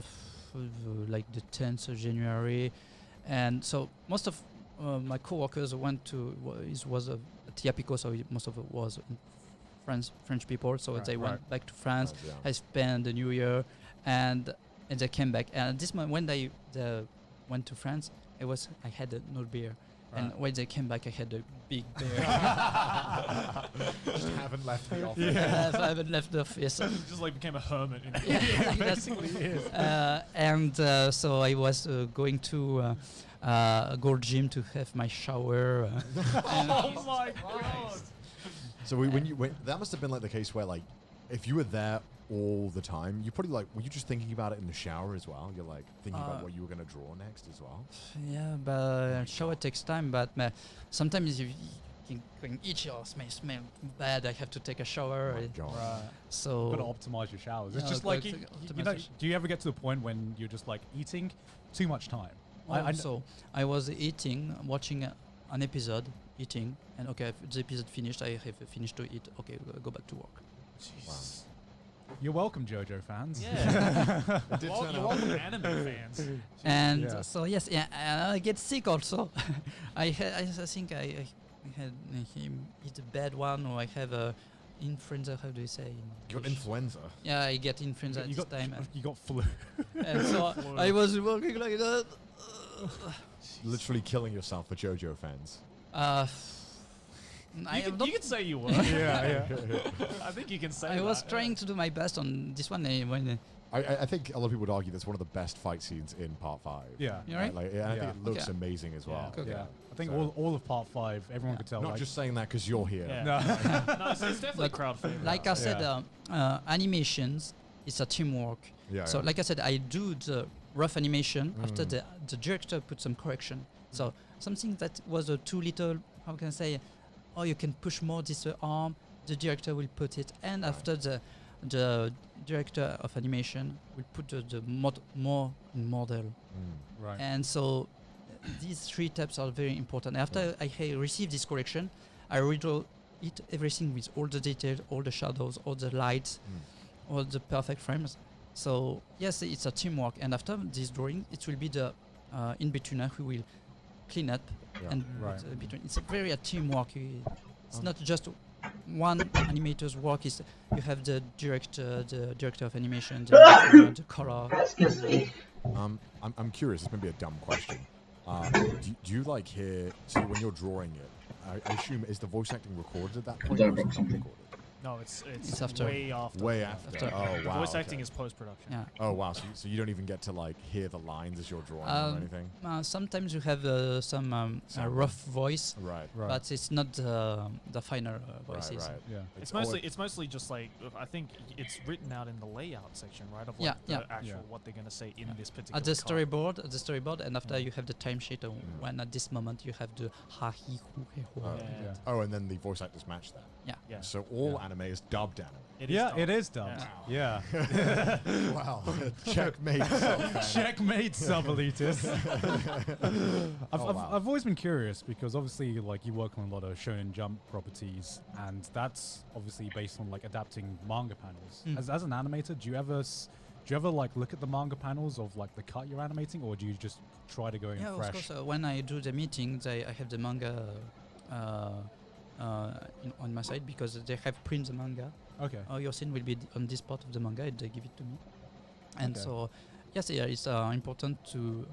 like the 10th of January, and so most of my coworkers went to was at Yapico, so most of it was in French people, so Right, they right. went back to France. Yeah. I spent the New Year, and they came back. And this month, when they went to France, I had no beer, and Right. when they came back, I had a big beer. Just haven't left the office. Yes, I haven't left the office. Just like became a hermit. Yeah, basically is. And so I was going to Gold Gym to have my shower. Oh my god! So when that must have been like the case where like if you were there all the time, you probably like, were you just thinking about it in the shower as well? You're like thinking about what you were going to draw next as well? Yeah, but shower takes time. But sometimes if you can itch or smell bad, I have to take a shower. God. Right. So Got to optimize your showers. It's Yeah, just got like to you know. optimization. Do you ever get to the point when you're just like eating too much time? So I was eating, watching an episode, eating, and okay, if the episode finished, I have finished to eat. Okay, go back to work. Jesus. You're welcome, JoJo fans. Yeah. It did turn You're out- welcome, anime fans. And Yeah. so yes, yeah, I get sick also. I think I had eat a bad one, or I have a influenza. How do you say? You got influenza. Yeah, I get influenza You this got time, you got flu. and so I was working like that. Literally killing yourself for JoJo fans. I You am can, not you can say you were. yeah. I think you can say I was that. trying to do my best on this one. When I think a lot of people would argue that's one of the best fight scenes in Part 5. Yeah. you right? Like, and I think Yeah. it looks Okay. amazing as well. Okay. Yeah. I think So- all of part 5, everyone Yeah. could tell. Not like, just saying that because you're here. Yeah. no. No, it's definitely But crowd favorite. like I said, Yeah. animations is a teamwork. Yeah. So yeah. like I said, I do the rough animation after Mm. the director put some correction. So something that was too little, how can I say? Oh, you can push more this arm. The director will put it, and Right. after the director of animation will put the more in model. Mm. Right. And so these 3 steps are very important. After I received this correction, I redraw it everything with all the details, all the shadows, all the lights, all the perfect frames. So yes, it's a teamwork. And after this drawing, it will be the in-betweener who will clean up Yeah. and Right. put, between. It's a very a teamwork. It's Um, not just one animator's work. Is you have the director of animation, the color. I'm curious. This may be a dumb question. Do you like hear? So when you're drawing it, I assume is the voice acting recorded at that point? Don't or is it rock not something. recorded? No, it's It's after. way after. Way after. After. Oh The wow. voice acting okay. is post production. Yeah. Oh wow. So you don't even get to like hear the lines as you're drawing or anything. Sometimes you have some Sample. rough voice, Right. Right. but it's not the final voices. Right. yeah. It's always- mostly just like I think it's written out in the layout section, right? Of Yeah, like the yeah. actual Yeah. what they're gonna say in this particular. At the card. storyboard, and after you have the timesheet. When at this moment you have the ha he hu he ho. Oh. Yeah. Oh, and then the voice actors match that. Yeah. Yeah. So all Yeah. anime is dubbed anime. It is dubbed. Yeah. Yeah. Wow. Checkmate. Self-fan. Checkmate, sub-elitist. Oh, wow. I've always been curious because obviously like you work on a lot of Shonen Jump properties, and that's obviously based on like adapting manga panels. Mm. As an animator, do you ever like look at the manga panels of like the cut you're animating, or do you just try to go in Yeah, fresh? of course. When I do the meetings, I have the manga on my side because they have print the manga. Okay. Your scene will be on this part of the manga. They give it to me, and Okay. so yes, yeah, it's important to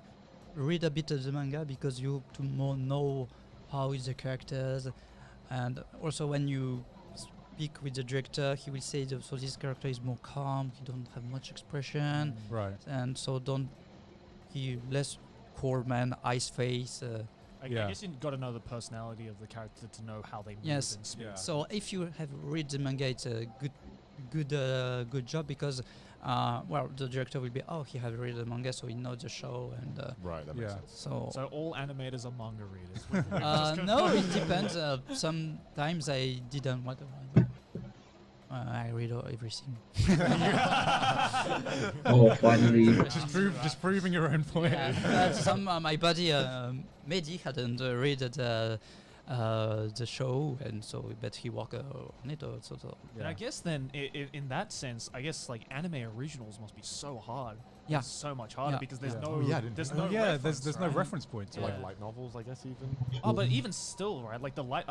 read a bit of the manga because you to more know how is the characters, and also when you speak with the director, he will say so this character is more calm. He don't have much expression, Right. and so he less cold man, ice face. I Yeah. guess you got to know the personality of the character to know how they move Yes. and speak. Yeah. So if you have read the manga, it's a good job because the director will be he has read the manga, so he knows the show, and Right. That makes Yeah. sense. So all animators are manga readers. We've just no, it depends. Sometimes I didn't want to. I read everything. Oh, finally. Just proving your own point. My buddy Mehdi hadn't read the show, and so but he worked on it. So And I guess then, in that sense, I guess like anime originals must be so hard. Yeah. It's so much harder Yeah. because there's Yeah. no, Oh, yeah, I didn't there's think no, of yeah, reference, there's no right? reference point to Yeah. it. Like light novels, I guess even. Oh, but even still, right? Like light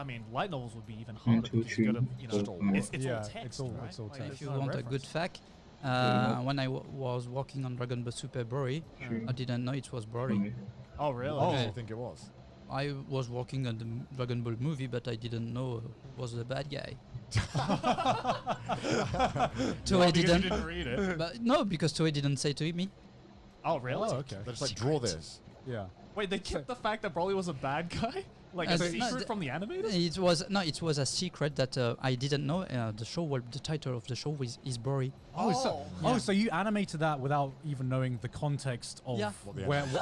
novels would be even harder. two, because you gotta, you know, three, four. it's Yeah, all text, it's all- right? it's all Like, text. if there's you no want a reference. good fact, Yeah. when I was working on Dragon Ball Super Broly, I didn't know it was Broly. Oh, really? Oh, Okay. I think it was. I was working on the Dragon Ball movie, but I didn't know who was the bad guy. Toei Because you didn't. didn't read it. But no, because Toei didn't say to me. Oh, really? Oh, okay. They're just like, draw this. Yeah. Wait, they kept the fact that Broly was a bad guy? Like As- a no, secret the- from the animators? It was a secret that I didn't know. The title of the show is Bori. So you animated that without even knowing the context of Yeah.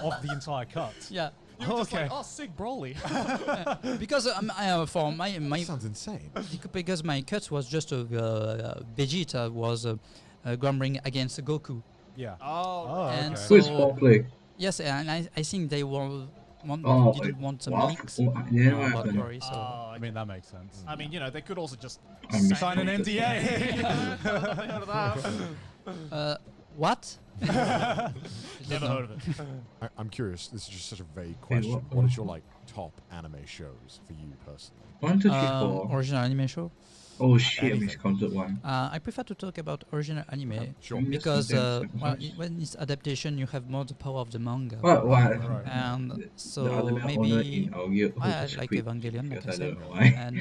of the entire cut. Yeah, You were just Okay. like, oh, sick Broly. because for my Sounds insane. because my cut was just Vegeta was grumbling against Goku. Yeah. Oh, And okay. Who is so- foreplay? Yes, and I think they Oh, didn't want some what? leaks Then what about happened? Bori. So I mean, that makes sense. I mean, you know, they could also just I'm Sign an Never NDA. heard of that. what? Never heard of it. I'm curious. This is just such a vague Hey, question. what- What is your like top anime shows for you personally? 1, 2, 3, 4. Original anime show. Oh shit, we anything. counted one. I prefer to talk about original anime Sure. Mm. because Yes, when it's adaptation, you have more the power of the manga. What? Right. And The so other owner maybe in our guild who I just like quit Evangelion, like I because I said, don't know why. and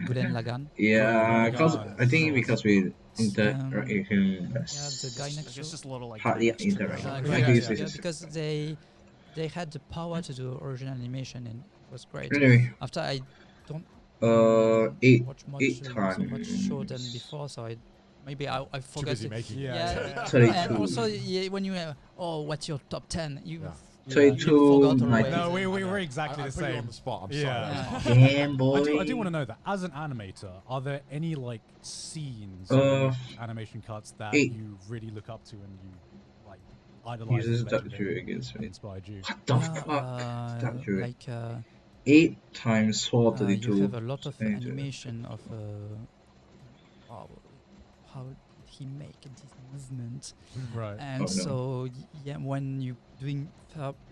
Gurren Lagann. Yeah, because God. I think because we interaction Yeah, the guy next It's door. just a little like hardly extra interaction. Uh, I yeah, think yeah, it's yeah, just- because they had the power to do original animation and it was great. Anyway, After I don't eight watch eight so much show than times. before, so maybe I Too forgot. busy making. Yeah. Yeah, Sorry, and two. also when you what's your top 10? You Yeah. Sorry, you two forgot night- already. No, we I know. were exactly I the put you on same. the spot. I'm Yeah. sorry. Damn boy. I do want to know that as an animator, are there any like scenes, animation cuts that eight. you really look up to and you like idolize? Uses and that legendary true against me. inspired you. What the Yeah, fuck? That true. like 8 times 4 32. you have a lot of Thank you. animation of how he make this movement, Right. and Oh, no. so yeah, when you doing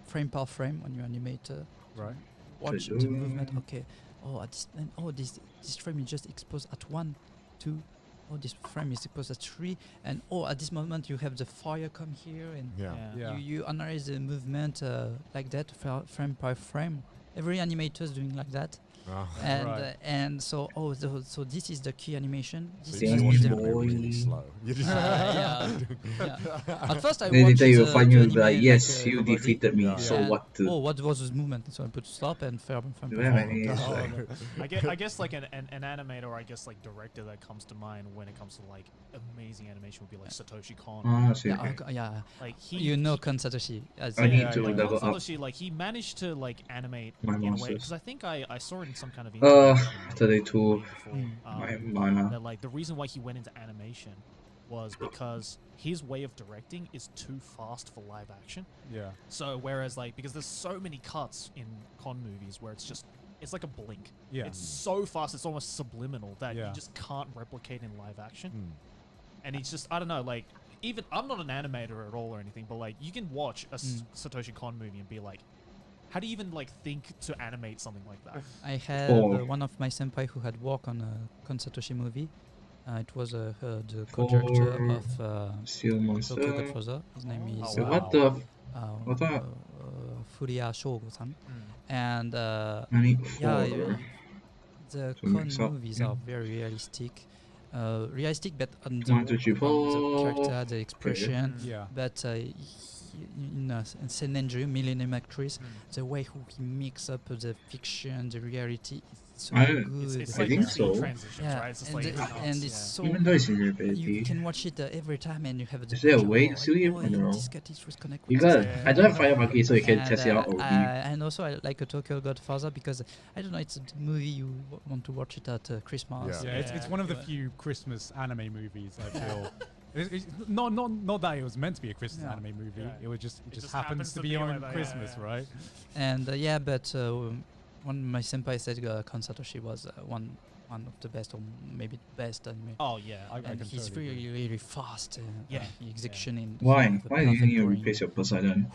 frame per frame when you animate, Right. watch the movement. Okay, this frame is just exposed at 1, 2. Oh, this frame is exposed at 3, and at this moment you have the fire come here, and Yeah. Yeah. you analyze the movement like that, frame by frame. Every animator is doing like that, Oh. and Right. and so so this is the key animation. So This you Damn just must watch be boy. the the movie really slow. You just yeah. At first I Then watched later you the find you anime like, yes, you everybody. defeated me, Yeah. so And, what to what was this movement? So I put stop and frame do? per I have frame. any? It's Oh, like, no. I guess like an animator, or I guess like director that comes to mind when it comes to like amazing animation would be like Satoshi Kon. ah, see, Yeah, okay. yeah. Like he, You know Kon Satoshi as I need Yeah, to yeah, like yeah. level up Satoshi, like he managed to like animate my in a way, monsters. because I think I saw it in some kind of Uh, interview maybe 32. before, My that mana. like the reason why he went into animation was because his way of directing is too fast for live action. Yeah. So whereas like because there's so many cuts in con movies where it's like a blink. Yeah. It's so fast, it's almost subliminal that Yeah. you just can't replicate in live action. Mm. And it's just, I don't know, like, even, I'm not an animator at all or anything, but like, you can watch a Satoshi Kon movie and be like, how do you even like think to animate something like that? I had Four. one of my senpai who had worked on a Kon Satoshi movie. It was the Four. co-director of Steel Tokyo monster. Godfather. His name is Oh, So wow. what the? What the? Furia Shogo-san. Mm. And I need 4. yeah, the To Kon mix up, movies yeah. are very realistic. Realistic, but on 1, 2, 3, the 4. character, the expression. Yeah. But in Senenju, Millennium Actress, Mm. the way who he mix up the fiction, the reality, is so I- good. It's I like think scene so. transitions, Yeah, right? It's just and, like, and it's yeah. so Even though it's in your you ability. can watch it every time, and you have the Is there a picture, way oh, to see it? oh, I don't know. this guy is connect You with got this it. guy. I don't have Fire Monkey, so you can And, test it out. Or and also I like a Tokyo Godfather because I don't know, it's a movie you want to watch it at Christmas. Yeah, it's Yeah. one of the Yeah. few Christmas anime movies I feel. It's not that it was meant to be a Christmas Yeah. anime movie. Yeah. It was just it, It just just happens to be like on that, yeah, Christmas, yeah. right? And but one of my senpai said Kon Satoshi was one of the best, or maybe the best anime. Oh, yeah. I And can he's totally agree. really fast. Yeah. The execution in Why? the Why didn't perfect you drawing. replace your Poseidon?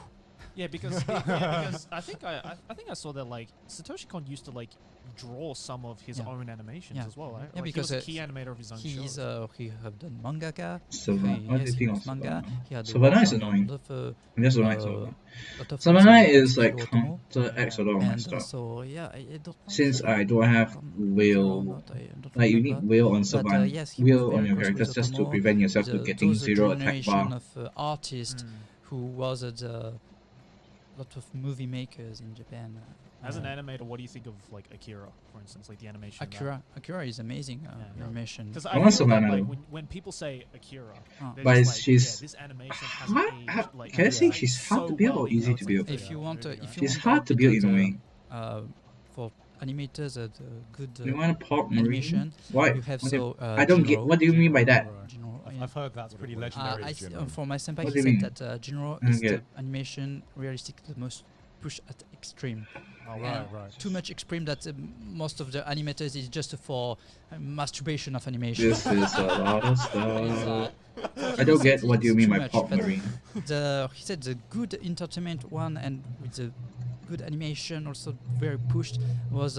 Yeah, because because I think I saw that like Satoshi Kon used to like draw some of his Yeah. own animations Yeah. as well, right? Yeah, Like, because he was a key animator of his own He's shows. he have done mangaka. Savannah. What do you Yes, he think of was manga. Savannah? He had Savannah worked is on annoying. lot of, I just don't like uh, Savannah. lot of Savannah things is like like Otomo. X a lot of my And stuff. so yeah, I don't know Since if I don't have will, like you need will on Savannah, yes, he was will very on your close with characters just to Otomo. prevent yourself to getting those 0 attack generation bar. of artists Mm. who was a lot of movie makers in Japan. As an animator, what do you think of like Akira, for instance, like the animation? Akira is amazing Yeah. animation. Because I I want feel some that anime. like when people say Akira, they're But just it's- like, she's- yeah, this animation hasn't aged. Like, can I say like, she's hard so to build well, or even easy though to it's like build? a If you 30-year want, movie, if right? you She's want hard to build in a way. for animators, a good You want a pop marine? animation. Why? You have What do- so I don't get. Jinro. What do you mean by that? Jinro, I've heard that's pretty What- legendary. for my senpai, What he do you said mean? that Jinro I don't is the get. animation realistic the most push at extreme. Oh, And right. Too much extreme that most of the animators is just for masturbation of animation. This is a lot of It's, stuff. he I don't said get what do you it's mean too by much, pop but marine. he said the good entertainment one and with the good animation also very pushed was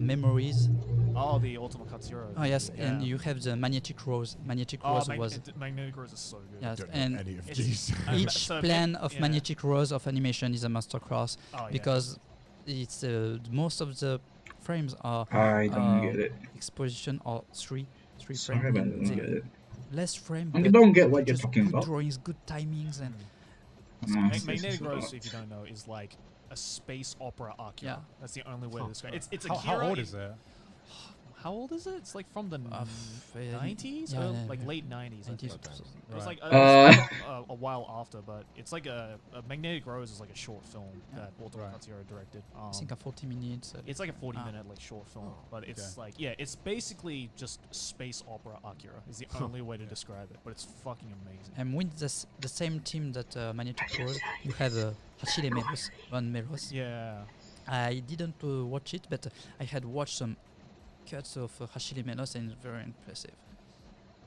Memories. Oh, the Ultima Katsura. Oh yes, yeah. and you have the Magnetic Rose. Magnetic Oh, Rose was Magnetic Rose is so good. yes, Don't know and any of It's- these. each So plan of yeah. Magnetic Rose of animation is a masterclass Oh, yeah. because it's most of the frames are I don't get it. exposition or three Sorry, frames. but I and don't the get it. less frame, I but don't get what you're just talking good about. drawings, good timings, and Magnetic Rose, if you don't know, is like a space opera Akira. Yeah. That's the only way to describe it. It's How Akira. old is it? How old is it? It's like from the f- 90s? yeah, or yeah, like yeah. late 90s. I think. 90s. It was like Uh, a while after, but it's like a Magnetic Rose is like a short film Yeah. that Ultima Right. Katsura directed. I think a 40 minutes. It's like a 40-minute like short film, but it's like it's basically just space opera Akira. Is the only way to describe it, but it's fucking amazing. And with the same team that Magnetic Rose, you have Hashire Meros, Van Meros. Yeah. I didn't watch it, but I had watched some cuts of Hashire Meros and it's very impressive.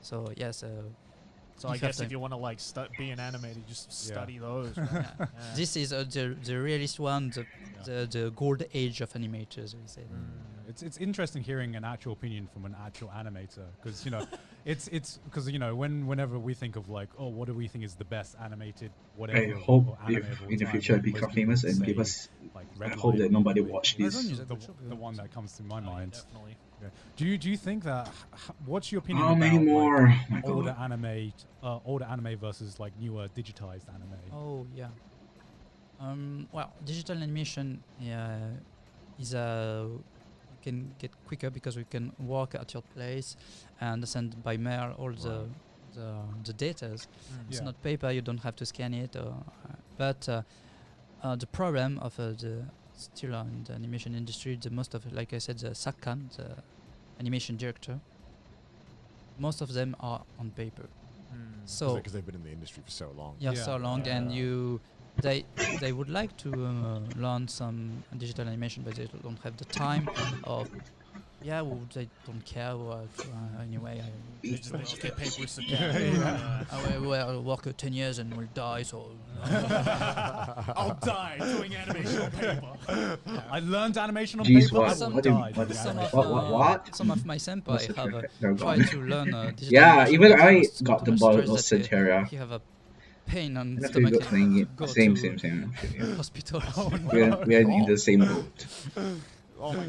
So yes, So I You have guess to- if you want to like be an animator, just study those. Right? yeah. Yeah. This is the realist one, the gold age of animators, we say. It's interesting hearing an actual opinion from an actual animator because it's because whenever we think of like, oh, what do we think is the best animated whatever I or hope anime if of all in the time, future I most become people famous and say, give us. like I Red hope that Line nobody probably. watch Red this. Line is a the, good show. the one that comes to my mind. Definitely. Yeah. Do you think that what's your opinion How about many like, more? My older God. anime versus like newer digitized anime? Oh yeah. Well, digital animation is you can get quicker because we can walk at your place and send by mail all the data. It's Yeah. not paper. You don't have to scan it. But the problem of the still in the animation industry, the most of it, like I said, the Sakan, the animation director, most of them are on paper. So Because they've been in the industry for so long. yeah, Yeah. so long, and they would like to learn some digital animation, but they don't have the time, or well, they don't care. Anyway, They just get paid with I will work 10 years and will die. So I'll die doing animation on paper. I learned animation on Jeez, paper. what? I Some- will What do you- die what- doing some of animation. What? some of my What's senpai the have perfect- they're tried gone. to learn digital Yeah, animation, even but I he was got too the much ball stressed of that Centeria. he have a pain on And stomach after playing and it, go same. to Actually, yeah. hospital. We're in the same boat. Oh my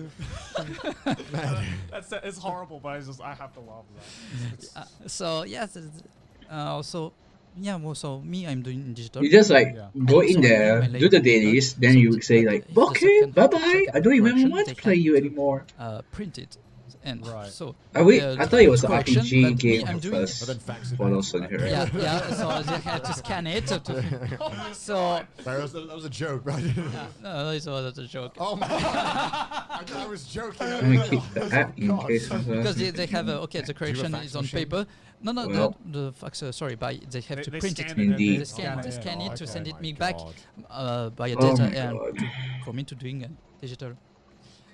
it's horrible, but I have to laugh at that. So yes, also so me, I'm doing digital. You just like Yeah. go So in I'm doing there, my do latest the dailies, then so you the- say but like, if the okay, second bye have to bye. check I don't even correction, want they to play have you to, anymore. Print it, and Right. so I wait. the I thought it was an correction, RPG but me, game I'm at doing it. first. But then fax it For back those to on you, here. right? yeah. So they had to scan it. So That was a joke, right? no, it's all a joke. Oh man, I was joking. I'm gonna keep the app in God. case. Because they have the correction fax is on machine? paper. No, Well- the fax. Sorry, they have to They print it. scan it and Indeed. They scan Scan it it, to okay. send it My me back God. by a Oh data my and God. for me to doing digital.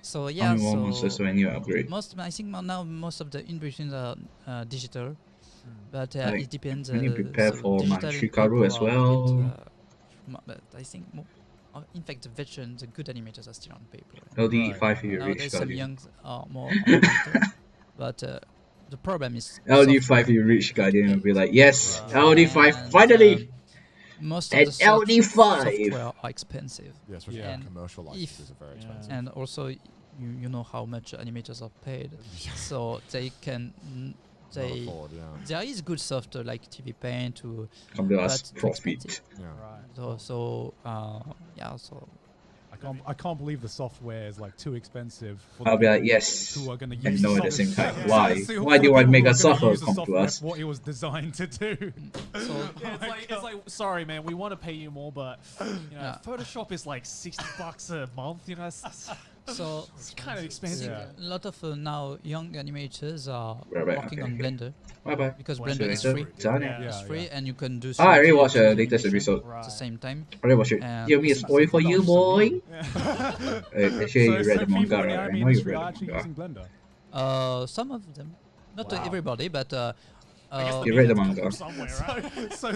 So How yeah, many more monsters so do I need to upgrade? I think now most of the in-betweens are digital, but Like, it depends. I need to prepare so for my digital and Shikaru paper as are a bit, well. but I think in fact the good animators are still on paper. LD5 if you reach Nowadays some Guardian. youngs are more on digital, but the problem is LD5 software. if you reach Guardian will be like, yes, Right. LD5 And, finally! most of And the LD5! software are expensive, Yeah, especially Yeah. commercial If- licenses are very Yeah. expensive. and also you know how much animators are paid, so they can Not afford, yeah. there is good software like TV Paint to Come to us, but too profit. expensive. Yeah. Right. So I can't believe the software is like too expensive for I'll the be like, people yes, who are going to and use no the at the same software. time. Why? So Why for do you the want to people make who a are gonna software use the come to software us? for what it was designed to do? So It's like, sorry, man, we want to pay you more, but you know, Yeah. Photoshop is like $60 a month. You know, so it's kind of expensive. Yeah. a lot of now young animators are Right, working okay, on okay. Blender Bye bye. because Blender Blender is later. free. Done it. Yeah. It's free, and you can do. Ah, I 3D already watched the and 2D latest animation episode. at the same time. I already watched it. And Give me a it's story for you, boy. Actually, you read the people manga, in the right? I anime know you industry read are the actually manga. using Blender. Some of them, not Wow. everybody, but I guess the You read the meme has to come manga. from somewhere, right? So,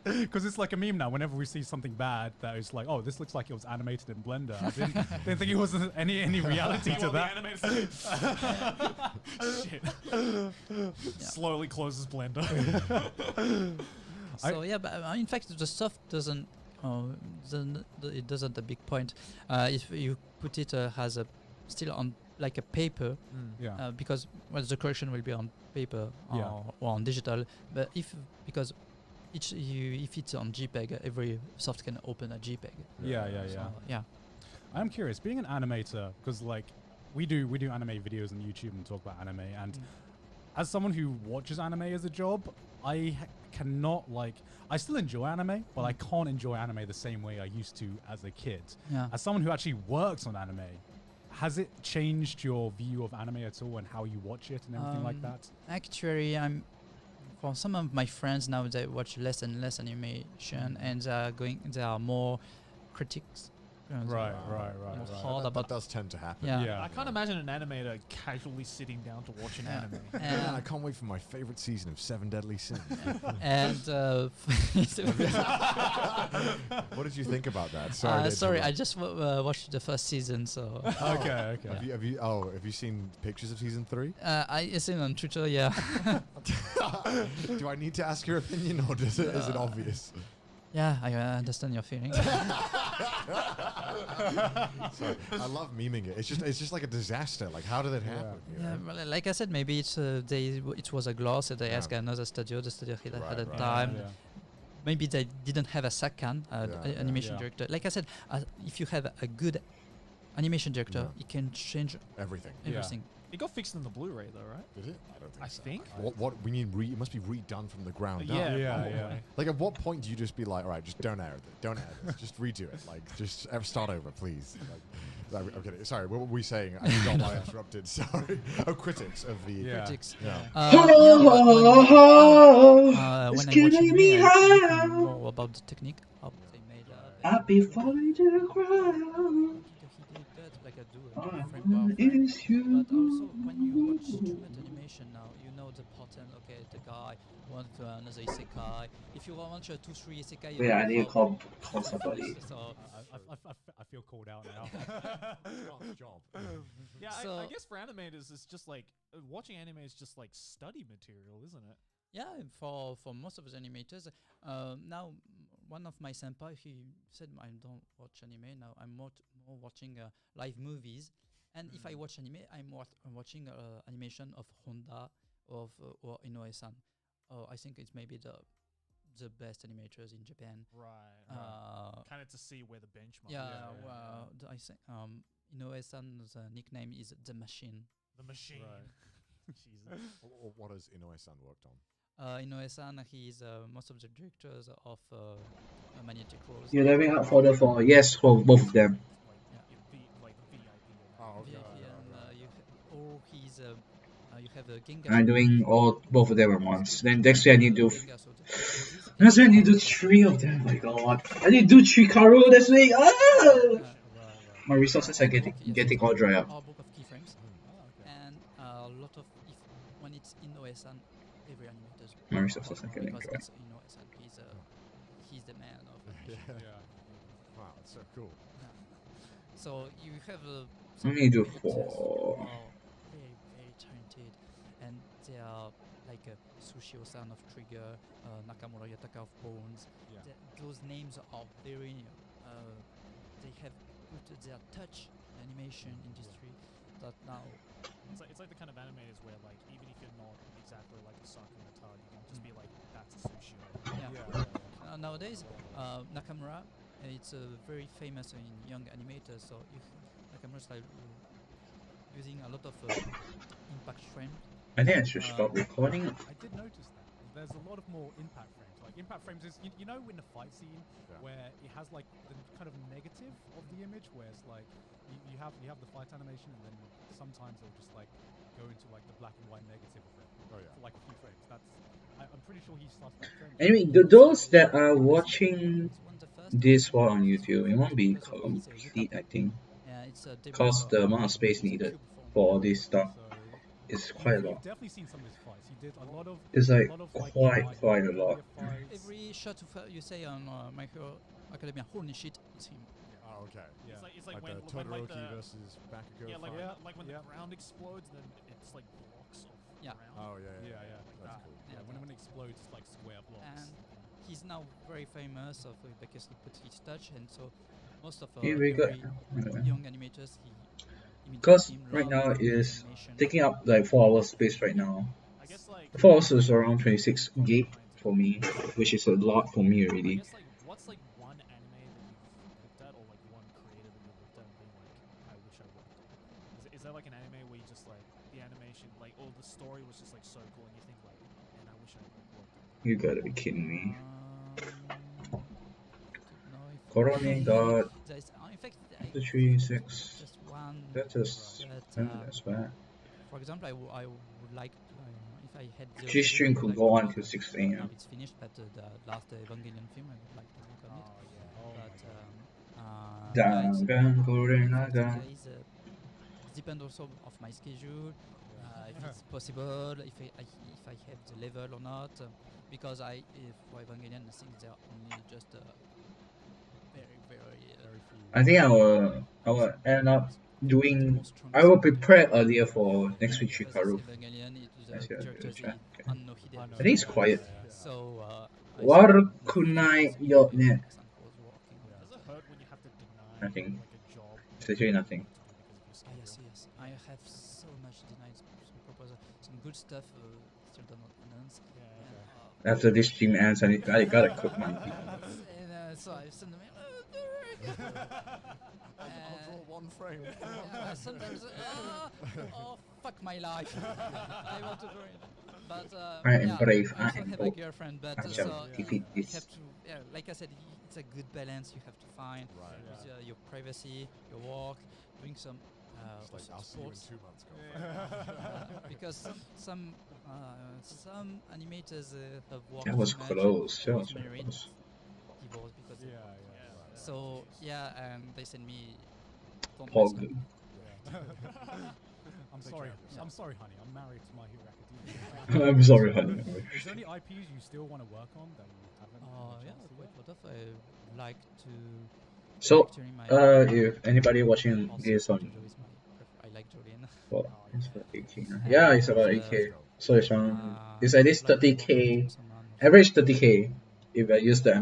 because it's like a meme now. Whenever we see something bad, that is like, oh, this looks like it was animated in Blender. I didn't think it was any reality to Well, the that. animators- Shit. Slowly closes Blender. so yeah, but in fact, the soft doesn't. It doesn't a big point. If you put it as a still on like a paper, Yeah. because the correction will be on paper Yeah. or on digital. But if it's on JPEG, every soft can open a JPEG. Yeah. So, yeah. I'm curious, being an animator, because like we do anime videos on YouTube and talk about anime, and as someone who watches anime as a job, cannot like. I still enjoy anime, but I can't enjoy anime the same way I used to as a kid. Yeah. As someone who actually works on anime, has it changed your view of anime at all and how you watch it and everything like that? Actually, for some of my friends now, they watch less and less animation, and they are more critics. Right. Hard That about does tend to happen. Yeah. I can't imagine an animator casually sitting down to watch an Yeah. anime. Man, I can't wait for my favorite season of Seven Deadly Sins. and What did you think about that? Sorry, to sorry, I interrupt. just watched the first season, so Okay. Have you seen pictures of season 3? I seen on Twitter. Yeah, Do I need to ask your opinion, or is it obvious? yeah, I understand your feelings. Sorry, I love memeing it. It's just like a disaster. Like, how did it happen? you Yeah, know? well, like I said, maybe it was a gloss, and they asked another studio. The studio had Right, a right. time. Yeah. Maybe they didn't have a second Yeah. animation Yeah. director. Like I said, if you have a good animation director, Yeah. it can change Everything. everything. It got fixed in the Blu-ray though, right? Did it? I don't think I so. think. What we need? It must be redone from the ground up. Yeah, Yeah. Like, at what point do you just be like, all right, just don't air it, don't air this, just redo it, like, just start over, please. Like, I'm kidding. Sorry, what were we saying? I forgot why I interrupted. Sorry. Oh, critics of the. Yeah. Critics. Yeah. When It's I watch killing anime, me I look how more about the technique, how they made I'll be falling to the ground. he did that like I do All I frame want per frame. is you. But also, when you watch streamed animation now, you know the pattern. Okay, the guy went to another isekai. If you watch a 2-3 isekai, you Wait, I know need to how- call somebody. So, I feel called out now. Job. Yeah, I So- guess for animators, it's just like watching anime is just like study material, isn't it? yeah, for most of the animators, now one of my senpai, he said I don't watch anime now. I'm more watching live movies, and if I watch anime, I'm watching animation of Honda or Inoue-san. I think it's maybe the best animators in Japan. Right. Kind of to see where the benchmark. Yeah, is. well, I think Inoue-san's nickname is the Machine. The machine. Jesus. What has Inoue-san worked on? Inoue-san, he's most of the directors of Magnetic Rose. You're leveling up further for yes for both of them. Like VIP. Oh, okay. VIP, and you have a Gengar. I'm doing all both of them at once. Then next week I need to do. Gengar, so Next week I need to do 3 of them. My God, I need to do 3 Karu this week. My resources are getting all dry up. Our book of keyframes, and a lot of when it's Inoue-san, every animator's My resources are getting because dry. it's Inoue-san. He's the man of. Wow, that's so cool. So you have I need to do animators 4. who are very, very talented, and they are like Sushio-san of Trigger, Nakamura Yataka of Bones. Yeah. Those names are very. They have put their touch in animation industry that now. It's like the kind of animators where like even if you're not exactly like a Sakura Tag, you can just be like that's a Sushio. Nowadays, Nakamura It's very famous in young animators. So you, the cameras like using a lot of impact frames. I think I should stop recording. I did notice that. There's a lot of more impact frames. Like impact frames is you know in the fight scene where it has like the kind of negative of the image where it's like you have the fight animation and then sometimes it'll just like go into like the black and white negative of it for like a few frames. I'm pretty sure he started that trend. Anyway, those that are watching this while on YouTube, it won't be complete, I think, because the amount of space needed for all this stuff is quite a lot. You've definitely seen some of his fights. He did a lot of. It's like a lot of, quite a lot. Every shot you say on My Hero Academia, holy shit, it's him. Oh, okay. Yeah. It's like when Todoroki like the versus Bakugo. yeah like fight. like when the ground explodes and then it's like blocks of Yeah. ground. Oh yeah. Yeah, yeah. That's cool. Yeah, when it explodes, it's like square blocks. And he's now very famous because he put his touch, and so most of Here we go. every young animators he Because right now it is taking up like 4 hours space right now. I guess like 4 hours is around 26 gig for me, which is a lot for me I already. guess like what's like one anime that you've looked at or like one creator that you've looked at and been like, I wish I worked on? Is there like an anime where you just like the animation like or the story was just like so cool and you think like, man, I wish I like worked on that? You gotta be kidding me. Corone got in fact, the 3, 6. just one. That's just that's bad. For example, I would like to, if I had the G stream could go on till 6 now AM. it's finished, but the last Evangelion film I would like to work on it. Dangan Gurren Lagann. It depends also of my schedule, if it's possible, if I have the level or not. Because if for Evangelion, I think there are only just very I think I will end up doing. I will prepare earlier for next week's Shikaru. I think it's quiet. So Warukunai .net. Does it hurt when you have to deny Nothing. like a job? It's literally nothing. Because of your schedule? yes. I have so much denied some proposal, some good stuff still do not announced. After this stream ends, I gotta cook my meat. And so I send them. I'll draw one frame. Sometimes, oh fuck my life! I want to do it, but I am brave, I I also am have a bold. girlfriend, but I shall so defeat you this. have to, like I said, it's a good balance you have to find with your privacy, your work, doing some It's like, also I'll see you in sports. 2 months, girlfriend. Because some animators have worked That was too much, close. That was married, close. divorced because of So and they send me don't Pog. mess up. I'm sorry. Yeah. I'm sorry, honey. I'm married to My Hero Academia. I'm sorry, honey. Is there any IPs you still want to work on that you haven't? had a Yeah, chance to quite work? a lot of. I would like to. So, actually my if anybody watching also this on, Jojo is I like Julian. well, it's about 8K. Yeah, it's about 8K. So it's around. It's at least 30K. Average 30K. If I use the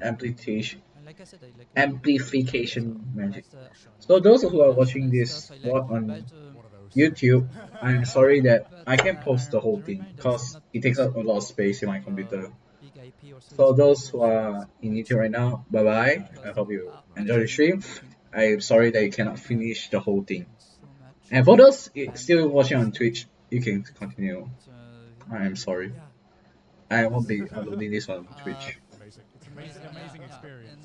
amplification Like I said, I like amplification magic. that's, So those who are watching this stuff I like what to on but, One of those. YouTube, I'm sorry that but, I can't post the whole the thing reminder is because not it takes up a possible lot of space in my of, computer. big IP or So it's those who also are in YouTube right now, bye bye. I hope you enjoy the stream. I'm sorry that you cannot finish the whole thing. so much. And for those still watching on Twitch, you can continue. But, I am sorry. yeah. I won't be uploading this on Twitch. Amazing. It's amazing, amazing experience. And